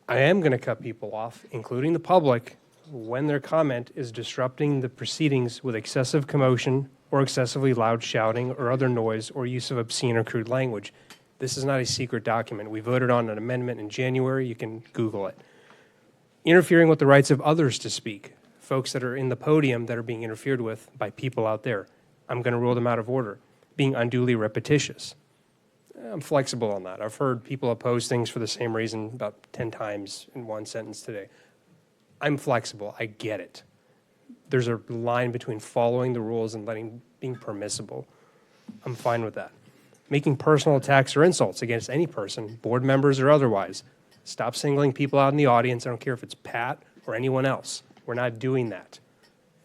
I am going to cut people off, including the public, when their comment is disrupting the proceedings with excessive commotion or excessively loud shouting or other noise or use of obscene or crude language. This is not a secret document. We voted on an amendment in January. You can Google it. Interfering with the rights of others to speak, folks that are in the podium that are being interfered with by people out there. I'm going to rule them out of order. Being unduly repetitious. I'm flexible on that. I've heard people oppose things for the same reason about 10 times in one sentence today. I'm flexible. I get it. There's a line between following the rules and being permissible. I'm fine with that. Making personal attacks or insults against any person, board members or otherwise. Stop singling people out in the audience. I don't care if it's Pat or anyone else. We're not doing that.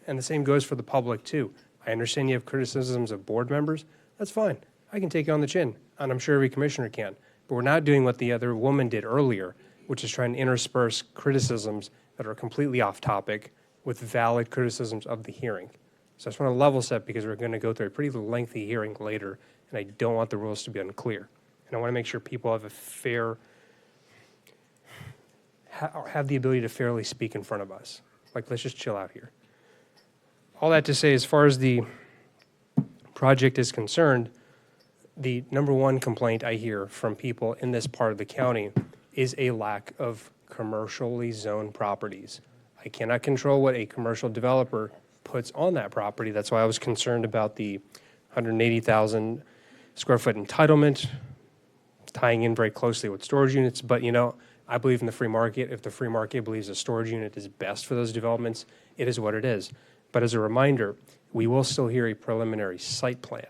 And the same goes for the public, too. I understand you have criticisms of board members. That's fine. I can take it on the chin, and I'm sure every commissioner can. But we're not doing what the other woman did earlier, which is trying to intersperse criticisms that are completely off topic with valid criticisms of the hearing. So I just want to level set because we're going to go through a pretty lengthy hearing later, and I don't want the rules to be unclear. And I want to make sure people have a fair have the ability to fairly speak in front of us. Like, let's just chill out here. All that to say, as far as the project is concerned, the number one complaint I hear from people in this part of the county is a lack of commercially zoned properties. I cannot control what a commercial developer puts on that property. That's why I was concerned about the 180,000 square foot entitlement, tying in very closely with storage units. But, you know, I believe in the free market. If the free market believes a storage unit is best for those developments, it is what it is. But as a reminder, we will still hear a preliminary site plan.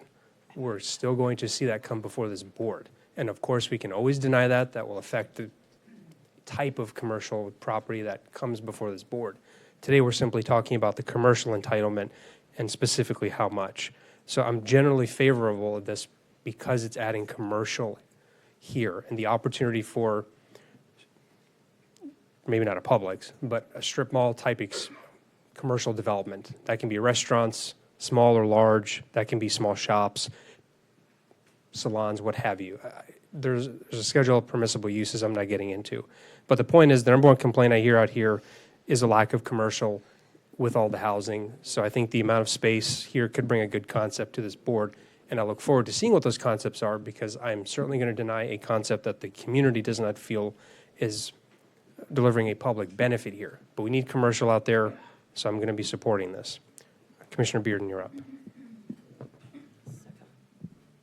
We're still going to see that come before this board. And of course, we can always deny that. That will affect the type of commercial property that comes before this board. Today, we're simply talking about the commercial entitlement and specifically how much. So I'm generally favorable of this because it's adding commercial here and the opportunity for maybe not a Publix, but a strip mall type commercial development. That can be restaurants, small or large. That can be small shops, salons, what have you. There's a schedule of permissible uses I'm not getting into. But the point is, the number one complaint I hear out here is a lack of commercial with all the housing. So I think the amount of space here could bring a good concept to this board. And I look forward to seeing what those concepts are, because I'm certainly going to deny a concept that the community does not feel is delivering a public benefit here. But we need commercial out there, so I'm going to be supporting this. Commissioner Bearden, you're up.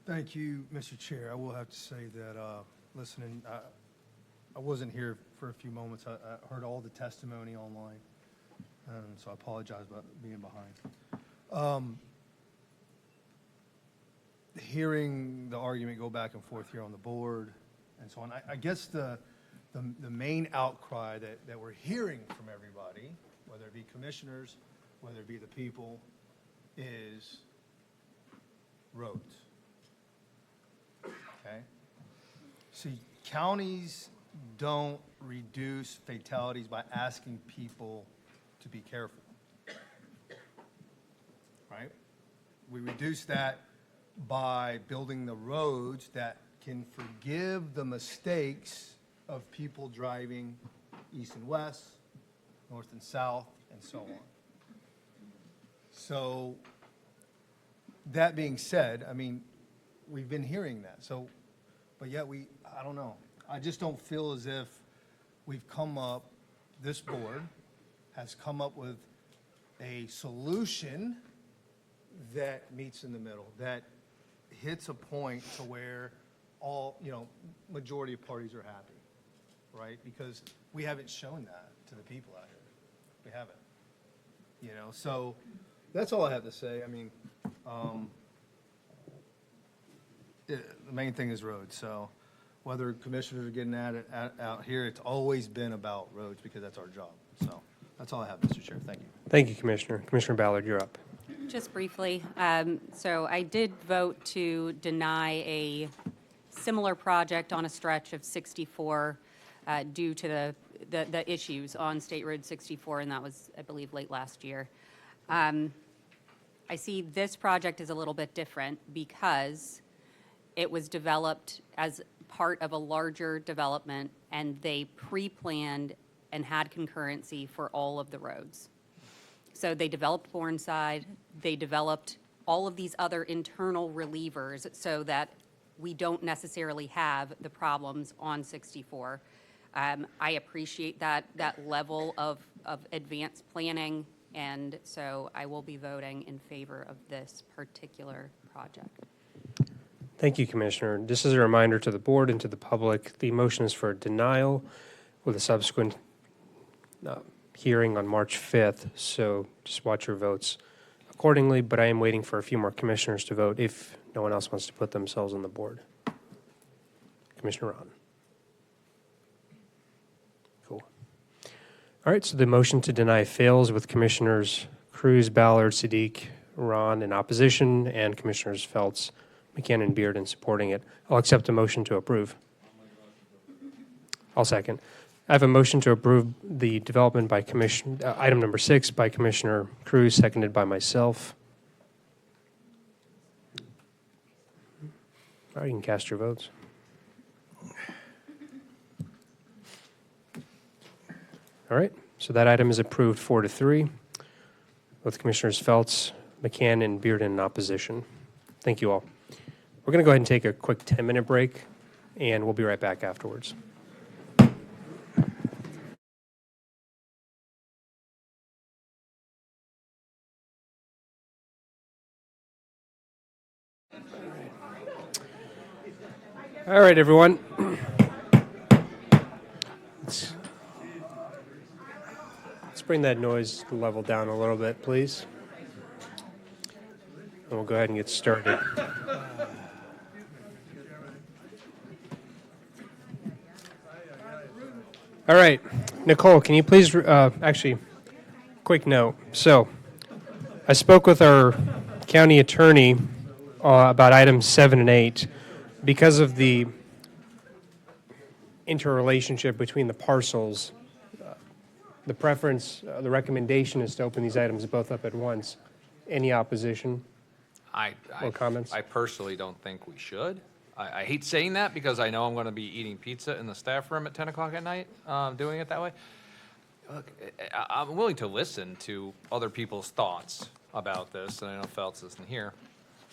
Thank you, Mr. Chair. I will have to say that listening, I wasn't here for a few moments. I heard all the testimony online, so I apologize about being behind. Hearing the argument go back and forth here on the board and so on, I guess the main outcry that we're hearing from everybody, whether it be commissioners, whether it be the people, is roads. Okay? See, counties don't reduce fatalities by asking people to be careful. Right? We reduce that by building the roads that can forgive the mistakes of people driving east and west, north and south, and so on. So, that being said, I mean, we've been hearing that. So, but yet I don't know. I just don't feel as if we've come up, this board has come up with a solution that meets in the middle, that hits a point to where all, majority of parties are happy, right? Because we haven't shown that to the people out here. We haven't. So that's all I have to say. I mean, the main thing is roads. So whether commissioners are getting at it out here, it's always been about roads because that's our job. So that's all I have, Mr. Chair. Thank you. Thank you, Commissioner. Commissioner Ballard, you're up. Just briefly, so I did vote to deny a similar project on a stretch of 64 due to the issues on State Road 64, and that was, I believe, late last year. I see this project is a little bit different because it was developed as part of a larger development, and they pre-planned and had concurrency for all of the roads. So they developed Bourneside, they developed all of these other internal relievers so that we don't necessarily have the problems on 64. I appreciate that level of advanced planning, and so I will be voting in favor of this particular project. Thank you, Commissioner. This is a reminder to the board and to the public. The motion is for denial with a subsequent hearing on March 5th, so just watch your votes accordingly, but I am waiting for a few more commissioners to vote if no one else wants to put themselves on the board. Commissioner Ron. Cool. All right, so the motion to deny fails with Commissioners Cruz, Ballard, Siddiq, Ron in opposition, and Commissioners Feltz, McCann, and Beard in supporting it. I'll accept a motion to approve. I'll second. I have a motion to approve the development by item number 6 by Commissioner Cruz, seconded by myself. All right, you can cast your votes. All right, so that item is approved 4-3, with Commissioners Feltz, McCann, and Bearden in opposition. Thank you all. We're going to go ahead and take a quick 10-minute break, and we'll be right back afterwards. All right, everyone. Let's bring that noise level down a little bit, please. And we'll go ahead and get started. All right, Nicole, can you please, actually, quick note. So, I spoke with our county attorney about items 7 and 8. Because of the interrelationship between the parcels, the preference, the recommendation is to open these items both up at once. Any opposition or comments? I personally don't think we should. I hate saying that because I know I'm going to be eating pizza in the staff room at 10 o'clock at night, doing it that way. Look, I'm willing to listen to other people's thoughts about this, and I know Phelps isn't here.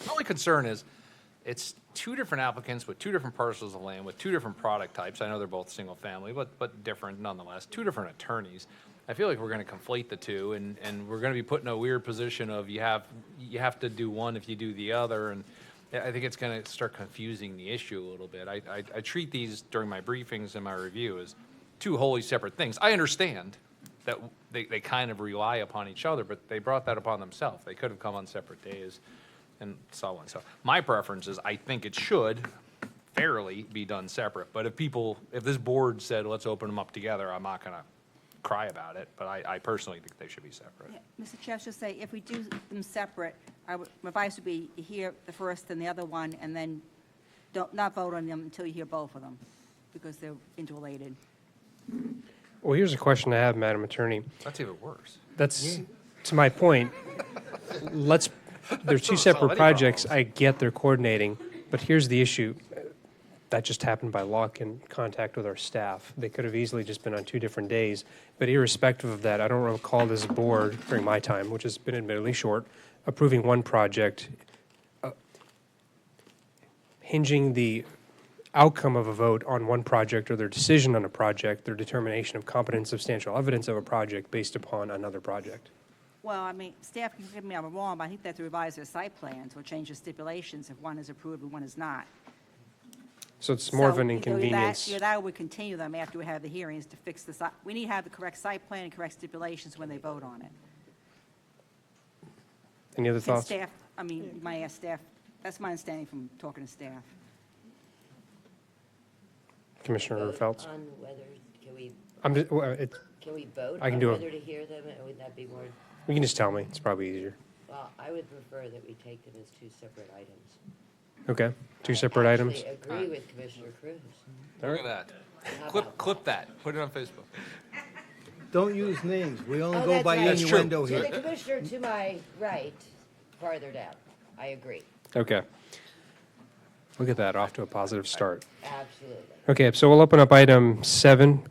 My only concern is it's two different applicants with two different parcels of land with two different product types. I know they're both single family, but different nonetheless. Two different attorneys. I feel like we're going to conflate the two, and we're going to be put in a weird position of you have to do one if you do the other, and I think it's going to start confusing the issue a little bit. I treat these during my briefings and my review as two wholly separate things. I understand that they kind of rely upon each other, but they brought that upon themselves. They could have come on separate days and so on. So my preference is I think it should fairly be done separate. But if this board said, let's open them up together, I'm not going to cry about it, but I personally think they should be separate. Yeah, Mr. Chair, I should say, if we do them separate, my advice would be you hear the first and the other one, and then not vote on them until you hear both of them, because they're interrelated. Well, here's a question I have, Madam Attorney. That's even worse. That's to my point. They're two separate projects. I get they're coordinating, but here's the issue. That just happened by luck and contact with our staff. They could have easily just been on 2 different days. But irrespective of that, I don't recall this board during my time, which has been admittedly short, approving one project, hinging the outcome of a vote on one project or their decision on a project, their determination of competent and substantial evidence of a project based upon another project. Well, I mean, staff can forgive me if I'm wrong, but I think they have to revise their site plans or change the stipulations if one is approved and one is not. So it's more of an inconvenience. Either that or we continue them after we have the hearings to fix the site. We need to have the correct site plan and correct stipulations when they vote on it. Any other Since thoughts? staff, I mean, you might ask staff, that's my understanding from talking to staff. Commissioner Feltz? On whether, can we, Can we vote I can on do whether to hear them? Would that be more? You can just tell me. It's probably easier. Well, I would prefer that we take them as 2 separate items. Okay, 2 separate items. I agree with Commissioner Cruz. Look at that. Clip that. Put it on Facebook. Don't use names. We only Oh, go that's by right. innuendo To here. the commissioner to my right, farther down. I agree. Okay. Look at that, off to a positive start. Absolutely. Okay, so we'll open up item 7.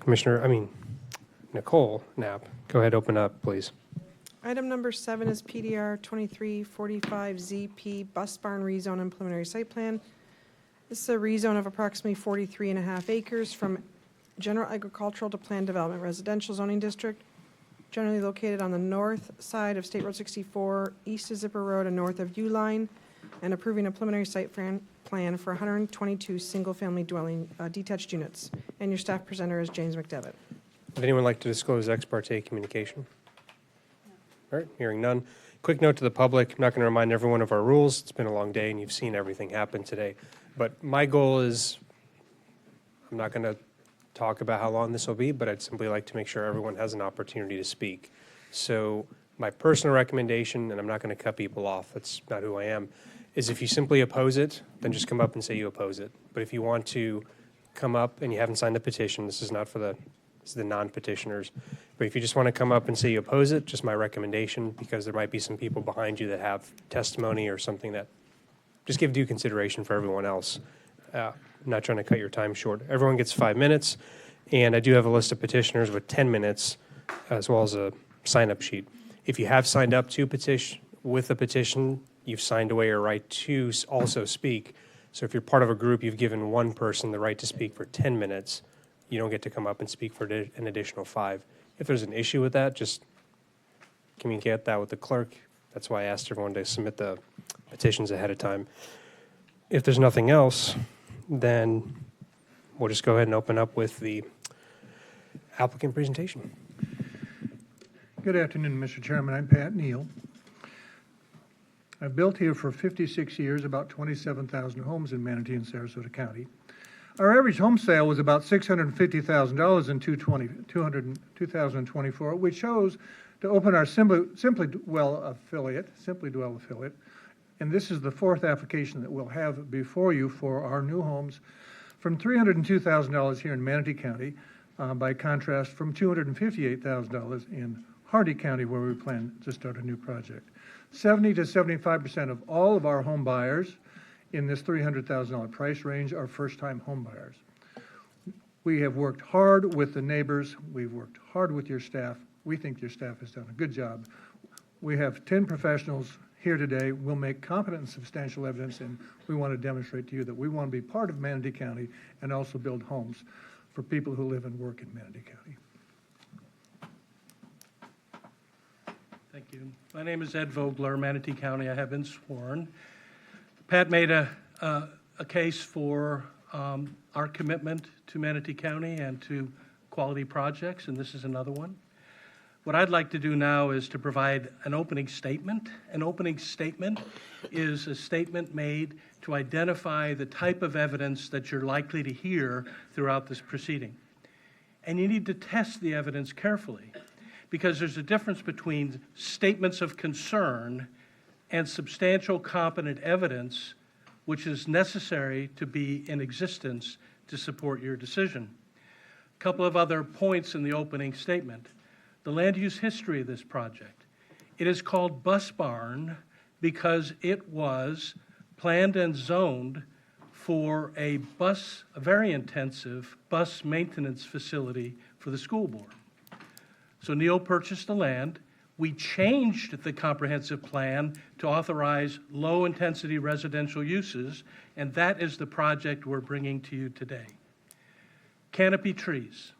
Nicole Knapp, go ahead, open up, please. Item number 7 is PDR 2345ZP Bus Barn Rezone and Preliminary Site Plan. This is a rezone of approximately 43.5 acres from general agricultural to planned development residential zoning district, generally located on the north side of State Road 64, east of Zipper Road and north of U-Line, and approving a preliminary site plan for 122 single-family dwelling detached units. And your staff presenter is James McDevitt. Would anyone like to disclose ex parte communication? All right, hearing none. Quick note to the public, I'm not going to remind everyone of our rules. It's been a long day and you've seen everything happen today. But my goal is, I'm not going to talk about how long this will be, but I'd simply like to make sure everyone has an opportunity to speak. So my personal recommendation, and I'm not going to cut people off, that's not who I am, is if you simply oppose it, then just come up and say you oppose it. But if you want to come up and you haven't signed a petition, this is not for this is the non-petitioners. But if you just want to come up and say you oppose it, just my recommendation, because there might be some people behind you that have testimony or something that, just give due consideration for everyone else. I'm not trying to cut your time short. Everyone gets 5 minutes, and I do have a list of petitioners with 10 minutes. as well as a sign-up sheet. If you have signed up to petition, with the petition, you've signed away your right to also speak. So if you're part of a group, you've given one person the right to speak for 10 minutes. You don't get to come up and speak for an additional 5. If there's an issue with that, just communicate that with the clerk. That's why I asked everyone to submit the petitions ahead of time. If there's nothing else, then we'll just go ahead and open up with the applicant presentation. Good afternoon, Mr. Chairman. I'm Pat Neal. I've built here for 56 years, about 27,000 homes in Manatee and Sarasota County. Our average home sale was about $650,000 in 2024, which chose to open our Simply Dwell affiliate, and this is the 4th application that we'll have before you for our new homes from $302,000 here in Manatee County, by contrast from $258,000 in Hardy County, where we plan to start a new project. 70 to 75% of all of our home buyers in this $300,000 price range are first-time home buyers. We have worked hard with the neighbors. We've worked hard with your staff. We think your staff has done a good job. We have 10 professionals here today. We'll make competent and substantial evidence, and we want to demonstrate to you that we want to be part of Manatee County and also build homes for people who live and work in Manatee County. Thank you. My name is Ed Vogler, Manatee County. I have been sworn. Pat made a case for our commitment to Manatee County and to quality projects, and this is another one. What I'd like to do now is to provide an opening statement. An opening statement is a statement made to identify the type of evidence that you're likely to hear throughout this proceeding. And you need to test the evidence carefully, because there's a difference between statements of concern and substantial competent evidence which is necessary to be in existence to support your decision. A couple of other points in the opening statement. The land use history of this project. It is called Bus Barn because it was planned and zoned for a very intensive bus maintenance facility for the school board. So Neil purchased the land. We changed the comprehensive plan to authorize low-intensity residential uses, and that is the project we're bringing to you today. Canopy trees.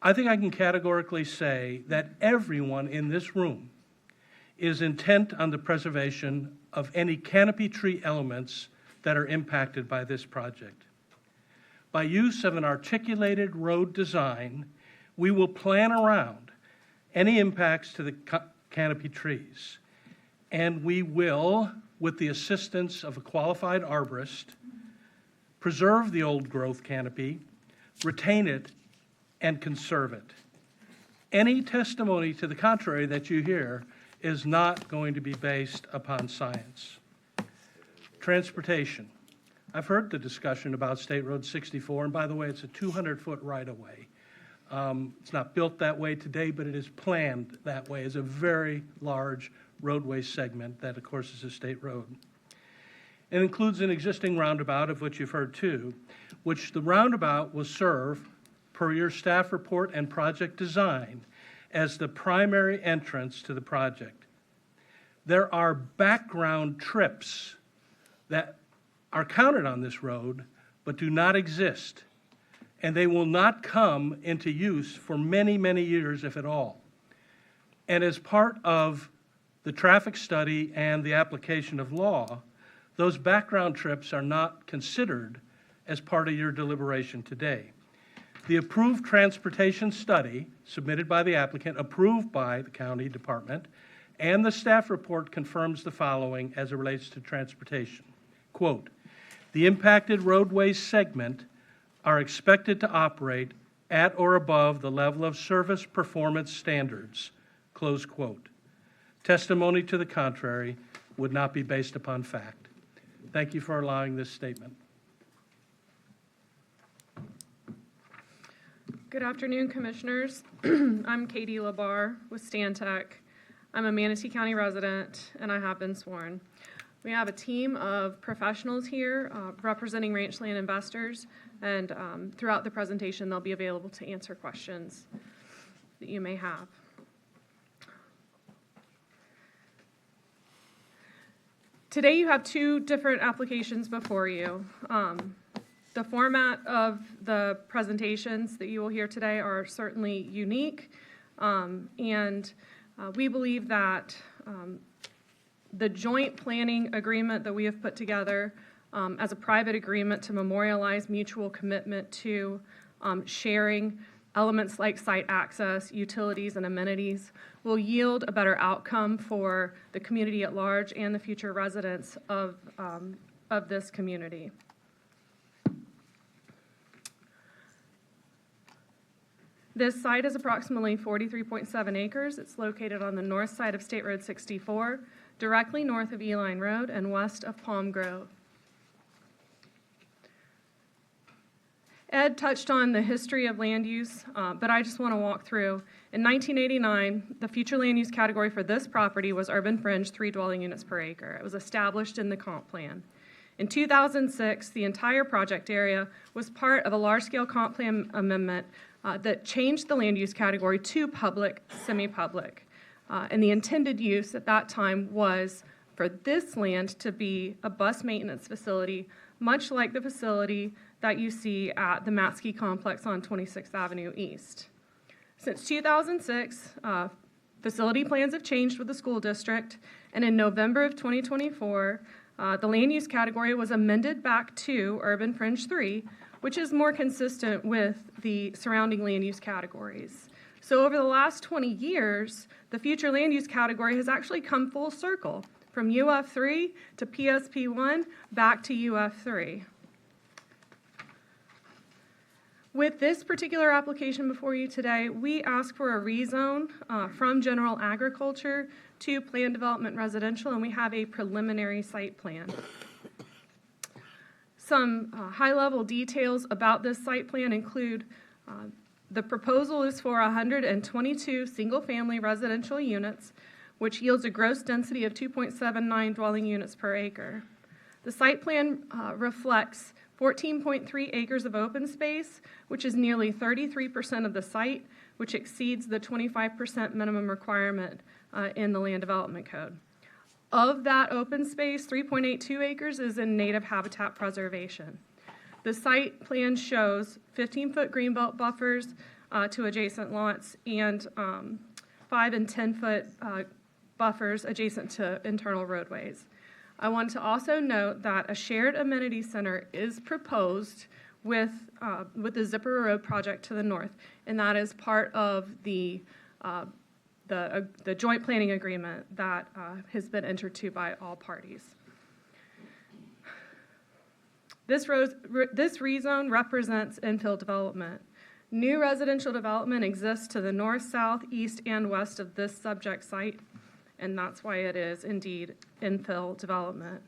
I think I can categorically say that everyone in this room is intent on the preservation of any canopy tree elements that are impacted by this project. By use of an articulated road design, we will plan around any impacts to the canopy trees, and we will, with the assistance of a qualified arborist, preserve the old growth canopy, retain it, and conserve it. Any testimony to the contrary that you hear is not going to be based upon science. Transportation. I've heard the discussion about State Road 64, and by the way, it's a 200-foot right-of-way. It's not built that way today, but it is planned that way as a very large roadway segment that, of course, is a state road. It includes an existing roundabout, of which you've heard too, which the roundabout will serve, per your staff report and project design, as the primary entrance to the project. There are background trips that are counted on this road, but do not exist. And they will not come into use for many, many years, if at all. And as part of the traffic study and the application of law, those background trips are not considered as part of your deliberation today. The approved transportation study submitted by the applicant, approved by the county department, and the staff report confirms the following as it relates to transportation. Quote, the impacted roadway segment are expected to operate at or above the level of service performance standards, close quote. Testimony to the contrary would not be based upon fact. Thank you for allowing this statement. Good afternoon, Commissioners. I'm Katie Labar with Stantec. I'm a Manatee County resident, and I have been sworn. We have a team of professionals here representing ranchland investors, and throughout the presentation, they'll be available to answer questions. that you may have. Today you have two different applications before you. The format of the presentations that you will hear today are certainly unique, and we believe that the joint planning agreement that we have put together as a private agreement to memorialize mutual commitment to sharing elements like site access, utilities, and amenities will yield a better outcome for the community at large and the future residents of this community. This site is approximately 43.7 acres. It's located on the north side of State Road 64, directly north of Eline Road and west of Palm Grove. Ed touched on the history of land use, but I just want to walk through. In 1989, the future land use category for this property was urban fringe, 3 dwelling units per acre. It was established in the comp plan. In 2006, the entire project area was part of a large-scale comp plan amendment that changed the land use category to public, semi-public. And the intended use at that time was for this land to be a bus maintenance facility, much like the facility that you see at the Matsky Complex on 26th Avenue East. Since 2006, facility plans have changed with the school district, and in November of 2024, the land use category was amended back to Urban Fringe 3, which is more consistent with the surrounding land use categories. So over the last 20 years, the future land use category has actually come full circle from UF3 to PSP1 back to UF3. With this particular application before you today, we ask for a rezone from general agriculture to planned development residential, and we have a preliminary site plan. Some high-level details about this site plan include the proposal is for 122 single-family residential units, which yields a gross density of 2.79 dwelling units per acre. The site plan reflects 14.3 acres of open space, which is nearly 33% of the site, which exceeds the 25% minimum requirement in the Land Development Code. Of that open space, 3.82 acres is in native habitat preservation. The site plan shows 15-foot greenbelt buffers to adjacent lots and 5 and 10-foot buffers adjacent to internal roadways. I want to also note that a shared amenity center is proposed with the Zipper Road project to the north, and that is part of the joint planning agreement that has been entered to by all parties. This rezone represents infill development. New residential development exists to the north, south, east, and west of this subject site, and that's why it is indeed infill development.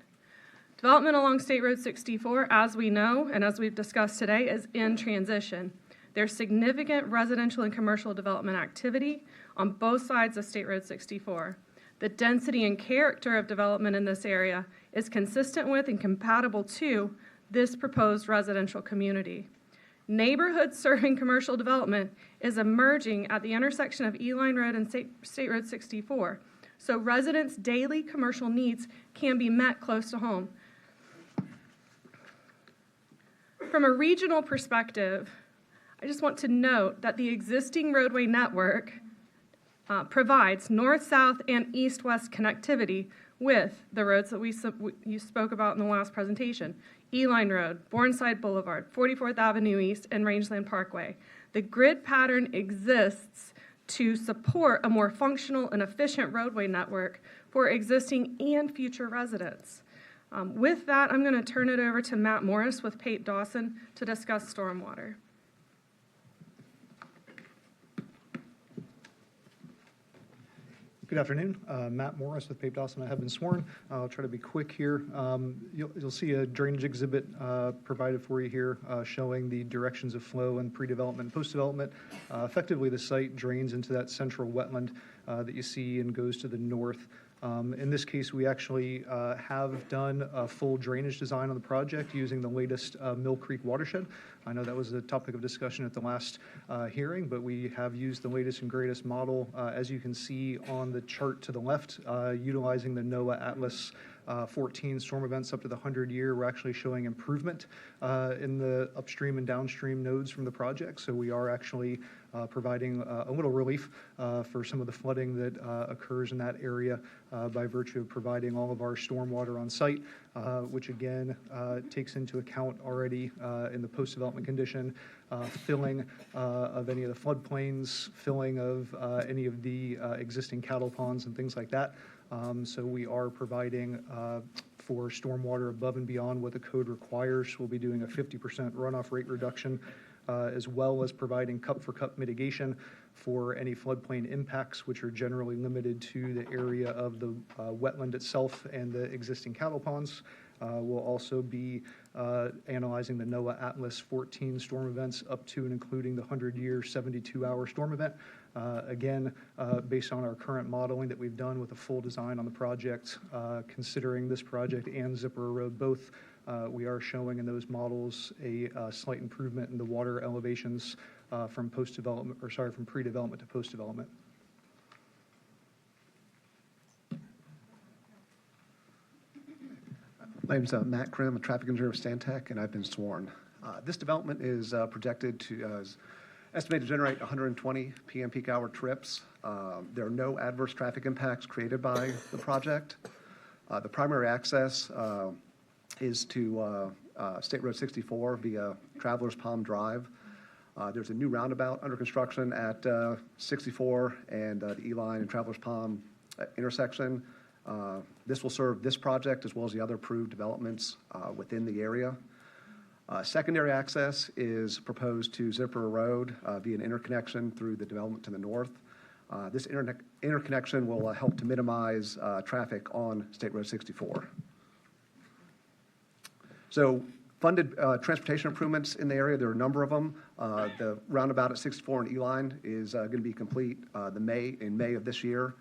Development along State Road 64, as we know and as we've discussed today, is in transition. There's significant residential and commercial development activity on both sides of State Road 64. The density and character of development in this area is consistent with and compatible to this proposed residential community. Neighborhood serving commercial development is emerging at the intersection of Eline Road and State Road 64. So residents' daily commercial needs can be met close to home. From a regional perspective, I just want to note that the existing roadway network provides north, south, and east-west connectivity with the roads that you spoke about in the last presentation. Eline Road, Bourneside Boulevard, 44th Avenue East, and Rangeland Parkway. The grid pattern exists to support a more functional and efficient roadway network for existing and future residents. With that, I'm going to turn it over to Matt Morris with Pate Dawson to discuss stormwater. Good afternoon. Matt Morris with Pate Dawson. I have been sworn. I'll try to be quick here. You'll see a drainage exhibit provided for you here showing the directions of flow and pre-development and post-development. Effectively, the site drains into that central wetland that you see and goes to the north. In this case, we actually have done a full drainage design on the project using the latest Mill Creek watershed. I know that was a topic of discussion at the last hearing, but we have used the latest and greatest model, as you can see on the chart to the left, utilizing the NOAA Atlas 14 storm events up to the 100-year. We're actually showing improvement in the upstream and downstream nodes from the project. So we are actually providing a little relief for some of the flooding that occurs in that area by virtue of providing all of our stormwater on site, which again takes into account already in the post-development condition, filling of any of the floodplains, filling of any of the existing cattle ponds and things like that. So we are providing for stormwater above and beyond what the code requires. We'll be doing a 50% runoff rate reduction, as well as providing cup-for-cup mitigation for any floodplain impacts, which are generally limited to the area of the wetland itself and the existing cattle ponds. We'll also be analyzing the NOAA Atlas 14 storm events up to and including the 100-year, 72-hour storm event. Again, based on our current modeling that we've done with a full design on the project, considering this project and Zipper Road both, we are showing in those models a slight improvement in the water elevations from post-development, or sorry, from pre-development to post-development. My name's Matt Krim, a traffic engineer of Stantec, and I've been sworn. This development is projected to estimated to generate 120 PM peak hour trips. There are no adverse traffic impacts created by the project. The primary access is to State Road 64 via Travelers Palm Drive. There's a new roundabout under construction at 64 and the E-Line and Travelers Palm intersection. This will serve this project as well as the other approved developments within the area. Secondary access is proposed to Zipper Road via an interconnection through the development to the north. This interconnection will help to minimize traffic on State Road 64. So funded transportation improvements in the area, there are a number of them. The roundabout at 64 and E-Line is going to be complete in May of this year.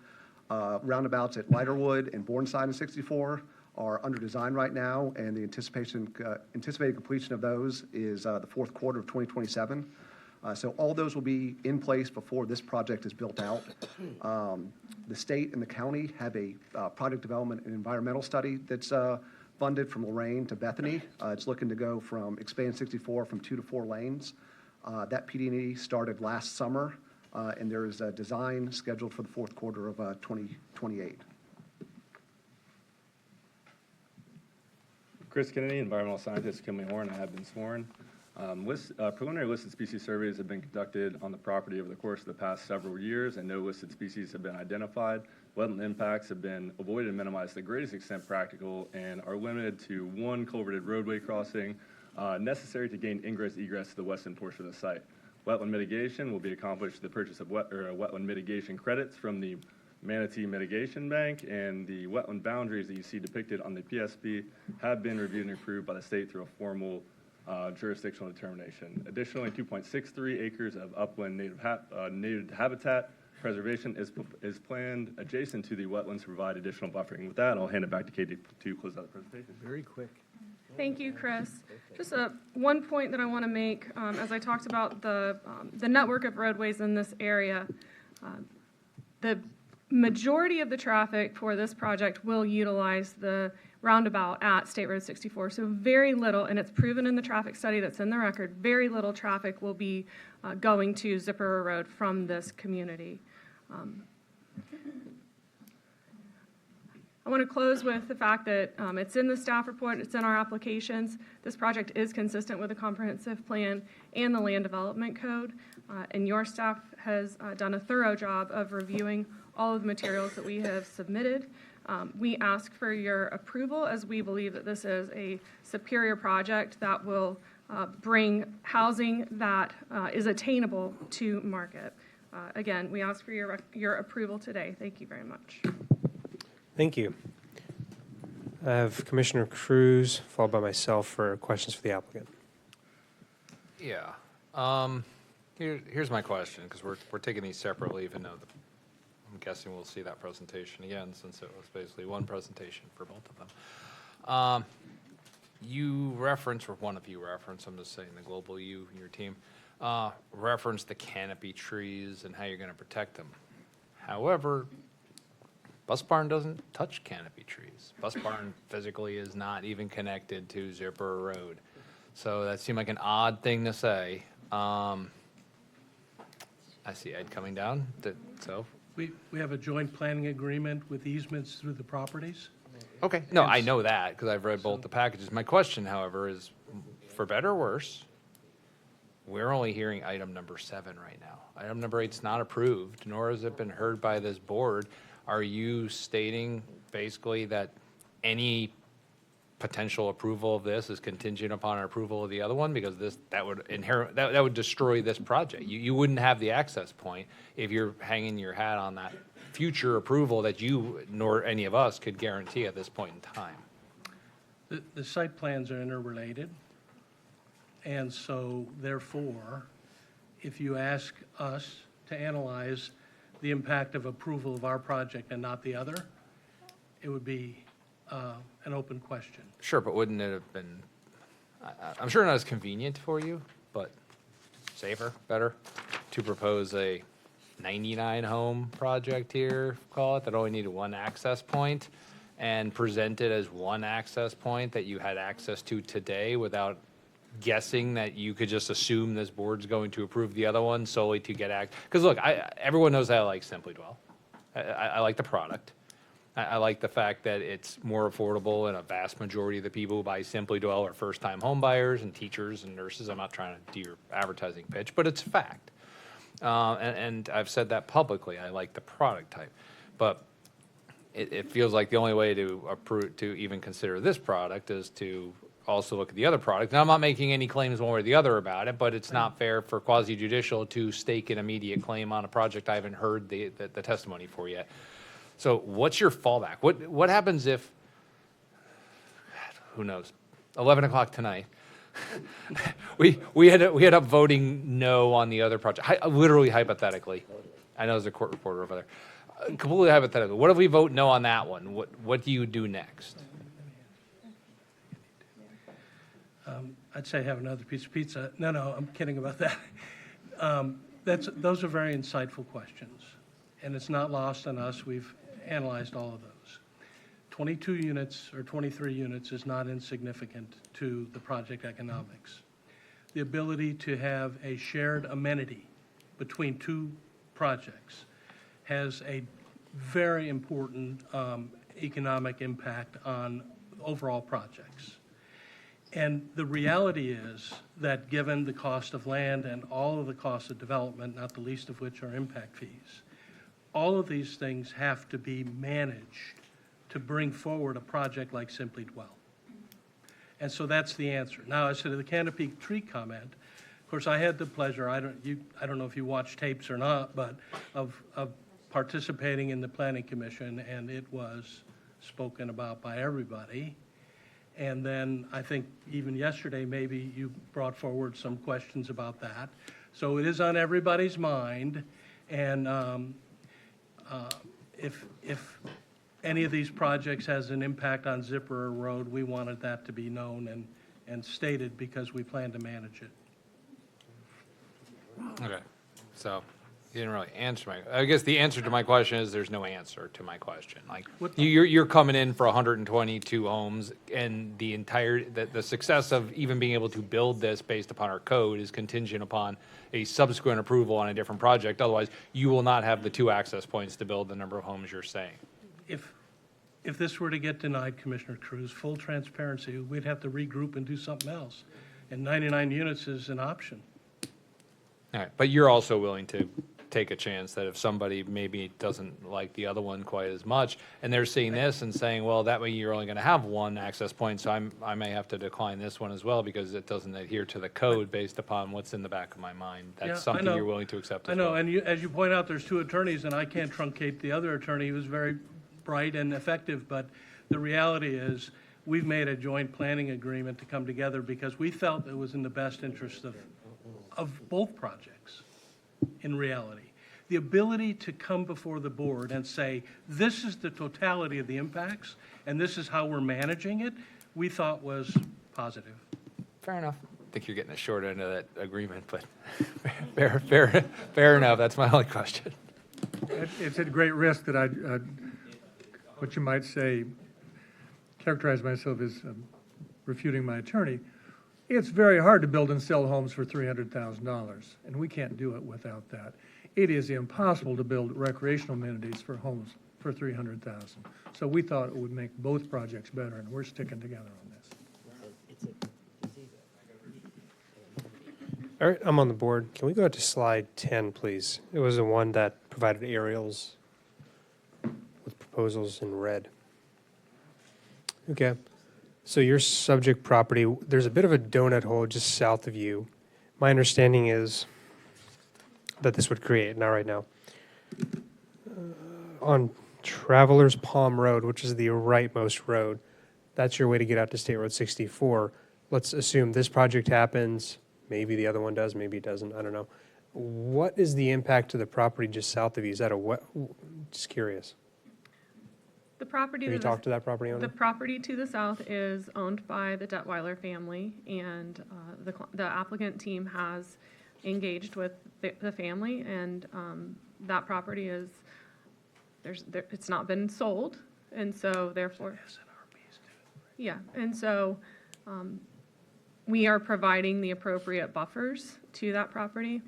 Roundabouts at Lighterwood and Bourneside in 64 are under design right now, and the anticipated completion of those is the fourth quarter of 2027. So all those will be in place before this project is built out. The state and the county have a project development and environmental study that's funded from Lorraine to Bethany. It's looking to go from expand 64 from 2 to 4 lanes. That PD&E started last summer, and there is a design scheduled for the fourth quarter of 2028. Chris Kennedy, environmental scientist, Kinley Horn. I have been sworn. Preliminary listed species surveys have been conducted on the property over the course of the past several years, and no listed species have been identified. Wetland impacts have been avoided and minimized to the greatest extent practical and are limited to one culverted roadway crossing necessary to gain ingress-egress to the western portion of the site. Wetland mitigation will be accomplished through the purchase of wetland mitigation credits from the Manatee Mitigation Bank, and the wetland boundaries that you see depicted on the PSP have been reviewed and approved by the state through a formal jurisdictional determination. Additionally, 2.63 acres of upland native habitat preservation is planned adjacent to the wetlands to provide additional buffering. With that, I'll hand it back to Katie to close out the presentation. Very quick. Thank you, Chris. Just one point that I want to make, as I talked about the network of roadways in this area, the majority of the traffic for this project will utilize the roundabout at State Road 64. So very little, and it's proven in the traffic study that's in the record, very little traffic will be going to Zipper Road from this community. I want to close with the fact that it's in the staff report, it's in our applications. This project is consistent with the comprehensive plan and the land development code, and your staff has done a thorough job of reviewing all of the materials that we have submitted. We ask for your approval as we believe that this is a superior project that will bring housing that is attainable to market. Again, we ask for your approval today. Thank you very much. Thank you. I have Commissioner Cruz, followed by myself for questions for the applicant. Yeah. Here's my question, because we're taking these separately, even though I'm guessing we'll see that presentation again, since it was basically one presentation for both of them. You reference, or one of you reference, I'm just saying the global you, your team, reference the canopy trees and how you're going to protect them. However, Bus Barn doesn't touch canopy trees. Bus Barn physically is not even connected to Zipper Road. So that seemed like an odd thing to say. I see Ed coming down, so. We have a joint planning agreement with easements through the properties. Okay, no, I know that, because I've read both the packages. My question, however, is, for better or worse, we're only hearing item number 7 right now. Item number 8's not approved, nor has it been heard by this board. Are you stating basically that any potential approval of this is contingent upon our approval of the other one? Because that would destroy this project. You wouldn't have the access point if you're hanging your hat on that future approval that you nor any of us could guarantee at this point in time. The site plans are interrelated, and so therefore, if you ask us to analyze the impact of approval of our project and not the other, it would be an open question. Sure, but wouldn't it have been, I'm sure not as convenient for you, but safer, better, to propose a 99 home project here, call it, that only needed one access point, and present it as one access point that you had access to today without guessing that you could just assume this board's going to approve the other one solely to get because look, everyone knows I like Simply Dwell. I like the product. I like the fact that it's more affordable, and a vast majority of the people who buy Simply Dwell are first-time home buyers and teachers and nurses. I'm not trying to do your advertising pitch, but it's a fact. And I've said that publicly. I like the product type. But it feels like the only way to approve, to even consider this product, is to also look at the other product. Now, I'm not making any claims one way or the other about it, but it's not fair for quasi-judicial to stake an immediate claim on a project I haven't heard the testimony for yet. So what's your fallback? What happens if, who knows, 11 o'clock tonight, we end up voting no on the other project? Literally hypothetically. I know there's a court reporter over there. Completely hypothetically. What if we vote no on that one? What do you do next? I'd say have another piece of pizza. No, I'm kidding about that. Those are very insightful questions, and it's not lost on us. We've analyzed all of those. 22 units or 23 units is not insignificant to the project economics. The ability to have a shared amenity between two projects has a very important economic impact on overall projects. And the reality is that given the cost of land and all of the costs of development, not the least of which are impact fees, all of these things have to be managed to bring forward a project like Simply Dwell. And so that's the answer. Now, as to the canopy tree comment, of course, I had the pleasure, I don't know if you watch tapes or not, but of participating in the Planning Commission, and it was spoken about by everybody. And then I think even yesterday, maybe you brought forward some questions about that. So it is on everybody's mind. And if any of these projects has an impact on Zipper Road, we wanted that to be known and stated, because we plan to manage it. Okay, so you didn't really answer I guess the answer to my question is there's no answer to my question. Like, you're coming in for 122 homes, and the success of even being able to build this based upon our code is contingent upon a subsequent approval on a different project. Otherwise, you will not have the 2 access points to build the number of homes you're saying. If this were to get denied, Commissioner Cruz, full transparency, we'd have to regroup and do something else. And 99 units is an option. All right, but you're also willing to take a chance that if somebody maybe doesn't like the other one quite as much, and they're seeing this and saying, well, that way you're only going to have 1 access point, so I may have to decline this one as well because it doesn't adhere to the code based upon what's in the back of my mind. That's something you're willing to accept as well. I know, and as you point out, there's 2 attorneys, and I can't truncate the other attorney. He was very bright and effective, but the reality is we've made a joint planning agreement to come together because we felt it was in the best interest of both projects in reality. the ability to come before the board and say, this is the totality of the impacts, and this is how we're managing it, we thought was positive. Fair enough. I think you're getting the short end of that agreement, but fair enough. That's my only question. It's at great risk that I, what you might say, characterize myself as refuting my attorney. It's very hard to build and sell homes for $300,000, and we can't do it without that. It is impossible to build recreational amenities for homes for $300,000. So we thought it would make both projects better, and we're sticking together on this. All right, I'm on the board. Can we go to slide 10, please? It was the one that provided aerials with proposals in red. Okay. So your subject property, there's a bit of a donut hole just south of you. My understanding is that this would create, not right now, on Travelers Palm Road, which is the rightmost road, that's your way to get out to State Road 64. Let's assume this project happens, maybe the other one does, maybe it doesn't, I don't know. What is the impact to the property just south of you? Is that a what? Just curious. The property. Have you talked to that property owner? The property to the south is owned by the Detweiler family, and the applicant team has engaged with the family, and that property is it's not been sold, and so therefore, yeah, and so we are providing the appropriate buffers to that property,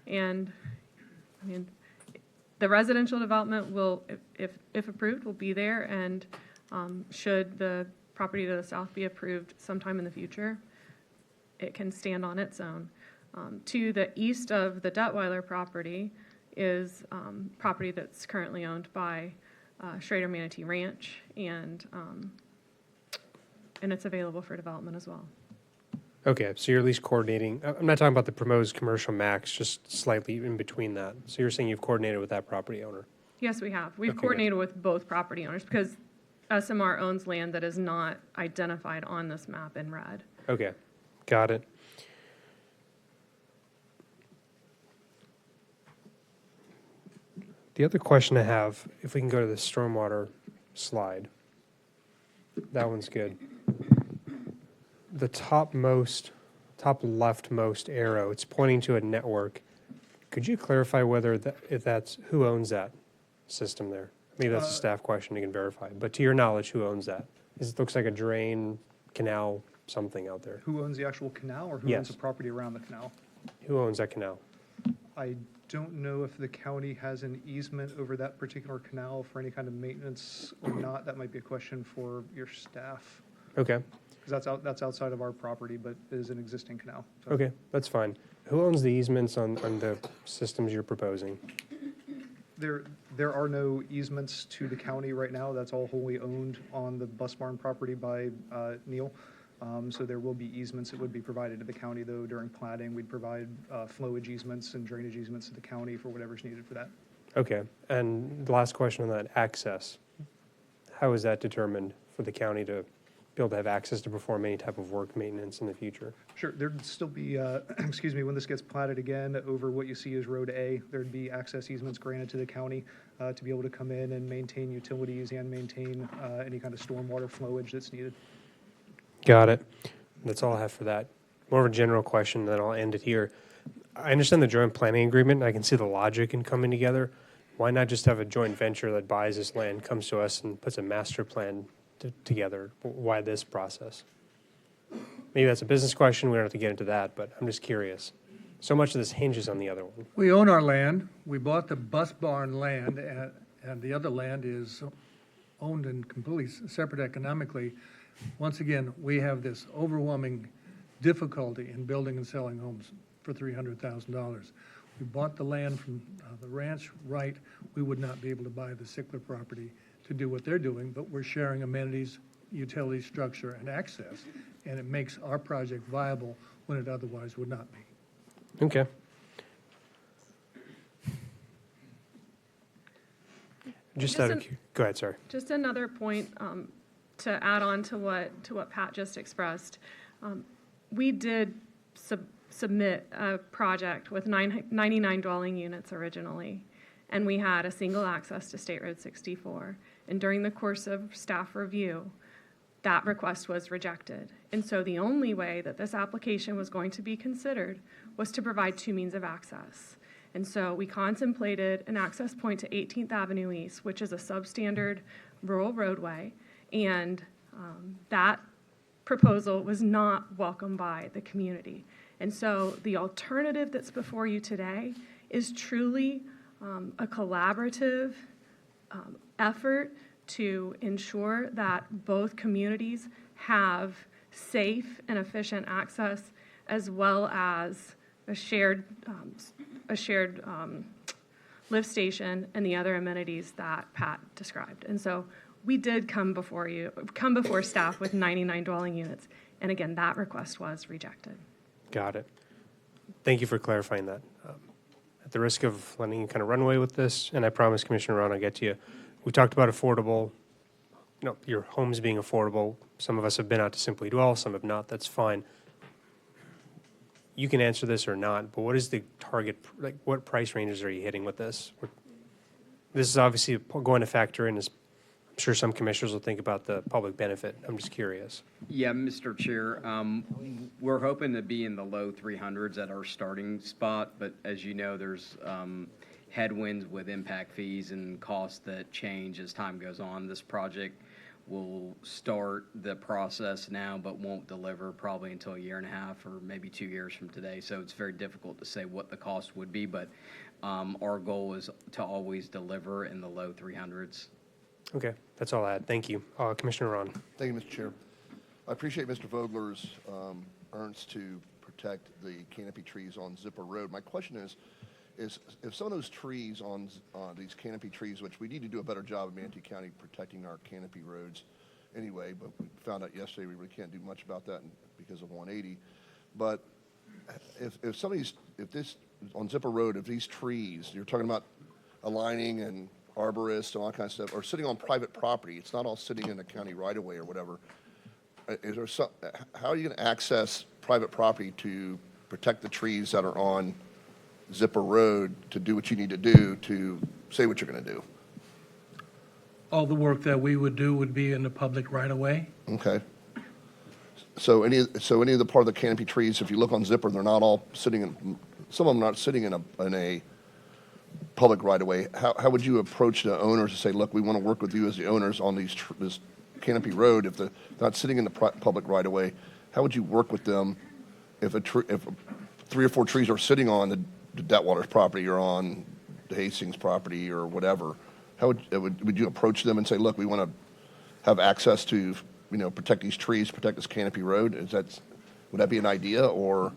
and I mean, the residential development will, if approved, will be there, and should the property to the south be approved sometime in the future, it can stand on its own. To the east of the Detweiler property is property that's currently owned by Schrader Manatee Ranch, and it's available for development as well. Okay, so you're at least coordinating. I'm not talking about the proposed commercial max, just slightly in between that. So you're saying you've coordinated with that property owner? Yes, we have. We've Okay, coordinated with both property owners because SMR owns land that is not identified on this map in red. Okay, got it. The other question I have, if we can go to the stormwater slide. That one's good. The top leftmost arrow, it's pointing to a network. Could you clarify whether if that's, who owns that system there? Maybe that's a staff question you can verify, but to your knowledge, who owns that? It looks like a drain, canal, something out there. Who owns the actual canal, or who Yes. owns the property around the canal? Who owns that canal? I don't know if the county has an easement over that particular canal for any kind of maintenance or not. That might be a question for your staff, Okay, because that's outside of our property, but it is an existing canal. So okay, that's fine. Who owns the easements on the systems you're proposing? There are no easements to the county right now. That's all wholly owned on the bus barn property by Neil. So there will be easements that would be provided to the county, though, during plating. We'd provide flowage easements and drainage easements to the county for whatever's needed for that. Okay, and the last question on that, access. How is that determined for the county to be able to have access to perform any type of work maintenance in the future? Sure, there'd still be, excuse me, when this gets platted again, over what you see as Road A, there'd be access easements granted to the county to be able to come in and maintain utilities and maintain any kind of stormwater flowage that's needed. Got it. That's all I have for that. More of a general question, then I'll end it here. I understand the joint planning agreement. I can see the logic in coming together. Why not just have a joint venture that buys this land, comes to us, and puts a master plan together? Why this process? Maybe that's a business question. We don't have to get into that, but I'm just curious. So much of this hinges on the other one. We own our land. We bought the bus barn land, and the other land is owned and completely separate economically. Once again, we have this overwhelming difficulty in building and selling homes for $300,000. We bought the land from the ranch right. We would not be able to buy the Sickler property to do what they're doing, but we're sharing amenities, utility structure, and access, and it makes our project viable when it otherwise would not be. Okay. Go ahead, sorry. Just another point to add on to what Pat just expressed. We did submit a project with 99 dwelling units originally, and we had a single access to State Road 64. And during the course of staff review, that request was rejected. And so the only way that this application was going to be considered was to provide two means of access. And so we contemplated an access point to 18th Avenue East, which is a substandard rural roadway, and that proposal was not welcomed by the community. And so the alternative that's before you today is truly a collaborative effort to ensure that both communities have safe and efficient access, as well as a shared lift station and the other amenities that Pat described. And so we did come before staff with 99 dwelling units. And again, that request was rejected. Got it. Thank you for clarifying that. At the risk of letting you kind of run away with this, and I promise Commissioner Ron, I'll get to you. We talked about affordable, your homes being affordable. Some of us have been out to Simply Dwell, some have not. That's fine. You can answer this or not, but what is the target, like what price ranges are you hitting with this? This is obviously going to factor in, as I'm sure some commissioners will think about the public benefit. I'm just curious. Yeah, Mr. Chair, we're hoping to be in the low 300s at our starting spot, but as you know, there's headwinds with impact fees and costs that change as time goes on. This project will start the process now, but won't deliver probably until a year and a half or maybe 2 years from today. So it's very difficult to say what the cost would be, but our goal is to always deliver in the low 300s. Okay, that's all I had. Thank you. Commissioner Ron. Thank you, Mr. Chair. I appreciate Mr. Vogler's earnest to protect the canopy trees on Zipper Road. My question is if some of those trees on these canopy trees, which we need to do a better job in Manatee County protecting our canopy roads anyway, but we found out yesterday we really can't do much about that because of 180. But if some of these, if this, on Zipper Road, if these trees, you're talking about aligning and arborists and all that kind of stuff, are sitting on private property, it's not all sitting in a county right-of-way or whatever, is there some, how are you going to access private property to protect the trees that are on Zipper Road to do what you need to do to say what you're going to do? All the work that we would do would be in the public right-of-way. Okay. So any of the part of the canopy trees, if you look on Zipper, they're not all sitting in, some of them are not sitting in a public right-of-way. How would you approach the owners to say, look, we want to work with you as the owners on this canopy road if they're not sitting in the public right-of-way? How would you work with them if if 3 or 4 trees are sitting on the Detwater's property or on the Hastings property or whatever? How would you approach them and say, look, we want to have access to, protect these trees, protect this canopy road? Would that be an idea, or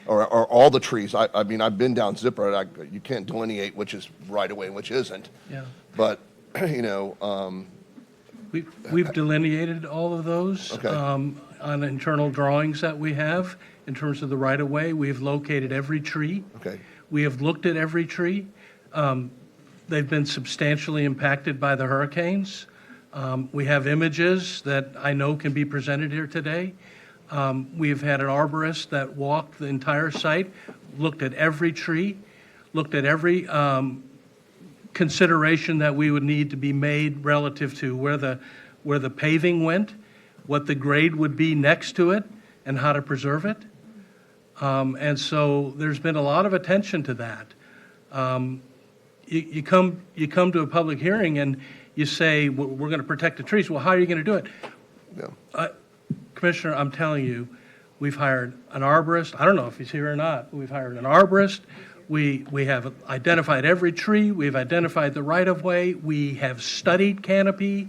all the trees? I mean, I've been down Zipper. You can't delineate which is right away and which isn't. Yeah. But We've delineated all of those on internal drawings that we have in terms of the right-of-way. We've located every tree. Okay. We have looked at every tree. They've been substantially impacted by the hurricanes. We have images that I know can be presented here today. We've had an arborist that walked the entire site, looked at every tree, looked at every consideration that we would need to be made relative to where the paving went, what the grade would be next to it, and how to preserve it. And so there's been a lot of attention to that. You come to a public hearing and you say, we're going to protect the trees. Well, how are you going to do it? Yeah. Commissioner, I'm telling you, we've hired an arborist. I don't know if he's here or not. We've hired an arborist. We have identified every tree. We've identified the right-of-way. We have studied canopy.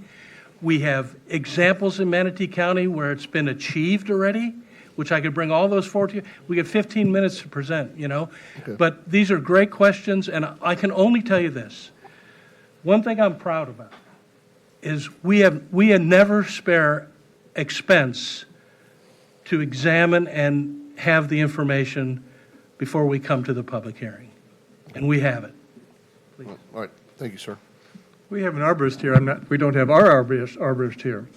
We have examples in Manatee County where it's been achieved already, which I could bring all those forward to you. We get 15 minutes to present, Okay. But these are great questions, and I can only tell you this. One thing I'm proud about is we never spare expense to examine and have the information before we come to the public hearing, and we have it. Please. All right. Thank you, sir. We have an arborist here. We don't have our arborist here.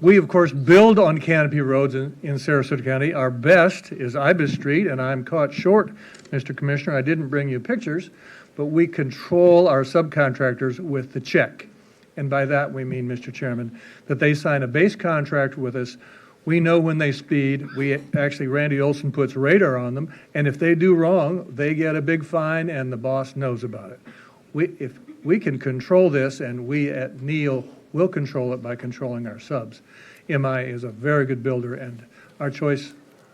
We, of course, build on canopy roads in Sarasota County. Our best is Ibis Street, and I'm caught short, Mr. Commissioner. I didn't bring you pictures, but we control our subcontractors with the check. And by that, we mean, Mr. Chairman, that they sign a base contract with us. We know when they speed. Randy Olson puts radar on them, and if they do wrong, they get a big fine, and the boss knows about it. If we can control this, and we at Neal will control it by controlling our subs. MI is a very good builder, and our choice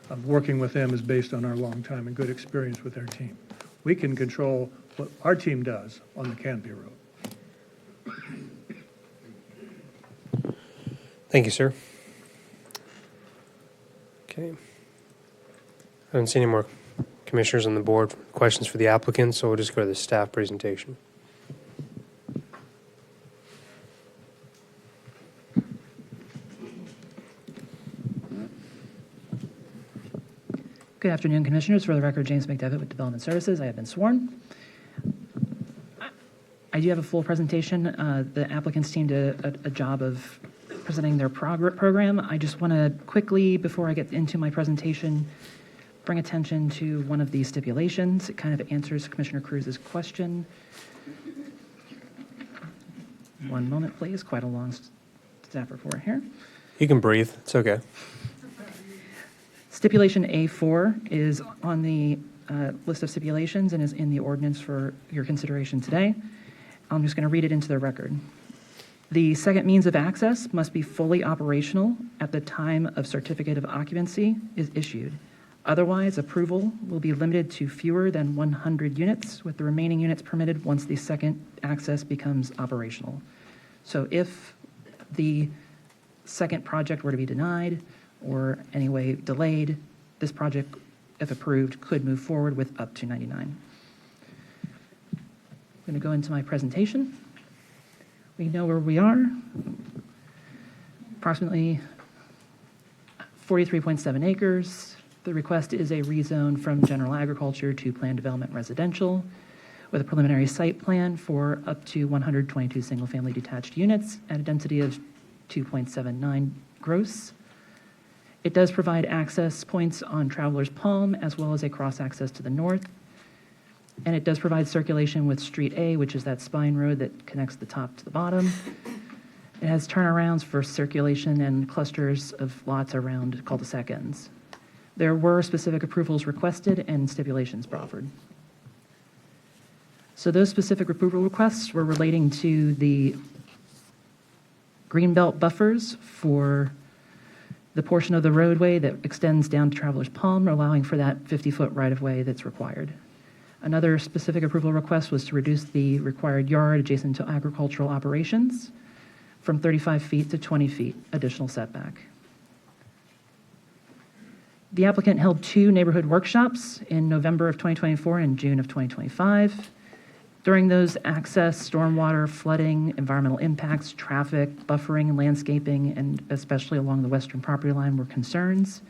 of working with them is based on our long time and good experience with their team. We can control what our team does on the Canopy Road. Thank you, sir. Okay. I don't see any more commissioners on the board. Questions for the applicant, so we'll just go to the staff presentation. Good afternoon, Commissioners. For the record, James McDevitt with Development Services. I have been sworn. I do have a full presentation. The applicants team did a job of presenting their program. I just want to quickly, before I get into my presentation, bring attention to one of these stipulations. It kind of answers Commissioner Cruz's question. One moment, please. Quite a long staff report here. You can breathe. It's okay. Stipulation A4 is on the list of stipulations and is in the ordinance for your consideration today. I'm just going to read it into the record. The second means of access must be fully operational at the time of certificate of occupancy is issued. Otherwise, approval will be limited to fewer than 100 units, with the remaining units permitted once the second access becomes operational. So if the second project were to be denied or anyway delayed, this project, if approved, could move forward with up to 99. I'm going to go into my presentation. We know where we are. Approximately 43.7 acres. The request is a rezone from general agriculture to planned development residential with a preliminary site plan for up to 122 single-family detached units at a density of 2.79 gross. It does provide access points on Travelers Palm as well as a cross-access to the north. And it does provide circulation with Street A, which is that spine road that connects the top to the bottom. It has turnarounds for circulation and clusters of lots around cul-de-sac ends. There were specific approvals requested and stipulations proffered. So those specific approval requests were relating to the greenbelt buffers for the portion of the roadway that extends down to Travelers Palm, allowing for that 50-foot right-of-way that's required. Another specific approval request was to reduce the required yard adjacent to agricultural operations from 35 feet to 20 feet additional setback. The applicant held 2 neighborhood workshops in November of 2024 and June of 2025. During those, access, stormwater, flooding, environmental impacts, traffic, buffering, landscaping, and especially along the western property line were concerns.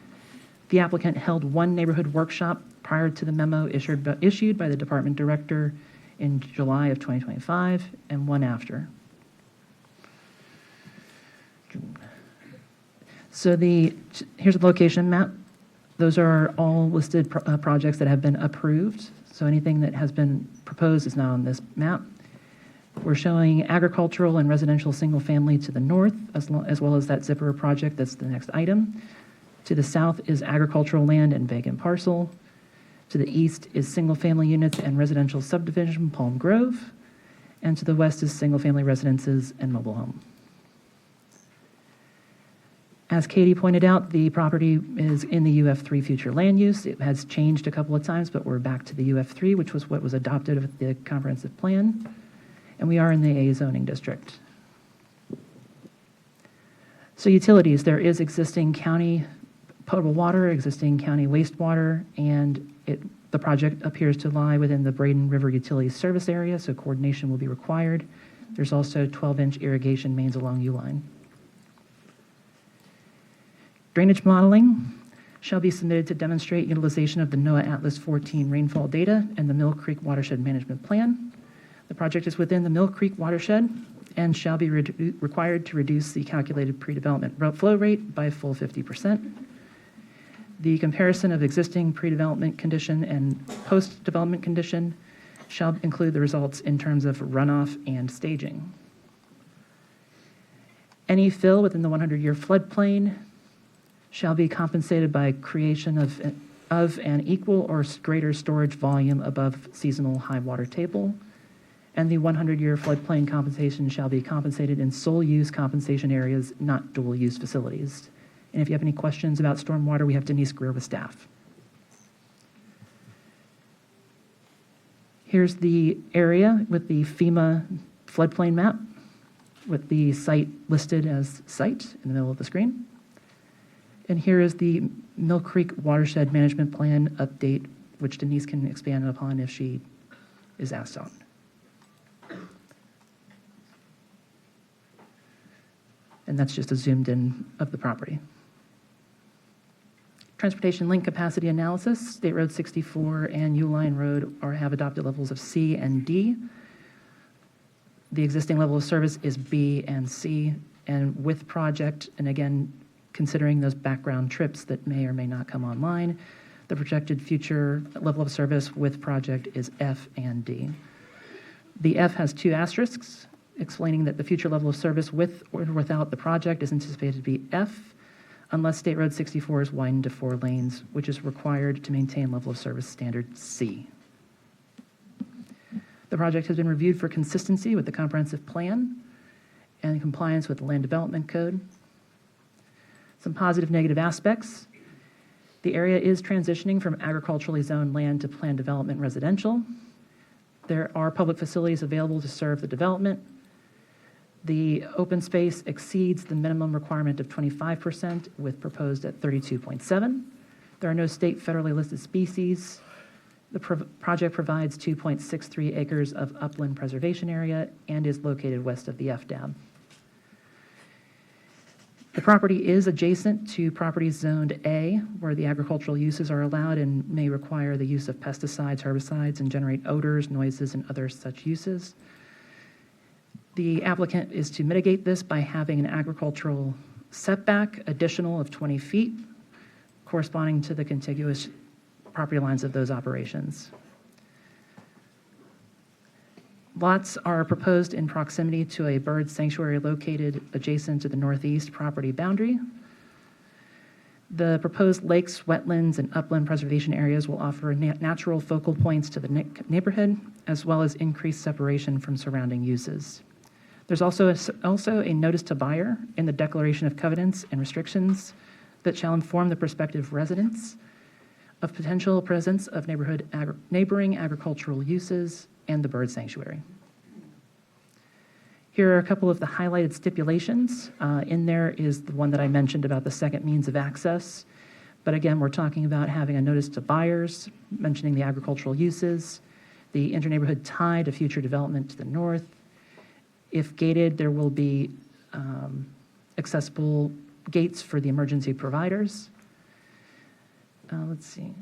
The applicant held 1 neighborhood workshop prior to the memo issued by the department director in July of 2025 and 1 after. So here's the location map. Those are all listed projects that have been approved. So anything that has been proposed is not on this map. We're showing agricultural and residential single family to the north, as well as that zipper project, that's the next item. To the south is agricultural land and vacant parcel. To the east is single family units and residential subdivision, Palm Grove. And to the west is single family residences and mobile home. As Katie pointed out, the property is in the UF3 future land use. It has changed a couple of times, but we're back to the UF3, which was what was adopted with the comprehensive plan. And we are in the A zoning district. So utilities, there is existing county potable water, existing county wastewater, and the project appears to lie within the Braden River Utilities Service Area, so coordination will be required. There's also 12-inch irrigation mains along U-line. Drainage modeling shall be submitted to demonstrate utilization of the NOAA Atlas 14 rainfall data and the Mill Creek Watershed Management Plan. The project is within the Mill Creek Watershed. and shall be required to reduce the calculated pre-development flow rate by a full 50%. The comparison of existing pre-development condition and post-development condition shall include the results in terms of runoff and staging. Any fill within the 100-year floodplain shall be compensated by creation of an equal or greater storage volume above seasonal high water table, and the 100-year floodplain compensation shall be compensated in sole use compensation areas, not dual use facilities. And if you have any questions about stormwater, we have Denise Greer with staff. Here's the area with the FEMA floodplain map, with the site listed as site in the middle of the screen. And here is the Mill Creek Watershed Management Plan update, which Denise can expand upon if she is asked on. And that's just a zoomed in of the property. Transportation link capacity analysis, State Road 64 and Uline Road have adopted levels of C and D. The existing level of service is B and C, and with project, and again, considering those background trips that may or may not come online, the projected future level of service with project is F and D. The F has 2 asterisks, explaining that the future level of service with or without the project is anticipated to be F, unless State Road 64 is widened to 4 lanes, which is required to maintain level of service standard C. The project has been reviewed for consistency with the comprehensive plan and compliance with the land development code. Some positive negative aspects. The area is transitioning from agriculturally zoned land to planned development residential. There are public facilities available to serve the development. The open space exceeds the minimum requirement of 25%, with proposed at 32.7. There are no state federally listed species. The project provides 2.63 acres of upland preservation area and is located west of the FDAB. The property is adjacent to properties zoned A, where the agricultural uses are allowed and may require the use of pesticides, herbicides, and generate odors, noises, and other such uses. The applicant is to mitigate this by having an agricultural setback additional of 20 feet, corresponding to the contiguous property lines of those operations. Lots are proposed in proximity to a bird sanctuary located adjacent to the northeast property boundary. The proposed lakes, wetlands, and upland preservation areas will offer natural focal points to the neighborhood, as well as increased separation from surrounding uses. There's also a notice to buyer in the declaration of covenants and restrictions that shall inform the prospective residents of potential presence of neighboring agricultural uses and the bird sanctuary. Here are a couple of the highlighted stipulations. In there is the one that I mentioned about the second means of access. But again, we're talking about having a notice to buyers, mentioning the agricultural uses, the interneighborhood tie to future development to the north. If gated, there will be accessible gates for the emergency providers. Let's see.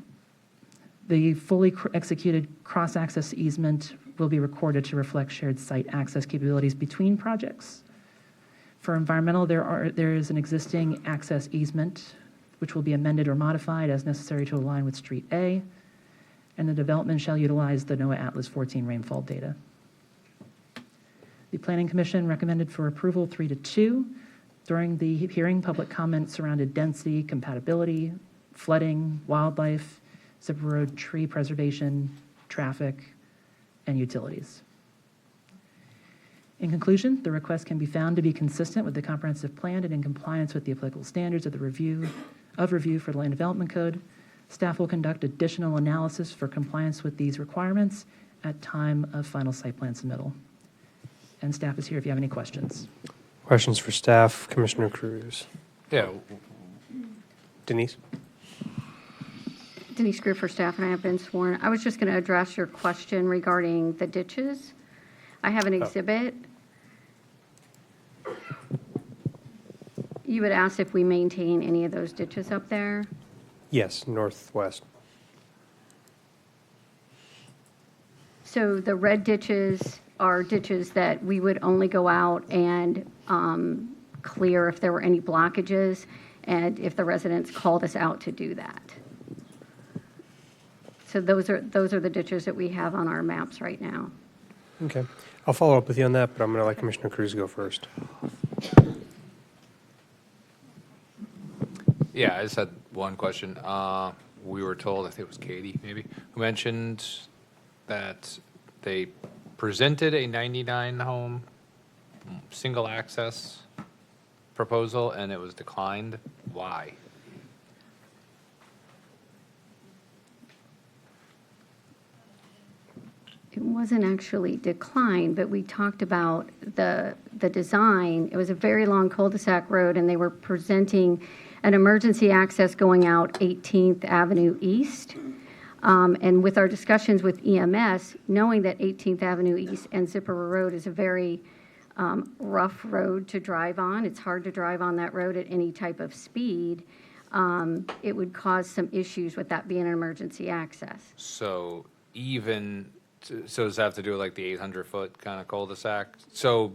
The fully executed cross-access easement will be recorded to reflect shared site access capabilities between projects. For environmental, there is an existing access easement, which will be amended or modified as necessary to align with Street A, and the development shall utilize the NOAA Atlas 14 rainfall data. The Planning Commission recommended for approval 3-2. During the hearing, public comment surrounded density, compatibility, flooding, wildlife, Zipper Road tree preservation, traffic, and utilities. In conclusion, the request can be found to be consistent with the comprehensive plan and in compliance with the applicable standards of the review for the Land Development Code. Staff will conduct additional analysis for compliance with these requirements at time of final site plan submittal. And staff is here if you have any questions. Questions for staff, Commissioner Cruz? Yeah. Denise? Denise Greer for staff, and I have been sworn. I was just going to address your question regarding the ditches. I have an exhibit. You would ask if we maintain any of those ditches up there? Yes, northwest. So the red ditches are ditches that we would only go out and clear if there were any blockages and if the residents called us out to do that. So those are the ditches that we have on our maps right now. Okay. I'll follow up with you on that, but I'm going to let Commissioner Cruz go first. Yeah, I just had one question. We were told, I think it was Katie maybe, who mentioned that they presented a 99-home single access proposal and it was declined. Why? It wasn't actually declined, but we talked about the design. It was a very long cul-de-sac road, and they were presenting an emergency access going out 18th Avenue East. And with our discussions with EMS, knowing that 18th Avenue East and Zipper Road is a very rough road to drive on, it's hard to drive on that road at any type of speed, it would cause some issues with that being an emergency access. So so does that have to do with like the 800-foot kind of cul-de-sac? So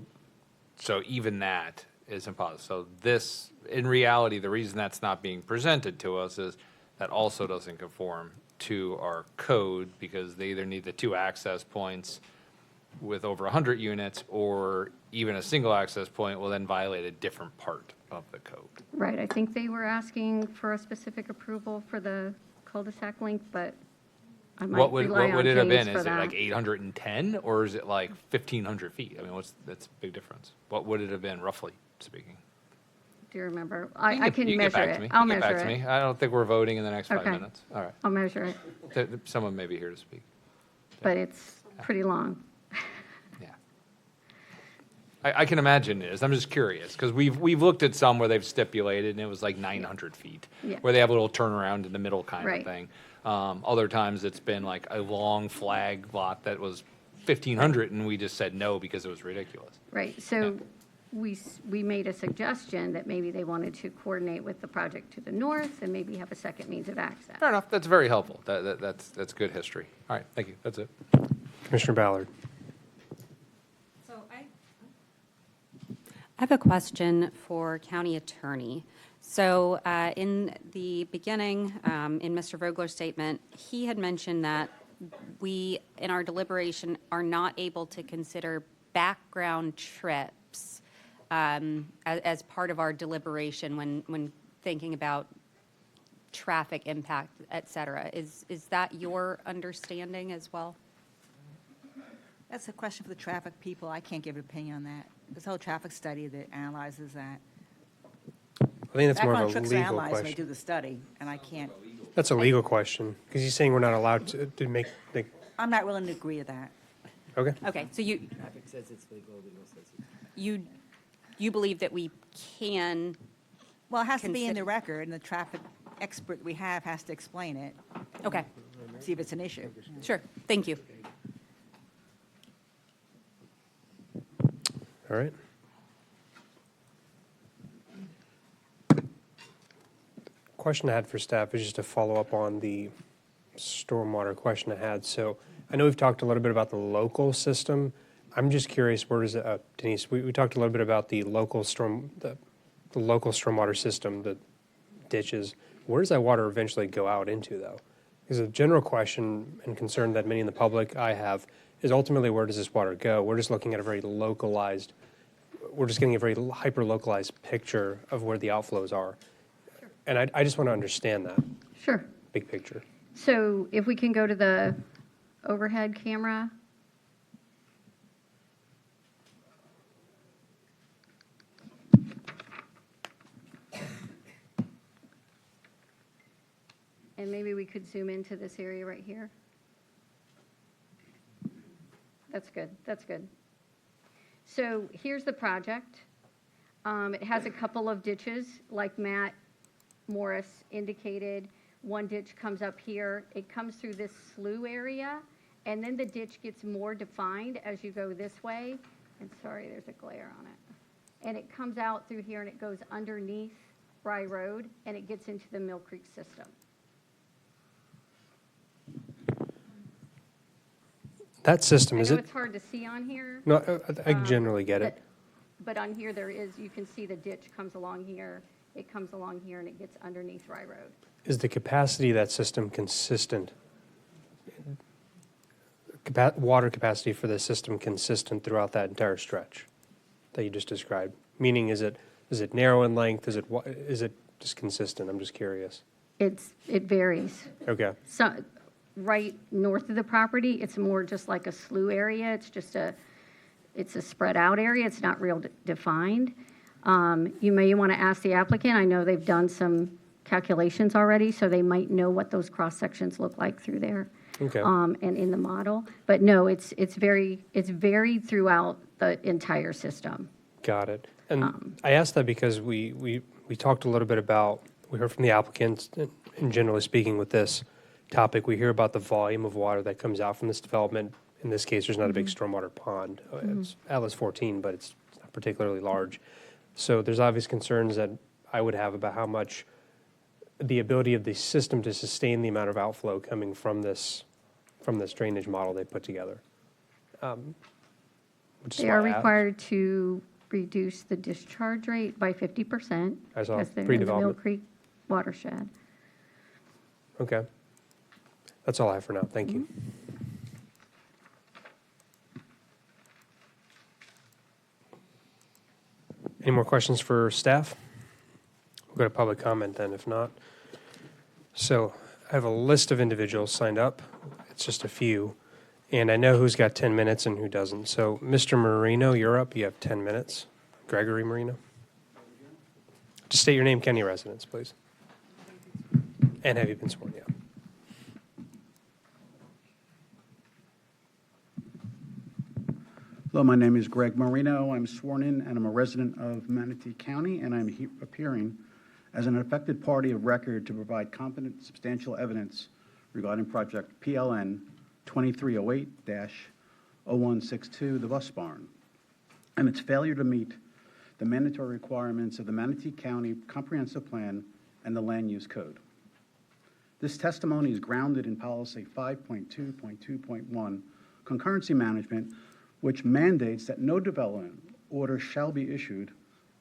even that is impossible. So this, in reality, the reason that's not being presented to us is that also doesn't conform to our code because they either need the 2 access points with over 100 units or even a single access point will then violate a different part of the code. Right, I think they were asking for a specific approval for the cul-de-sac length, but I might What would rely on it have James been? for Is it like that. 810 or is it like 1,500 feet? I mean, that's a big difference. What would it have been, roughly speaking? Do you remember? You I can you get measure back it. to me. I'll You get measure back to it. me. I don't think we're voting in the next 5 Okay. minutes. All right. I'll measure it, Someone may be here to speak. but it's pretty long. Yeah. I can imagine it is. I'm just curious because we've looked at some where they've stipulated and it was like 900 feet, Yeah. where they have a little turnaround in the middle kind Right. of thing. Other times it's been like a long flag lot that was 1,500 and we just said no because it was ridiculous. Right, so we made a suggestion that maybe they wanted to coordinate with the project to the north and maybe have a second means of access. Fair enough. That's very helpful. That's good history. All right. Thank you. That's it. Commissioner Ballard. So I have a question for County Attorney. So in the beginning, in Mr. Vogler's statement, he had mentioned that we, in our deliberation, are not able to consider background trips as part of our deliberation when thinking about traffic impact, et cetera. Is that your understanding as well? That's a question for the traffic people. I can't give an opinion on that. There's a whole traffic study that analyzes that. I think that's more Background of a trips legal analyze when they question. do the study, and I can't, That's a legal question because he's saying we're not allowed to make. I'm not willing to agree to that. Okay. Okay, so you believe that we can. Well, it has to be in Consider- the record, and the traffic expert we have has to explain it. Okay. See if it's an issue. Sure, thank you. All right. Question I had for staff is just to follow up on the stormwater question I had. So I know we've talked a little bit about the local system. I'm just curious, where does it, Denise, we talked a little bit about the local the local stormwater system, the ditches. Where does that water eventually go out into, though? Because a general question and concern that many in the public I have is ultimately where does this water go? We're just looking at a very localized, we're just getting a very hyper-localized picture of where the outflows are. And I just want to understand that Sure. big picture. So if we can go to the overhead camera. And maybe we could zoom into this area right here. That's good, that's good. So here's the project. It has a couple of ditches, like Matt Morris indicated. One ditch comes up here. It comes through this slough area, and then the ditch gets more defined as you go this way. And sorry, there's a glare on it. And it comes out through here, and it goes underneath Rye Road, and it gets into the Mill Creek system. That system, I is know it? it's hard to see on here. No, I generally get it. But on here, there is, you can see the ditch comes along here, it comes along here, and it gets underneath Rye Road. Is the capacity of that system consistent? Water capacity for the system consistent throughout that entire stretch that you just described? Meaning, is it narrow in length? Is it just consistent? I'm just curious. It varies. Okay. So, right north of the property, it's more just like a slough area. It's a spread out area. It's not real defined. You may want to ask the applicant. I know they've done some calculations already, so they might know what those cross sections look like through there. Okay. And in the model. But no, it's varied throughout the entire system. Got it. And I asked that because we talked a little bit about, we heard from the applicants, and generally speaking with this topic, we hear about the volume of water that comes out from this development. In this case, there's not a big stormwater pond. It's Atlas 14, but it's not particularly large. So there's obvious concerns that I would have about how much the ability of the system to sustain the amount of outflow coming from this drainage model they put together. They are required to reduce the discharge rate by 50%. I saw because they're in the Mill pre-development. Creek watershed. Okay. That's all I have for now. Thank you. Any more questions for staff? We'll go to public comment then, if not. So I have a list of individuals signed up. It's just a few. And I know who's got 10 minutes and who doesn't. So Mr. Marino, you're up. You have 10 minutes. Gregory Marino. Just state your name, county residence, please. And have you been sworn yet? Hello, my name is Greg Marino. I'm sworn in and I'm a resident of Manatee County, and I'm appearing as an affected party of record to provide competent, substantial evidence regarding project PLN 2308-0162, the bus barn, and its failure to meet the mandatory requirements of the Manatee County Comprehensive Plan and the Land Use Code. This testimony is grounded in Policy 5.2.2.1, Concurrency Management, which mandates that no development order shall be issued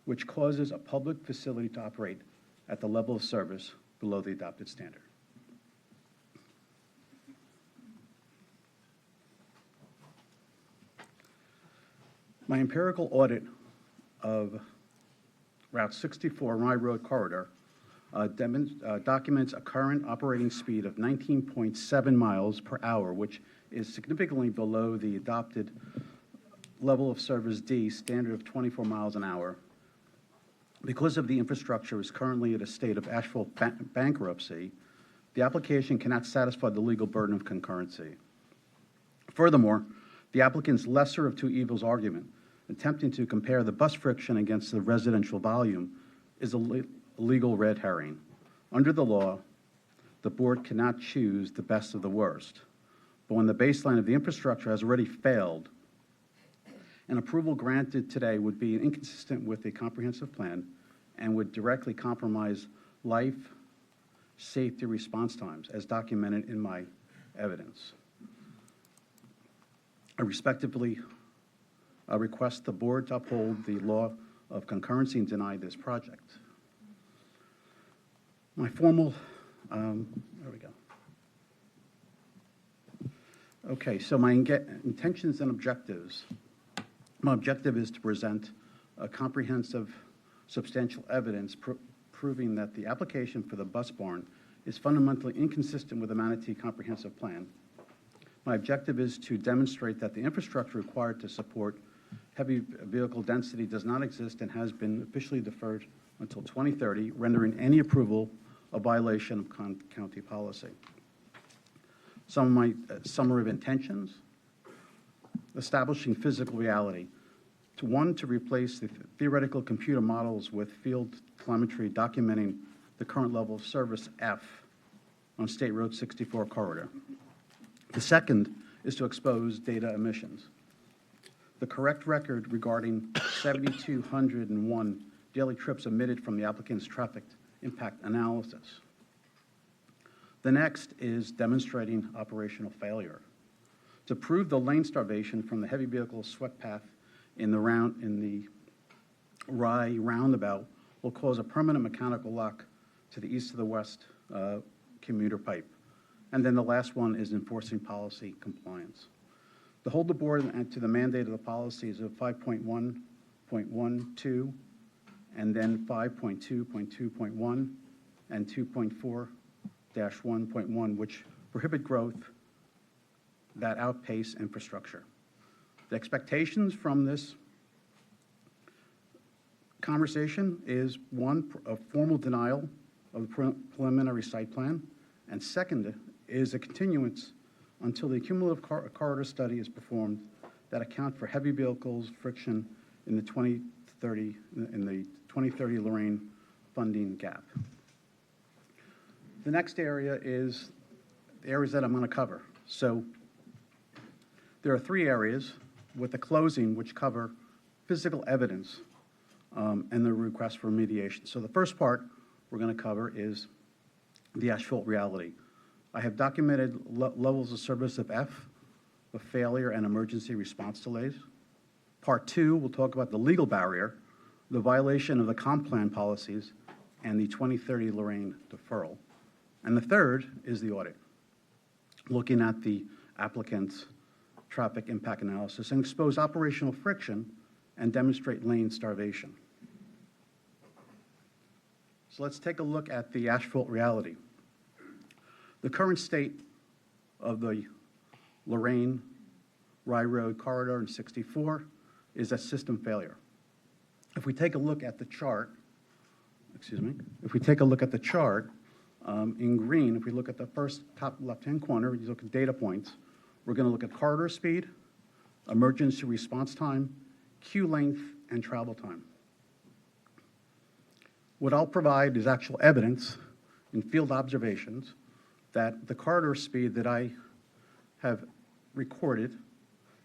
which causes a public facility to operate at the level of service below the adopted standard. My empirical audit of Route 64 Rye Road corridor documents a current operating speed of 19.7 miles per hour, which is significantly below the adopted level of service D standard of 24 miles an hour. Because of the infrastructure is currently at a state of asphalt bankruptcy, the application cannot satisfy the legal burden of concurrency. Furthermore, the applicant's lesser of two evils argument, attempting to compare the bus friction against the residential volume, is a legal red herring. Under the law, the board cannot choose the best of the worst. But when the baseline of the infrastructure has already failed, an approval granted today would be inconsistent with the comprehensive plan and would directly compromise life safety response times, as documented in my evidence. I respectively request the board to uphold the law of concurrency and deny this project. My formal, there we go. Okay, so my intentions and objectives. My objective is to present a comprehensive, substantial evidence proving that the application for the bus barn is fundamentally inconsistent with the Manatee Comprehensive Plan. My objective is to demonstrate that the infrastructure required to support heavy vehicle density does not exist and has been officially deferred until 2030, rendering any approval a violation of county policy. Some of my summary of intentions: establishing physical reality. To replace the theoretical computer models with field telemetry documenting the current level of service F on State Road 64 corridor. The second is to expose data emissions. The correct record regarding 7,201 daily trips emitted from the applicant's traffic impact analysis. The next is demonstrating operational failure. to prove the lane starvation from the heavy vehicle swept path in the Rye roundabout will cause a permanent mechanical lock to the east to the west commuter pipe. And then the last one is enforcing policy compliance. To hold the board to the mandate of the policies of 5.1.12 and then 5.2.2.1 and 2.4-1.1, which prohibit growth that outpace infrastructure. The expectations from this conversation is, one, a formal denial of the preliminary site plan, and second is a continuance until the cumulative corridor study is performed that account for heavy vehicles friction in the 2030 Lorraine funding gap. The next area is the areas that I'm going to cover. So there are three areas with the closing which cover physical evidence and the request for remediation. So the first part we're going to cover is the asphalt reality. I have documented levels of service of F, of failure and emergency response delays. Part two, we'll talk about the legal barrier, the violation of the comp plan policies, and the 2030 Lorraine deferral. And the third is the audit, looking at the applicant's traffic impact analysis and expose operational friction and demonstrate lane starvation. So let's take a look at the asphalt reality. The current state of the Lorraine Rye Road corridor in 64 is a system failure. If we take a look at the chart, if we take a look at the chart in green, if we look at the first top left-hand corner, you look at data points, we're going to look at corridor speed, emergency response time, queue length, and travel time. What I'll provide is actual evidence in field observations that the corridor speed that I have recorded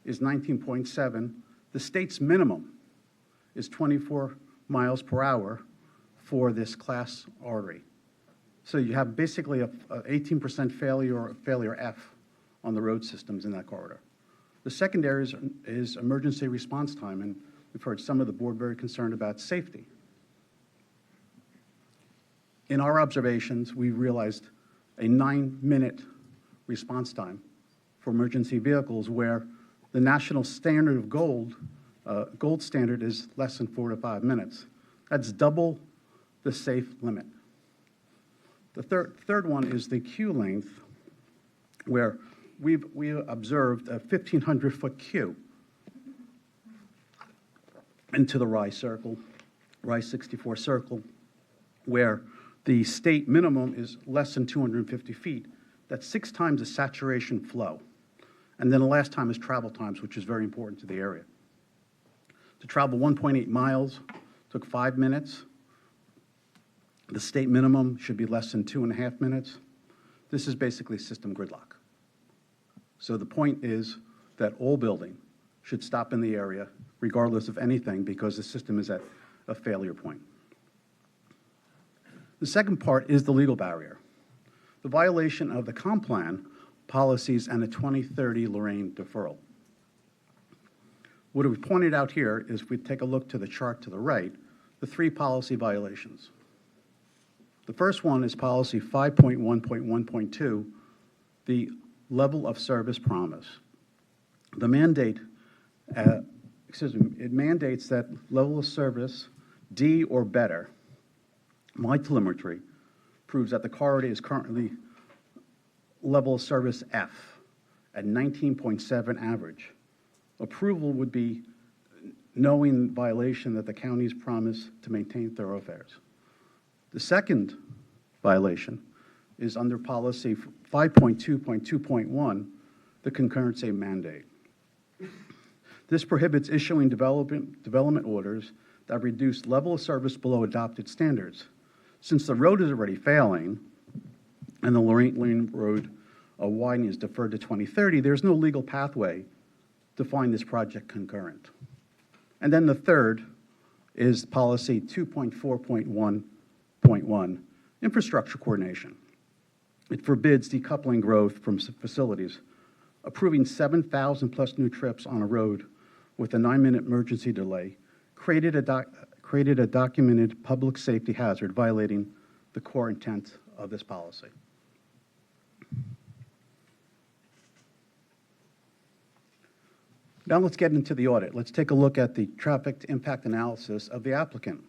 is 19.7. The state's minimum is 24 miles per hour for this class artery. So you have basically a 18% failure F on the road systems in that corridor. The second area is emergency response time, and we've heard some of the board very concerned about safety. In our observations, we realized a 9-minute response time for emergency vehicles where the national standard of gold standard is less than 4 to 5 minutes. That's double the safe limit. The third one is the queue length, where we observed a 1,500-foot queue into the Rye 64 circle, where the state minimum is less than 250 feet. That's 6 times the saturation flow. And then the last time is travel times, which is very important to the area. To travel 1.8 miles took 5 minutes. The state minimum should be less than 2.5 minutes. This is basically system gridlock. So the point is that all building should stop in the area, regardless of anything, because the system is at a failure point. The second part is the legal barrier, the violation of the comp plan policies and the 2030 Lorraine deferral. What we've pointed out here is, if we take a look to the chart to the right, the 3 policy violations. The first one is policy 5.1.1.2, the level of service promise. The mandate, it mandates that level of service D or better. My telemetry proves that the corridor is currently level of service F at 19.7 average. Approval would be knowing violation that the county's promised to maintain thoroughfares. The second violation is under policy 5.2.2.1, the concurrency mandate. This prohibits issuing development orders that reduce level of service below adopted standards. Since the road is already failing and the Lorraine Road widening is deferred to 2030, there's no legal pathway to find this project concurrent. And then the third is policy 2.4.1.1, infrastructure coordination. It forbids decoupling growth from facilities approving 7,000-plus new trips on a road with a 9-minute emergency delay created a documented public safety hazard, violating the core intent of this policy. Now let's get into the audit. Let's take a look at the traffic impact analysis of the applicant.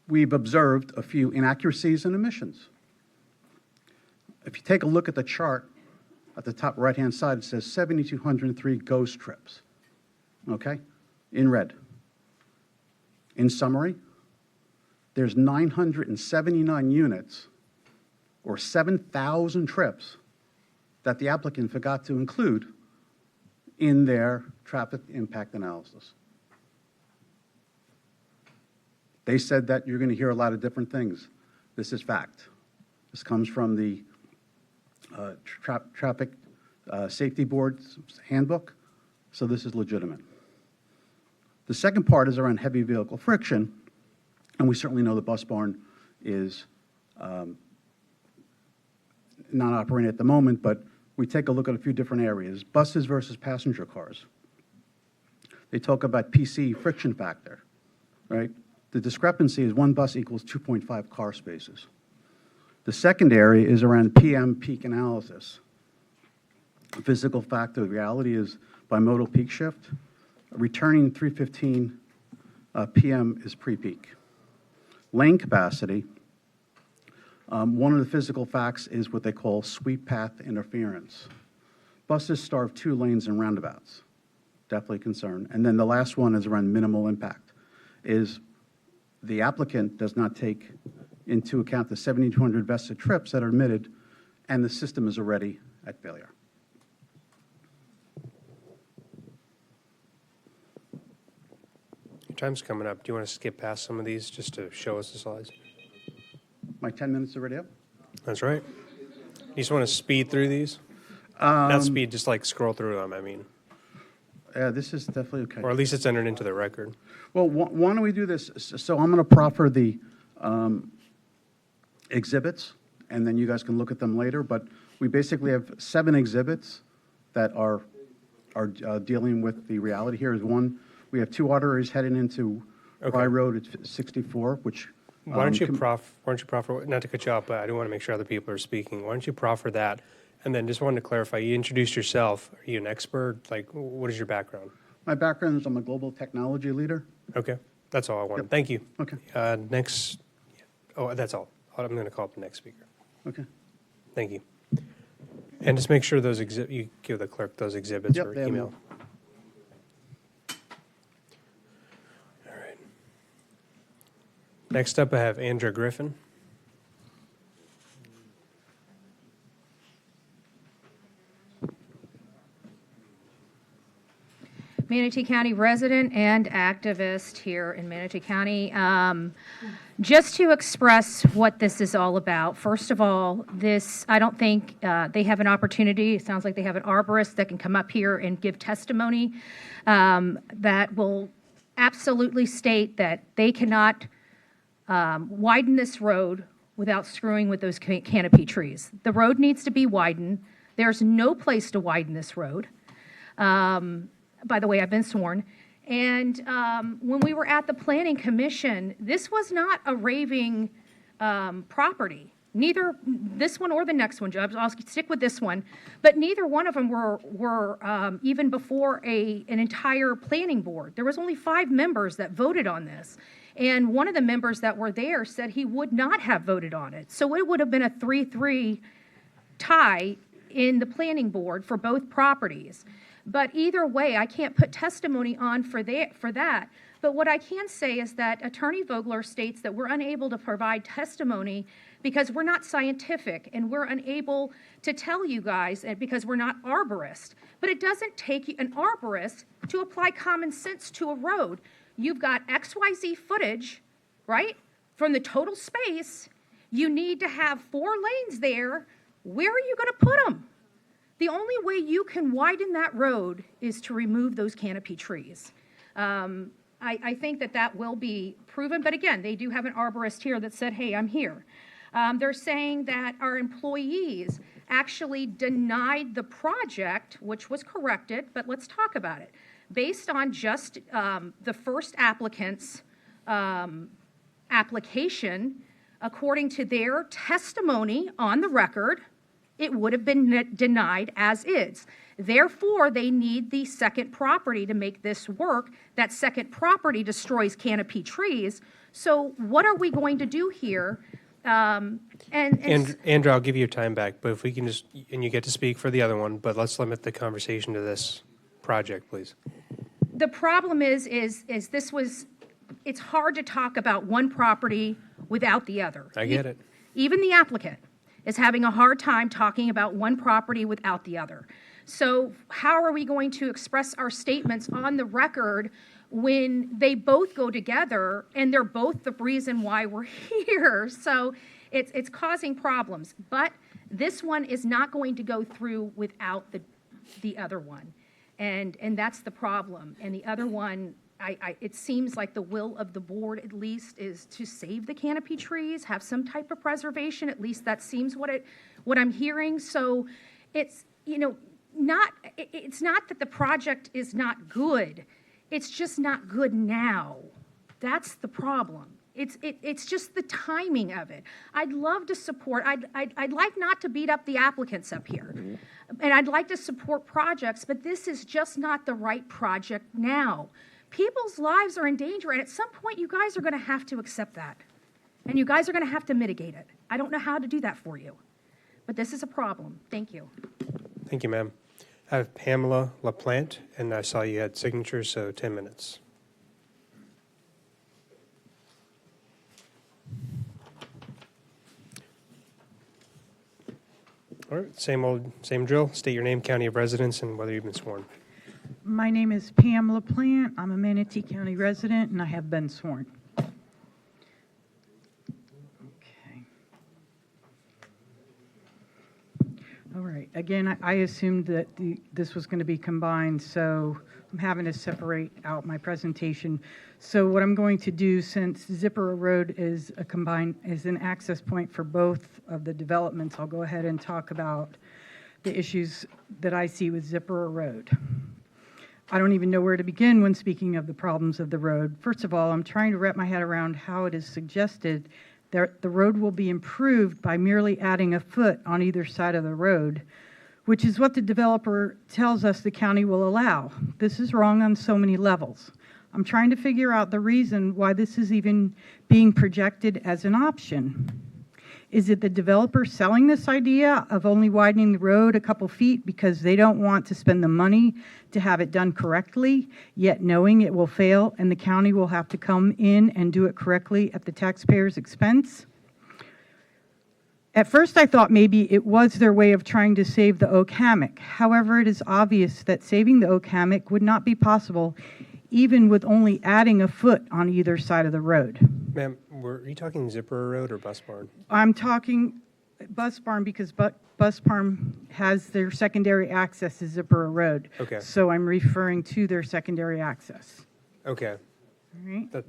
We've observed a few inaccuracies and omissions. If you take a look at the chart at the top right-hand side, it says 7,203 ghost trips, okay, in red. In summary, there's 979 units, or 7,000 trips, that the applicant forgot to include in their traffic impact analysis. They said that you're going to hear a lot of different things. This is fact. This comes from the Traffic Safety Board's handbook, so this is legitimate. The second part is around heavy vehicle friction, and we certainly know the bus barn is not operating at the moment, but we take a look at a few different areas. Buses versus passenger cars. They talk about PC, friction factor, right? The discrepancy is one bus equals 2.5 car spaces. The second area is around PM peak analysis. The physical factor of reality is bimodal peak shift. Returning 3:15 p.m. is pre-peak. Lane capacity. One of the physical facts is what they call sweep path interference. Buses starve 2 lanes and roundabouts. Definitely a concern. And then the last one is around minimal impact, is the applicant does not take into account the 7,200 vested trips that are admitted, and the system is already at failure. Your time's coming up. Do you want to skip past some of these just to show us the slides? My 10 minutes already up? That's right. You just want to speed through these? Not speed, just like scroll through them, I mean. Yeah, this is definitely okay. Or at least it's entered into the record. Well, why don't we do this? So I'm going to proffer the exhibits, and then you guys can look at them later. But we basically have 7 exhibits that are dealing with the reality. Here is one. We have 2 arteries heading into Rye Road at 64, which... Why don't you proffer, not to cut you off, but I do want to make sure other people are speaking. Why don't you proffer that? And then just wanted to clarify, you introduced yourself. Are you an expert? Like, what is your background? My background is I'm a global technology leader. Okay. That's all I wanted. Yep. Thank you. Okay. Next. Oh, that's all. I'm going to call up the next speaker. Okay. Thank you. And just make sure those you give the clerk those exhibits Yep, or they have email. them. All right. Next up, I have Andrea Griffin. Manatee County resident and activist here in Manatee County. Just to express what this is all about, first of all, I don't think they have an opportunity. It sounds like they have an arborist that can come up here and give testimony that will absolutely state that they cannot widen this road without screwing with those canopy trees. The road needs to be widened. There's no place to widen this road. By the way, I've been sworn. And when we were at the Planning Commission, this was not a raving property. Neither this one or the next one, Judge. I'll stick with this one. But neither one of them were even before an entire planning board. There was only 5 members that voted on this. And one of the members that were there said he would not have voted on it. So it would have been a 3-3 tie in the planning board for both properties. But either way, I can't put testimony on for that. But what I can say is that Attorney Vogler states that we're unable to provide testimony because we're not scientific and we're unable to tell you guys because we're not arborists. But it doesn't take an arborist to apply common sense to a road. You've got XYZ footage, right, from the total space. You need to have 4 lanes there. Where are you going to put them? The only way you can widen that road is to remove those canopy trees. I think that will be proven, but again, they do have an arborist here that said, hey, I'm here. They're saying that our employees actually denied the project, which was corrected, but let's talk about it. Based on just the first applicant's application, according to their testimony on the record, it would have been denied as is. Therefore, they need the second property to make this work. That second property destroys canopy trees. So what are we going to do here? Andrew, I'll give you your time back, but if we can just, and you get to speak for the other one, but let's limit the conversation to this project, please. The problem is this was, it's hard to talk about one property without the other. I get it. Even the applicant is having a hard time talking about one property without the other. So how are we going to express our statements on the record when they both go together and they're both the reason why we're here? So it's causing problems. But this one is not going to go through without the other one. And that's the problem. And the other one, it seems like the will of the board at least is to save the canopy trees, have some type of preservation. At least that seems what I'm hearing. So it's, it's not that the project is not good. It's just not good now. That's the problem. It's just the timing of it. I'd love to support, I'd like not to beat up the applicants up here. And I'd like to support projects, but this is just not the right project now. People's lives are in danger, and at some point you guys are going to have to accept that. And you guys are going to have to mitigate it. I don't know how to do that for you. But this is a problem. Thank you. Thank you, ma'am. I have Pamela LaPlante, and I saw you had signatures, so 10 minutes. All right, same drill. State your name, county of residence, and whether you've been sworn. My name is Pamela Plant. I'm a Manatee County resident, and I have been sworn. Okay. All right. Again, I assumed that this was going to be combined, so I'm having to separate out my presentation. So what I'm going to do, since Zipper Road is an access point for both of the developments, I'll go ahead and talk about the issues that I see with Zipper Road. I don't even know where to begin when speaking of the problems of the road. First of all, I'm trying to wrap my head around how it is suggested that the road will be improved by merely adding a foot on either side of the road, which is what the developer tells us the county will allow. This is wrong on so many levels. I'm trying to figure out the reason why this is even being projected as an option. Is it the developer selling this idea of only widening the road a couple feet because they don't want to spend the money to have it done correctly, yet knowing it will fail and the county will have to come in and do it correctly at the taxpayer's expense? At first, I thought maybe it was their way of trying to save the oak hammock. However, it is obvious that saving the oak hammock would not be possible even with only adding a foot on either side of the road. Ma'am, are you talking Zipper Road or Bus Barn? I'm talking Bus Barn because Bus Barn has their secondary access to Zipper Road. Okay. So I'm referring to their secondary access. Okay. All right.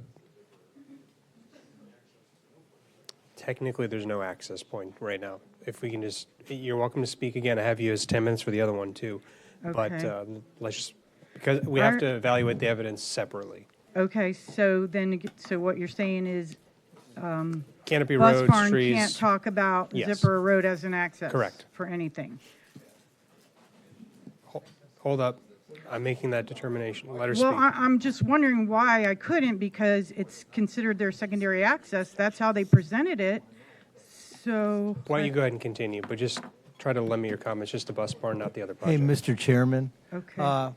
Technically, there's no access point right now. If we can just, you're welcome to speak again. I have you as 10 minutes for the other one too. But Okay. let's just, because we have to evaluate the evidence separately. Okay, so then, so what you're saying is Canopy Bus roads, Barn trees. can't talk about Yes. Zipper Road as an access? Correct. For anything? Hold up. I'm making that determination. Let her Well, speak. I'm just wondering why I couldn't, because it's considered their secondary access. That's how they presented it. So. Why don't you go ahead and continue, but just try to limit your comments just to Bus Barn, not the other Hey, project. Mr. Chairman. Okay.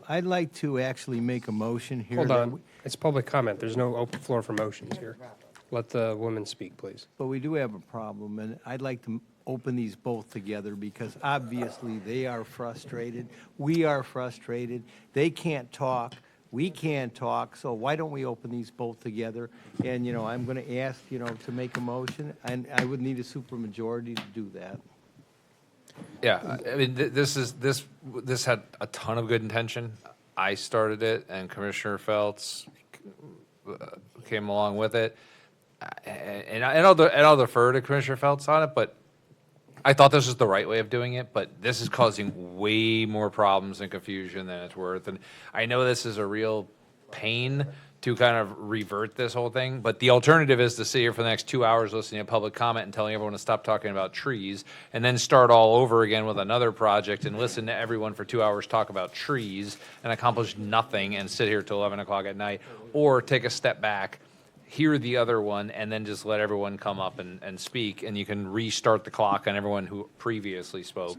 I'd like to actually make a motion here. Hold that on. It's public comment. There's no open floor for motions here. Let the woman speak, please. But we do have a problem, and I'd like to open these both together because obviously they are frustrated. We are frustrated. They can't talk. We can't talk. So why don't we open these both together? And, I'm going to ask, to make a motion, and I would need a supermajority to do that. Yeah, I mean, this had a ton of good intention. I started it, and Commissioner Feltz came along with it. and I'll defer to Commissioner Feltz on it, but I thought this was the right way of doing it, but this is causing way more problems and confusion than it's worth. And I know this is a real pain to kind of revert this whole thing, but the alternative is to sit here for the next 2 hours listening to public comment and telling everyone to stop talking about trees, and then start all over again with another project and listen to everyone for 2 hours talk about trees and accomplish nothing and sit here till 11 o'clock at night, or take a step back, hear the other one, and then just let everyone come up and speak, and you can restart the clock on everyone who previously spoke.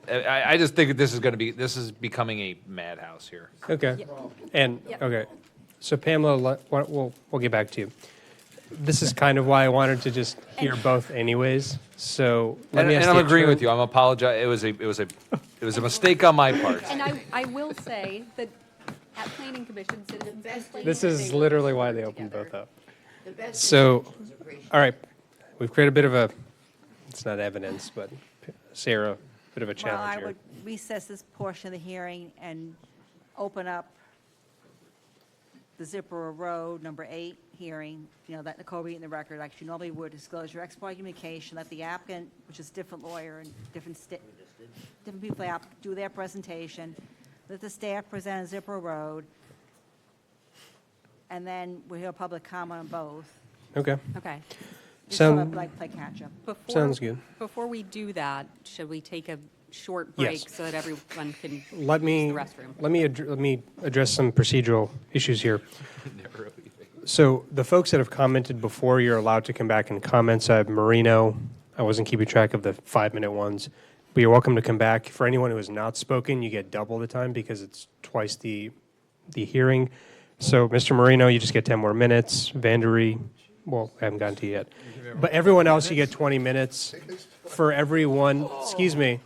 I just think this is becoming a madhouse here. Okay. And, okay. So Pamela, we'll get back to you. This is kind of why I wanted to just hear both anyways. So let me ask I'm the agreeing attorney- with you. I'm apologize. It was a mistake on my part. And I will say that at Planning Commission, citizens. This is literally why they opened both up. So, all right, we've created a bit of a, it's not evidence, but Sarah, a bit of a Well, challenge I here. would recess this portion of the hearing and open up the Zipper Road number 8 hearing, that Nicole read in the record, like she normally would, disclose your expert communication, let the applicant, which is a different lawyer and different people do their presentation, let the staff present Zipper Road, and then we'll hear public comment on both. Okay. Okay. Just sort Sound- of like play catch-up. Sounds good. Before we do that, should we take a short break Yes. so that everyone can Let me, use the restroom? let me address some procedural issues here. So the folks that have commented before, you're allowed to come back and comment. So I have Marino. I wasn't keeping track of the 5-minute ones, but you're welcome to come back. For anyone who has not spoken, you get double the time because it's twice the hearing. So Mr. Marino, you just get 10 more minutes. Vandery, well, I haven't gotten to you yet. But everyone else, you get 20 minutes. For everyone, excuse me,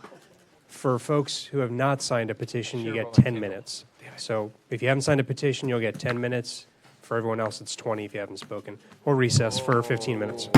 for folks who have not signed a petition, you get 10 minutes. So if you haven't signed a petition, you'll get 10 minutes. For everyone else, it's 20 if you haven't spoken. Or recess for 15 minutes.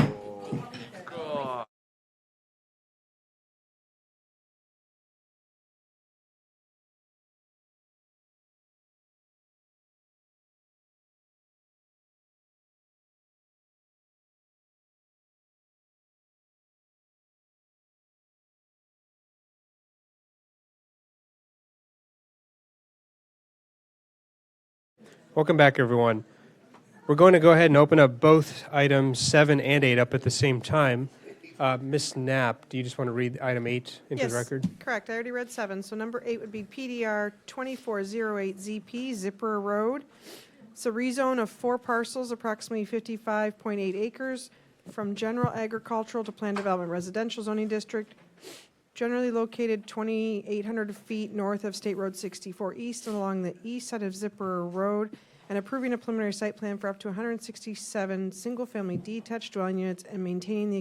Welcome back, everyone. We're going to go ahead and open up both items 7 and 8 up at the same time. Ms. Knapp, do you just want to read item 8 into the record? Correct. I already read 7. So number 8 would be PDR 2408ZP, Zipper Road. It's a rezone of 4 parcels, approximately 55.8 acres, from general agricultural to planned development residential zoning district, generally located 2,800 feet north of State Road 64 East and along the east side of Zipper Road, and approving a preliminary site plan for up to 167 single-family detached dwelling units and maintaining the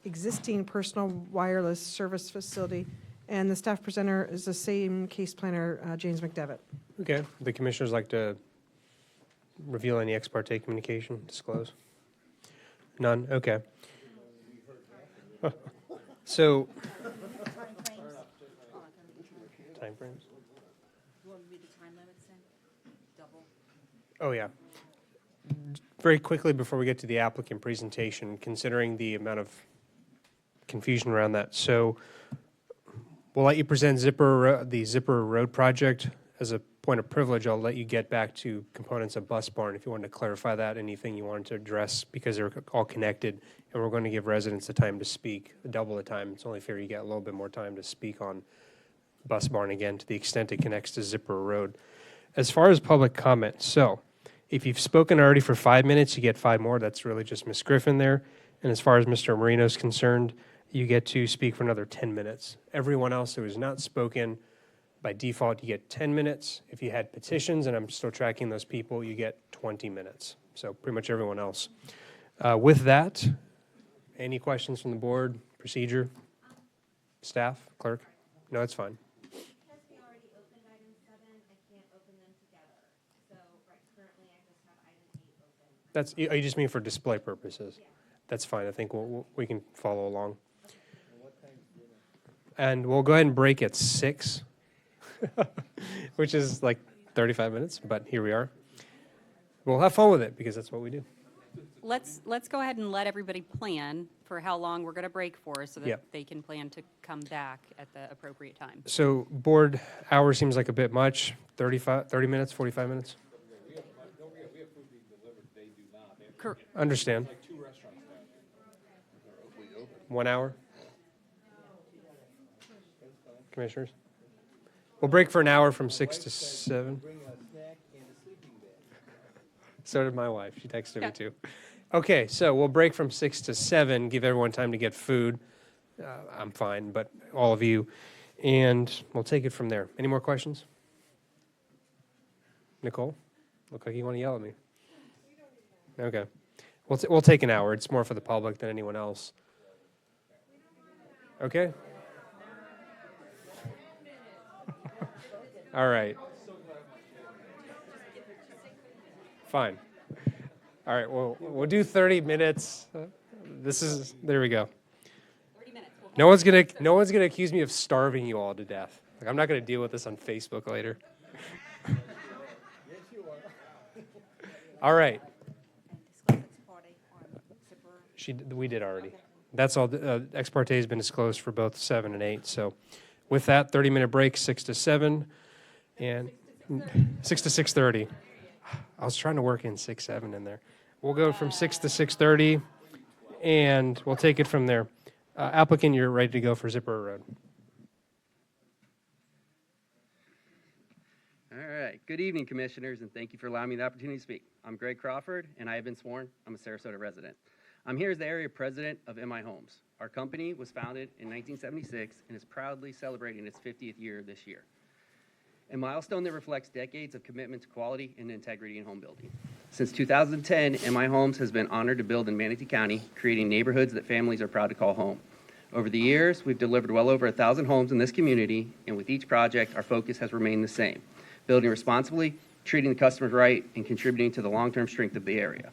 existing personal wireless service facility. And the staff presenter is the same case planner, James McDevitt. Okay. The commissioners like to reveal any ex parte communication, disclose? None? Okay. So, timeframes? You want me to read the time limits then? Double. Oh, yeah. Very quickly before we get to the applicant presentation, considering the amount of confusion around that. So we'll let you present the Zipper Road project. As a point of privilege, I'll let you get back to components of Bus Barn if you wanted to clarify that, anything you wanted to address, because they're all connected, and we're going to give residents the time to speak, double the time. It's only fair you get a little bit more time to speak on Bus Barn again, to the extent it connects to Zipper Road. As far as public comment, so if you've spoken already for 5 minutes, you get 5 more. That's really just Ms. Griffin there. And as far as Mr. Marino is concerned, you get to speak for another 10 minutes. Everyone else who has not spoken, by default, you get 10 minutes. If you had petitions, and I'm still tracking those people, you get 20 minutes. So pretty much everyone else. With that, any questions from the board, procedure, staff, clerk? No, it's fine. That's, you just mean for display purposes? That's fine. I think we can follow along. And we'll go ahead and break at 6, which is like 35 minutes, but here we are. We'll have fun with it because that's what we do. let's go ahead and let everybody plan for how long we're going to break for so that Yep. they can plan to come back at the appropriate time. So board hour seems like a bit much, 30 minutes, 45 minutes? Understand. 1 hour? Commissioners? We'll break for an hour from 6 to 7. So did my wife. She texted me too. Okay, so we'll break from 6 to 7, give everyone time to get food. I'm fine, but all of you. And we'll take it from there. Any more questions? Nicole? Look like you want to yell at me. Okay. We'll take an hour. It's more for the public than anyone else. Okay? All right. Fine. All right, well, we'll do 30 minutes. There we go. No one's gonna accuse me of starving you all to death. Like, I'm not gonna deal with this on Facebook later. All right. We did already. That's all. Ex parte has been disclosed for both 7 and 8. So with that, 30-minute break, 6 to 7, and 6 to 6:30. I was trying to work in 6, 7 in there. We'll go from 6 to 6:30, and we'll take it from there. Applicant, you're ready to go for Zipper Road. All right. Good evening, Commissioners, and thank you for allowing me the opportunity to speak. I'm Greg Crawford, and I have been sworn. I'm a Sarasota resident. I'm here as the area president of MI Homes. Our company was founded in 1976 and is proudly celebrating its 50th year this year, a milestone that reflects decades of commitment to quality and integrity in home building. Since 2010, MI Homes has been honored to build in Manatee County, creating neighborhoods that families are proud to call home. Over the years, we've delivered well over 1,000 homes in this community, and with each project, our focus has remained the same: building responsibly, treating the customers right, and contributing to the long-term strength of the area.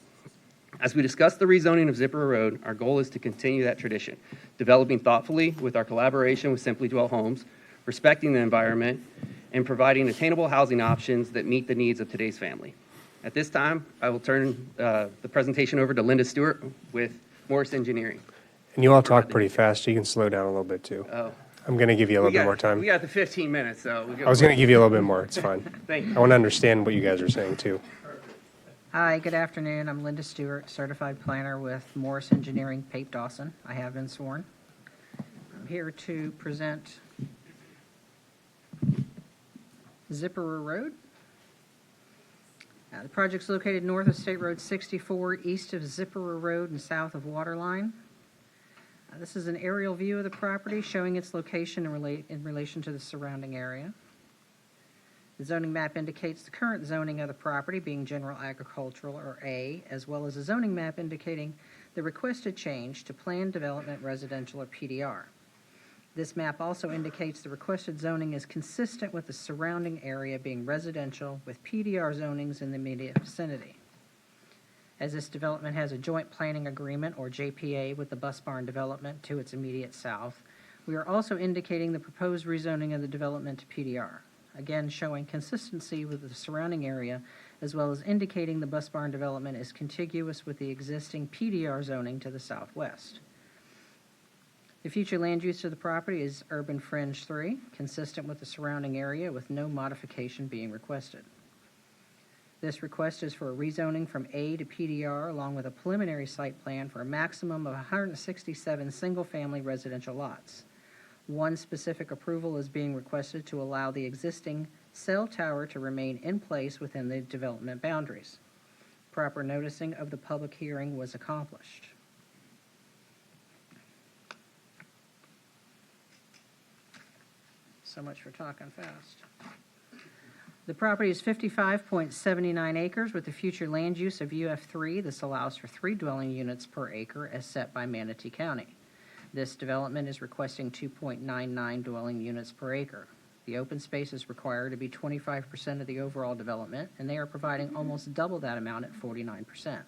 As we discuss the rezoning of Zipper Road, our goal is to continue that tradition, developing thoughtfully with our collaboration with Simply Dwell Homes, respecting the environment, and providing attainable housing options that meet the needs of today's family. At this time, I will turn the presentation over to Linda Stewart with Morris Engineering. And you all talk pretty fast. You can slow down a little bit too. Oh. I'm going to give you a little bit more time. We got the 15 minutes, so I was going to give you a little bit more. It's fine. Thank you. I want to understand what you guys are saying too. Hi, good afternoon. I'm Linda Stewart, certified planner with Morris Engineering, Pape Dawson. I have been sworn. I'm here to present Zipper Road. The project's located north of State Road 64, east of Zipper Road and south of Waterline. This is an aerial view of the property showing its location in relation to the surrounding area. The zoning map indicates the current zoning of the property being general agricultural, or A, as well as a zoning map indicating the requested change to planned development residential, or PDR. This map also indicates the requested zoning is consistent with the surrounding area being residential with PDR zonings in the immediate vicinity. As this development has a joint planning agreement, or JPA, with the Bus Barn development to its immediate south, we are also indicating the proposed rezoning of the development to PDR, again showing consistency with the surrounding area, as well as indicating the Bus Barn development is contiguous with the existing PDR zoning to the southwest. The future land use of the property is Urban Fringe 3, consistent with the surrounding area with no modification being requested. This request is for a rezoning from A to PDR along with a preliminary site plan for a maximum of 167 single-family residential lots. One specific approval is being requested to allow the existing cell tower to remain in place within the development boundaries. Proper noticing of the public hearing was accomplished. So much for talking fast. The property is 55.79 acres with the future land use of UF3. This allows for 3 dwelling units per acre as set by Manatee County. This development is requesting 2.99 dwelling units per acre. The open space is required to be 25% of the overall development, and they are providing almost double that amount at 49%.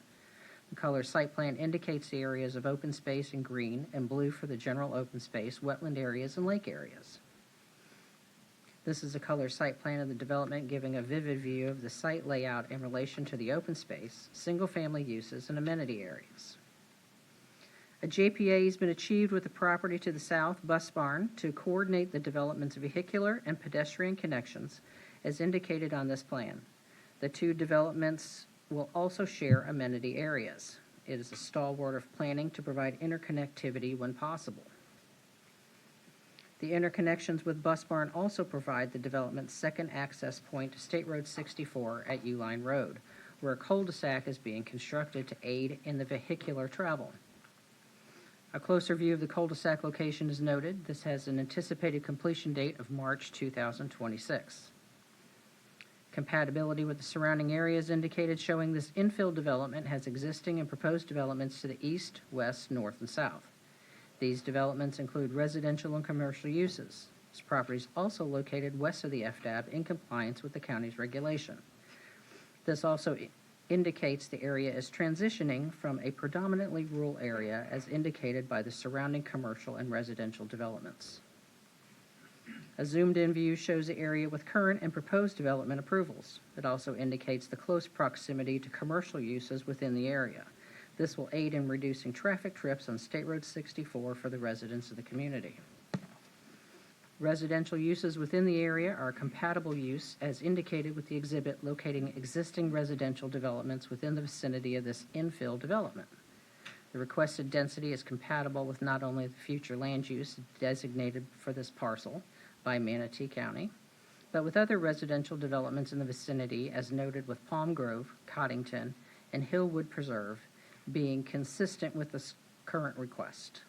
The color site plan indicates the areas of open space in green and blue for the general open space, wetland areas, and lake areas. This is a color site plan of the development giving a vivid view of the site layout in relation to the open space, single-family uses, and amenity areas. A JPA has been achieved with the property to the south, Bus Barn, to coordinate the development's vehicular and pedestrian connections as indicated on this plan. The two developments will also share amenity areas. It is a stalwart of planning to provide interconnectivity when possible. The interconnections with Bus Barn also provide the development's second access point to State Road 64 at Uline Road, where a cul-de-sac is being constructed to aid in the vehicular travel. A closer view of the cul-de-sac location is noted. This has an anticipated completion date of March 2026. Compatibility with the surrounding area is indicated, showing this infill development has existing and proposed developments to the east, west, north, and south. These developments include residential and commercial uses. This property is also located west of the FDAB in compliance with the county's regulation. This also indicates the area is transitioning from a predominantly rural area as indicated by the surrounding commercial and residential developments. A zoomed-in view shows the area with current and proposed development approvals. It also indicates the close proximity to commercial uses within the area. This will aid in reducing traffic trips on State Road 64 for the residents of the community. Residential uses within the area are compatible use as indicated with the exhibit locating existing residential developments within the vicinity of this infill development. The requested density is compatible with not only the future land use designated for this parcel by Manatee County, but with other residential developments in the vicinity as noted with Palm Grove, Coddington, and Hillwood Preserve being consistent with this current request.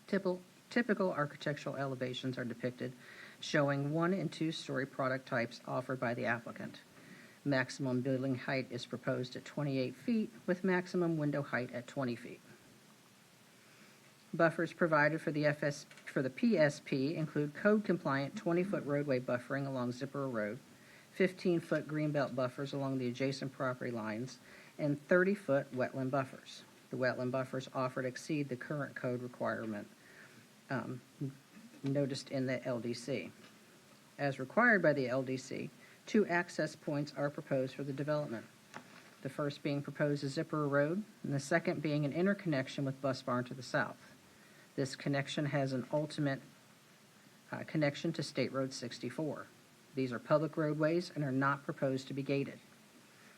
Typical architectural elevations are depicted, showing 1- and 2-story product types offered by the applicant. Maximum building height is proposed at 28 feet, with maximum window height at 20 feet. Buffers provided for the PSP include code-compliant 20-foot roadway buffering along Zipper Road, 15-foot greenbelt buffers along the adjacent property lines, and 30-foot wetland buffers. The wetland buffers offered exceed the current code requirement noticed in the LDC. As required by the LDC, 2 access points are proposed for the development. The first being proposed is Zipper Road, and the second being an interconnection with Bus Barn to the south. This connection has an ultimate connection to State Road 64. These are public roadways and are not proposed to be gated.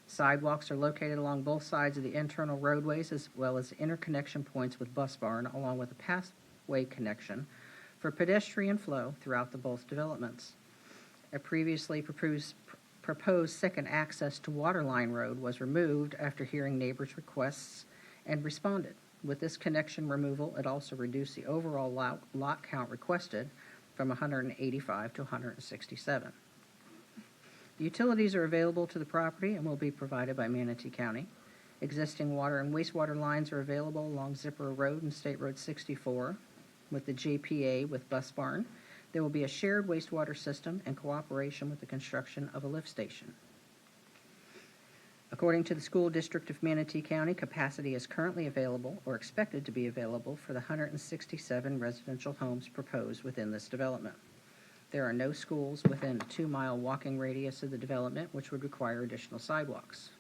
Sidewalks are located along both sides of the internal roadways as well as interconnection points with Bus Barn along with a pathway connection for pedestrian flow throughout the both developments. A previously proposed second access to Waterline Road was removed after hearing neighbors' requests and responded. With this connection removal, it also reduced the overall lot count requested from 185 to 167. The utilities are available to the property and will be provided by Manatee County. Existing water and wastewater lines are available along Zipper Road and State Road 64. With the JPA with Bus Barn, there will be a shared wastewater system and cooperation with the construction of a lift station. According to the School District of Manatee County, capacity is currently available or expected to be available for the 167 residential homes proposed within this development. There are no schools within a 2-mile walking radius of the development, which would require additional sidewalks.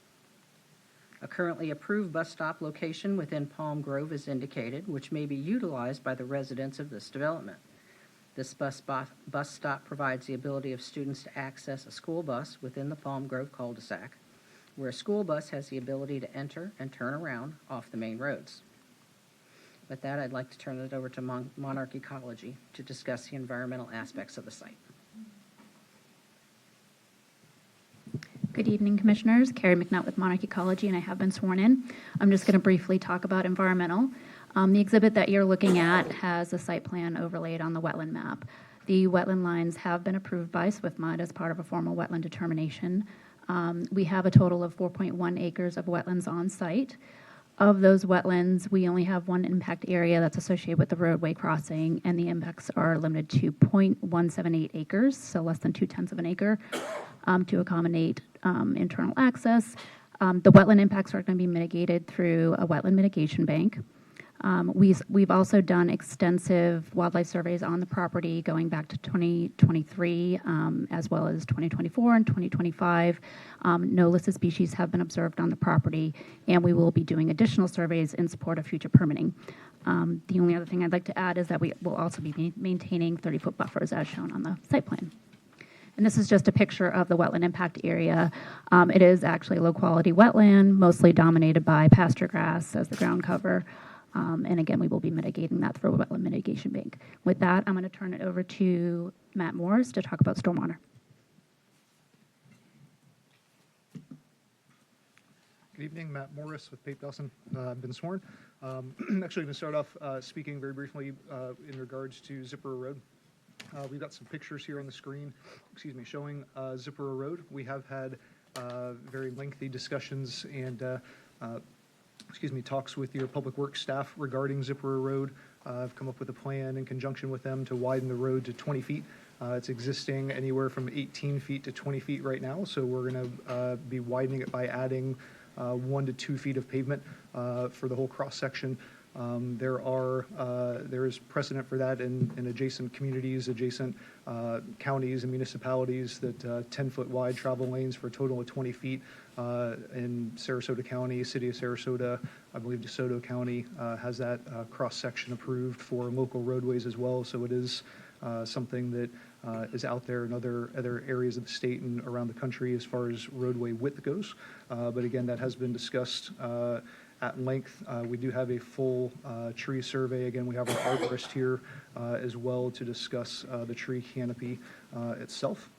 A currently approved bus stop location within Palm Grove is indicated, which may be utilized by the residents of this development. This bus stop provides the ability of students to access a school bus within the Palm Grove cul-de-sac, where a school bus has the ability to enter and turn around off the main roads. With that, I'd like to turn it over to Monarch Ecology to discuss the environmental aspects of the site. Good evening, Commissioners. Carrie McNutt with Monarch Ecology, and I have been sworn in. I'm just going to briefly talk about environmental. The exhibit that you're looking at has a site plan overlaid on the wetland map. The wetland lines have been approved by SWIFMUD as part of a formal wetland determination. We have a total of 4.1 acres of wetlands on site. Of those wetlands, we only have one impact area that's associated with the roadway crossing, and the impacts are limited to 0.178 acres, so less than 0.2 of an acre, to accommodate internal access. The wetland impacts are going to be mitigated through a wetland mitigation bank. We've also done extensive wildlife surveys on the property going back to 2023, as well as 2024 and 2025. No listed species have been observed on the property, and we will be doing additional surveys in support of future permitting. The only other thing I'd like to add is that we will also be maintaining 30-foot buffers as shown on the site plan. And this is just a picture of the wetland impact area. It is actually a low-quality wetland, mostly dominated by pasture grass as the ground cover. And again, we will be mitigating that through a wetland mitigation bank. With that, I'm going to turn it over to Matt Morris to talk about stormwater. Good evening, Matt Morris with Pape Dawson. I've been sworn. Actually, going to start off speaking very briefly in regards to Zipper Road. We've got some pictures here on the screen, showing Zipper Road. We have had very lengthy discussions and talks with your public works staff regarding Zipper Road. I've come up with a plan in conjunction with them to widen the road to 20 feet. It's existing anywhere from 18 feet to 20 feet right now, so we're going to be widening it by adding 1 to 2 feet of pavement for the whole cross section. There is precedent for that in adjacent communities, adjacent counties and municipalities that 10-foot wide travel lanes for a total of 20 feet. In Sarasota County, City of Sarasota, I believe DeSoto County has that cross-section approved for local roadways as well. So it is something that is out there in other areas of the state and around the country as far as roadway width goes. But again, that has been discussed at length. We do have a full tree survey. Again, we have our arborist here as well to discuss the tree canopy itself.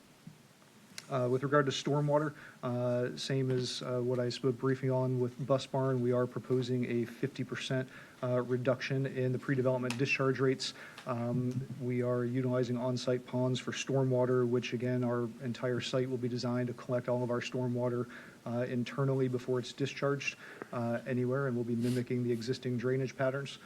With regard to stormwater, same as what I spoke briefly on with Bus Barn, we are proposing a 50% reduction in the pre-development discharge rates. We are utilizing on-site ponds for stormwater, which again, our entire site will be designed to collect all of our stormwater internally before it's discharged anywhere, and we'll be mimicking the existing drainage patterns.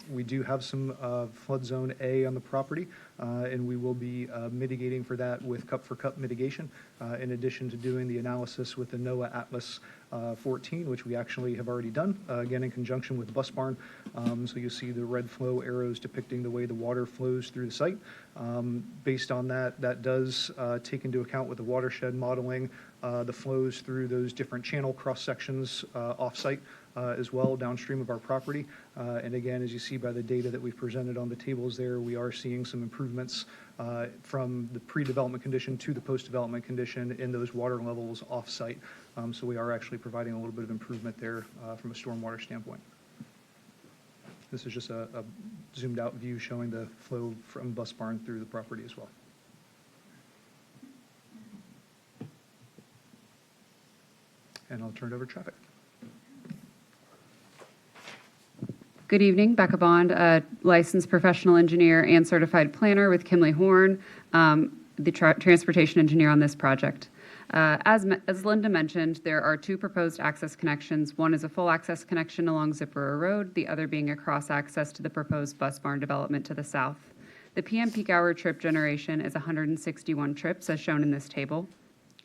We do have some flood zone A on the property, and we will be mitigating for that with cup-for-cup mitigation, in addition to doing the analysis with the NOAA Atlas 14, which we actually have already done, again in conjunction with Bus Barn. So you see the red flow arrows depicting the way the water flows through the site. Based on that, that does take into account with the watershed modeling the flows through those different channel cross-sections off-site as well downstream of our property. And again, as you see by the data that we've presented on the tables there, we are seeing some improvements from the pre-development condition to the post-development condition in those water levels off-site. So we are actually providing a little bit of improvement there from a stormwater standpoint. This is just a zoomed out view showing the flow from Bus Barn through the property as well. And I'll turn it over to traffic. Good evening, Becca Bond, a licensed professional engineer and certified planner with Kimley Horn, the transportation engineer on this project. As Linda mentioned, there are 2 proposed access connections. One is a full access connection along Zipper Road, the other being a cross access to the proposed Bus Barn development to the south. The PM peak hour trip generation is 161 trips as shown in this table,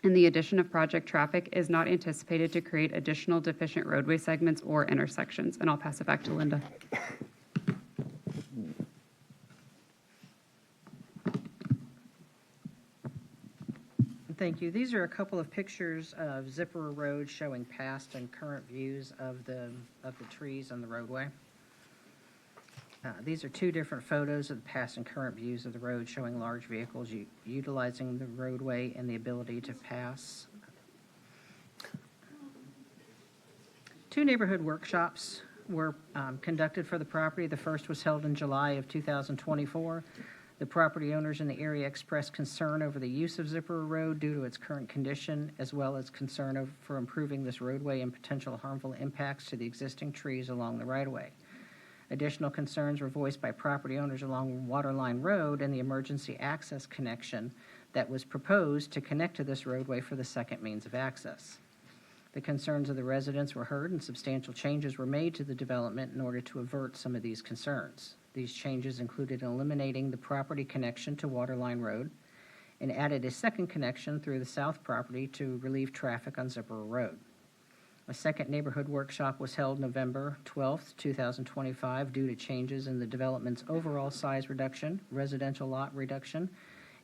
and the addition of project traffic is not anticipated to create additional deficient roadway segments or intersections. And I'll pass it back to Linda. Thank you. These are a couple of pictures of Zipper Road showing past and current views of the trees on the roadway. These are 2 different photos of the past and current views of the road showing large vehicles utilizing the roadway and the ability to pass. 2 neighborhood workshops were conducted for the property. The first was held in July of 2024. The property owners in the area expressed concern over the use of Zipper Road due to its current condition, as well as concern for improving this roadway and potential harmful impacts to the existing trees along the right-of-way. Additional concerns were voiced by property owners along Waterline Road and the emergency access connection that was proposed to connect to this roadway for the second means of access. The concerns of the residents were heard and substantial changes were made to the development in order to avert some of these concerns. These changes included eliminating the property connection to Waterline Road and added a second connection through the south property to relieve traffic on Zipper Road. A second neighborhood workshop was held November 12th, 2025, due to changes in the development's overall size reduction, residential lot reduction,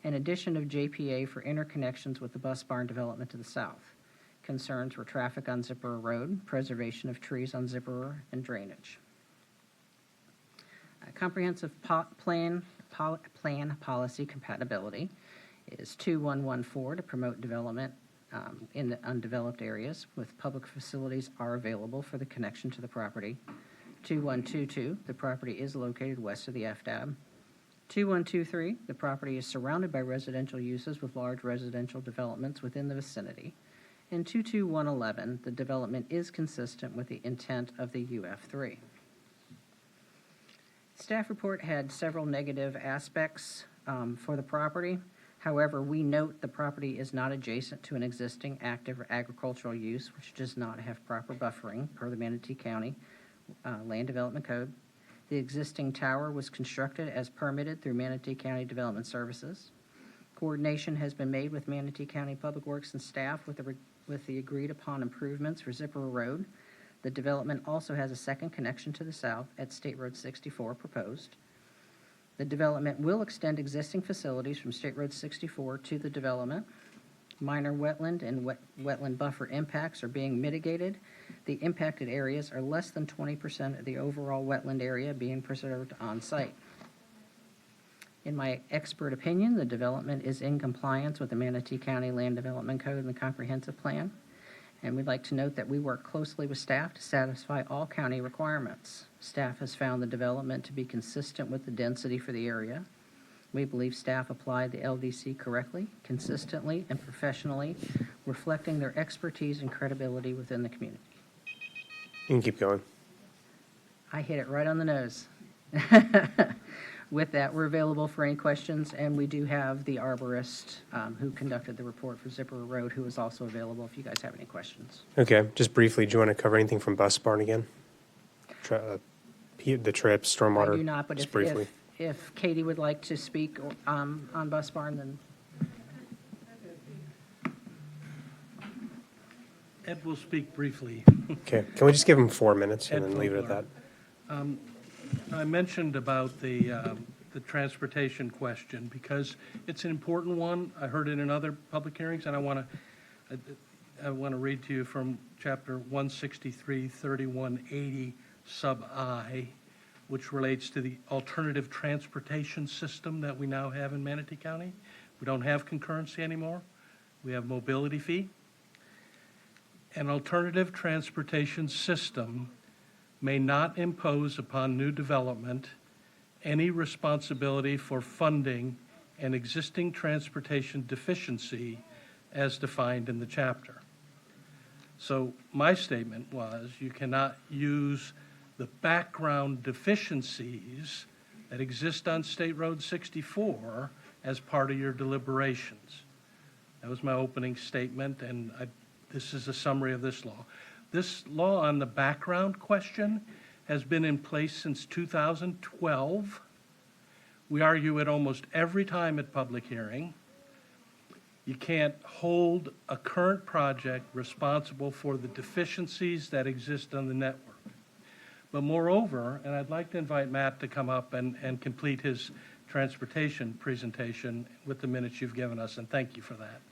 and addition of JPA for interconnections with the bus barn development to the south. Concerns were traffic on Zipperer Road, preservation of trees on Zipperer, and drainage. A comprehensive plan policy compatibility is 2114 to promote development in the undeveloped areas with public facilities are available for the connection to the property. 2122, the property is located west of the FDAB. 2123, the property is surrounded by residential uses with large residential developments within the vicinity. And 22111, the development is consistent with the intent of the UF3. Staff report had several negative aspects for the property. However, we note the property is not adjacent to an existing active agricultural use, which does not have proper buffering per the Manatee County Land Development Code. The existing tower was constructed as permitted through Manatee County Development Services. Coordination has been made with Manatee County Public Works and staff with the agreed-upon improvements for Zipperer Road. The development also has a second connection to the south at State Road 64 proposed. The development will extend existing facilities from State Road 64 to the development. Minor wetland and wetland buffer impacts are being mitigated. The impacted areas are less than 20% of the overall wetland area being preserved on site. In my expert opinion, the development is in compliance with the Manatee County Land Development Code and the Comprehensive Plan. And we'd like to note that we work closely with staff to satisfy all county requirements. Staff has found the development to be consistent with the density for the area. We believe staff applied the LDC correctly, consistently, and professionally, reflecting their expertise and credibility within the community. You can keep going. I hit it right on the nose. With that, we're available for any questions, and we do have the arborist who conducted the report for Zipperer Road, who is also available if you guys have any questions. Okay, just briefly, do you want to cover anything from Bus Barn again? The trips, stormwater? I do not, but just briefly. if Katie would like to speak on Bus Barn, then Ed will speak briefly. Okay, can we just give him 4 minutes and Ed then leave it at Vogler. that? I mentioned about the transportation question because it's an important one. I heard it in other public hearings, and I want to read to you from Chapter 163, 3180, sub I, which relates to the alternative transportation system that we now have in Manatee County. We don't have concurrency anymore. We have mobility fee. An alternative transportation system may not impose upon new development any responsibility for funding an existing transportation deficiency as defined in the chapter. So my statement was you cannot use the background deficiencies that exist on State Road 64 as part of your deliberations. That was my opening statement, and this is a summary of this law. This law on the background question has been in place since 2012. We argue it almost every time at public hearing. You can't hold a current project responsible for the deficiencies that exist on the network. But moreover, and I'd like to invite Matt to come up and complete his transportation presentation with the minutes you've given us, and thank you for that.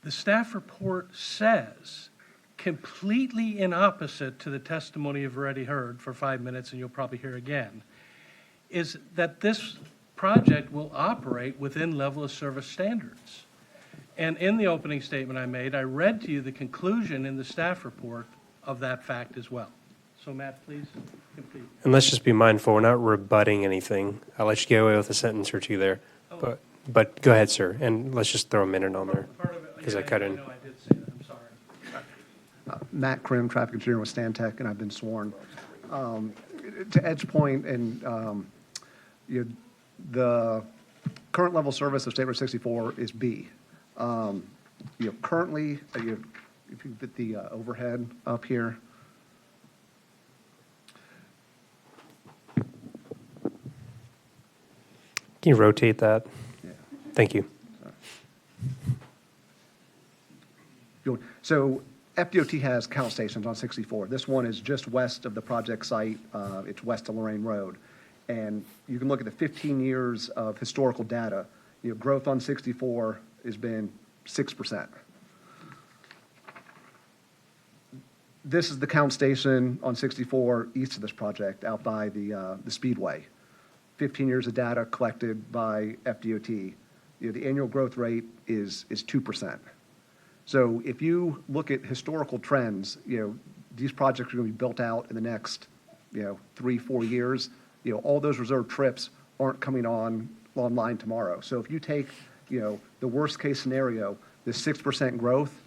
The staff report says, completely in opposite to the testimony you've already heard for 5 minutes and you'll probably hear again, is that this project will operate within level of service standards. And in the opening statement I made, I read to you the conclusion in the staff report of that fact as well. So Matt, please complete. And let's just be mindful, we're not rebutting anything. I'll let you get away with a sentence or two there. But go ahead, sir, and let's just throw a minute on there, because I cut in. I did say that, I'm sorry. Matt Krim, traffic engineer with Stantec, and I've been sworn. To Ed's point, and the current level service of State Road 64 is B. Currently, if you put the overhead up here, Can you rotate that? Yeah. Thank you. So FDOT has count stations on 64. This one is just west of the project site. It's west of Lorraine Road. And you can look at the 15 years of historical data. Growth on 64 has been 6%. This is the count station on 64 east of this project, out by the Speedway. 15 years of data collected by FDOT. The annual growth rate is 2%. So if you look at historical trends, these projects are going to be built out in the next, 3-4 years. All those reserved trips aren't coming online tomorrow. So if you take, the worst case scenario, the 6% growth,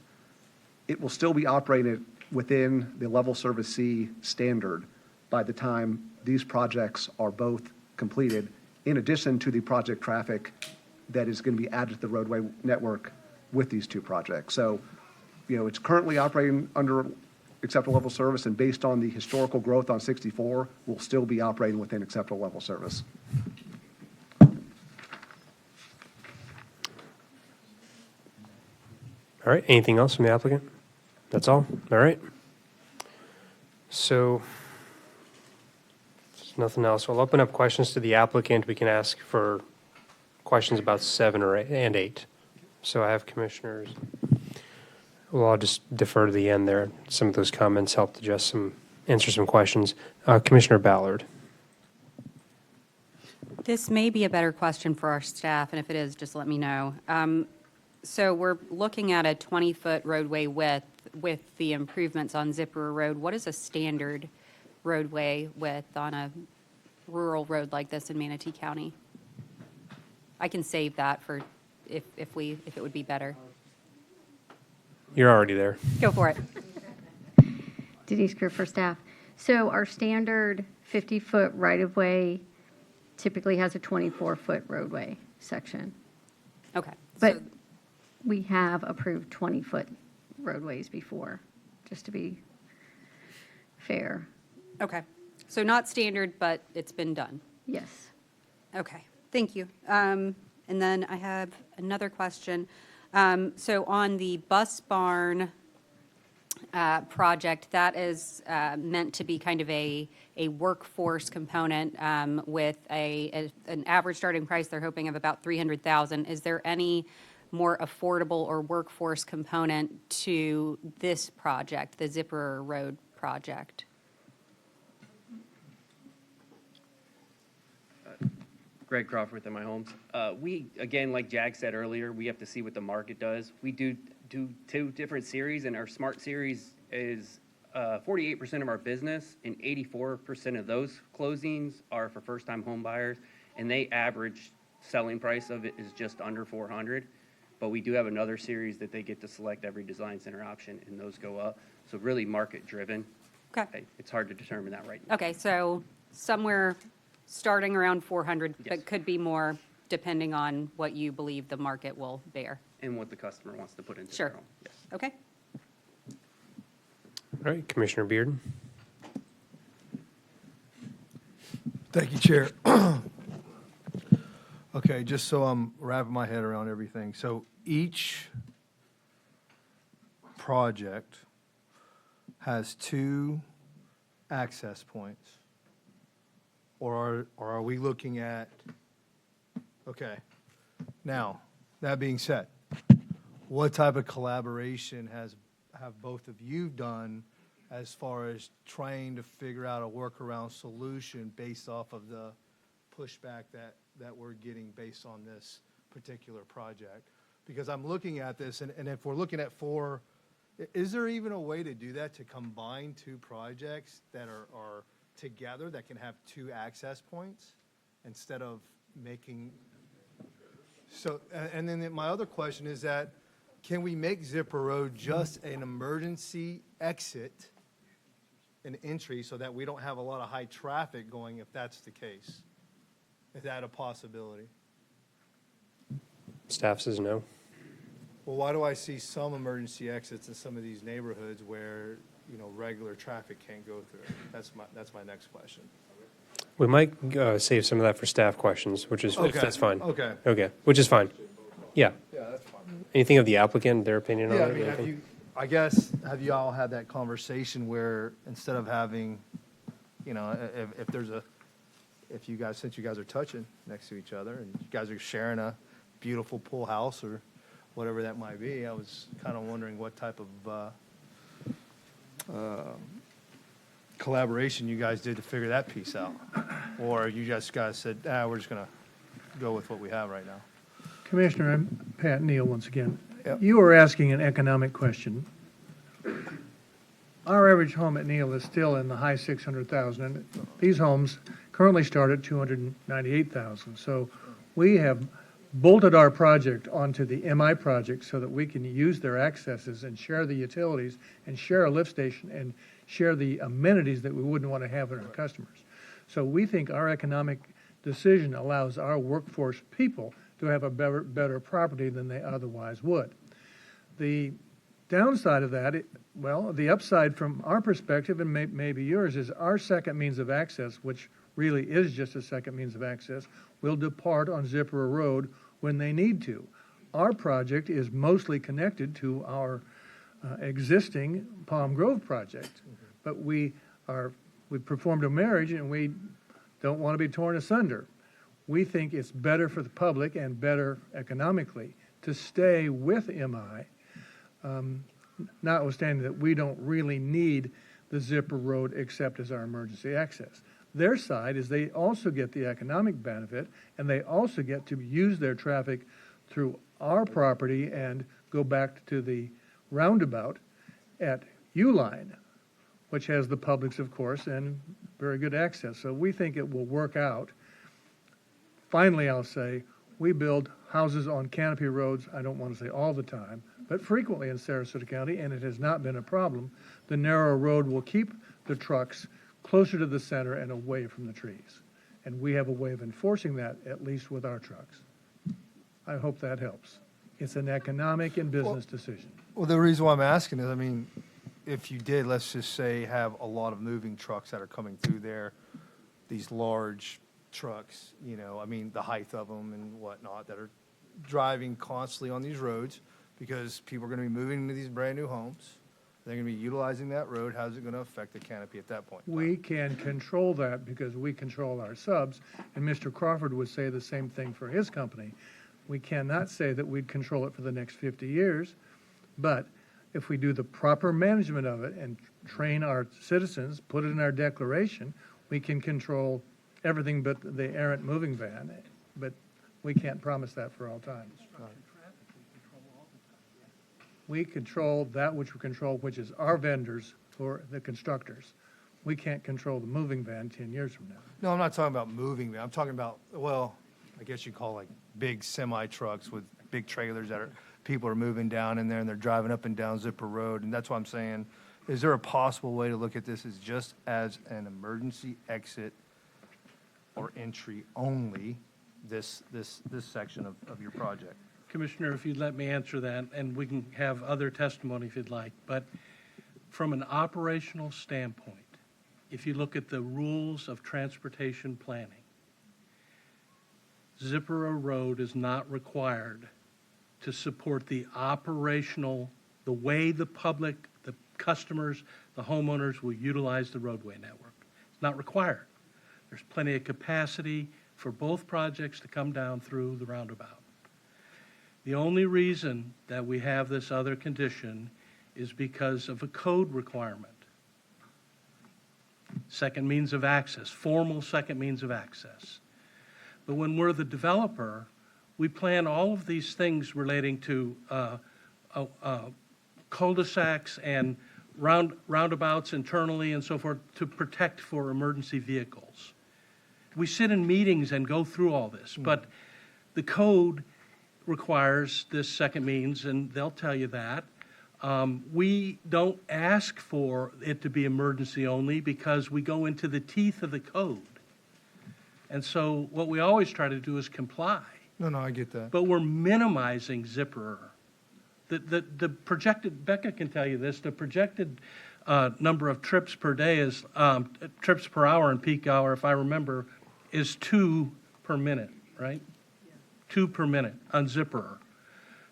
it will still be operated within the level service C standard by the time these projects are both completed, in addition to the project traffic that is going to be added to the roadway network with these two projects. So, it's currently operating under acceptable level service, and based on the historical growth on 64, will still be operating within acceptable level service. All right, anything else from the applicant? That's all? All right. So, there's nothing else. I'll open up questions to the applicant. We can ask for questions about 7 and 8. So I have commissioners. Well, I'll just defer to the end there. Some of those comments helped answer some questions. Commissioner Ballard. This may be a better question for our staff, and if it is, just let me know. So we're looking at a 20-foot roadway width with the improvements on Zipper Road. What is a standard roadway width on a rural road like this in Manatee County? I can save that for if it would be better. You're already there. Go for it. Denise Greer for staff. So our standard 50-foot right-of-way typically has a 24-foot roadway section. Okay. But we have approved 20-foot roadways before, just to be fair. Okay. So not standard, but it's been done. Yes. Okay. Thank you. And then I have another question. So on the bus barn project, that is meant to be kind of a workforce component with an average starting price they're hoping of about $300,000. Is there any more affordable or workforce component to this project, the Zipper Road project? Greg Crawford with My Homes. We, again, like Jag said earlier, we have to see what the market does. We do 2 different series, and our Smart Series is 48% of our business, and 84% of those closings are for first-time home buyers, and they average selling price of it is just under $400. But we do have another series that they get to select every design center option, and those go up. So really market-driven. Okay. It's hard to determine that right now. Okay, so somewhere starting around 400, but could be more depending on what you believe the market will bear. And what the customer wants to put into Sure. their home. Yes. Okay. All right, Commissioner Bearden. Thank you, Chair. Okay, just so I'm wrapping my head around everything. So each project has 2 access points. Or are we looking at, okay. Now, that being said, what type of collaboration have both of you done as far as trying to figure out a workaround solution based off of the pushback that we're getting based on this particular project? Because I'm looking at this, and if we're looking at 4, is there even a way to do that, to combine 2 projects that are together that can have 2 access points instead of making? So, and then my other question is that, can we make Zipper Road just an emergency exit and entry so that we don't have a lot of high traffic going, if that's the case? Is that a possibility? Staff says no. Well, why do I see some emergency exits in some of these neighborhoods where, regular traffic can't go through? That's my next question. We might save some of that for staff questions, which is, if Okay. that's fine. Okay. Okay, which is fine. Yeah. Yeah, that's fine. Anything of the applicant, their opinion on Yeah, it? I mean, I guess, have you all had that conversation where instead of having, you know, if there's a, if you guys, since you guys are touching next to each other and you guys are sharing a beautiful pool house or whatever that might be, I was kind of wondering what type of collaboration you guys did to figure that piece out. Or you just guys said, we're just going to go with what we have right now. Commissioner, I'm Pat Neal once again. You were asking an economic question. Our average home at Neal is still in the high 600,000, and these homes currently start at 298,000. So we have bolted our project onto the MI project so that we can use their accesses and share the utilities and share a lift station and share the amenities that we wouldn't want to have in our customers. So we think our economic decision allows our workforce people to have a better property than they otherwise would. The downside of that, well, the upside from our perspective, and maybe yours, is our second means of access, which really is just a second means of access, will depart on Zipperer Road when they need to. Our project is mostly connected to our existing Palm Grove project, but we performed a marriage and we don't want to be torn asunder. We think it's better for the public and better economically to stay with MI, notwithstanding that we don't really need the Zipper Road except as our emergency access. Their side is they also get the economic benefit, and they also get to use their traffic through our property and go back to the roundabout at Uline, which has the public's, of course, and very good access. So we think it will work out. Finally, I'll say, we build houses on canopy roads, I don't want to say all the time, but frequently in Sarasota County, and it has not been a problem. The narrow road will keep the trucks closer to the center and away from the trees. And we have a way of enforcing that, at least with our trucks. I hope that helps. It's an economic and business decision. Well, the reason why I'm asking is, I mean, if you did, let's just say, have a lot of moving trucks that are coming through there, these large trucks, you know, I mean, the height of them and whatnot, that are driving constantly on these roads because people are going to be moving into these brand new homes. They're going to be utilizing that road. How's it going to affect the canopy at that point? We can control that because we control our subs, and Mr. Crawford would say the same thing for his company. We cannot say that we'd control it for the next 50 years, but if we do the proper management of it and train our citizens, put it in our declaration, we can control everything but the errant moving van. But we can't promise that for all times. We control that which we control, which is our vendors or the constructors. We can't control the moving van 10 years from now. No, I'm not talking about moving. I'm talking about, well, I guess you call like big semi trucks with big trailers that are, people are moving down in there and they're driving up and down Zipper Road. And that's why I'm saying, is there a possible way to look at this as just as an emergency exit or entry only, this section of your project? Commissioner, if you'd let me answer that, and we can have other testimony if you'd like, but from an operational standpoint, if you look at the rules of transportation planning, Zipperer Road is not required to support the operational, the way the public, the customers, the homeowners will utilize the roadway network. It's not required. There's plenty of capacity for both projects to come down through the roundabout. The only reason that we have this other condition is because of a code requirement. Second means of access, formal second means of access. But when we're the developer, we plan all of these things relating to cul-de-sacs and roundabouts internally and so forth to protect for emergency vehicles. We sit in meetings and go through all this, but the code requires this second means, and they'll tell you that. We don't ask for it to be emergency only because we go into the teeth of the code. And so what we always try to do is comply. No, I get that. But we're minimizing Zipperer. The projected, Becca can tell you this, the projected number of trips per day is, trips per hour in peak hour, if I remember, is 2 per minute, right? 2 per minute on Zipperer.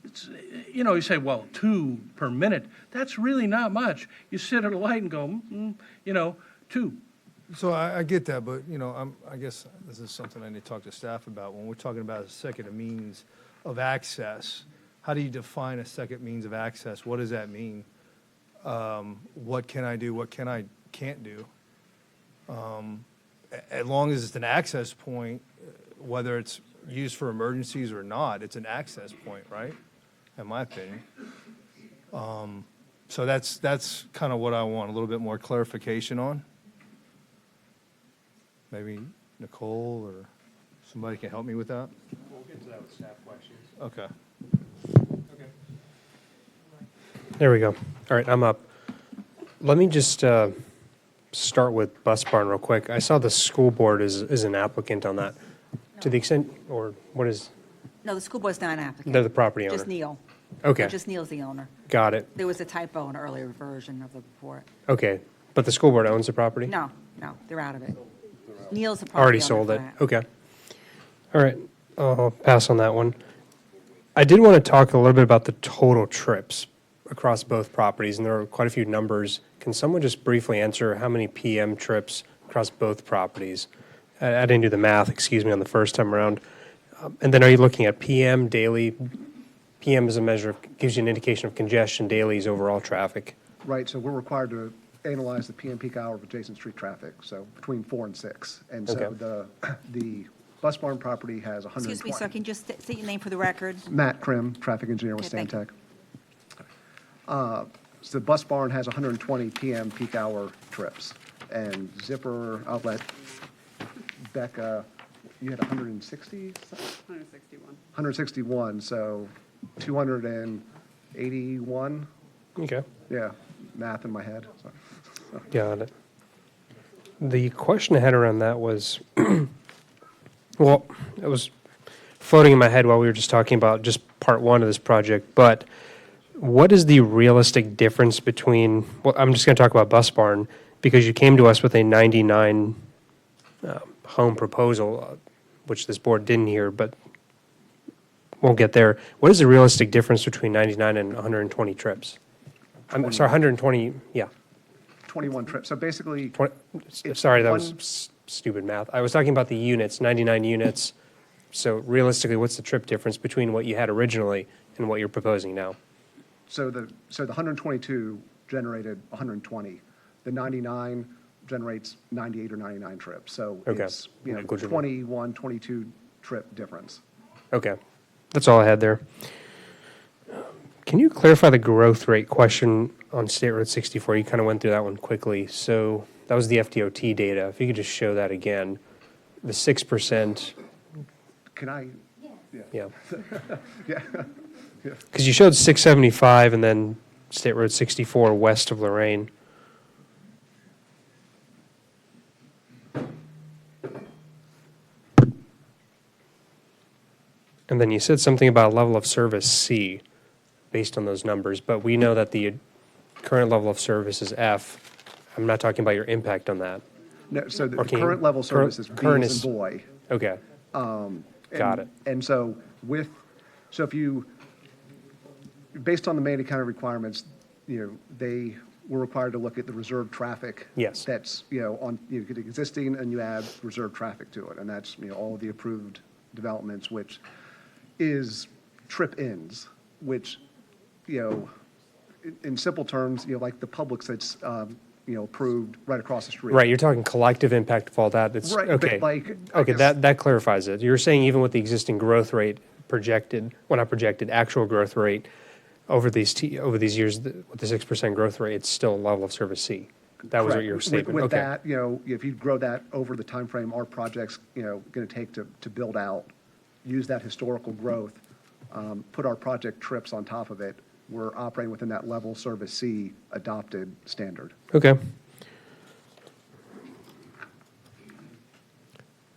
it's, you know, you say, well, 2 per minute, that's really not much. You sit at a light and go, you know, 2. So I get that, but, you know, I guess this is something I need to talk to staff about. When we're talking about a second means of access, how do you define a second means of access? What does that mean? What can I do? What can't do? As long as it's an access point, whether it's used for emergencies or not, it's an access point, right? In my opinion. So that's kind of what I want, a little bit more clarification on. Maybe Nicole or somebody can help me with that? We'll get to that with staff questions. Okay. There we go. All right, I'm up. Let me just start with Bus Barn real quick. I saw the school board is an applicant on that. To the extent, or what is, No, the school board's not an applicant. they're the property owner? Just Neil. Okay. Just Neil's the owner. Got it. There was a typo in an earlier version of the report. Okay, but the school board owns the property? No, they're out of it. Neil's the property owner. Already sold for it? that. Okay. All right, I'll pass on that one. I did want to talk a little bit about the total trips across both properties, and there are quite a few numbers. Can someone just briefly answer how many PM trips across both properties? I didn't do the math, excuse me, on the first time around. And then are you looking at PM, daily? PM is a measure, gives you an indication of congestion, daily is overall traffic. Right, so we're required to analyze the PM peak hour of adjacent street traffic, so between 4 and 6. And so Okay. the Bus Barn property has 120. Excuse me, sir, can you just state your name for the record? Matt Krim, traffic engineer with Okay, thank you. Stantec. So the Bus Barn has 120 PM peak hour trips. And Zipper, I'll let Becca, you had 160? 161. 161, so 281? Okay. Yeah, math in my head. So. Got it. The question I had around that was, well, it was floating in my head while we were just talking about just part one of this project, but what is the realistic difference between, well, I'm just going to talk about Bus Barn, because you came to us with a 99 home proposal, which this board didn't hear, but we'll get there. What is the realistic difference between 99 and 120 trips? I'm sorry, 120, yeah. 21 trips. So basically, it's Sorry, that one- was stupid math. I was talking about the units, 99 units. So realistically, what's the trip difference between what you had originally and what you're proposing now? So the 122 generated 120. The 99 generates 98 or 99 trips. So Okay. it's, Negligible. 21, 22 trip difference. Okay, that's all I had there. Can you clarify the growth rate question on State Road 64? You kind of went through that one quickly. So that was the FDOT data. If you could just show that again. The 6%, Can I? yeah. Yeah. Because you showed 675 and then State Road 64 west of Lorraine. And then you said something about level of service C based on those numbers, but we know that the current level of service is F. I'm not talking about your impact on that. No, so the Okay, current level service is B current as is- in boy. Okay, got it. And so if you, based on the Manatee County requirements, they were required to look at the reserved traffic. Yes. That's, on, you get existing and you add reserved traffic to it. And that's, all of the approved developments, which is trip ins, which, in simple terms, like the Publix that's, approved right across the street. Right, you're talking collective impact of all that. It's Right, but okay. like, I Okay, guess- that clarifies it. You're saying even with the existing growth rate projected, well, not projected, actual growth rate over these years, with the 6% growth rate, it's still level of service C. That was what Correct. your With- statement. With Okay. that, if you grow that over the time frame our project's, going to take to build out, use that historical growth, put our project trips on top of it, we're operating within that level service C adopted standard. Okay.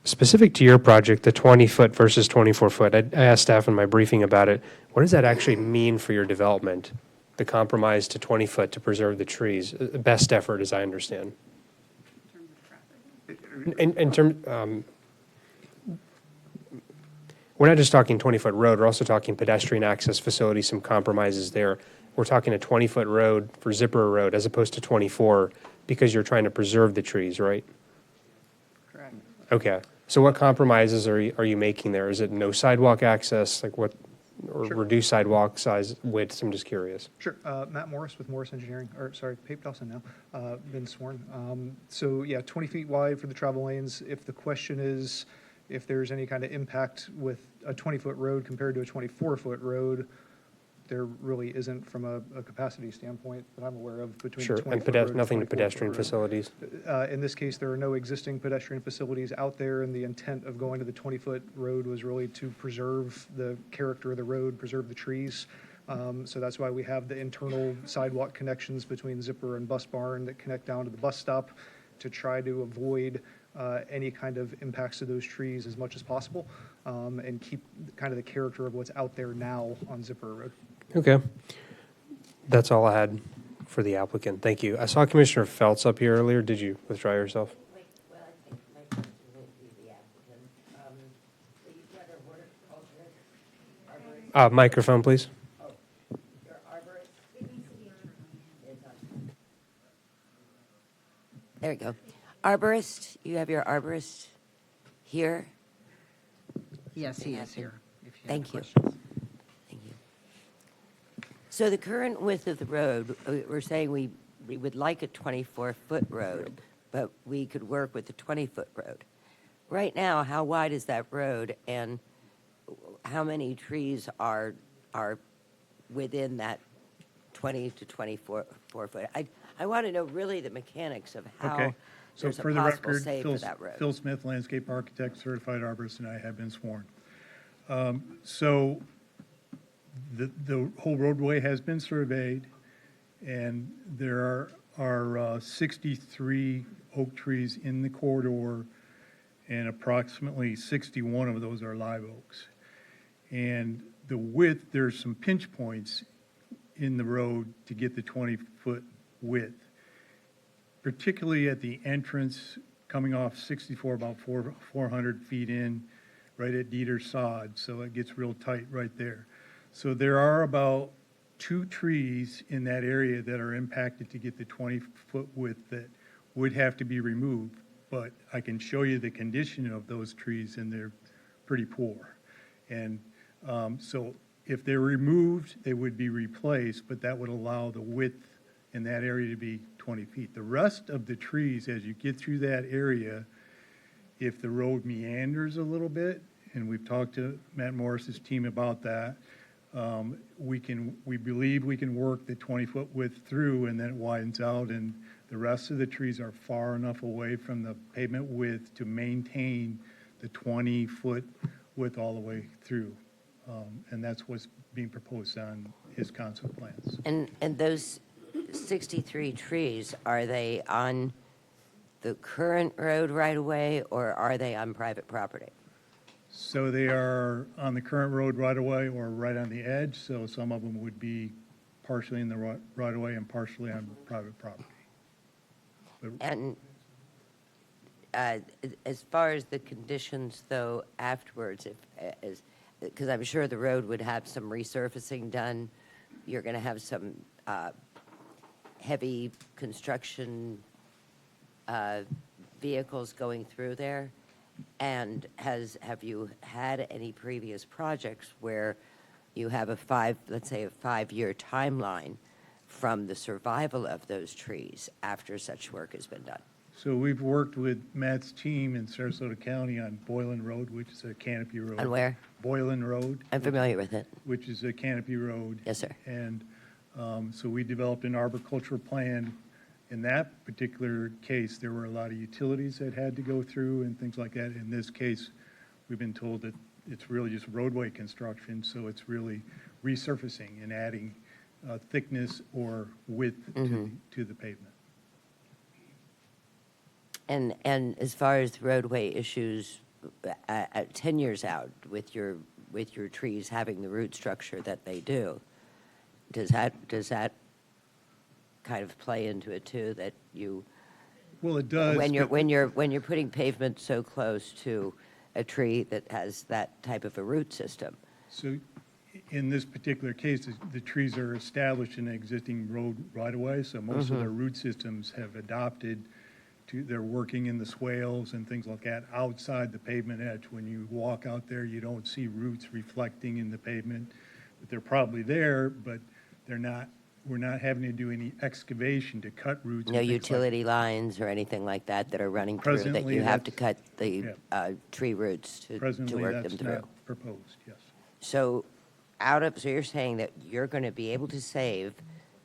Specific to your project, the 20-foot versus 24-foot, I asked staff in my briefing about it. What does that actually mean for your development? The compromise to 20-foot to preserve the trees, best effort, as I understand. In terms, we're not just talking 20-foot road, we're also talking pedestrian access facilities, some compromises there. We're talking a 20-foot road for Zipper Road as opposed to 24 because you're trying to preserve the trees, right? Correct. Okay. So what compromises are you making there? Is it no sidewalk access, like what, or Sure. reduced sidewalk size widths? I'm just curious. Sure. Matt Morris with Morris Engineering, or sorry, Pape Dawson now, been sworn. So yeah, 20 feet wide for the travel lanes. If the question is if there's any kind of impact with a 20-foot road compared to a 24-foot road, there really isn't from a capacity standpoint that I'm aware of between Sure, the 20-foot and road and nothing to 24-foot pedestrian road. facilities? In this case, there are no existing pedestrian facilities out there, and the intent of going to the 20-foot road was really to preserve the character of the road, preserve the trees. So that's why we have the internal sidewalk connections between Zipper and Bus Barn that connect down to the bus stop to try to avoid any kind of impacts to those trees as much as possible, and keep kind of the character of what's out there now on Zipper Road. Okay. That's all I had for the applicant. Thank you. I saw Commissioner Feltz up here earlier. Did you withdraw yourself? Microphone, please. There you go. Arborist, you have your arborist here? Yes, he is here. if you have Thank you. questions. Thank you. So the current width of the road, we're saying we would like a 24-foot road, but we could work with a 20-foot road. Right now, how wide is that road, and how many trees are within that 20 to 24 foot? I want to know really the mechanics of how Okay. So there's a for the possible record, save for that road. Phil Smith, landscape architect, certified arborist, and I have been sworn. So the whole roadway has been surveyed, and there are 63 oak trees in the corridor, and approximately 61 of those are live oaks. And the width, there's some pinch points in the road to get the 20-foot width, particularly at the entrance coming off 64, about 400 feet in, right at Dieter Sod, so it gets real tight right there. So there are about 2 trees in that area that are impacted to get the 20-foot width that would have to be removed, but I can show you the condition of those trees, and they're pretty poor. And so if they're removed, they would be replaced, but that would allow the width in that area to be 20 feet. The rest of the trees, as you get through that area, if the road meanders a little bit, and we've talked to Matt Morris's team about that, we believe we can work the 20-foot width through, and then it widens out, and the rest of the trees are far enough away from the pavement width to maintain the 20-foot width all the way through. And that's what's being proposed on his concept plans. And those 63 trees, are they on the current road right away, or are they on private property? So they are on the current road right away or right on the edge, so some of them would be partially in the right of way and partially on private property. And as far as the conditions, though, afterwards, because I'm sure the road would have some resurfacing done, you're going to have some heavy construction vehicles going through there. And have you had any previous projects where you have let's say a 5-year timeline from the survival of those trees after such work has been done? So we've worked with Matt's team in Sarasota County on Boylan Road, which is a canopy road. On where? Boylan Road. I'm familiar with it. Which is a canopy road. Yes, sir. And so we developed an arboricultural plan. In that particular case, there were a lot of utilities that had to go through and things like that. In this case, we've been told that it's really just roadway construction, so it's really resurfacing and adding thickness or width to the pavement. And as far as roadway issues, 10 years out with your trees having the root structure that they do, does that kind of play into it too, that you? Well, it does. When you're putting pavement so close to a tree that has that type of a root system. So in this particular case, the trees are established in an existing road right-of-way, so most of their root systems have adopted to, they're working in the swales and things like that outside the pavement edge. When you walk out there, you don't see roots reflecting in the pavement, but they're probably there, but they're not, we're not having to do any excavation to cut roots. and No things like utility lines or anything like that that are running through, that Presently, you have to that's- cut the tree roots to Presently, work them that's through. not proposed, yes. So so you're saying that you're going to be able to save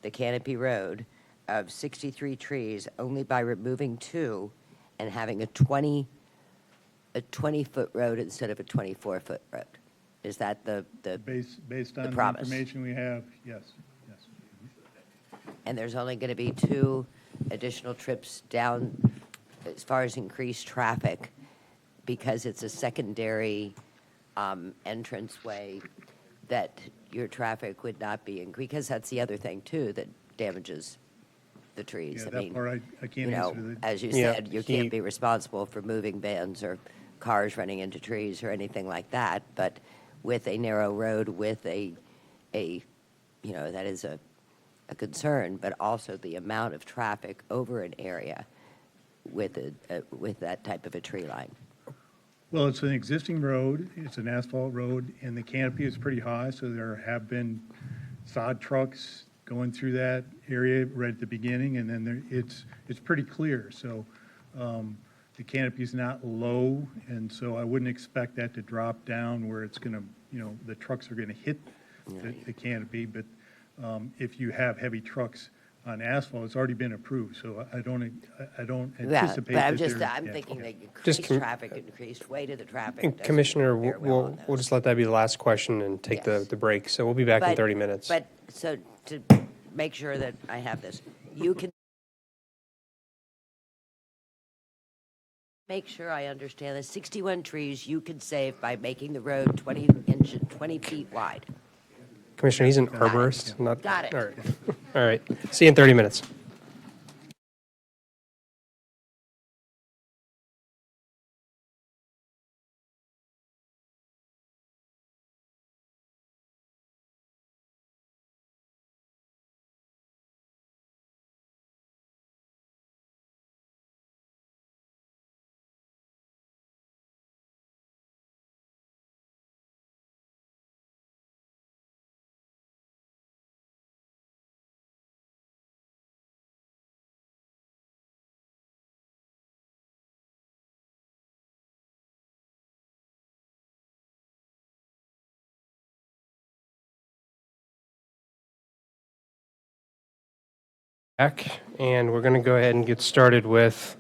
the Canopy Road of 63 trees only by removing 2 and having a 20-foot road instead of a 24-foot road? Is that the Based on the promise? information we have, yes, yes. And there's only going to be 2 additional trips down as far as increased traffic because it's a secondary entranceway that your traffic would not be increased, because that's the other thing too that damages the trees. Yeah, I that mean, part I can't you know, answer the- as you Yeah, said, you can't be responsible for moving vans or cars running into trees or anything like that, but with a narrow road, with a that is a concern, but also the amount of traffic over an area with that type of a tree line. Well, it's an existing road, it's an asphalt road, and the canopy is pretty high, so there have been sod trucks going through that area right at the beginning, and then it's pretty clear, so the canopy's not low, and so I wouldn't expect that to drop down where it's gonna, the trucks are gonna hit the canopy, but if you have heavy trucks on asphalt, it's already been approved, so I don't anticipate But that there. I'm yeah, thinking okay. that Just increased traffic, increased weight of the traffic. And doesn't Commissioner, bear well on we'll just let that be the last question and take Yes. the break. So we'll be back in But- 30 minutes. But, so to make sure that I have this, you can make sure I understand the 61 trees you could save by making the road 20 feet wide. Commissioner, he's an arborist, not. Got it. All right. All right. See you in 30 minutes. Back, and we're going to go ahead and get started with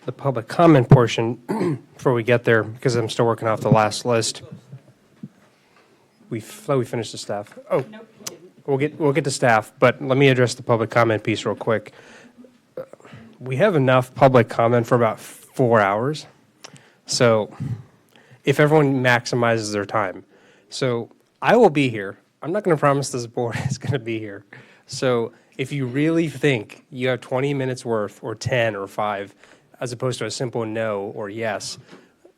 the public comment portion before we get there, because I'm still working off the last list. We finished the staff. Oh, we'll get to staff, but let me address the public comment piece real quick. We have enough public comment for about 4 hours, so if everyone maximizes their time. So I will be here. I'm not going to promise this board is going to be here. So if you really think you have 20 minutes worth, or 10 or 5, as opposed to a simple no or yes,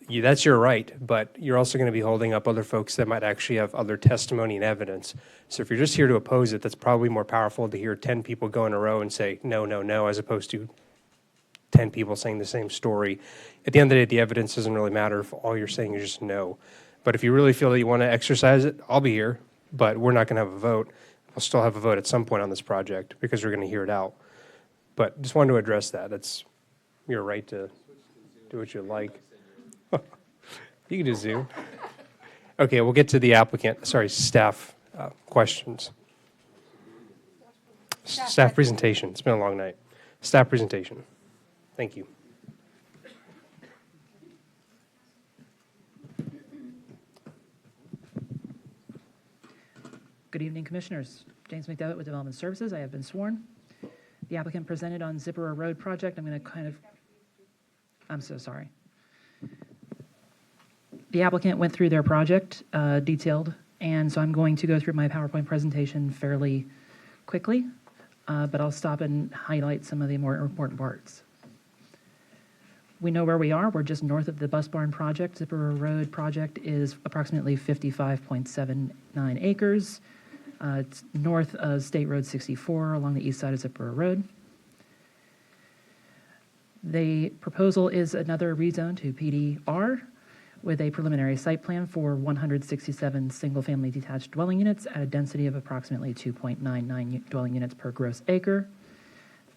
that's your right, but you're also going to be holding up other folks that might actually have other testimony and evidence. So if you're just here to oppose it, that's probably more powerful to hear 10 people go in a row and say no, no, no, as opposed to 10 people saying the same story. At the end of the day, the evidence doesn't really matter if all you're saying is just no. But if you really feel that you want to exercise it, I'll be here, but we're not going to have a vote. We'll still have a vote at some point on this project because we're going to hear it out. But just wanted to address that. That's your right to do what you like. You can do Zoom. Okay, we'll get to the staff questions. Staff presentation. It's been a long night. Staff presentation. Thank you. Good evening, Commissioners. James McDevitt with Development Services. I have been sworn. The applicant presented on Zipperer Road project. I'm so sorry. The applicant went through their project detailed, and so I'm going to go through my PowerPoint presentation fairly quickly, but I'll stop and highlight some of the more important parts. we know where we are. We're just north of the Bus Barn project. Zipper Road project is approximately 55.79 acres. It's north of State Road 64 along the east side of Zipper Road. The proposal is another rezone to PDR with a preliminary site plan for 167 single-family detached dwelling units at a density of approximately 2.99 dwelling units per gross acre.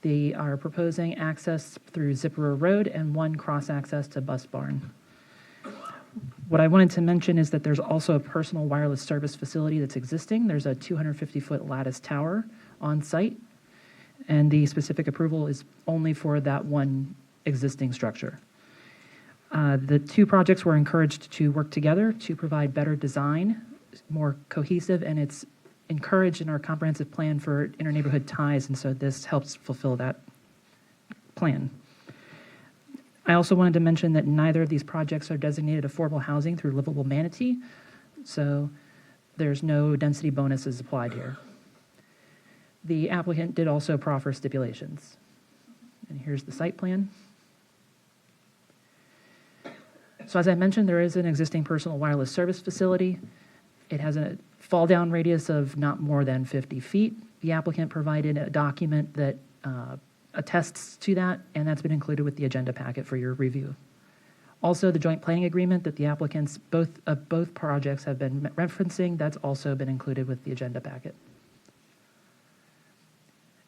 They are proposing access through Zipper Road and one cross-access to Bus Barn. What I wanted to mention is that there's also a personal wireless service facility that's existing. There's a 250-foot lattice tower on site, and the specific approval is only for that one existing structure. The two projects were encouraged to work together to provide better design, more cohesive, and it's encouraged in our comprehensive plan for inter-neighborhood ties, and so this helps fulfill that plan. I also wanted to mention that neither of these projects are designated affordable housing through Livable Manatee, so there's no density bonuses applied here. The applicant did also proffer stipulations. And here's the site plan. So as I mentioned, there is an existing personal wireless service facility. It has a fall down radius of not more than 50 feet. The applicant provided a document that attests to that, and that's been included with the agenda packet for your review. Also, the joint planning agreement that the applicants both projects have been referencing, that's also been included with the agenda packet.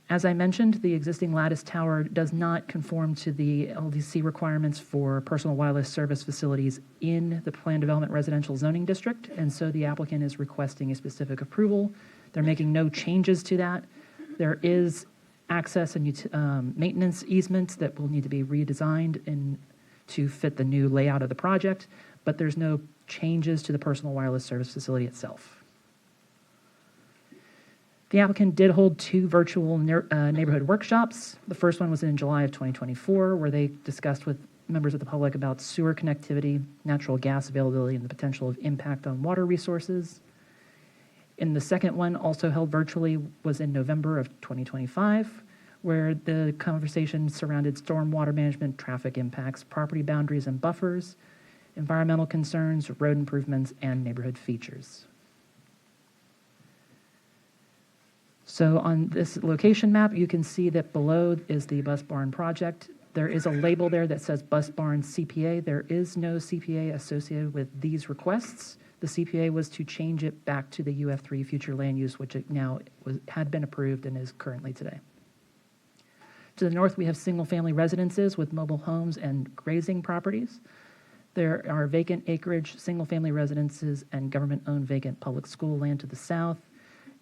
As I mentioned, the existing lattice tower does not conform to the LDC requirements for personal wireless service facilities in the planned development residential zoning district, and so the applicant is requesting a specific approval. They're making no changes to that. There is access and maintenance easements that will need to be redesigned to fit the new layout of the project, but there's no changes to the personal wireless service facility itself. The applicant did hold two virtual neighborhood workshops. The first one was in July of 2024, where they discussed with members of the public about sewer connectivity, natural gas availability, and the potential of impact on water resources. And the second one, also held virtually, was in November of 2025, where the conversation surrounded stormwater management, traffic impacts, property boundaries and buffers, environmental concerns, road improvements, and neighborhood features. So on this location map, you can see that below is the Bus Barn project. There is a label there that says Bus Barn CPA. There is no CPA associated with these requests. The CPA was to change it back to the UF3 future land use, which it now had been approved and is currently today. To the north, we have single-family residences with mobile homes and grazing properties. There are vacant acreage, single-family residences, and government-owned vacant public school land to the south.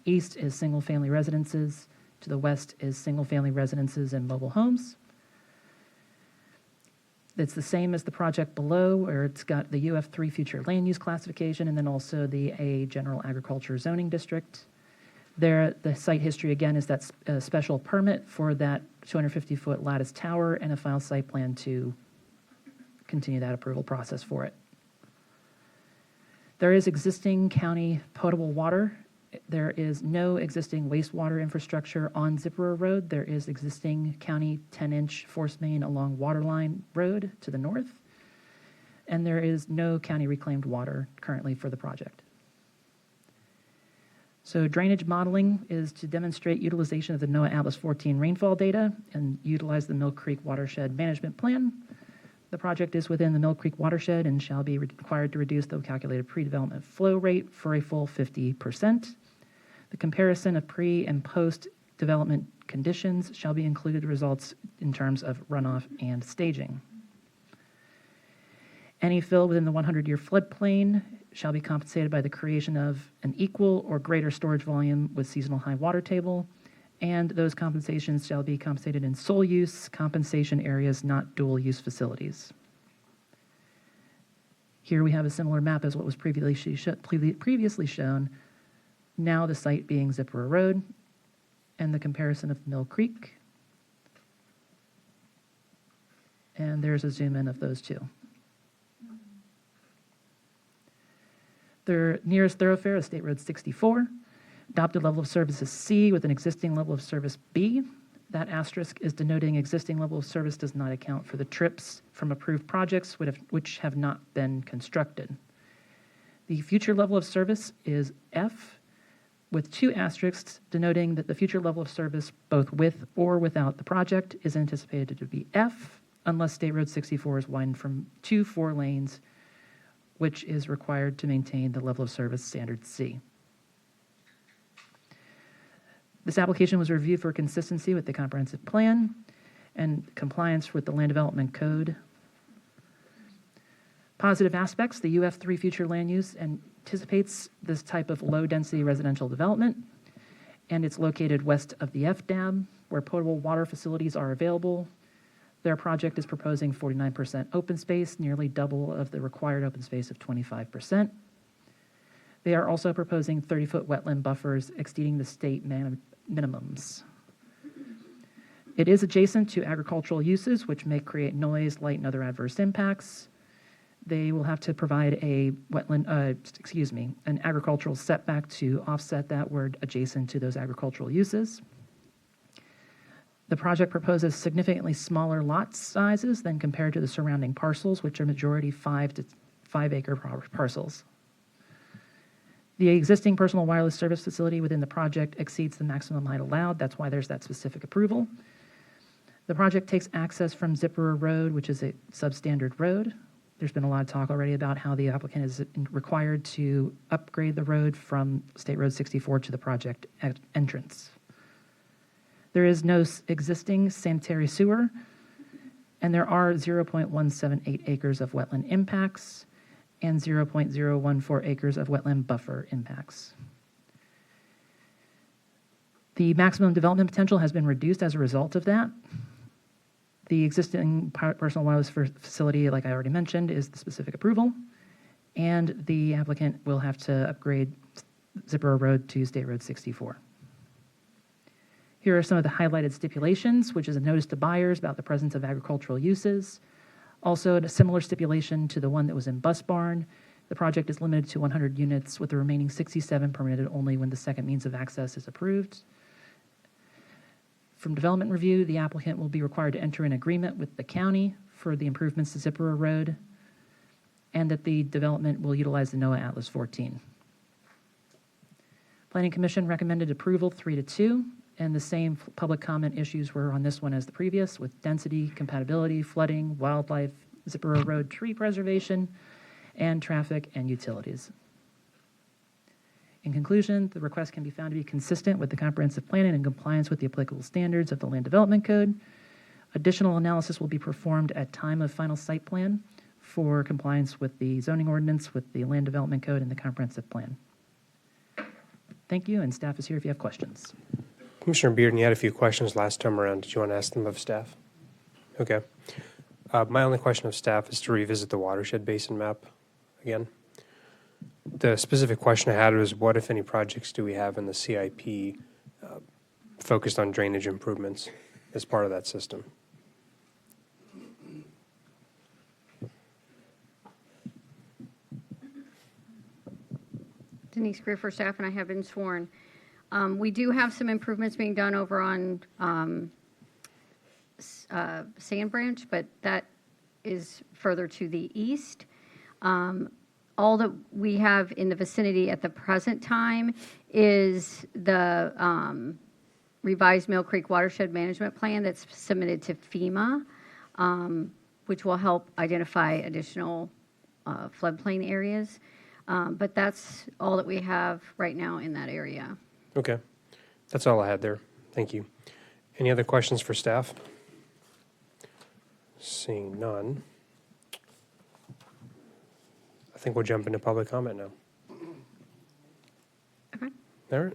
East is single-family residences. To the west is single-family residences and mobile homes. It's the same as the project below, where it's got the UF3 future land use classification and then also the A general agriculture zoning district. There, the site history again is that special permit for that 250-foot lattice tower and a final site plan to continue that approval process for it. There is existing county potable water. There is no existing wastewater infrastructure on Zipper Road. There is existing county 10-inch force main along Waterline Road to the north. And there is no county reclaimed water currently for the project. So drainage modeling is to demonstrate utilization of the NOAA Atlas 14 rainfall data and utilize the Mill Creek Watershed Management Plan. The project is within the Mill Creek watershed and shall be required to reduce the calculated pre-development flow rate for a full 50%. The comparison of pre- and post-development conditions shall be included results in terms of runoff and staging. Any fill within the 100-year floodplain shall be compensated by the creation of an equal or greater storage volume with seasonal high water table, and those compensations shall be compensated in sole use compensation areas, not dual use facilities. Here we have a similar map as what was previously shown, now the site being Zipper Road, and the comparison of Mill Creek. And there's a zoom in of those two. Their nearest thoroughfare is State Road 64. Adopted level of service is C with an existing level of service B. That asterisk is denoting existing level of service does not account for the trips from approved projects which have not been constructed. The future level of service is F, with 2 asterisks denoting that the future level of service, both with or without the project, is anticipated to be F, unless State Road 64 is widened from 2 4 lanes, which is required to maintain the level of service standard C. This application was reviewed for consistency with the comprehensive plan and compliance with the Land Development Code. Positive aspects, the UF3 future land use anticipates this type of low-density residential development, and it's located west of the FDAB, where potable water facilities are available. Their project is proposing 49% open space, nearly double of the required open space of 25%. They are also proposing 30-foot wetland buffers exceeding the state minimums. It is adjacent to agricultural uses, which may create noise, light, and other adverse impacts. They will have to provide a an agricultural setback to offset that word adjacent to those agricultural uses. The project proposes significantly smaller lot sizes than compared to the surrounding parcels, which are majority 5 to 5 acre parcels. The existing personal wireless service facility within the project exceeds the maximum height allowed. That's why there's that specific approval. The project takes access from Zipperer Road, which is a substandard road. There's been a lot of talk already about how the applicant is required to upgrade the road from State Road 64 to the project entrance. There is no existing sanitary sewer, and there are 0.178 acres of wetland impacts and 0.014 acres of wetland buffer impacts. The maximum development potential has been reduced as a result of that. The existing personal wireless facility, like I already mentioned, is the specific approval, and the applicant will have to upgrade Zipperer Road to State Road 64. Here are some of the highlighted stipulations, which is a notice to buyers about the presence of agricultural uses. Also, a similar stipulation to the one that was in Bus Barn. The project is limited to 100 units, with the remaining 67 permitted only when the second means of access is approved. From development review, the applicant will be required to enter an agreement with the county for the improvements to Zipperer Road, and that the development will utilize the NOAA Atlas 14. Planning Commission recommended approval 3-2, and the same public comment issues were on this one as the previous, with density, compatibility, flooding, wildlife, Zipperer Road tree preservation, and traffic and utilities. In conclusion, the request can be found to be consistent with the comprehensive plan and in compliance with the applicable standards of the Land Development Code. Additional analysis will be performed at time of final site plan for compliance with the zoning ordinance, with the Land Development Code, and the comprehensive plan. Thank you, and staff is here if you have questions. Commissioner Bearden, you had a few questions last time around. Did you want to ask them of staff? Okay. My only question of staff is to revisit the watershed basin map again. The specific question I had was, what, if any, projects do we have in the CIP focused on drainage improvements as part of that system? Denise Greer for staff, and I have been sworn. We do have some improvements being done over on Sand Branch, but that is further to the east. All that we have in the vicinity at the present time is the revised Mill Creek Watershed Management Plan that's submitted to FEMA, which will help identify additional floodplain areas. But that's all that we have right now in that area. Okay. That's all I had there. Thank you. Any other questions for staff? Seeing none, I think we'll jump into public comment now. Okay. All right.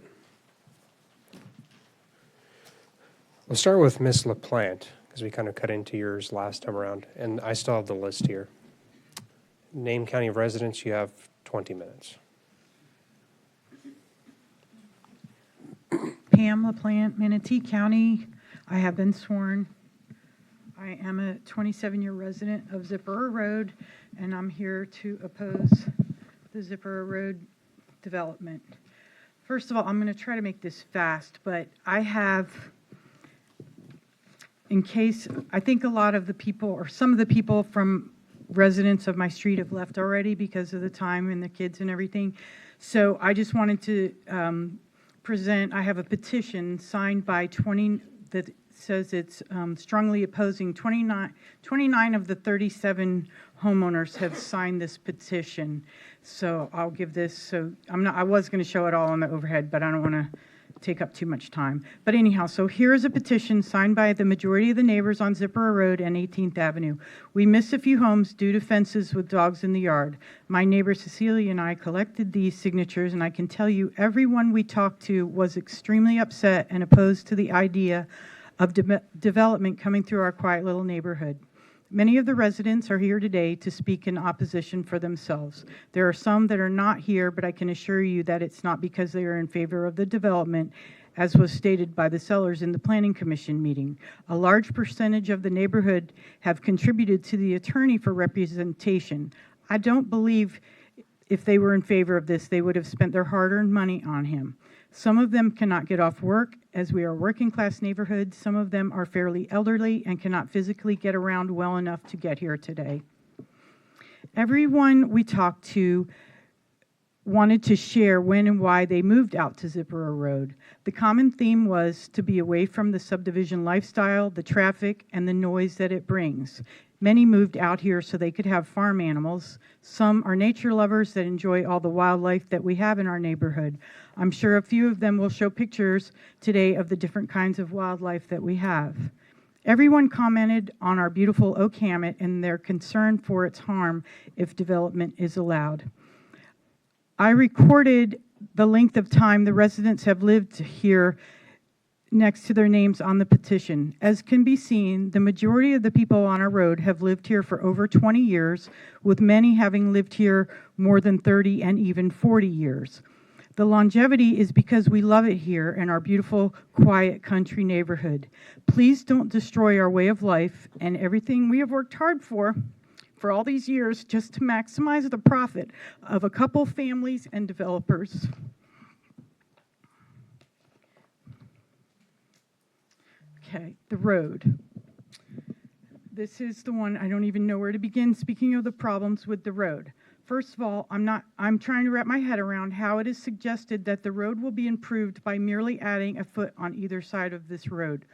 We'll start with Ms. LaPlante, because we kind of cut into yours last time around, and I still have the list here. Name, county of residence, you have 20 minutes. Pam LaPlante, Manatee County. I have been sworn. I am a 27-year resident of Zipperer Road, and I'm here to oppose the Zipperer Road development. First of all, I'm going to try to make this fast, but I have in case, I think a lot of the people, or some of the people from residents of my street have left already because of the time and the kids and everything. So I just wanted to present, I have a petition signed by 20, that says it's strongly opposing 29 of the 37 homeowners have signed this petition. So I'll give this, so I was going to show it all on the overhead, but I don't want to take up too much time. But anyhow, so here is a petition signed by the majority of the neighbors on Zipper Road and 18th Avenue. We missed a few homes due to fences with dogs in the yard. My neighbor Cecilia and I collected these signatures, and I can tell you everyone we talked to was extremely upset and opposed to the idea of development coming through our quiet little neighborhood. Many of the residents are here today to speak in opposition for themselves. There are some that are not here, but I can assure you that it's not because they are in favor of the development, as was stated by the sellers in the Planning Commission meeting. A large percentage of the neighborhood have contributed to the attorney for representation. I don't believe if they were in favor of this, they would have spent their hard-earned money on him. Some of them cannot get off work, as we are a working-class neighborhood. Some of them are fairly elderly and cannot physically get around well enough to get here today. Everyone we talked to wanted to share when and why they moved out to Zipper Road. The common theme was to be away from the subdivision lifestyle, the traffic, and the noise that it brings. Many moved out here so they could have farm animals. Some are nature lovers that enjoy all the wildlife that we have in our neighborhood. I'm sure a few of them will show pictures today of the different kinds of wildlife that we have. Everyone commented on our beautiful oak hammock and their concern for its harm if development is allowed. I recorded the length of time the residents have lived here next to their names on the petition. As can be seen, the majority of the people on our road have lived here for over 20 years, with many having lived here more than 30 and even 40 years. The longevity is because we love it here in our beautiful, quiet country neighborhood. Please don't destroy our way of life and everything we have worked hard for all these years just to maximize the profit of a couple families and developers. Okay, the road. This is the one, I don't even know where to begin speaking of the problems with the road. First of all, I'm trying to wrap my head around how it is suggested that the road will be improved by merely adding a foot on either side of this road,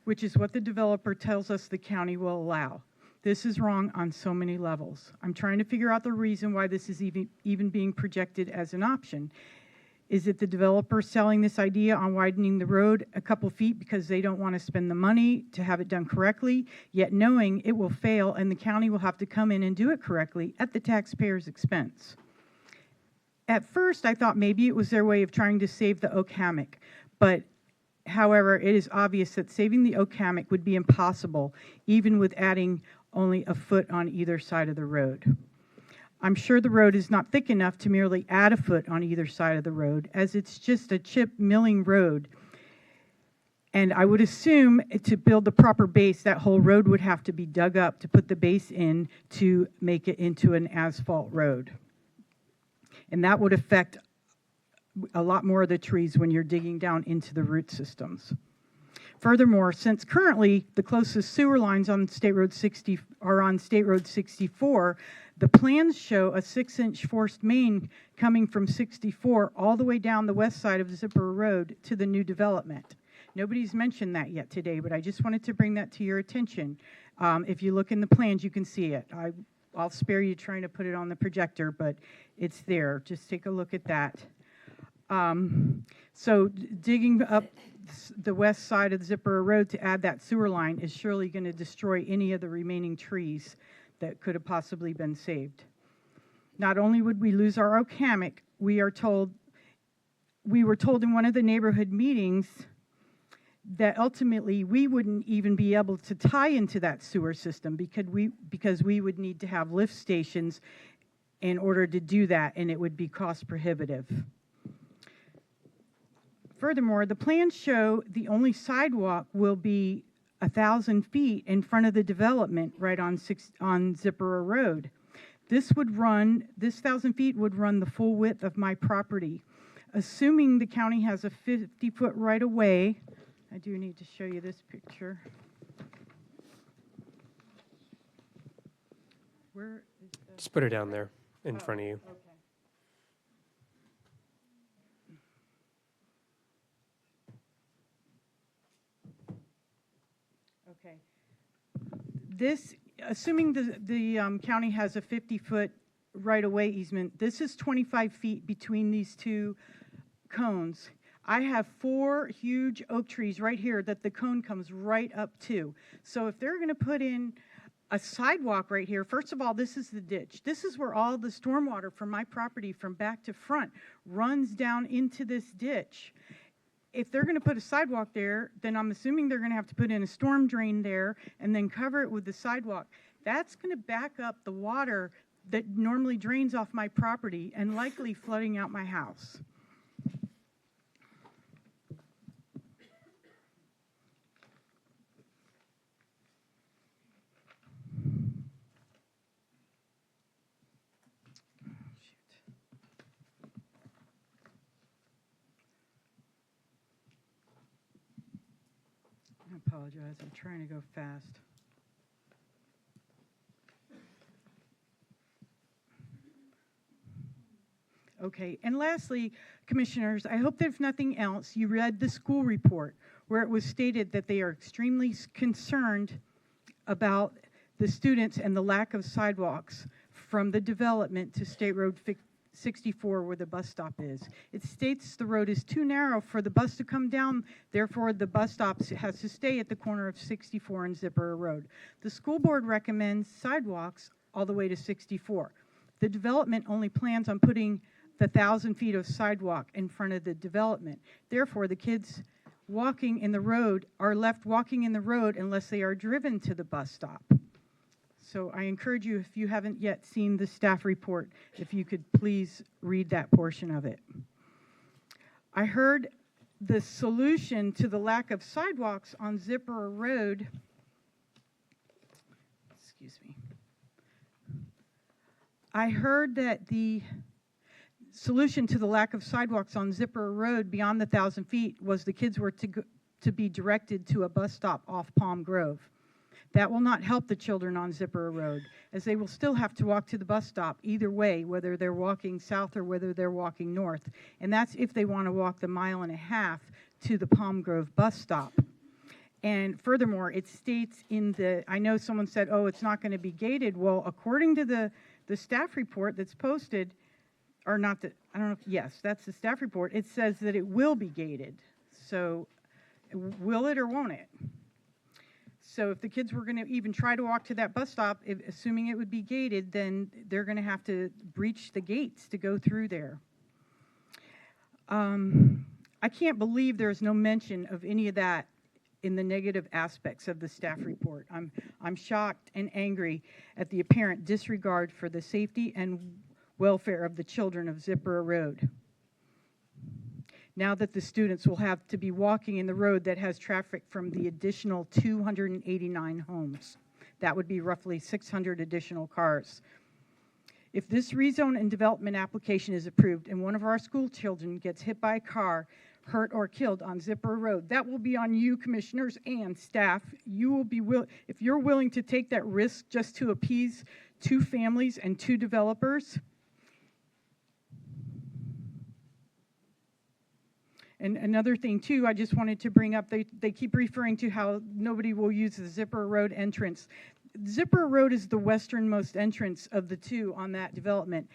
which is what the developer tells us the county will allow. This is wrong on so many levels. I'm trying to figure out the reason why this is even being projected as an option. Is it the developer selling this idea on widening the road a couple feet because they don't want to spend the money to have it done correctly, yet knowing it will fail and the county will have to come in and do it correctly at the taxpayer's expense? At first, I thought maybe it was their way of trying to save the oak hammock, but however, it is obvious that saving the oak hammock would be impossible, even with adding only a foot on either side of the road. I'm sure the road is not thick enough to merely add a foot on either side of the road, as it's just a chip milling road. And I would assume to build the proper base, that whole road would have to be dug up to put the base in to make it into an asphalt road. And that would affect a lot more of the trees when you're digging down into the root systems. Furthermore, since currently the closest sewer lines on State Road 60 are on State Road 64, the plans show a 6-inch forced main coming from 64 all the way down the west side of Zipper Road to the new development. Nobody's mentioned that yet today, but I just wanted to bring that to your attention. If you look in the plans, you can see it. I'll spare you trying to put it on the projector, but it's there. Just take a look at that. So digging up the west side of the Zipper Road to add that sewer line is surely going to destroy any of the remaining trees that could have possibly been saved. Not only would we lose our oak hammock, we were told in one of the neighborhood meetings that ultimately we wouldn't even be able to tie into that sewer system because we would need to have lift stations in order to do that, and it would be cost prohibitive. Furthermore, the plans show the only sidewalk will be 1,000 feet in front of the development right on Zipper Road. This 1,000 feet would run the full width of my property. Assuming the county has a 50-foot right-of-way, I do need to show you this picture. Where is the? Just put it down there in front of you. Okay. This, assuming the county has a 50-foot right-of-way easement, this is 25 feet between these two cones. I have 4 huge oak trees right here that the cone comes right up to. So if they're going to put in a sidewalk right here, first of all, this is the ditch. This is where all the stormwater from my property from back to front runs down into this ditch. If they're going to put a sidewalk there, then I'm assuming they're going to have to put in a storm drain there and then cover it with the sidewalk. That's going to back up the water that normally drains off my property and likely flooding out my house. I apologize, I'm trying to go fast. Okay, and lastly, commissioners, I hope that if nothing else, you read the school report where it was stated that they are extremely concerned about the students and the lack of sidewalks from the development to State Road 64 where the bus stop is. It states the road is too narrow for the bus to come down, therefore the bus stop has to stay at the corner of 64 and Zipper Road. The school board recommends sidewalks all the way to 64. The development only plans on putting the 1,000 feet of sidewalk in front of the development. Therefore, the kids walking in the road are left walking in the road unless they are driven to the bus stop. So I encourage you, if you haven't yet seen the staff report, if you could please read that portion of it. I heard the solution to the lack of sidewalks on Zipper Road, excuse me. I heard that the solution to the lack of sidewalks on Zipper Road beyond the 1,000 feet was the kids were to be directed to a bus stop off Palm Grove. That will not help the children on Zipper Road, as they will still have to walk to the bus stop either way, whether they're walking south or whether they're walking north. And that's if they want to walk the 1.5 miles to the Palm Grove bus stop. And furthermore, it states in the, I know someone said, oh, it's not going to be gated. Well, according to the staff report that's posted, or not the, I don't know, yes, that's the staff report, it says that it will be gated. So will it or won't it? So if the kids were going to even try to walk to that bus stop, assuming it would be gated, then they're going to have to breach the gates to go through there. I can't believe there's no mention of any of that in the negative aspects of the staff report. I'm shocked and angry at the apparent disregard for the safety and welfare of the children of Zipper Road. Now that the students will have to be walking in the road that has traffic from the additional 289 homes. That would be roughly 600 additional cars. If this rezone and development application is approved and one of our school children gets hit by a car, hurt or killed on Zipper Road, that will be on you, commissioners and staff. You will be if you're willing to take that risk just to appease 2 families and 2 developers. And another thing, too, I just wanted to bring up, they keep referring to how nobody will use the Zipper Road entrance. Zipper Road is the westernmost entrance of the 2 on that development.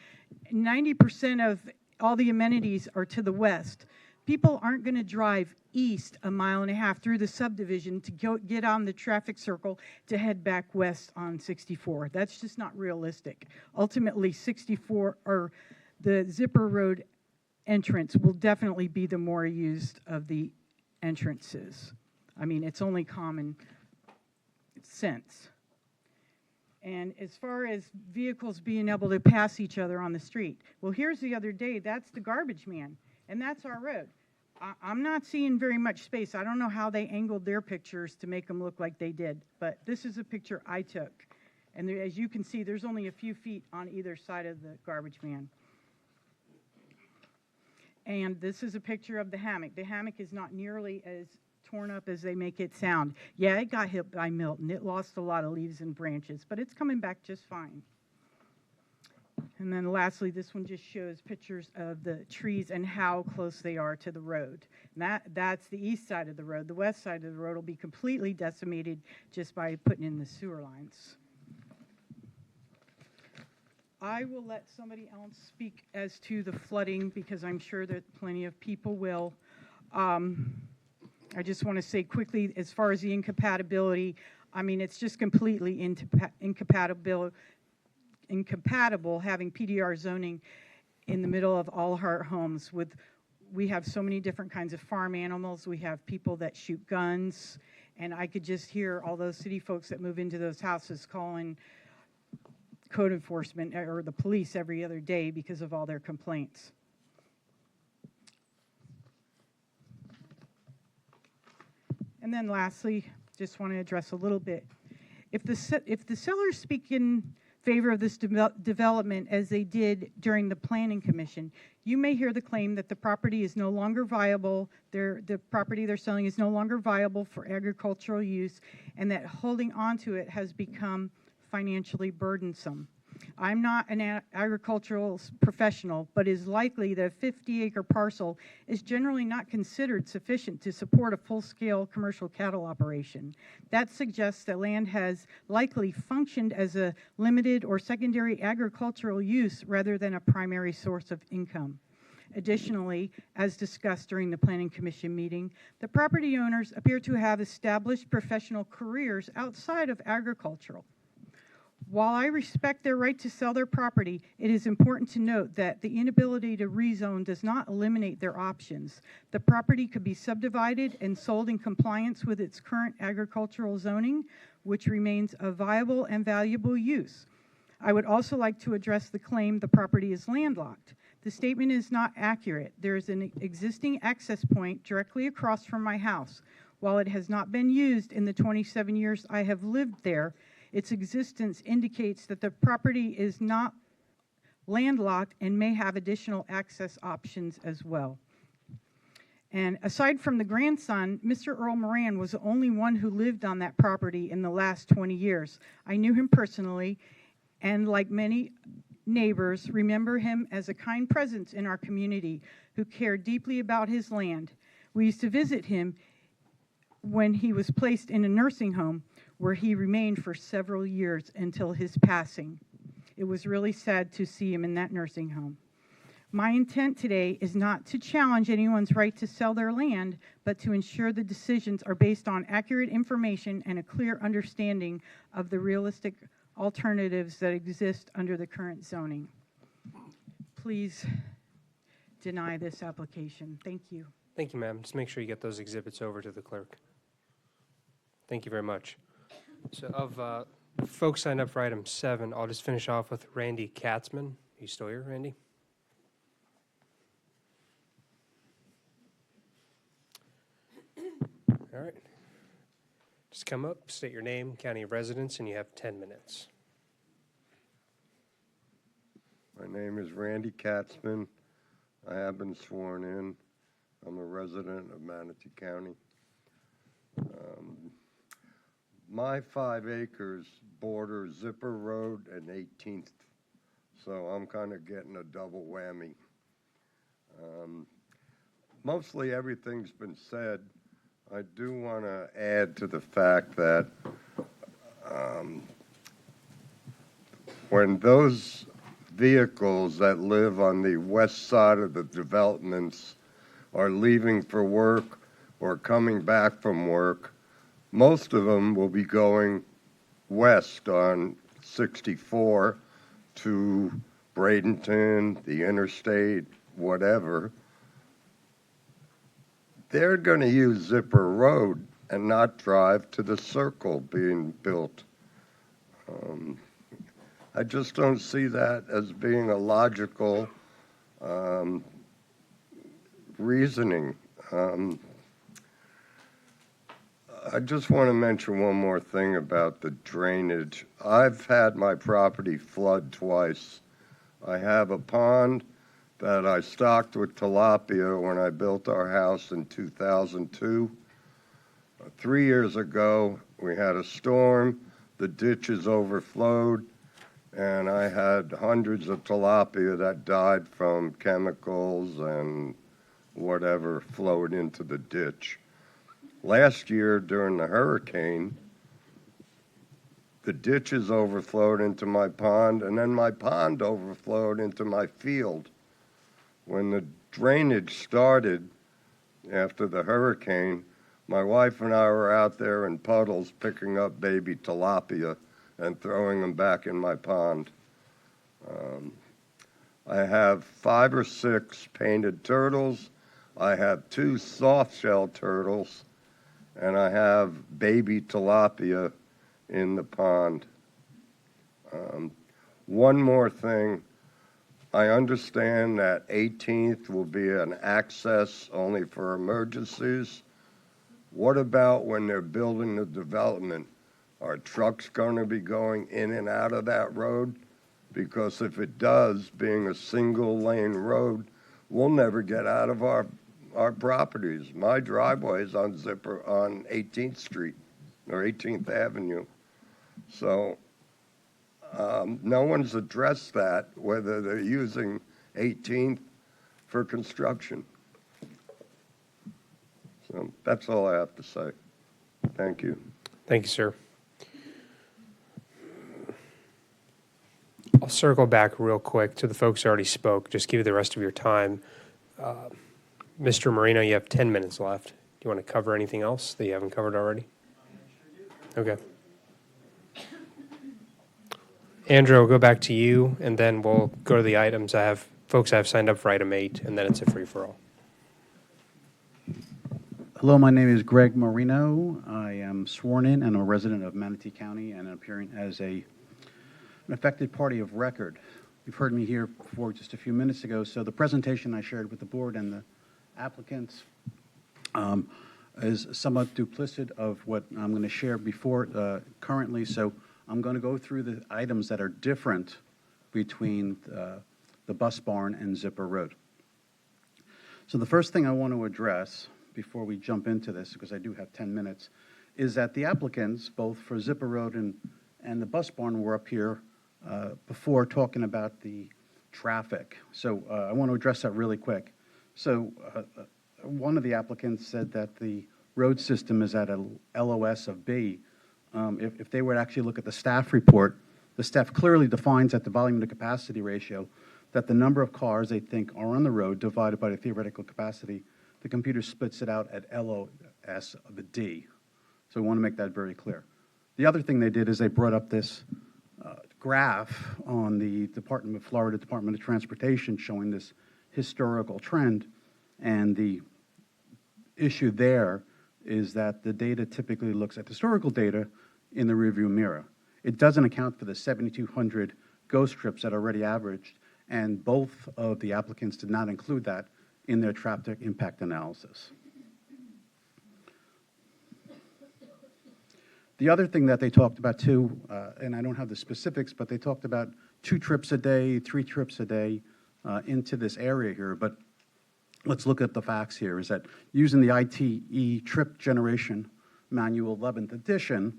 90% of all the amenities are to the west. People aren't going to drive east 1.5 miles through the subdivision to get on the traffic circle to head back west on 64. That's just not realistic. Ultimately, 64 or the Zipper Road entrance will definitely be the more used of the entrances. I mean, it's only common sense. And as far as vehicles being able to pass each other on the street, well, here's the other day, that's the garbage man, and that's our road. I'm not seeing very much space. I don't know how they angled their pictures to make them look like they did, but this is a picture I took. And there, as you can see, there's only a few feet on either side of the garbage man. And this is a picture of the hammock. The hammock is not nearly as torn up as they make it sound. Yeah, it got hit by Milton. It lost a lot of leaves and branches, but it's coming back just fine. And then lastly, this one just shows pictures of the trees and how close they are to the road. And that's the east side of the road. The west side of the road will be completely decimated just by putting in the sewer lines. I will let somebody else speak as to the flooding because I'm sure that plenty of people will. I just want to say quickly, as far as the incompatibility, I mean, it's just completely incompatible having PDR zoning in the middle of all our homes. We have so many different kinds of farm animals. We have people that shoot guns, and I could just hear all those city folks that move into those houses calling code enforcement or the police every other day because of all their complaints. And then lastly, just want to address a little bit. If the sellers speak in favor of this development as they did during the Planning Commission, you may hear the claim that the property is no longer viable, the property they're selling is no longer viable for agricultural use, and that holding on to it has become financially burdensome. I'm not an agricultural professional, but it is likely that a 50-acre parcel is generally not considered sufficient to support a full-scale commercial cattle operation. That suggests that land has likely functioned as a limited or secondary agricultural use rather than a primary source of income. Additionally, as discussed during the Planning Commission meeting, the property owners appear to have established professional careers outside of agricultural. While I respect their right to sell their property, it is important to note that the inability to rezone does not eliminate their options. The property could be subdivided and sold in compliance with its current agricultural zoning, which remains a viable and valuable use. I would also like to address the claim the property is landlocked. The statement is not accurate. There is an existing access point directly across from my house. While it has not been used in the 27 years I have lived there, its existence indicates that the property is not landlocked and may have additional access options as well. And aside from the grandson, Mr. Earl Moran was the only one who lived on that property in the last 20 years. I knew him personally, and like many neighbors, remember him as a kind presence in our community who cared deeply about his land. We used to visit him when he was placed in a nursing home, where he remained for several years until his passing. It was really sad to see him in that nursing home. My intent today is not to challenge anyone's right to sell their land, but to ensure the decisions are based on accurate information and a clear understanding of the realistic alternatives that exist under the current zoning. Please deny this application. Thank you. Thank you, ma'am. Just make sure you get those exhibits over to the clerk. Thank you very much. So of the folks signed up for item 7, I'll just finish off with Randy Katzman. Are you still here, Randy? All right. Just come up, state your name, county of residence, and you have 10 minutes. My name is Randy Katzman. I have been sworn in. I'm a resident of Manatee County. My 5 acres border Zipper Road and 18th, so I'm kind of getting a double whammy. Mostly everything's been said. I do want to add to the fact that when those vehicles that live on the west side of the developments are leaving for work or coming back from work, most of them will be going west on 64 to Bradenton, the interstate, whatever. They're going to use Zipper Road and not drive to the circle being built. I just don't see that as being a logical reasoning. I just want to mention one more thing about the drainage. I've had my property flood twice. I have a pond that I stocked with tilapia when I built our house in 2002. 3 years ago, we had a storm. The ditches overflowed. and I had hundreds of tilapia that died from chemicals and whatever flowed into the ditch. Last year during the hurricane, the ditches overflowed into my pond, and then my pond overflowed into my field. When the drainage started after the hurricane, my wife and I were out there in puddles picking up baby tilapia and throwing them back in my pond. I have 5 or 6 painted turtles. I have 2 soft-shell turtles, and I have baby tilapia in the pond. One more thing. I understand that 18th will be an access only for emergencies. What about when they're building the development? Are trucks going to be going in and out of that road? Because if it does, being a single-lane road, we'll never get out of our properties. My driveway is on 18th Street or 18th Avenue. So no one's addressed that, whether they're using 18th for construction. So that's all I have to say. Thank you. Thank you, sir. I'll circle back real quick to the folks who already spoke. Just give you the rest of your time. Mr. Marino, you have 10 minutes left. Do you want to cover anything else that you haven't covered already? Okay. Andrew, I'll go back to you, and then we'll go to the items. I have folks I have signed up for item 8, and then it's a free-for-all. Hello, my name is Greg Marino. I am sworn in and a resident of Manatee County and appearing as an affected party of record. You've heard me here before just a few minutes ago, so the presentation I shared with the board and the applicants is somewhat duplicit of what I'm going to share before currently, so I'm going to go through the items that are different between the bus barn and Zipper Road. So the first thing I want to address before we jump into this, because I do have 10 minutes, is that the applicants, both for Zipper Road and the bus barn, were up here before talking about the traffic. So I want to address that really quick. So one of the applicants said that the road system is at a LOS of B. If they were to actually look at the staff report, the staff clearly defines at the volume to capacity ratio that the number of cars they think are on the road divided by the theoretical capacity, the computer splits it out at LOS of a D. So we want to make that very clear. The other thing they did is they brought up this graph on the Florida Department of Transportation showing this historical trend, and the issue there is that the data typically looks at historical data in the rearview mirror. It doesn't account for the 7,200 ghost trips that are already averaged, and both of the applicants did not include that in their traffic impact analysis. The other thing that they talked about too, and I don't have the specifics, but they talked about 2 trips a day, 3 trips a day into this area here. But let's look at the facts here, is that using the ITE trip generation manual 11th edition,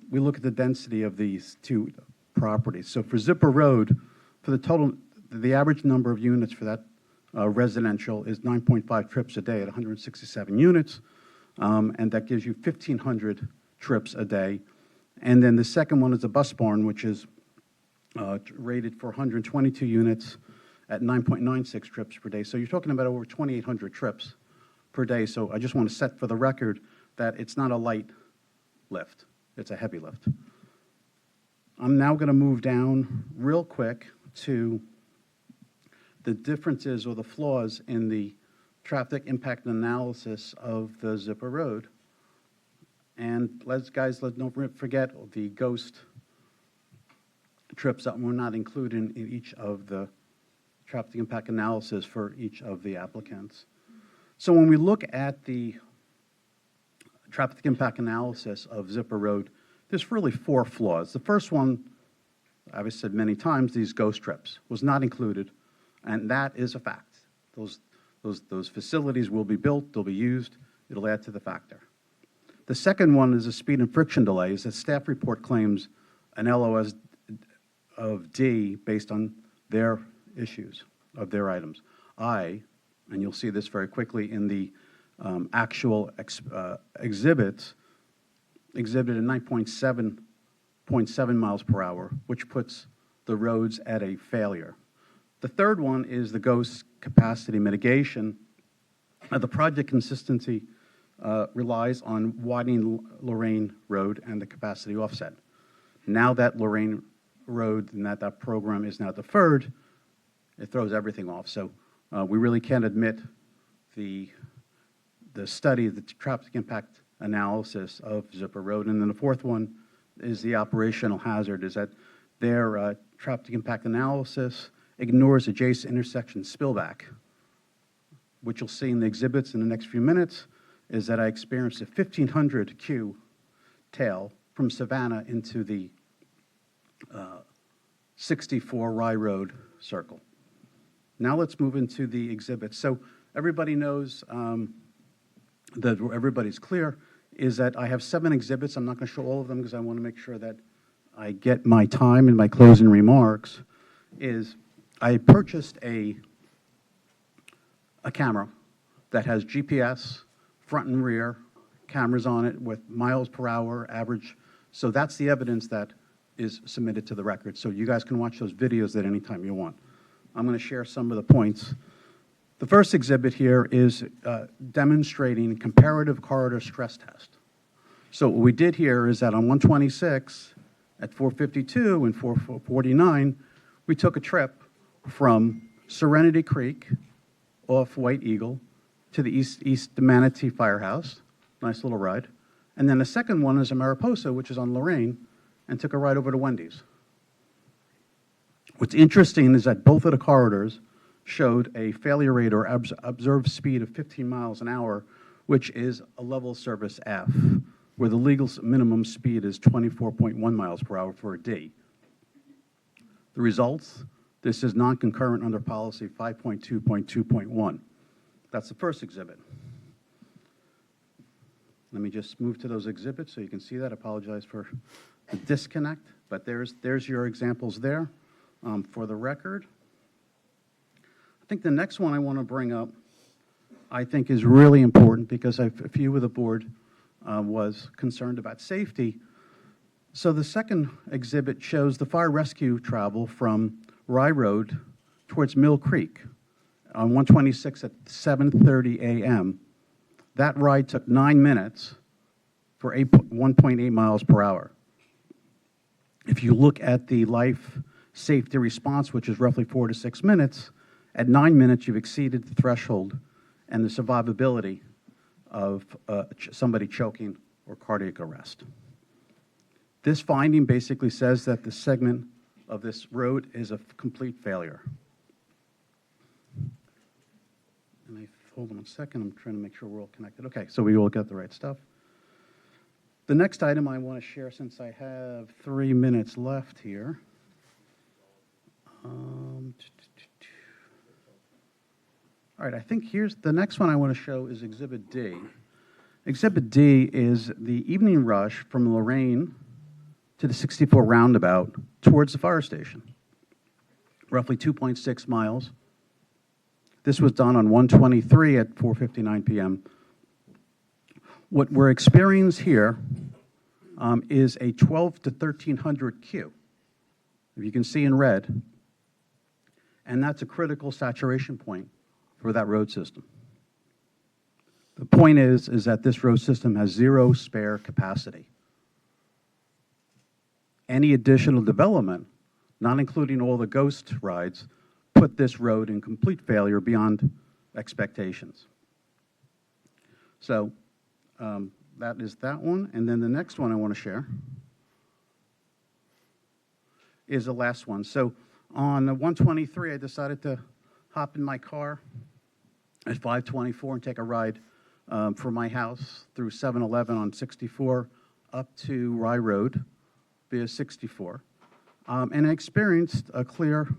we look at the density of these 2 properties. So for Zipper Road, for the average number of units for that residential is 9.5 trips a day at 167 units, and that gives you 1,500 trips a day. And then the second one is a bus barn, which is rated for 122 units at 9.96 trips per day. So you're talking about over 2,800 trips per day. So I just want to set for the record that it's not a light lift, it's a heavy lift. I'm now going to move down real quick to the differences or the flaws in the traffic impact analysis of the Zipper Road. And let's don't forget the ghost trips that were not included in each of the traffic impact analysis for each of the applicants. So when we look at the traffic impact analysis of Zipper Road, there's really 4 flaws. The first one, I've said many times, these ghost trips was not included, and that is a fact. Those facilities will be built, they'll be used, it'll add to the factor. The second one is a speed and friction delays. The staff report claims an LOS of D based on their issues, of their items. And you'll see this very quickly in the actual exhibits, exhibited 9.7 miles per hour, which puts the roads at a failure. The third one is the ghost capacity mitigation. The project consistency relies on widening Lorraine Road and the capacity offset. Now that Lorraine Road and that program is now deferred, it throws everything off. So we really can't admit the study, the traffic impact analysis of Zipper Road. And then the fourth one is the operational hazard, is that their traffic impact analysis ignores adjacent intersection spillback. What you'll see in the exhibits in the next few minutes is that I experienced a 1,500 Q tail from Savannah into the 64 Rye Road circle. Now let's move into the exhibits. So everybody knows that everybody's clear, is that I have 7 exhibits. I'm not going to show all of them because I want to make sure that I get my time in my closing remarks. Is I purchased a camera that has GPS, front and rear, cameras on it with miles per hour average. So that's the evidence that is submitted to the record. So you guys can watch those videos at any time you want. I'm going to share some of the points. The first exhibit here is demonstrating comparative corridor stress test. So what we did here is that on 126 at 452 and 449, we took a trip from Serenity Creek off White Eagle to the East Manatee Firehouse. Nice little ride. And then the second one is in Mariposa, which is on Lorraine, and took a ride over to Wendy's. What's interesting is that both of the corridors showed a failure rate or observed speed of 15 miles an hour, which is a level service F, where the legal minimum speed is 24.1 miles per hour for a D. The results, this is non-concurrent under policy 5.2.2.1. That's the first exhibit. Let me just move to those exhibits so you can see that. I apologize for the disconnect, but there's your examples there for the record. I think the next one I want to bring up, I think is really important because a few of the board was concerned about safety. So the second exhibit shows the fire rescue travel from Rye Road towards Mill Creek on 126 at 7:30 a.m. That ride took 9 minutes for 1.8 miles per hour. If you look at the life safety response, which is roughly 4 to 6 minutes, at 9 minutes you've exceeded the threshold and the survivability of somebody choking or cardiac arrest. This finding basically says that the segment of this road is a complete failure. Hold on 1 second, I'm trying to make sure we're all connected. Okay, so we all got the right stuff. The next item I want to share, since I have 3 minutes left here. All right, I think here's the next one I want to show is Exhibit D. Exhibit D is the evening rush from Lorraine to the 64 roundabout towards the fire station, roughly 2.6 miles. This was done on 123 at 4:59 p.m. What we're experiencing here is a 12 to 1300 Q, if you can see in red, and that's a critical saturation point for that road system. The point is that this road system has 0 spare capacity. Any additional development, not including all the ghost rides, put this road in complete failure beyond expectations. So that is that one. And then the next one I want to share is the last one. So on the 123, I decided to hop in my car at 524 and take a ride from my house through 7-Eleven on 64 up to Rye Road via 64. And I experienced a clear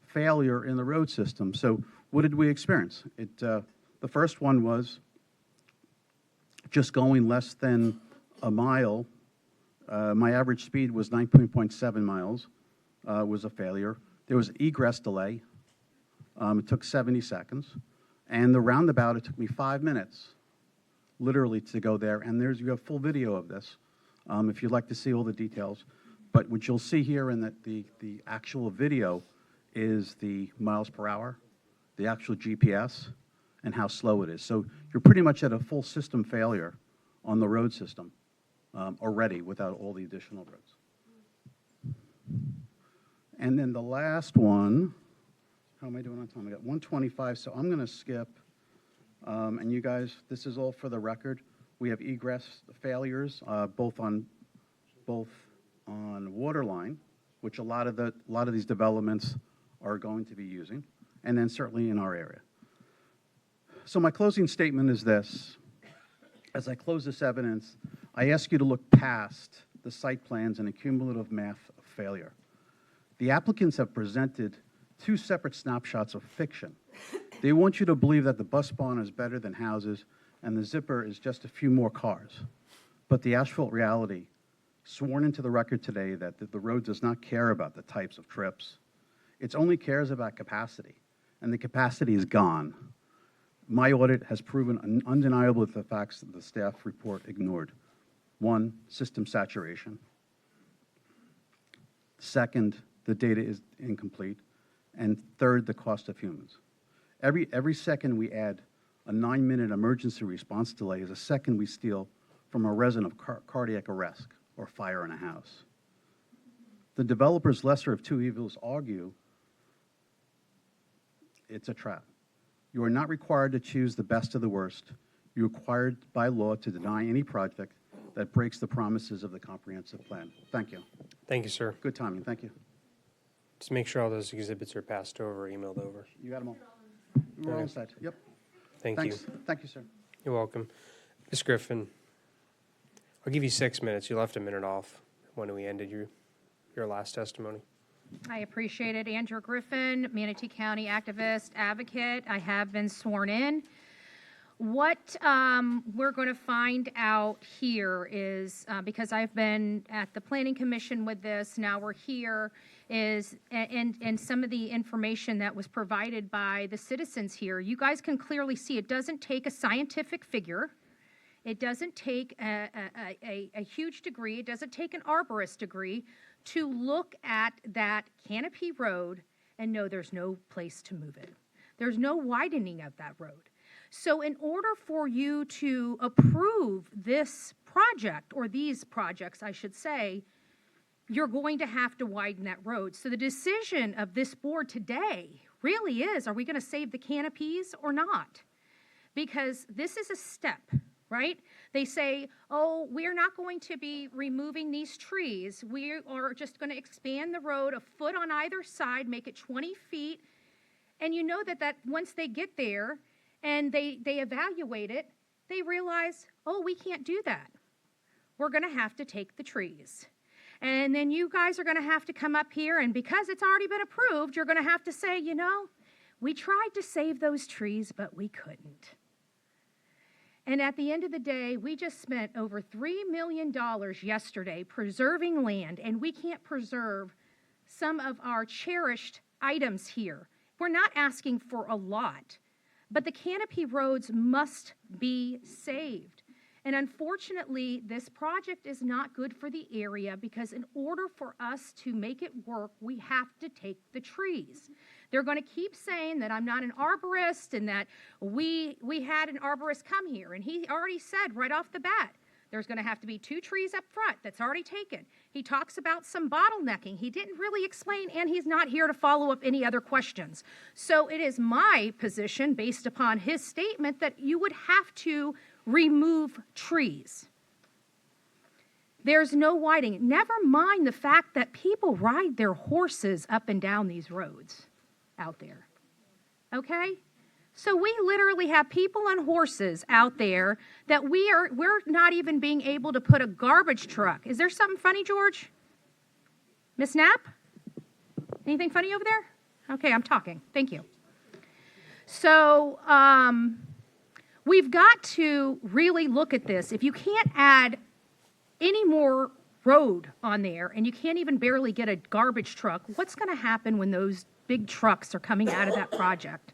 failure in the road system. So what did we experience? The first one was just going less than a mile. My average speed was 19.7 miles. was a failure. There was egress delay. It took 70 seconds. And the roundabout, it took me 5 minutes, literally, to go there. And you have full video of this, if you'd like to see all the details. But what you'll see here in the actual video is the miles per hour, the actual GPS, and how slow it is. So you're pretty much at a full system failure on the road system already without all the additional roads. And then the last one, how am I doing on time? I got 125, so I'm going to skip. And you guys, this is all for the record. We have egress failures, both on Waterline, which a lot of these developments are going to be using, and then certainly in our area. So my closing statement is this. As I close this evidence, I ask you to look past the site plans and the cumulative math of failure. The applicants have presented 2 separate snapshots of fiction. They want you to believe that the bus barn is better than houses and the zipper is just a few more cars. But the asphalt reality, sworn into the record today, that the road does not care about the types of trips. It only cares about capacity, and the capacity is gone. My audit has proven undeniable the facts that the staff report ignored. 1, system saturation. Second, the data is incomplete. And third, the cost of humans. Every second we add a 9-minute emergency response delay is a second we steal from a resident of cardiac arrest or fire in a house. The developers' lesser of 2 evils argue it's a trap. You are not required to choose the best of the worst. You're required by law to deny any project that breaks the promises of the comprehensive plan. Thank you. Thank you, sir. Good timing. Thank you. Just make sure all those exhibits are passed over, emailed over. You got them all. We're all set. Yep. Thank Thanks. you. Thank you, sir. You're welcome. Ms. Griffin, I'll give you 6 minutes. You left a minute off when we ended your last testimony. I appreciate it. Andrew Griffin, Manatee County activist, advocate. I have been sworn in. What we're going to find out here is, because I've been at the Planning Commission with this, now we're here, is, and some of the information that was provided by the citizens here, you guys can clearly see it doesn't take a scientific figure. It doesn't take a huge degree. It doesn't take an arborist degree to look at that canopy road and know there's no place to move it. There's no widening of that road. So in order for you to approve this project, or these projects, I should say, you're going to have to widen that road. So the decision of this board today really is, are we going to save the canopies or not? Because this is a step, right? They say, oh, we're not going to be removing these trees. We are just going to expand the road a foot on either side, make it 20 feet. And you know that once they get there and they evaluate it, they realize, oh, we can't do that. We're going to have to take the trees. And then you guys are going to have to come up here, and because it's already been approved, you're going to have to say, you know, we tried to save those trees, but we couldn't. And at the end of the day, we just spent over $3 million yesterday preserving land, and we can't preserve some of our cherished items here. We're not asking for a lot, but the canopy roads must be saved. And unfortunately, this project is not good for the area, because in order for us to make it work, we have to take the trees. They're going to keep saying that I'm not an arborist and that we had an arborist come here, and he already said right off the bat, there's going to have to be 2 trees up front. That's already taken. He talks about some bottlenecking. He didn't really explain, and he's not here to follow up any other questions. So it is my position, based upon his statement, that you would have to remove trees. There's no widening. Never mind the fact that people ride their horses up and down these roads out there. Okay? So we literally have people on horses out there that we're not even being able to put a garbage truck. Is there something funny, George? Miss Knapp? Anything funny over there? Okay, I'm talking. Thank you. So we've got to really look at this. If you can't add any more road on there and you can't even barely get a garbage truck, what's going to happen when those big trucks are coming out of that project?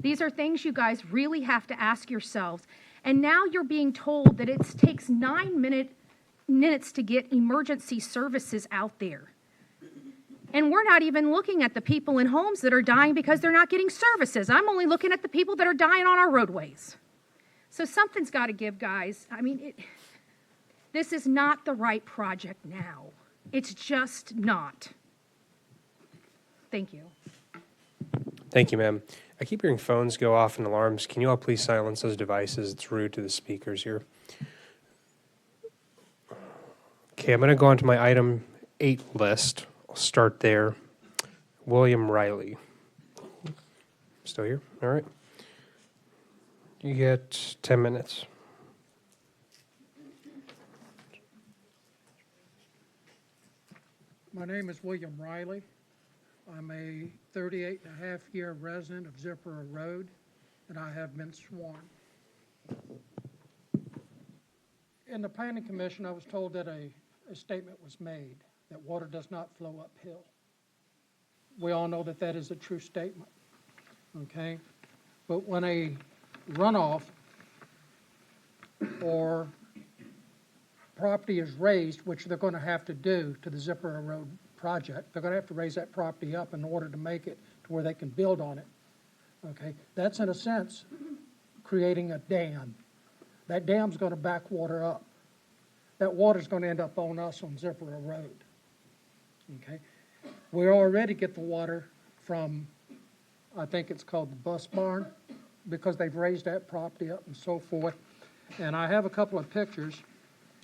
These are things you guys really have to ask yourselves. And now you're being told that it takes 9 minutes to get emergency services out there. And we're not even looking at the people in homes that are dying because they're not getting services. I'm only looking at the people that are dying on our roadways. So something's got to give, guys. I mean, this is not the right project now. It's just not. Thank you. Thank you, ma'am. I keep hearing phones go off and alarms. Can you all please silence those devices? It's rude to the speakers here. Okay, I'm going to go on to my item 8 list. I'll start there. William Riley. Still here? All right. You get 10 minutes. My name is William Riley. I'm a 38-and-a-half-year resident of Zipper Road, and I have been sworn. In the Planning Commission, I was told that a statement was made that water does not flow uphill. We all know that that is a true statement, okay? But when a runoff or property is raised, which they're going to have to do to the Zipper Road project, they're going to have to raise that property up in order to make it to where they can build on it, okay? That's, in a sense, creating a dam. That dam's going to back water up. That water's going to end up on us on Zipper Road, okay? We already get the water from, I think it's called the bus barn, because they've raised that property up and so forth. And I have a couple of pictures.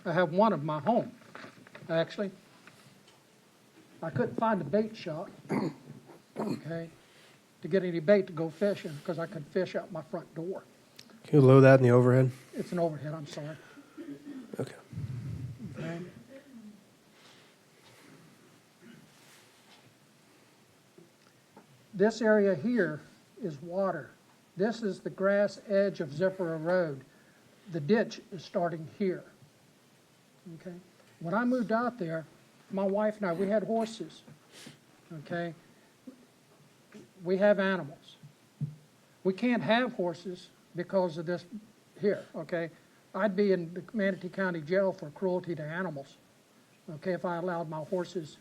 I have one of my home, actually. I couldn't find a bait shop, okay, to get any bait to go fishing because I could fish out my front door. Can you load that in the overhead? It's an overhead, I'm sorry. Okay. Okay. This area here is water. This is the grass edge of Zipper Road. The ditch is starting here. Okay. When I moved out there, my wife and I, we had horses. Okay. We have animals. We can't have horses because of this here. Okay. I'd be in the Manatee County Jail for cruelty to animals. Okay, if I allowed my horses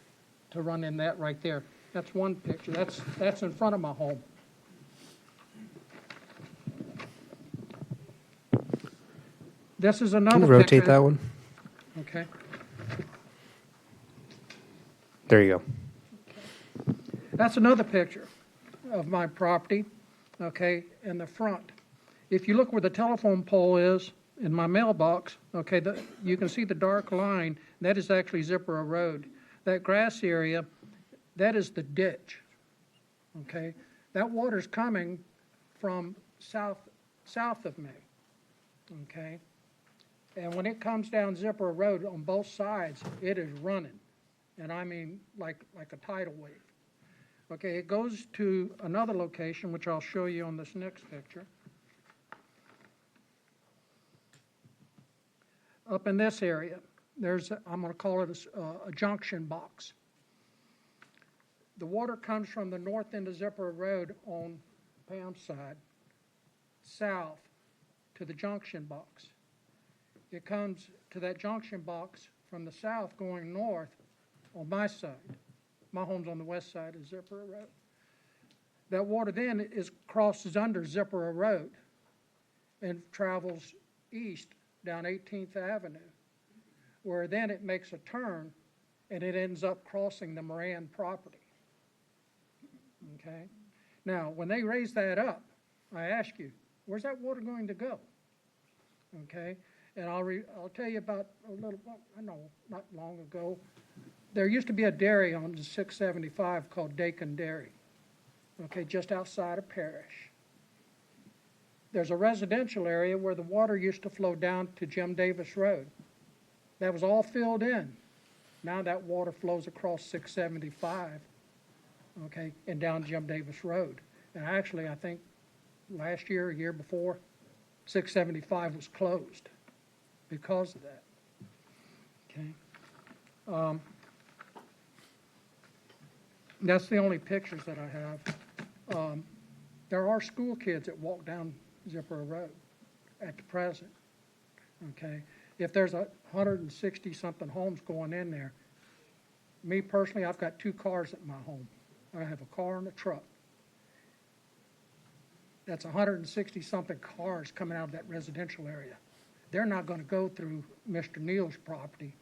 to run in that right there. That's one picture. That's in front of my home. This is another Can you rotate that one? Okay. There you go. That's another picture of my property, okay, in the front. If you look where the telephone pole is in my mailbox, okay, you can see the dark line. That is actually Zipper Road. That grass area, that is the ditch, okay? That water's coming from south of me, okay? And when it comes down Zipper Road on both sides, it is running. And I mean like a tidal wave. Okay, it goes to another location, which I'll show you on this next picture. Up in this area, there's, I'm going to call it a junction box. The water comes from the north end of Zipper Road on Pam's side, south to the junction box. It comes to that junction box from the south going north on my side. My home's on the west side of Zipper Road. That water then crosses under Zipper Road and travels east down 18th Avenue, where then it makes a turn and it ends up crossing the Moran property. Okay? Now, when they raise that up, I ask you, where's that water going to go? Okay? And I'll tell you about a little, I know, not long ago, there used to be a dairy on 675 called Dakin Dairy, okay, just outside of Parrish. There's a residential area where the water used to flow down to Jim Davis Road. That was all filled in. Now that water flows across 675, okay, and down Jim Davis Road. And actually, I think last year, or year before, 675 was closed because of that. Okay. That's the only pictures that I have. There are school kids that walk down Zipper Road at the present, okay? If there's 160-something homes going in there, me personally, I've got 2 cars at my home. I have a car and a truck. That's 160-something cars coming out of that residential area. They're not going to go through Mr. Neal's property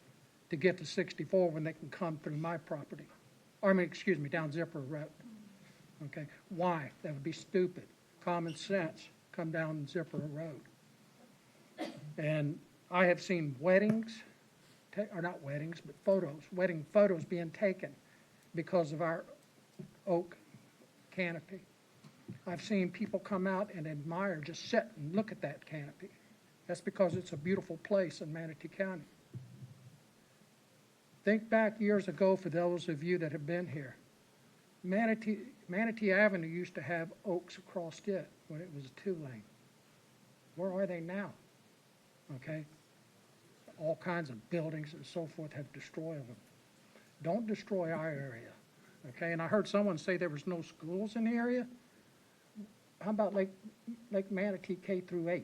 to get to 64 when they can come through my property. Or, I mean, excuse me, down Zipper Road. Okay, why? That would be stupid. Common sense, come down Zipper Road. And I have seen weddings, or not weddings, but photos, wedding photos being taken because of our oak canopy. I've seen people come out and admire, just sit and look at that canopy. That's because it's a beautiful place in Manatee County. Think back years ago for those of you that have been here. Manatee Avenue used to have oaks across it when it was a 2-lane. Where are they now? Okay? All kinds of buildings and so forth have destroyed them. Don't destroy our area. Okay? And I heard someone say there was no schools in the area. How about Lake Manatee K through 8?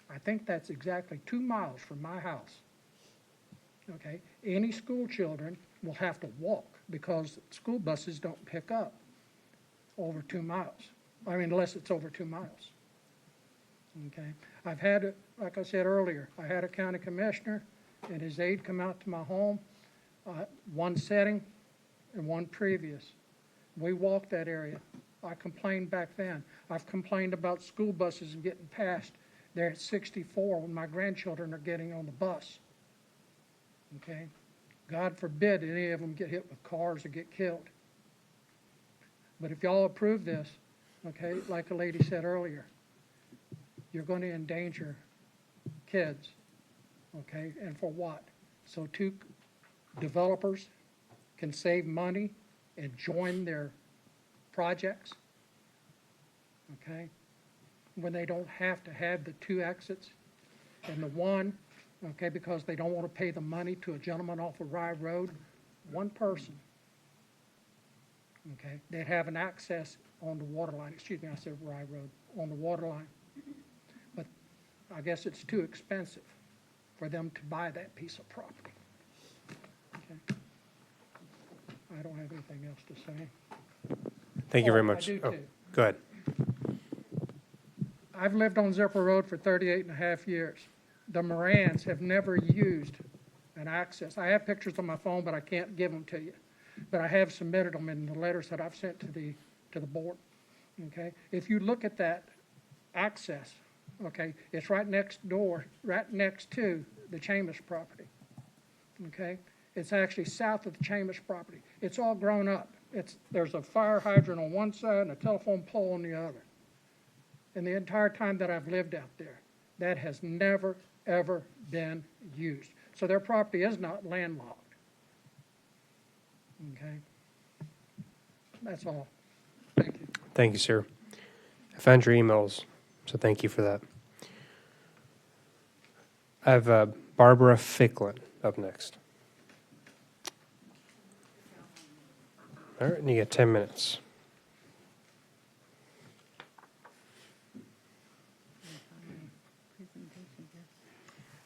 I think that's exactly 2 miles from my house. Okay? Any school children will have to walk because school buses don't pick up over 2 miles. I mean, unless it's over 2 miles. Okay? I've had, like I said earlier, I had a county commissioner and his aide come out to my home, one setting and one previous. We walked that area. I complained back then. I've complained about school buses getting past there at 64 when my grandchildren are getting on the bus. Okay? God forbid any of them get hit with cars or get killed. But if y'all approve this, okay, like a lady said earlier, you're going to endanger kids, okay? And for what? So 2 developers can save money and join their projects, okay? When they don't have to have the 2 exits and the one, okay, because they don't want to pay the money to a gentleman off of Rye Road, one person, okay, they'd have an access on the water line. Excuse me, I said Rye Road, on the water line. But I guess it's too expensive for them to buy that piece of property. Okay. I don't have anything else to say. Thank you very I much. do Oh, too. go ahead. I've lived on Zipper Road for 38 and a half years. The Morans have never used an access. I have pictures on my phone, but I can't give them to you. But I have submitted them in the letters that I've sent to the board. Okay? If you look at that access, okay, it's right next door, right next to the Chambers property. Okay? It's actually south of the Chambers property. It's all grown up. There's a fire hydrant on one side and a telephone pole on the other. And the entire time that I've lived out there, that has never, ever been used. So their property is not landlocked. Okay? That's all. Thank you. Thank you, sir. I found your emails, so thank you for that. I have Barbara Ficklin up next. All right, and you get 10 minutes.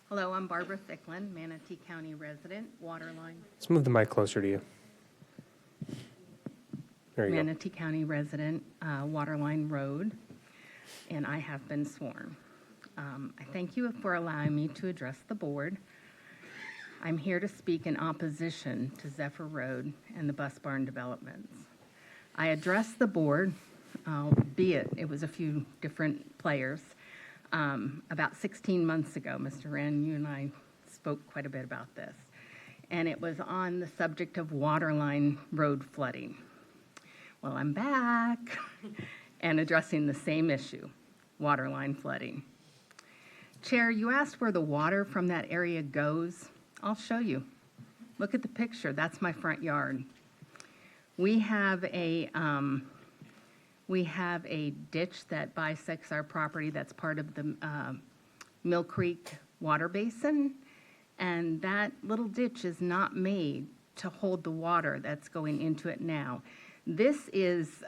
Hello, I'm Barbara Ficklin, Manatee County resident, Waterline. Let's move the mic closer to you. There you go. Manatee County resident, Waterline Road, and I have been sworn. I thank you for allowing me to address the board. I'm here to speak in opposition to Zephyr Road and the bus barn developments. I addressed the board, albeit it was a few different players, about 16 months ago. Mr. Wren, you and I spoke quite a bit about this. And it was on the subject of Waterline Road flooding. Well, I'm back and addressing the same issue, waterline flooding. Chair, you asked where the water from that area goes. I'll show you. Look at the picture. That's my front yard. We have a ditch that bisects our property that's part of the Mill Creek water basin, And that little ditch is not made to hold the water that's going into it now. This is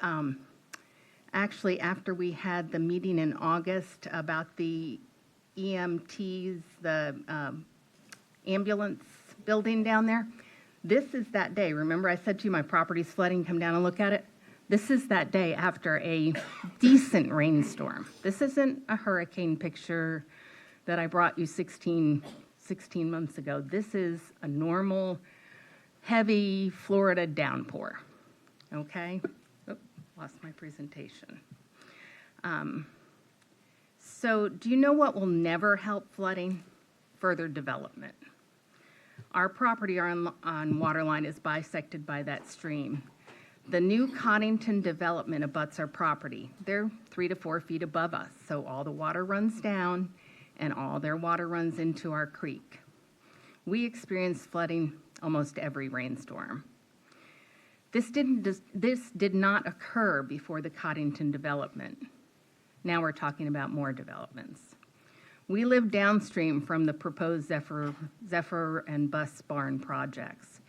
actually after we had the meeting in August about the EMTs, the ambulance building down there. This is that day. Remember I said to you my property's flooding, come down and look at it? This is that day after a decent rainstorm. This isn't a hurricane picture that I brought you 16 months ago. This is a normal, heavy Florida downpour, okay? Oop, lost my presentation. So do you know what will never help flooding? Further development. Our property on Waterline is bisected by that stream. The new Coddington development abuts our property. They're 3 to 4 feet above us, so all the water runs down and all their water runs into our creek. We experience flooding almost every rainstorm. This did not occur before the Coddington development. Now we're talking about more developments. We live downstream from the proposed Zephyr and Bus Barn projects.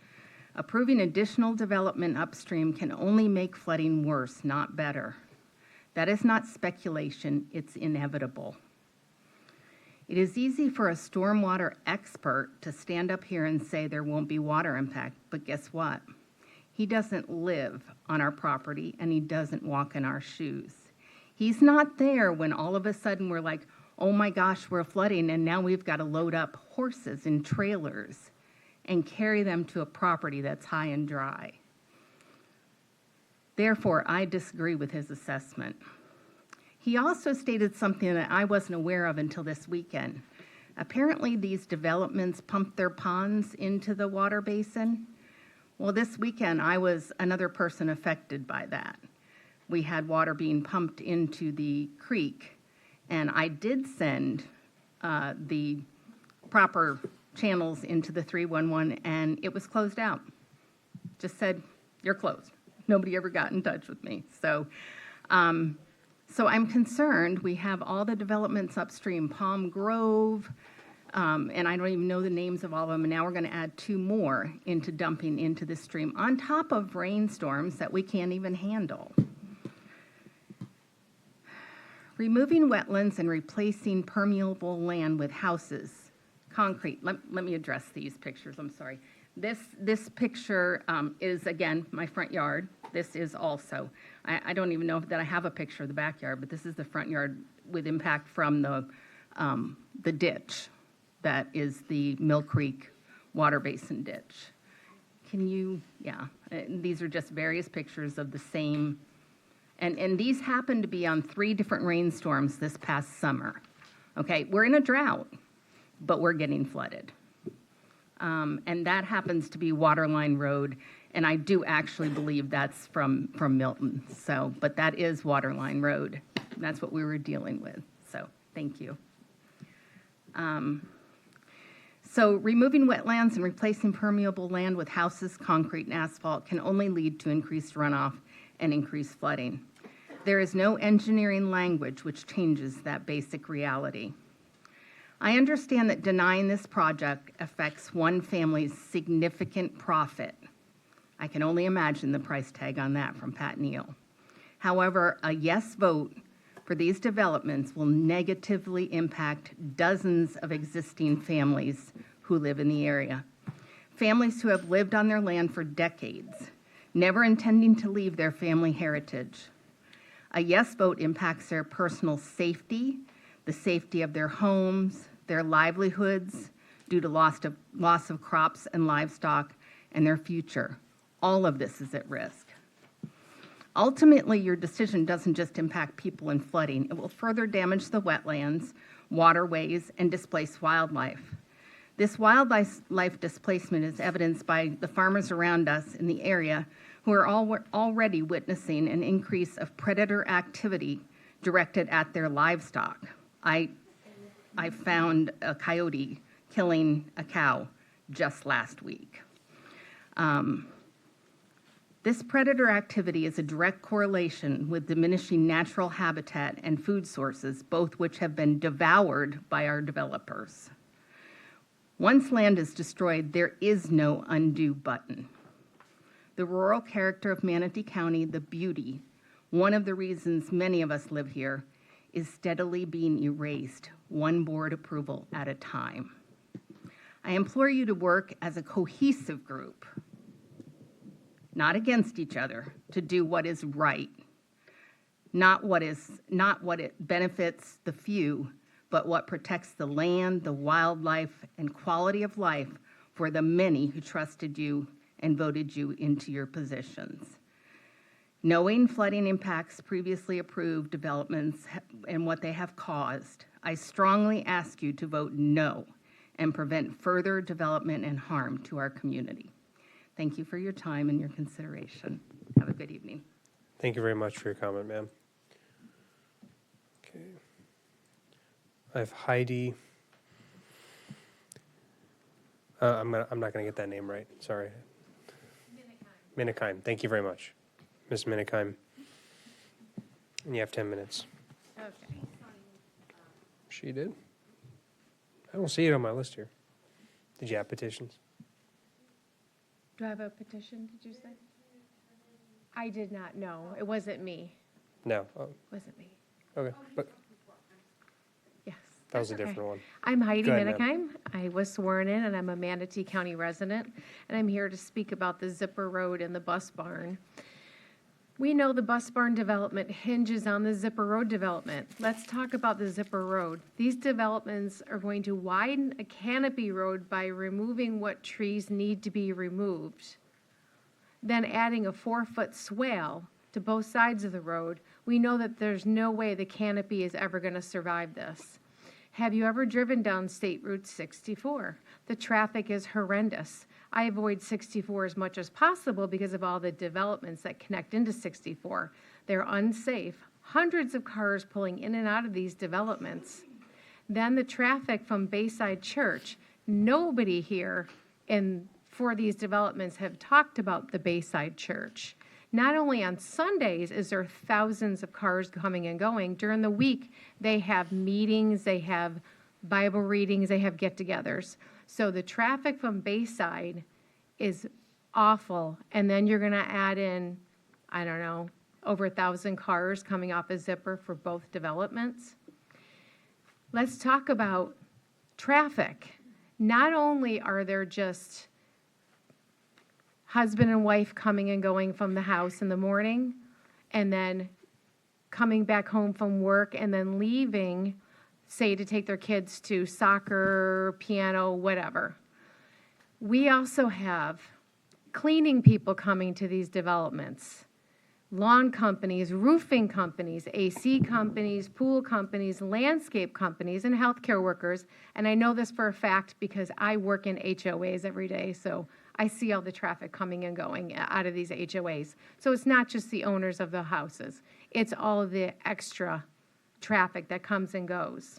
Approving additional development upstream can only make flooding worse, not better. That is not speculation, it's inevitable. It is easy for a stormwater expert to stand up here and say there won't be water impact, but guess what? He doesn't live on our property and he doesn't walk in our shoes. He's not there when all of a sudden we're like, oh my gosh, we're flooding and now we've got to load up horses and trailers and carry them to a property that's high and dry. Therefore, I disagree with his assessment. He also stated something that I wasn't aware of until this weekend. Apparently, these developments pump their ponds into the water basin. Well, this weekend, I was another person affected by that. We had water being pumped into the creek, and I did send the proper channels into the 311, and it was closed out. Just said, you're closed. Nobody ever got in touch with me. So I'm concerned. We have all the developments upstream, Palm Grove, and I don't even know the names of all of them, and now we're going to add 2 more into dumping into the stream, on top of rainstorms that we can't even handle. Removing wetlands and replacing permeable land with houses, concrete. Let me address these pictures, I'm sorry. This picture is, again, my front yard. This is also, I don't even know that I have a picture of the backyard, but this is the front yard with impact from the ditch that is the Mill Creek water basin ditch. Can you, yeah, these are just various pictures of the same, and these happen to be on 3 different rainstorms this past summer. Okay, we're in a drought, but we're getting flooded. And that happens to be Waterline Road, and I do actually believe that's from Milton. So, but that is Waterline Road. That's what we were dealing with. So, thank you. So, removing wetlands and replacing permeable land with houses, concrete, and asphalt can only lead to increased runoff and increased flooding. There is no engineering language which changes that basic reality. I understand that denying this project affects one family's significant profit. I can only imagine the price tag on that from Pat Neal. However, a yes vote for these developments will negatively impact dozens of existing families who live in the area. Families who have lived on their land for decades, never intending to leave their family heritage. A yes vote impacts their personal safety, the safety of their homes, their livelihoods due to loss of crops and livestock, and their future. All of this is at risk. Ultimately, your decision doesn't just impact people in flooding. It will further damage the wetlands, waterways, and displace wildlife. This wildlife displacement is evidenced by the farmers around us in the area who are already witnessing an increase of predator activity directed at their livestock. I found a coyote killing a cow just last week. This predator activity is a direct correlation with diminishing natural habitat and food sources, both which have been devoured by our developers. Once land is destroyed, there is no undo button. The rural character of Manatee County, the beauty, one of the reasons many of us live here, is steadily being erased, one board approval at a time. I implore you to work as a cohesive group, not against each other, to do what is right, not what it benefits the few, but what protects the land, the wildlife, and quality of life for the many who trusted you and voted you into your positions. Knowing flooding impacts previously approved developments and what they have caused, I strongly ask you to vote no and prevent further development and harm to our community. Thank you for your time and your consideration. Have a good evening. Thank you very much for your comment, ma'am. Okay. I have Heidi. I'm not going to get that name right. Sorry. Minikheim. Thank you very much, Ms. Minikheim. And you have 10 minutes. Okay. She did? I don't see it on my list here. Did you have petitions? Do I have a petition, did you say? I did not know. It wasn't me. No. Oh, Wasn't me. okay. But Yes. that was a that's okay. different one. I'm Heidi Go ahead, ma'am. Minikheim. I was sworn in, and I'm a Manatee County resident, and I'm here to speak about the Zipper Road and the bus barn. We know the bus barn development hinges on the Zipper Road development. Let's talk about the Zipper Road. These developments are going to widen a canopy road by removing what trees need to be removed, then adding a 4-foot swale to both sides of the road. We know that there's no way the canopy is ever going to survive this. Have you ever driven down State Route 64? The traffic is horrendous. I avoid 64 as much as possible because of all the developments that connect into 64. They're unsafe. Hundreds of cars pulling in and out of these developments. Then the traffic from Bayside Church. Nobody here for these developments have talked about the Bayside Church. Not only on Sundays is there thousands of cars coming and going, during the week they have meetings, they have Bible readings, they have get-togethers. So the traffic from Bayside is awful. And then you're going to add in, I don't know, over 1,000 cars coming off a Zipper for both developments. Let's talk about traffic. Not only are there just husband and wife coming and going from the house in the morning, and then coming back home from work, and then leaving, say, to take their kids to soccer, piano, whatever. We also have cleaning people coming to these developments, lawn companies, roofing companies, AC companies, pool companies, landscape companies, and healthcare workers. And I know this for a fact because I work in HOAs every day, so I see all the traffic coming and going out of these HOAs. So it's not just the owners of the houses. It's all of the extra traffic that comes and goes.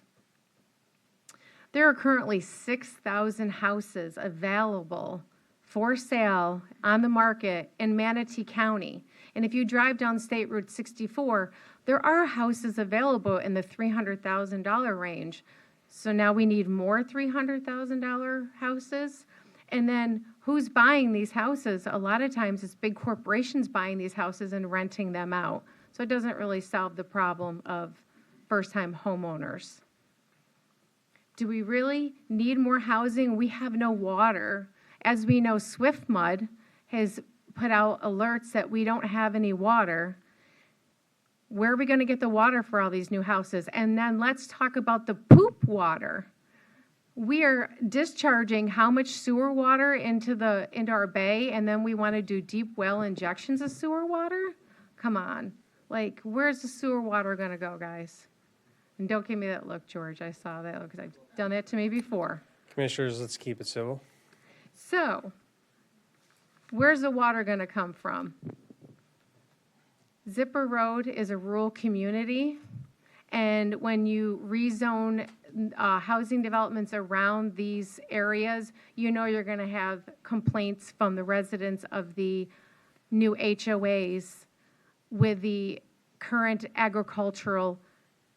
There are currently 6,000 houses available for sale on the market in Manatee County. And if you drive down State Route 64, there are houses available in the $300,000 range. So now we need more $300,000 houses. And then who's buying these houses? A lot of times it's big corporations buying these houses and renting them out. So it doesn't really solve the problem of first-time homeowners. Do we really need more housing? We have no water. As we know, Swift Mud has put out alerts that we don't have any water. Where are we going to get the water for all these new houses? And then let's talk about the poop water. We are discharging how much sewer water into our bay, and then we want to do deep well injections of sewer water? Come on. Like, where's the sewer water going to go, guys? And don't give me that look, George. I saw that because I've done that to me before. Commissioners, let's keep it civil. So, where's the water going to come from? Zipper Road is a rural community, and when you rezone housing developments around these areas, you know you're going to have complaints from the residents of the new HOAs with the current agricultural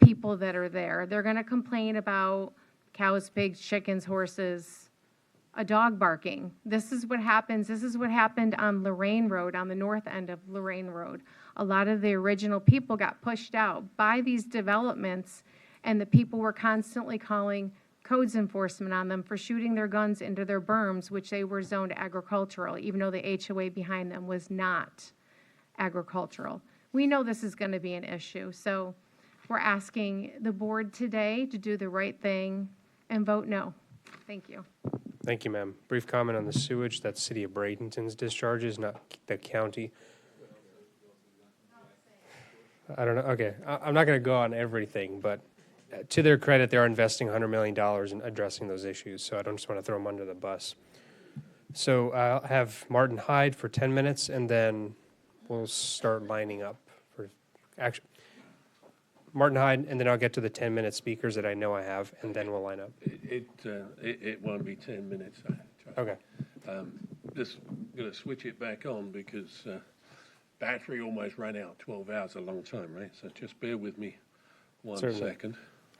people that are there. They're going to complain about cows, pigs, chickens, horses, a dog barking. This is what happens. This is what happened on Lorraine Road, on the north end of Lorraine Road. A lot of the original people got pushed out by these developments, and the people were constantly calling codes enforcement on them for shooting their guns into their berms, which they were zoned agricultural, even though the HOA behind them was not agricultural. We know this is going to be an issue, so we're asking the board today to do the right thing and vote no. Thank you. Thank you, ma'am. Brief comment on the sewage. That's City of Bradenton's discharges, not the county. I don't know. Okay, I'm not going to go on everything, but to their credit, they are investing $100 million in addressing those issues, so I don't just want to throw them under the bus. So I'll have Martin Hyde for 10 minutes, and then we'll start lining up for action. Martin Hyde, and then I'll get to the 10-minute speakers that I know I have, and then we'll line up. It won't be 10 minutes. Okay. Just going to switch it back on because battery almost ran out. 12 hours, a long time, right? So just bear with me one second.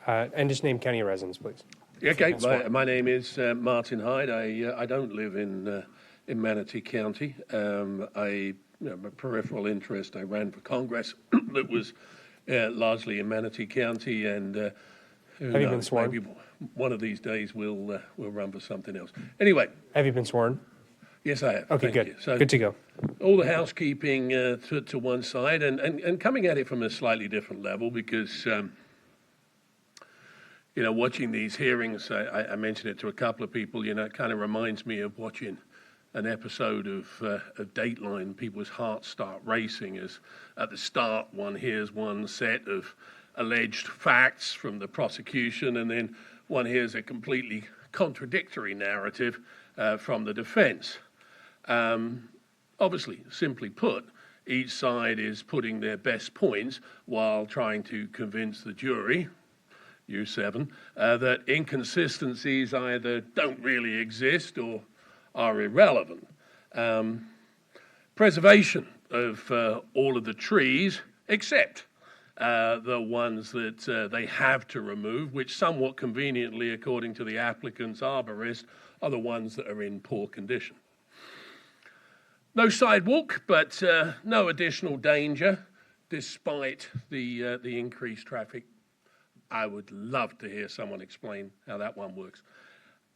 And just name county residents, please. Okay, my name is Martin Hyde. I don't live in Manatee County. I have a peripheral interest. I ran for Congress that was largely in Manatee County, and have you been sworn? Maybe one of these days we'll run for something else. Anyway, have you been sworn? Yes, I have. Okay, Thank good. you. So good to go. all the housekeeping to one side, and coming at it from a slightly different level because. Watching these hearings, I mentioned it to a couple of people, it kind of reminds me of watching an episode of Dateline. People's hearts start racing as at the start one hears one set of alleged facts from the prosecution, and then one hears a completely contradictory narrative from the defense. Obviously, simply put, each side is putting their best points while trying to convince the jury, you seven, that inconsistencies either don't really exist or are irrelevant. Preservation of all of the trees, except the ones that they have to remove, which somewhat conveniently, according to the applicant's arborist, are the ones that are in poor condition. No sidewalk, but no additional danger, despite the increased traffic. I would love to hear someone explain how that one works.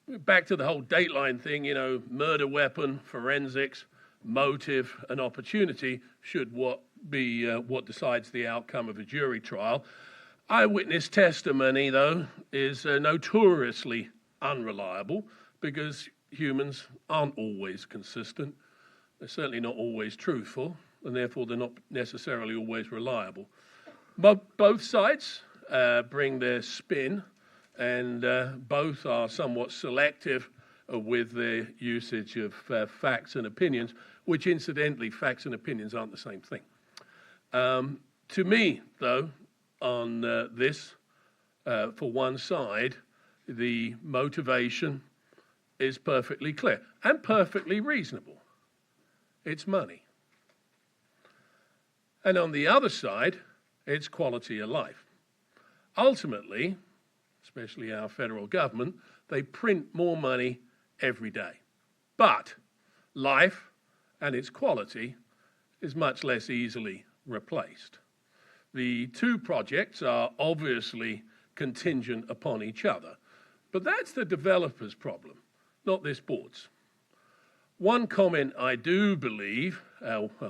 Back to the whole Dateline thing, murder weapon, forensics, motive, and opportunity should be what decides the outcome of a jury trial. Eyewitness testimony, though, is notoriously unreliable because humans aren't always consistent. They're certainly not always truthful, and therefore they're not necessarily always reliable. But both sides bring their spin, and both are somewhat selective with their usage of facts and opinions, which incidentally, facts and opinions aren't the same thing. To me, though, on this, for one side, the motivation is perfectly clear and perfectly reasonable. It's money. And on the other side, it's quality of life. Ultimately, especially our federal government, they print more money every day. But life and its quality is much less easily replaced. The two projects are obviously contingent upon each other, but that's the developer's problem, not this board's. One comment I do believe,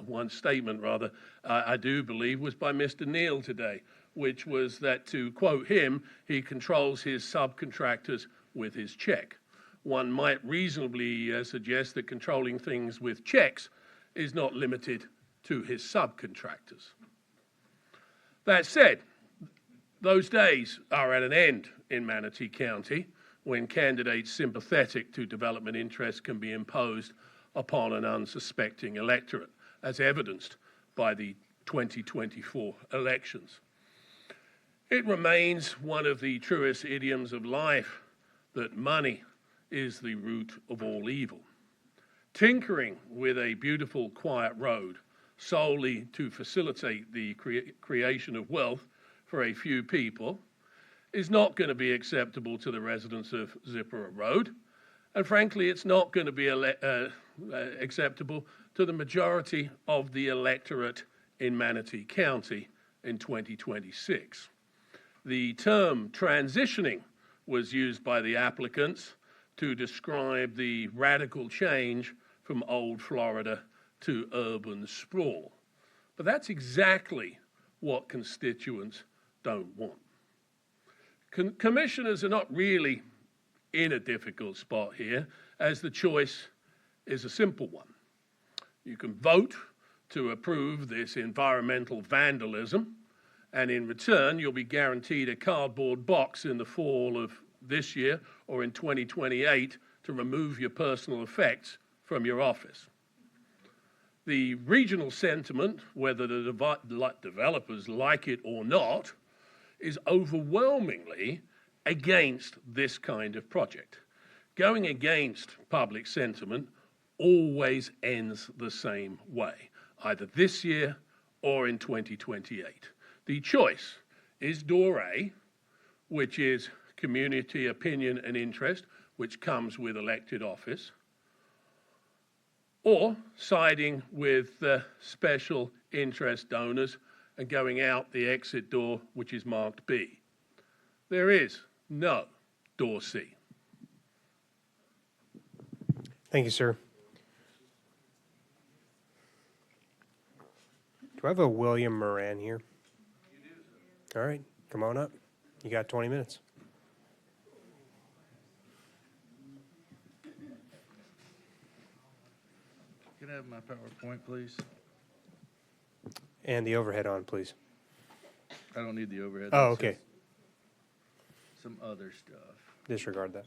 one statement rather, I do believe was by Mr. Neal today, which was that, to quote him, he controls his subcontractors with his check. One might reasonably suggest that controlling things with checks is not limited to his subcontractors. That said, those days are at an end in Manatee County when candidates sympathetic to development interests can be imposed upon an unsuspecting electorate, as evidenced by the 2024 elections. It remains one of the truest idioms of life that money is the root of all evil. Tinkering with a beautiful, quiet road solely to facilitate the creation of wealth for a few people is not going to be acceptable to the residents of Zipporah Road, And frankly, it's not going to be acceptable to the majority of the electorate in Manatee County in 2026. The term transitioning was used by the applicants to describe the radical change from old Florida to urban sprawl. But that's exactly what constituents don't want. Commissioners are not really in a difficult spot here, as the choice is a simple one. You can vote to approve this environmental vandalism, and in return, you'll be guaranteed a cardboard box in the fall of this year or in 2028 to remove your personal effects from your office. The regional sentiment, whether the developers like it or not, is overwhelmingly against this kind of project. Going against public sentiment always ends the same way, either this year or in 2028. The choice is door A, which is community opinion and interest, which comes with elected office, or siding with special interest donors and going out the exit door, which is marked B. There is no door C. Thank you, sir. Do I have a William Moran here? You do, sir. All right, come on up. You got 20 minutes. Can I have my PowerPoint, please? And the overhead on, please. I don't need the overhead. Oh, That's okay. just some other stuff. Disregard that.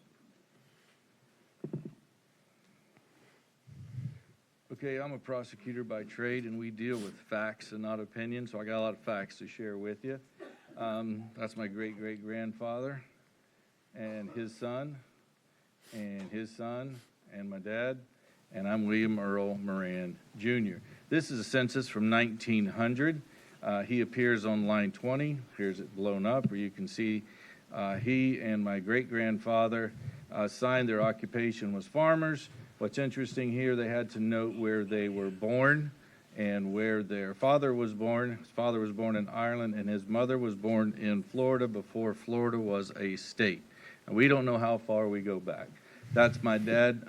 Okay, I'm a prosecutor by trade, and we deal with facts and not opinions, so I got a lot of facts to share with you. That's my great-great-grandfather, and his son, and my dad, and I'm William Earl Moran, Jr. This is a census from 1900. He appears on line 20. Here's it blown up, where you can see he and my great-grandfather signed their occupation was farmers. What's interesting here, they had to note where they were born and where their father was born. His father was born in Ireland, and his mother was born in Florida before Florida was a state. And we don't know how far we go back. That's my dad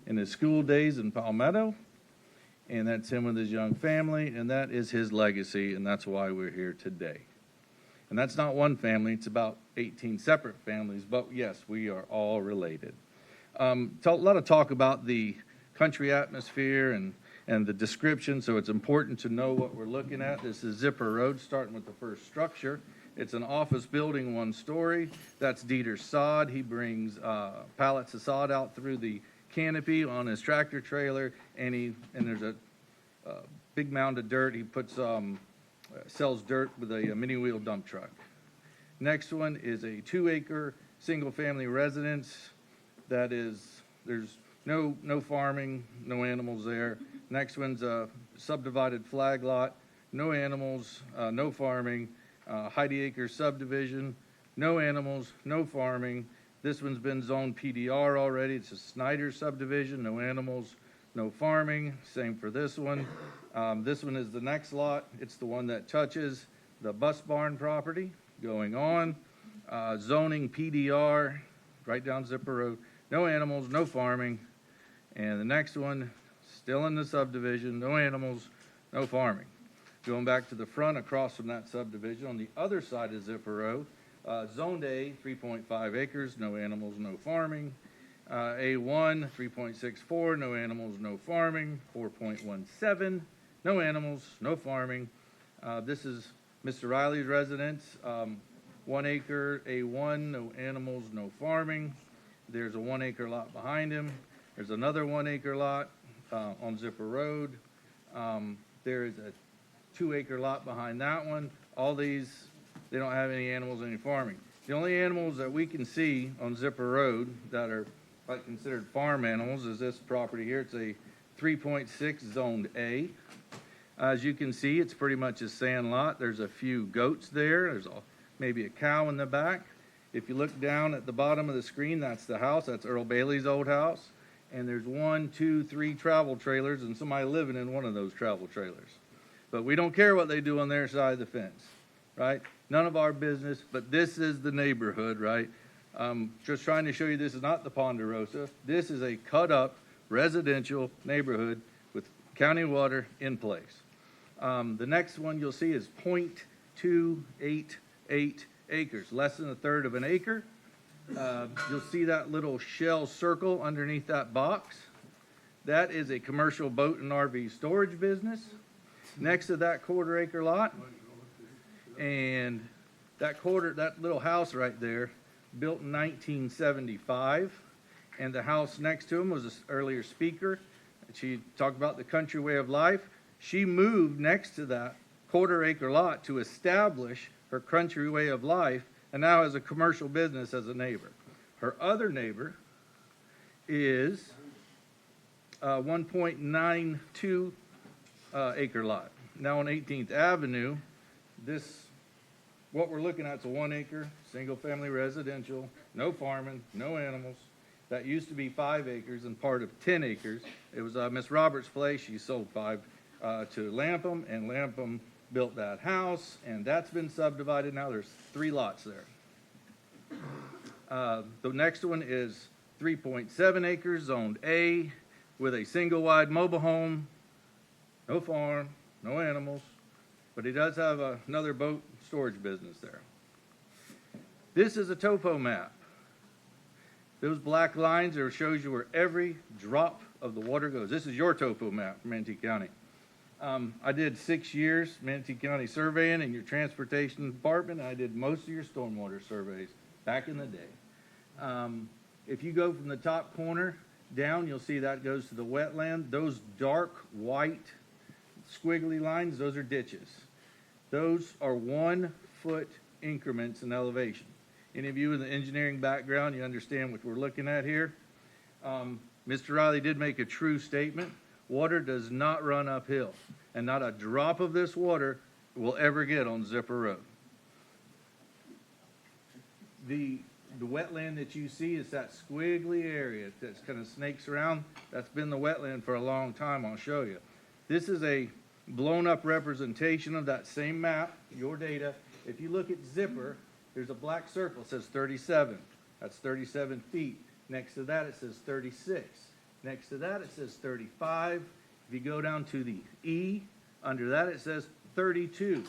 in his school days in Palmetto, and that's him with his young family, and that is his legacy, and that's why we're here today. And that's not one family, it's about 18 separate families, but yes, we are all related. A lot of talk about the country atmosphere and the description, so it's important to know what we're looking at. This is Zipper Road, starting with the first structure. It's an office building, one story. That's Dieter sod. He brings pallets of sod out through the canopy on his tractor trailer, and there's a big mound of dirt. He puts sells dirt with a mini wheel dump truck. Next one is a 2-acre single-family residence. That is, there's no farming, no animals there. Next one's a subdivided flag lot, no animals, no farming. Heidi Acre subdivision, no animals, no farming. This one's been zoned PDR already. It's a Snyder subdivision, no animals, no farming. Same for this one. This one is the next lot. It's the one that touches the bus barn property going on. Zoning PDR, right down Zipper Road. No animals, no farming. And the next one, still in the subdivision, no animals, no farming. Going back to the front across from that subdivision, on the other side of Zipper Road, Zoned A, 3.5 acres, no animals, no farming. A1, 3.64, no animals, no farming. 4.17, no animals, no farming. This is Mr. Riley's residence, 1 acre, A1, no animals, no farming. There's a 1 acre lot behind him. There's another 1 acre lot on Zipper Road. There is a 2 acre lot behind that one. All these, they don't have any animals, any farming. The only animals that we can see on Zipper Road that are like considered farm animals is this property here. It's a 3.6 zoned A. As you can see, it's pretty much a sand lot. There's a few goats there. There's maybe a cow in the back. If you look down at the bottom of the screen, that's the house. That's Earl Bailey's old house. And there's 1, 2, 3 travel trailers and somebody living in one of those travel trailers. But we don't care what they do on their side of the fence, right? None of our business, but this is the neighborhood, right? Just trying to show you this is not the Ponderosa. This is a cut-up residential neighborhood with county water in place. The next one you'll see is 0.288 acres, less than a third of an acre. You'll see that little shell circle underneath that box. That is a commercial boat and RV storage business. Next to that quarter-acre lot, and that little house right there, built in 1975, and the house next to him was an earlier speaker. She talked about the country way of life. She moved next to that quarter-acre lot to establish her country way of life, and now has a commercial business as a neighbor. Her other neighbor is 1.92 acre lot. Now on 18th Avenue, what we're looking at is a 1 acre, single family residential, no farming, no animals. That used to be 5 acres and part of 10 acres. It was Miss Roberts' place. She sold 5 to Lampum, and Lampum built that house, and that's been subdivided. Now there's 3 lots there. The next one is 3.7 acres, zoned A, with a single wide mobile home, no farm, no animals, but he does have another boat storage business there. This is a topo map. Those black lines there shows you where every drop of the water goes. This is your topo map from Manatee County. I did 6 years Manatee County surveying in your transportation department, and I did most of your stormwater surveys back in the day. If you go from the top corner down, you'll see that goes to the wetland. Those dark white squiggly lines, those are ditches. Those are 1 foot increments in elevation. Any of you with an engineering background, you understand what we're looking at here. Mr. Riley did make a true statement. Water does not run uphill, and not a drop of this water will ever get on Zipper Road. The wetland that you see is that squiggly area that kind of snakes around. That's been the wetland for a long time. I'll show you. This is a blown up representation of that same map, your data. If you look at Zipper, there's a black circle that says 37. That's 37 feet. Next to that, it says 36. Next to that, it says 35. If you go down to the E, under that, it says 32.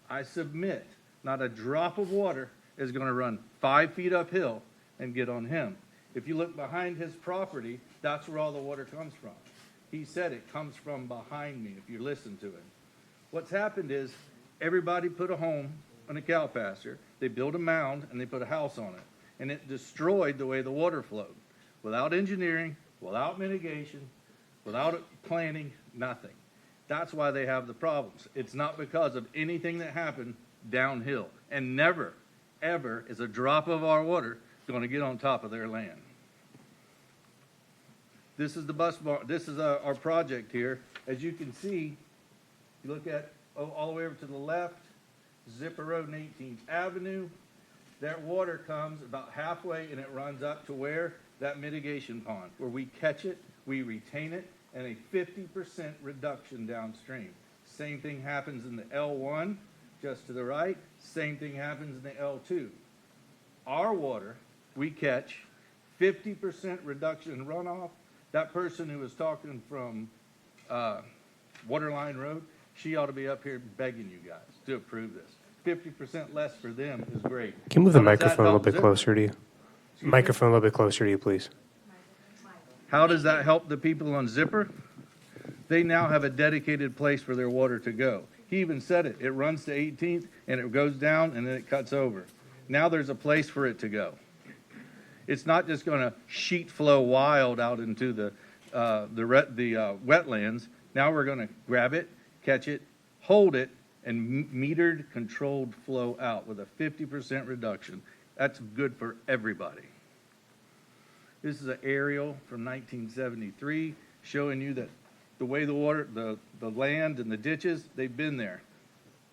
I submit, not a drop of water is going to run 5 feet uphill and get on him. If you look behind his property, that's where all the water comes from. He said it comes from behind me, if you listen to him. What's happened is everybody put a home on a cow pasture, they built a mound, and they put a house on it. And it destroyed the way the water flowed. Without engineering, without mitigation, without planning, nothing. That's why they have the problems. It's not because of anything that happened downhill. And never, ever is a drop of our water going to get on top of their land. This is the bus bar. This is our project here. As you can see, you look at all the way over to the left, Zipper Road and 18th Avenue. That water comes about halfway and it runs up to where? That mitigation pond, where we catch it, we retain it, and a 50% reduction downstream. Same thing happens in the L1, just to the right. Same thing happens in the L2. Our water, we catch 50% reduction in runoff. That person who was talking from Waterline Road, she ought to be up here begging you guys to approve this. 50% less for them is great. Can you move the How does that microphone a little help bit Zipper? closer to you? Excuse me? Microphone a little bit closer to you, please. How does that help the people on Zipper? They now have a dedicated place for their water to go. He even said it. It runs to 18th, and it goes down, and then it cuts over. Now there's a place for it to go. It's not just going to sheet flow wild out into the wetlands. Now we're going to grab it, catch it, hold it, and metered, controlled flow out with a 50% reduction. That's good for everybody. This is an aerial from 1973 showing you that the way the water, the land and the ditches, they've been there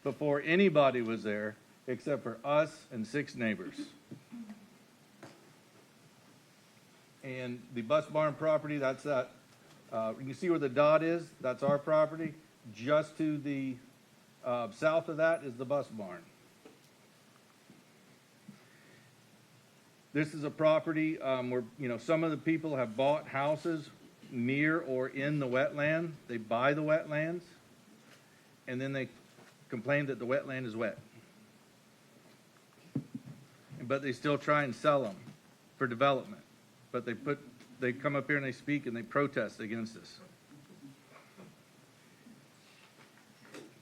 before anybody was there except for us and 6 neighbors. And the bus barn property, that's that, you can see where the dot is, that's our property. Just to the south of that is the bus barn. This is a property where, some of the people have bought houses near or in the wetland. They buy the wetlands, and then they complain that the wetland is wet. But they still try and sell them for development. But they come up here and they speak and they protest against this.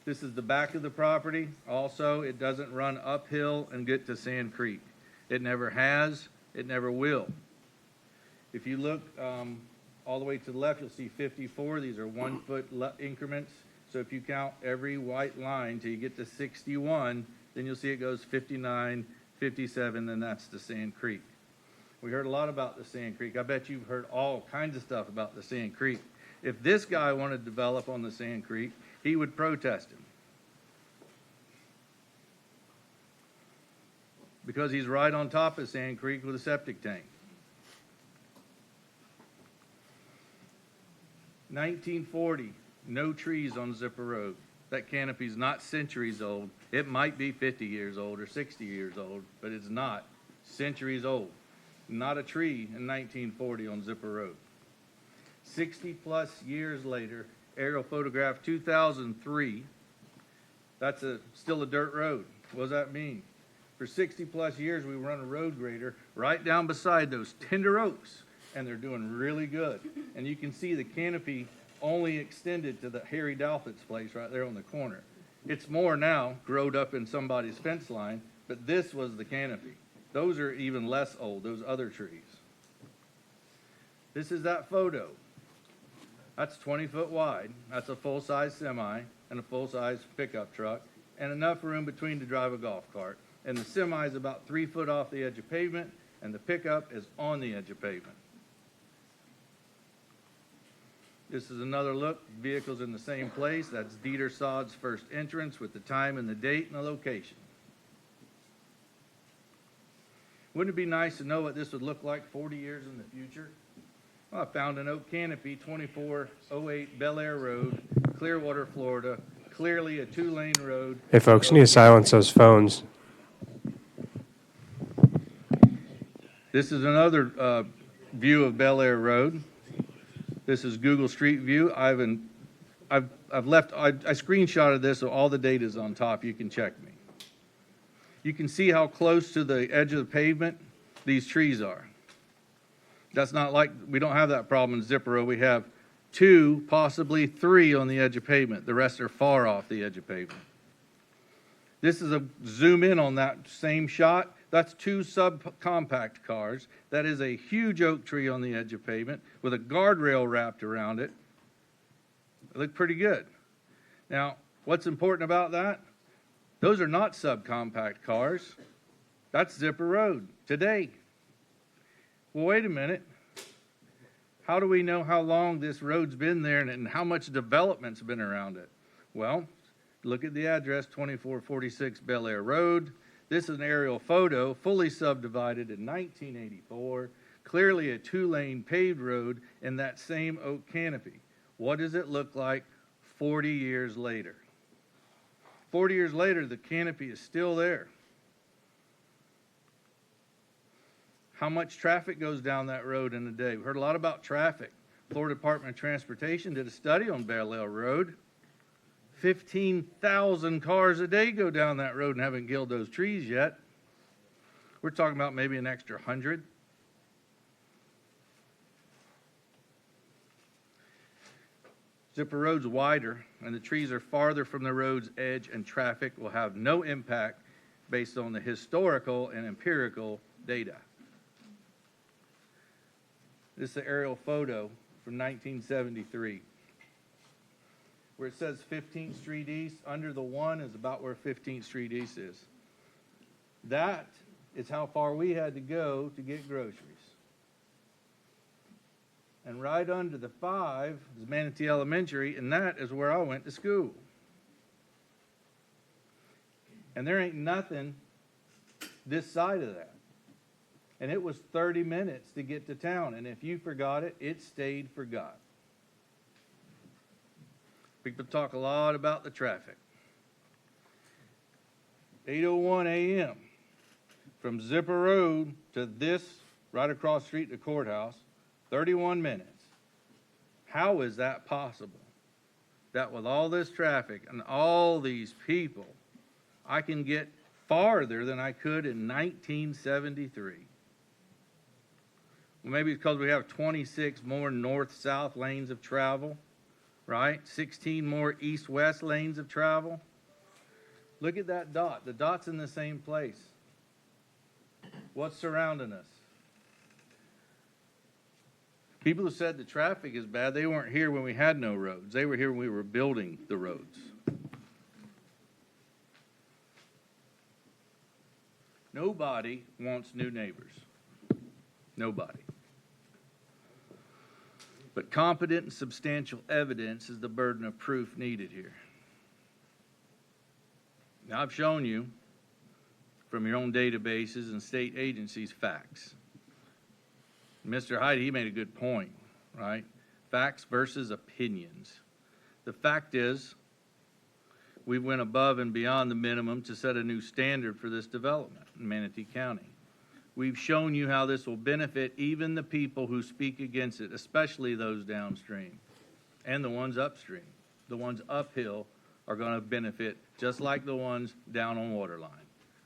This is the back of the property. Also, it doesn't run uphill and get to Sand Creek. It never has, it never will. If you look all the way to the left, you'll see 54. These are 1 foot increments. So if you count every white line till you get to 61, then you'll see it goes 59, 57, and that's the Sand Creek. We heard a lot about the Sand Creek. I bet you've heard all kinds of stuff about the Sand Creek. If this guy wanted to develop on the Sand Creek, he would protest him. Because he's right on top of Sand Creek with a septic tank. 1940, no trees on Zipper Road. That canopy's not centuries old. It might be 50 years old or 60 years old, but it's not centuries old. Not a tree in 1940 on Zipper Road. 60 plus years later, aerial photograph 2003, that's still a dirt road. What does that mean? For 60 plus years, we run a road grader right down beside those tender oaks, and they're doing really good. And you can see the canopy only extended to the Harry Dalford's place right there on the corner. It's more now growed up in somebody's fence line, but this was the canopy. Those are even less old, those other trees. This is that photo. That's 20 foot wide. That's a full-size semi and a full-size pickup truck and enough room between to drive a golf cart. And the semi is about 3 foot off the edge of pavement, and the pickup is on the edge of pavement. This is another look. Vehicles in the same place. That's Dieter Sod's first entrance with the time and the date and the location. Wouldn't it be nice to know what this would look like 40 years in the future? Well, I found an oak canopy, 2408 Bel Air Road, Clearwater, Florida. Clearly a 2-lane road. Hey, folks, you need to silence those phones. This is another view of Bel Air Road. This is Google Street View. I screenshotted this, so all the data is on top. You can check me. You can see how close to the edge of the pavement these trees are. That's not like, we don't have that problem in Zipper Road. We have 2, possibly 3 on the edge of pavement. The rest are far off the edge of pavement. This is a zoom in on that same shot. That's 2 subcompact cars. That is a huge oak tree on the edge of pavement with a guardrail wrapped around it. It looked pretty good. Now, what's important about that? Those are not subcompact cars. That's Zipper Road today. Well, wait a minute. How do we know how long this road's been there and how much development's been around it? Well, look at the address, 2446 Bel Air Road. This is an aerial photo, fully subdivided in 1984, clearly a 2-lane paved road in that same oak canopy. What does it look like 40 years later? 40 years later, the canopy is still there. How much traffic goes down that road in a day? We heard a lot about traffic. Florida Department of Transportation did a study on Bel Air Road. 15,000 cars a day go down that road and haven't killed those trees yet. We're talking about maybe an extra 100. Zipper Road's wider, and the trees are farther from the road's edge, and traffic will have no impact based on the historical and empirical data. This is an aerial photo from 1973. Where it says 15th Street East, under the 1 is about where 15th Street East is. That is how far we had to go to get groceries. And right under the 5 is Manatee Elementary, and that is where I went to school. And there ain't nothing this side of that. and it was 30 minutes to get to town. And if you forgot it, it stayed forgot. People talk a lot about the traffic. 8:01 a.m. from Zipper Road to this, right across the street to the courthouse, 31 minutes. How is that possible? That with all this traffic and all these people, I can get farther than I could in 1973. Well, maybe it's because we have 26 more north-south lanes of travel, right? 16 more east-west lanes of travel. Look at that dot. The dot's in the same place. What's surrounding us? People who said the traffic is bad, they weren't here when we had no roads. They were here when we were building the roads. Nobody wants new neighbors. Nobody. But competent and substantial evidence is the burden of proof needed here. Now, I've shown you from your own databases and state agencies facts. Mr. Heide, he made a good point, right? Facts versus opinions. The fact is, we went above and beyond the minimum to set a new standard for this development in Manatee County. We've shown you how this will benefit even the people who speak against it, especially those downstream and the ones upstream. The ones uphill are going to benefit just like the ones down on Waterline.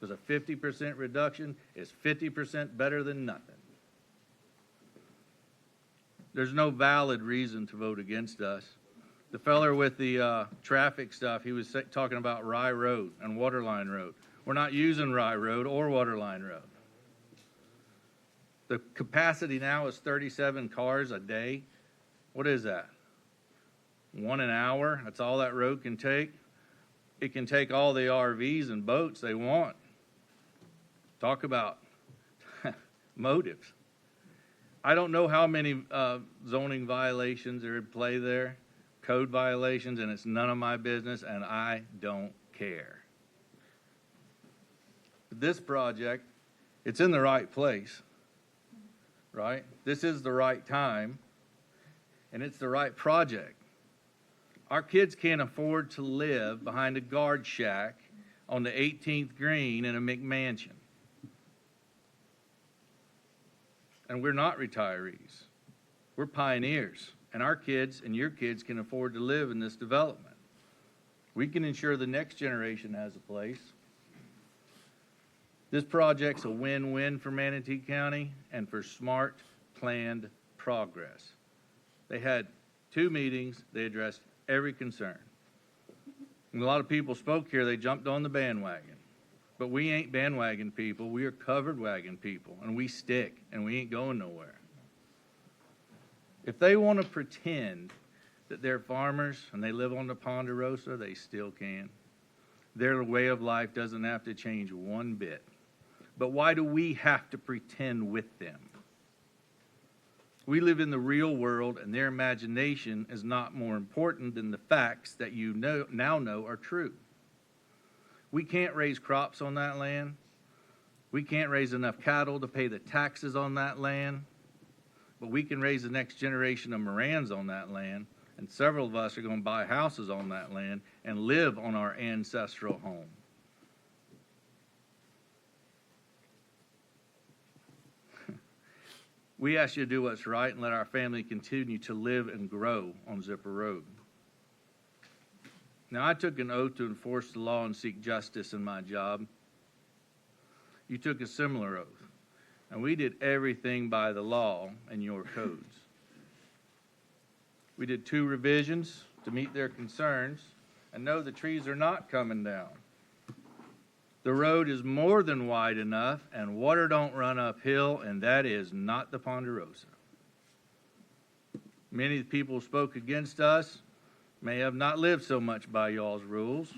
Because a 50% reduction is 50% better than nothing. There's no valid reason to vote against us. The feller with the traffic stuff, he was talking about Rye Road and Waterline Road. We're not using Rye Road or Waterline Road. The capacity now is 37 cars a day. What is that? 1 an hour? That's all that road can take? It can take all the RVs and boats they want. Talk about motives. I don't know how many zoning violations are in play there, code violations, and it's none of my business, and I don't care. This project, it's in the right place, right? This is the right time, and it's the right project. Our kids can't afford to live behind a guard shack on the 18th green in a McMansion. And we're not retirees. We're pioneers. And our kids and your kids can afford to live in this development. We can ensure the next generation has a place. This project's a win-win for Manatee County and for smart, planned progress. They had 2 meetings. They addressed every concern. And a lot of people spoke here. They jumped on the bandwagon. But we ain't bandwagon people. We are covered wagon people. And we stick. And we ain't going nowhere. If they want to pretend that they're farmers and they live on the Ponderosa, they still can. Their way of life doesn't have to change one bit. But why do we have to pretend with them? We live in the real world, and their imagination is not more important than the facts that you now know are true. We can't raise crops on that land. We can't raise enough cattle to pay the taxes on that land. But we can raise the next generation of Morans on that land, and several of us are going to buy houses on that land and live on our ancestral home. We ask you to do what's right and let our family continue to live and grow on Zipper Road. Now, I took an oath to enforce the law and seek justice in my job. You took a similar oath, and we did everything by the law and your codes. We did 2 revisions to meet their concerns, and no, the trees are not coming down. The road is more than wide enough, and water don't run uphill, and that is not the Ponderosa. Many of the people who spoke against us may have not lived so much by y'all's rules.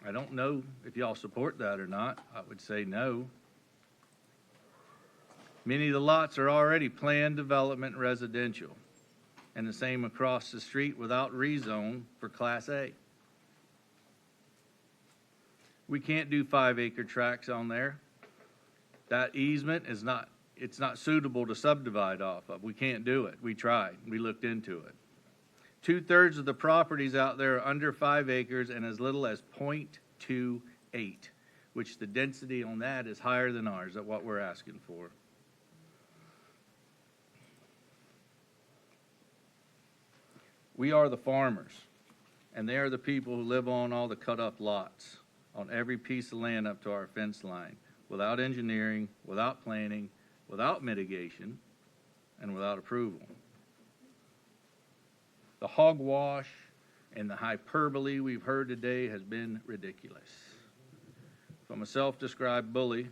I don't know if y'all support that or not. I would say no. Many of the lots are already planned development residential, and the same across the street without rezone for Class A. We can't do 5-acre tracts on there. That easement is not, it's not suitable to subdivide off of. We can't do it. We tried. We looked into it. 2/3 of the properties out there are under 5 acres and as little as 0.28, which the density on that is higher than ours at what we're asking for. We are the farmers, and they are the people who live on all the cut-up lots, on every piece of land up to our fence line, without engineering, without planning, without mitigation, and without approval. The hogwash and the hyperbole we've heard today has been ridiculous. From a self-described bully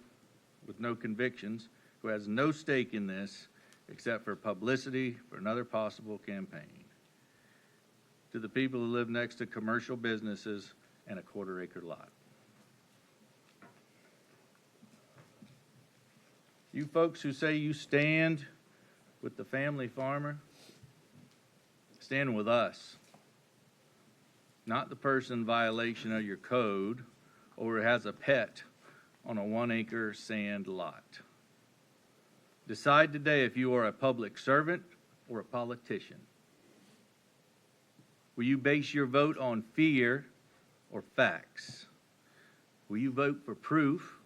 with no convictions, who has no stake in this except for publicity for another possible campaign, to the people who live next to commercial businesses and a 1/4 acre lot. You folks who say you stand with the family farmer, stand with us, not the person in violation of your code or has a pet on a 1-acre sand lot. Decide today if you are a public servant or a politician. Will you base your vote on fear or facts? Will you vote for proof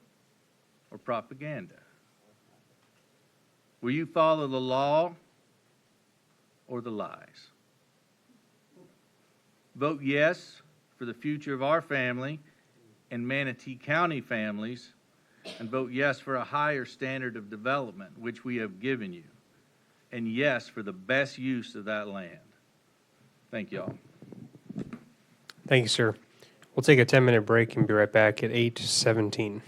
or propaganda? Will you follow the law or the lies? Vote yes for the future of our family and Manatee County families, and vote yes for a higher standard of development, which we have given you, and yes for the best use of that land. Thank you all. Thank you, sir. We'll take a 10-minute break and be right back at 8:17.